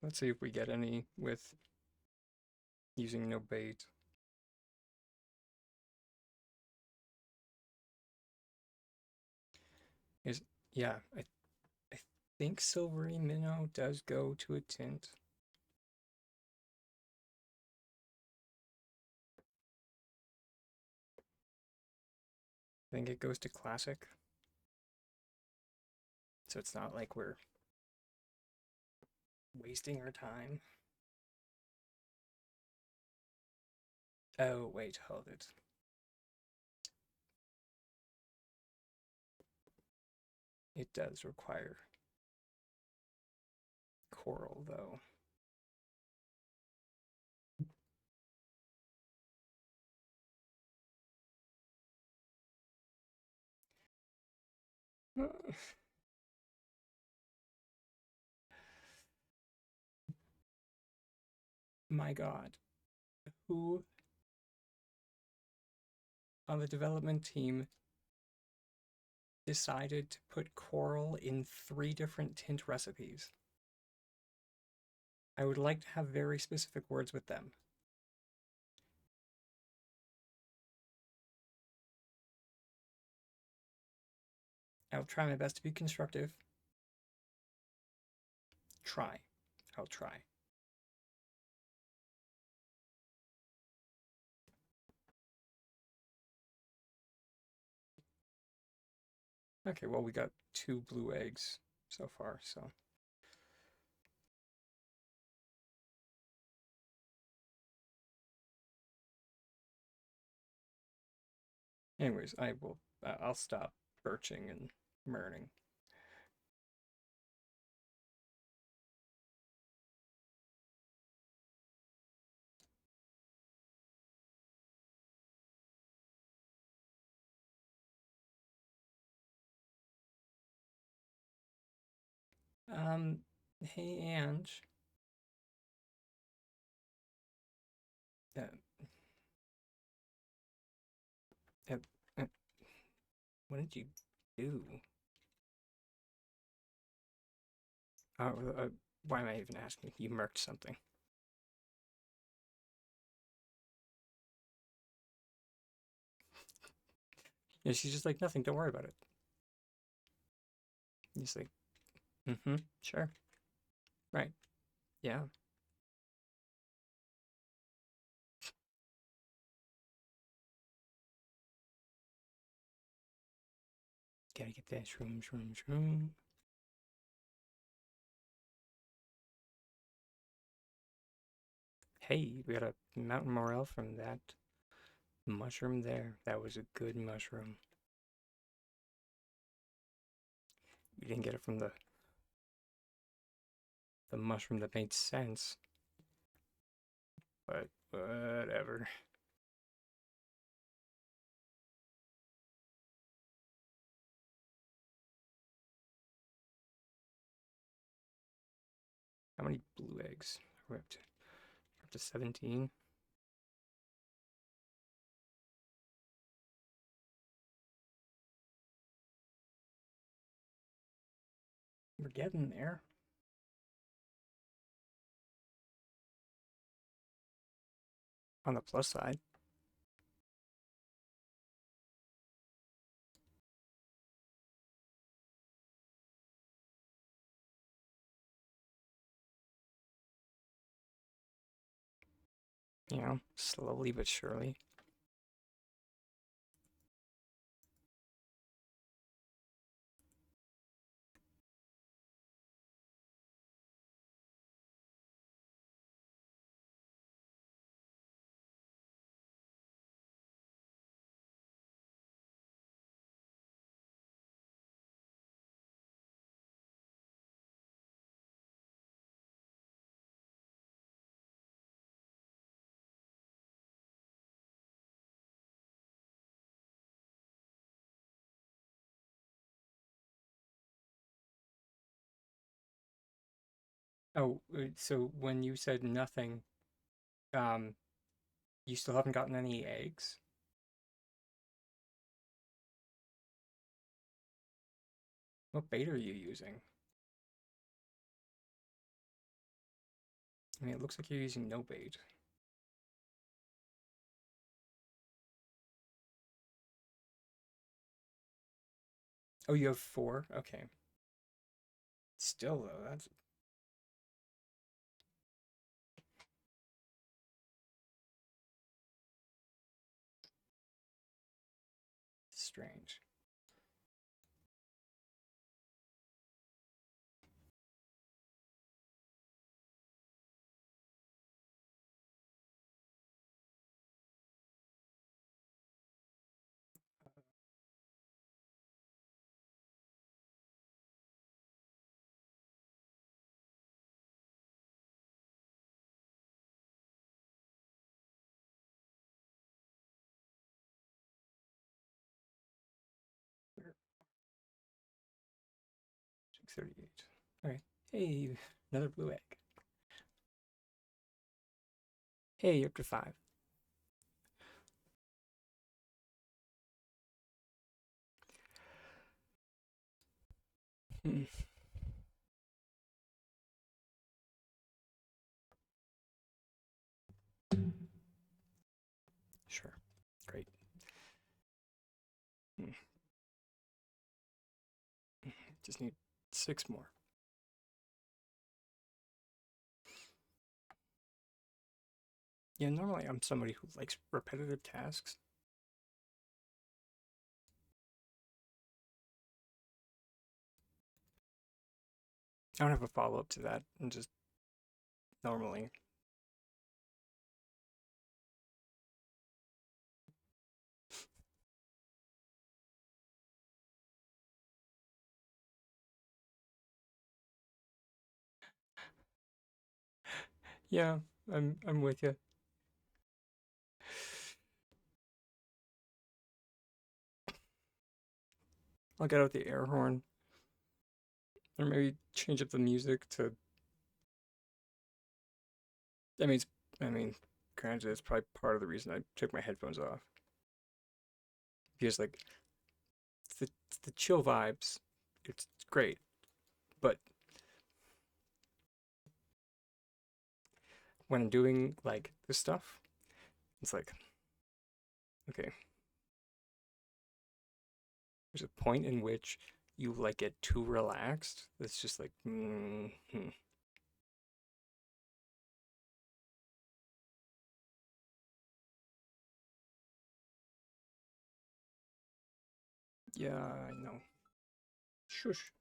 Let's see if we get any with using no bait. Is yeah, I think silvery minnow does go to a tint. I think it goes to classic. So it's not like we're wasting our time. Oh, wait, hold it. It does require coral, though. My God. Who on the development team decided to put coral in 3 different tint recipes? I would like to have very specific words with them. I'll try my best to be constructive. Try. I'll try. Okay, well, we got 2 blue eggs so far, so. Anyways, I'll stop birching and murning. Hey, Ange. Uh, uh, uh, what did you do? Uh, uh, why am I even asking? You murked something. Yeah, she's just like, nothing, don't worry about it. He's like, mm-hmm, sure. Right. Yeah. Gotta get that shroom, shroom, shroom. Hey, we got a mountain morel from that mushroom there. That was a good mushroom. We didn't get it from the mushroom that made sense. But whatever. How many blue eggs? We're up to 17. We're getting there. On the plus side. You know, slowly but surely. Oh, so when you said nothing, um, you still haven't gotten any eggs? What bait are you using? I mean, it looks like you're using no bait. Oh, you have four? Okay. Still, though, that's strange. 638. Okay. Hey, another blue egg. Hey, you're up to five. Hmm. Sure. Great. Hmm. Just need six more. Yeah, normally I'm somebody who likes repetitive tasks. I don't have a follow up to that. I'm just normally. Yeah, I'm with you. I'll get out the air horn, or maybe change up the music to. I mean, I mean, granted, it's probably part of the reason I took my headphones off because like the chill vibes, it's great, but when I'm doing like this stuff, it's like okay, there's a point in which you like get too relaxed. It's just like, yeah, I know. Shush,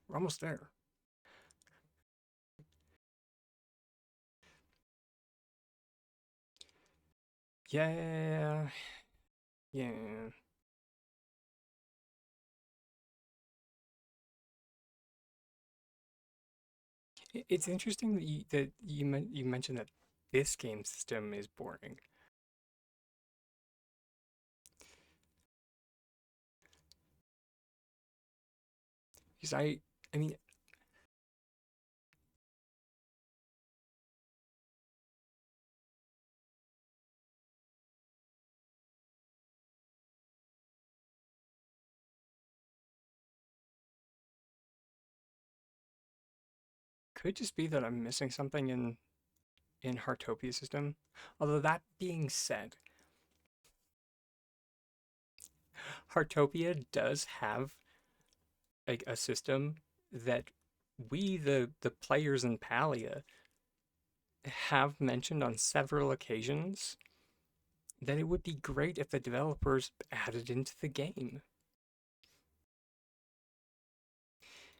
we're almost there. Yeah, yeah. It's interesting that you mentioned that this game system is boring because I mean, could just be that I'm missing something in Heartopia's system. Although that being said, Heartopia does have like a system that we the players in Palia have mentioned on several occasions that it would be great if the developers added into the game,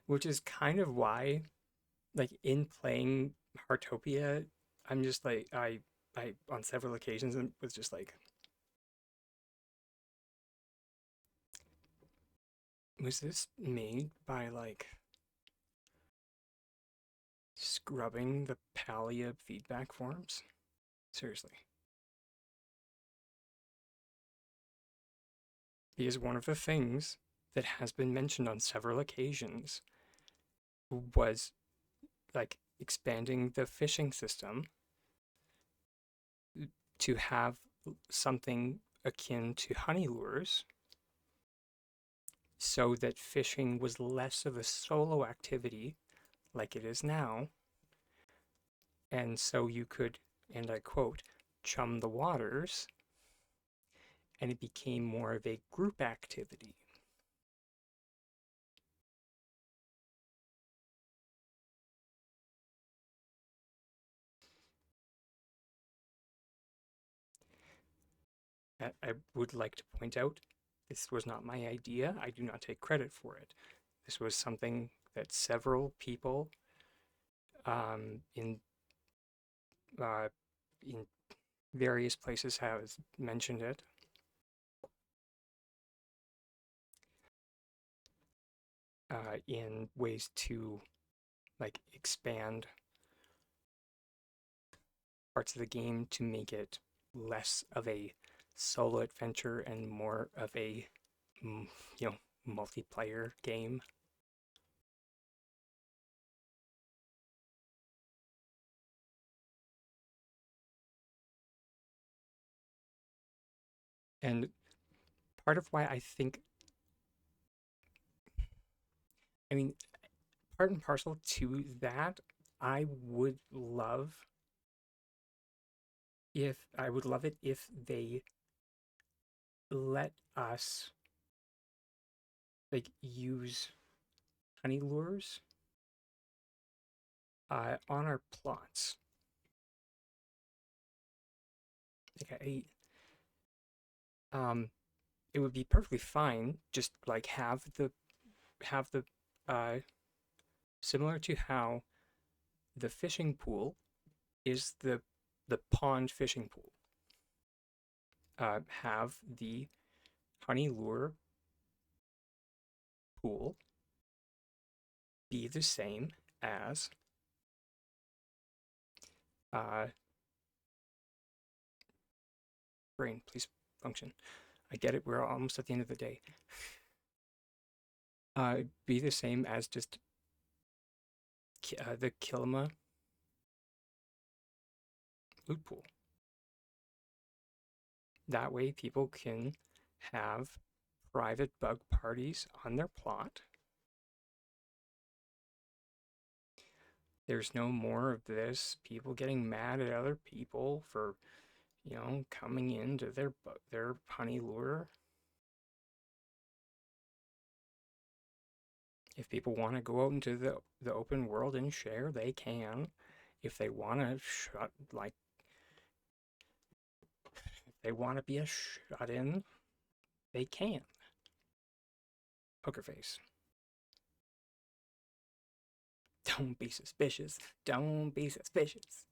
which is kind of why like in playing Heartopia, I'm just like I on several occasions and was just like, was this made by like scrubbing the Palia feedback forms? Seriously. Because one of the things that has been mentioned on several occasions was like expanding the fishing system to have something akin to honey lures so that fishing was less of a solo activity like it is now. And so you could, and I quote, chum the waters, and it became more of a group activity. I would like to point out this was not my idea. I do not take credit for it. This was something that several people um, in uh, in various places have mentioned it. In ways to like expand parts of the game to make it less of a solo adventure and more of a you know, multiplayer game. And part of why I think, I mean, part and parcel to that, I would love I would love it if they let us like use honey lures on our plots. Like it would be perfectly fine just like have the uh similar to how the fishing pool is the pond fishing pool. Have the honey lure pool be the same as uh brain, please function. I get it, we're almost at the end of the day. Be the same as just the Kilima loot pool. That way people can have private bug parties on their plot. There's no more of this people getting mad at other people for, coming into their honey lure. If people want to go out into the open world and share, they can. If they want to if they want to be a shut-in, they can. Poker face. Don't be suspicious. Don't be suspicious.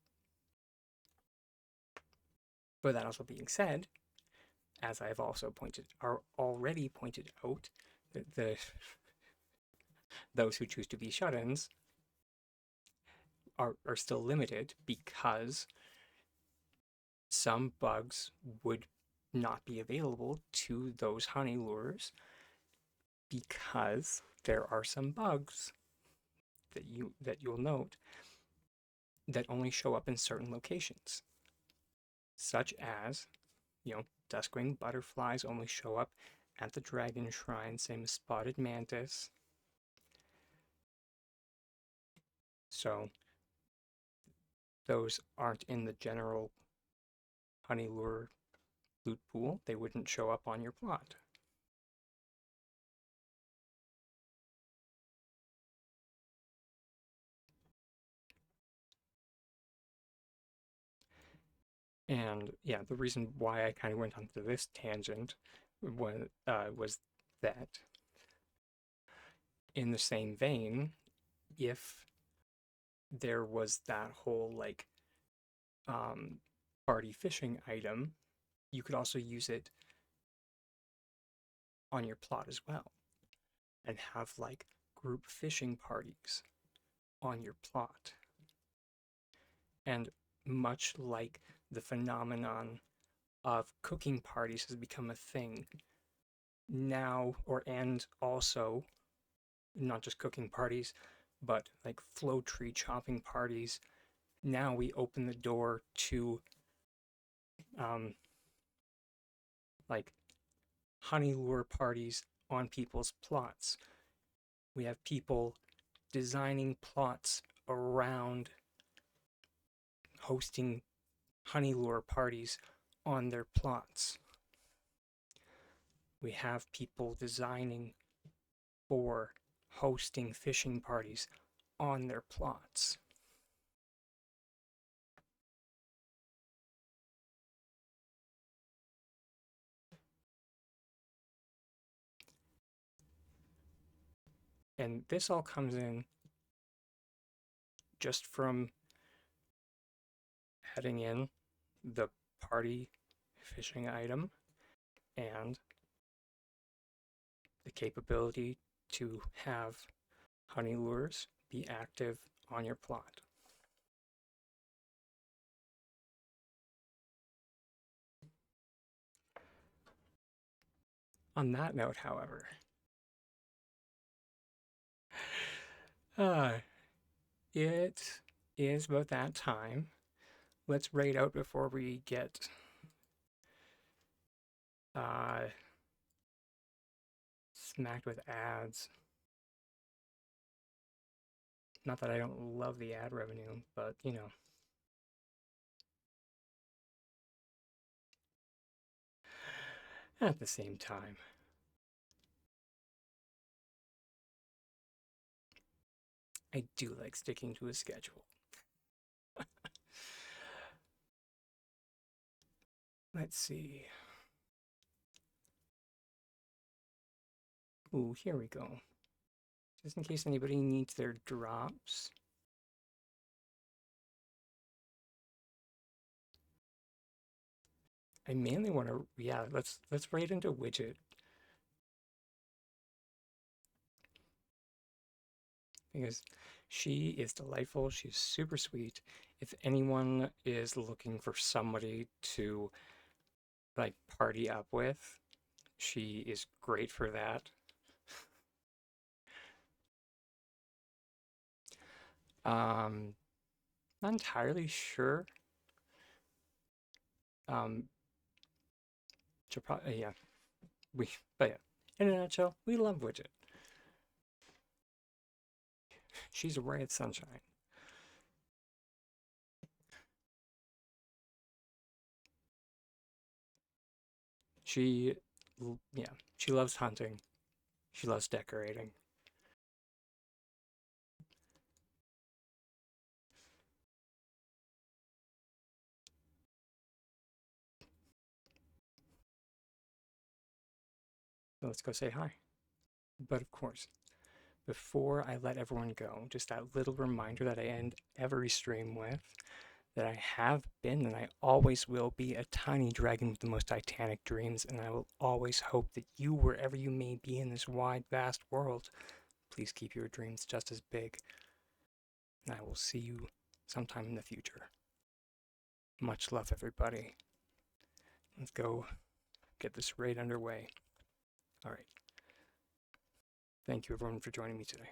But that also being said, as I've also already pointed out, the those who choose to be shut-ins are still limited because some bugs would not be available to those honey lures because there are some bugs that you'll note that only show up in certain locations, such as, dusk-winged butterflies only show up at the dragon shrine, same as spotted mantis. So those aren't in the general honey lure loot pool. They wouldn't show up on your plot. And yeah, the reason why I kind of went onto this tangent was that in the same vein, if there was that whole like um, party fishing item, you could also use it on your plot as well and have like group fishing parties on your plot. And much like the phenomenon of cooking parties has become a thing now, and also not just cooking parties, but like flow tree chopping parties. Now we open the door to um, like honey lure parties on people's plots. We have people designing plots around hosting honey lure parties on their plots. We have people designing for hosting fishing parties on their plots. And this all comes in just from adding in the party fishing item and the capability to have honey lures be active on your plot. On that note, however, uh, it is about that time. Let's raid out before we get smacked with ads. Not that I don't love the ad revenue, but you know. At the same time, I do like sticking to a schedule. Let's see. Ooh, here we go. Just in case anybody needs their drops. I mainly want to, yeah, let's raid into Widget. Because she is delightful. She's super sweet. If anyone is looking for somebody to like party up with, she is great for that. Not entirely sure. She'll probably, yeah, but yeah, in a nutshell, we love Widget. She's a ray of sunshine. She, yeah, she loves hunting. She loves decorating. So let's go say hi. But of course, before I let everyone go, just that little reminder that I end every stream with, that I have been and I always will be a tiny dragon with the most titanic dreams, and I will always hope that you, wherever you may be in this wide, vast world, please keep your dreams just as big. And I will see you sometime in the future. Much love, everybody. Let's go get this raid underway. All right. Thank you, everyone, for joining me today.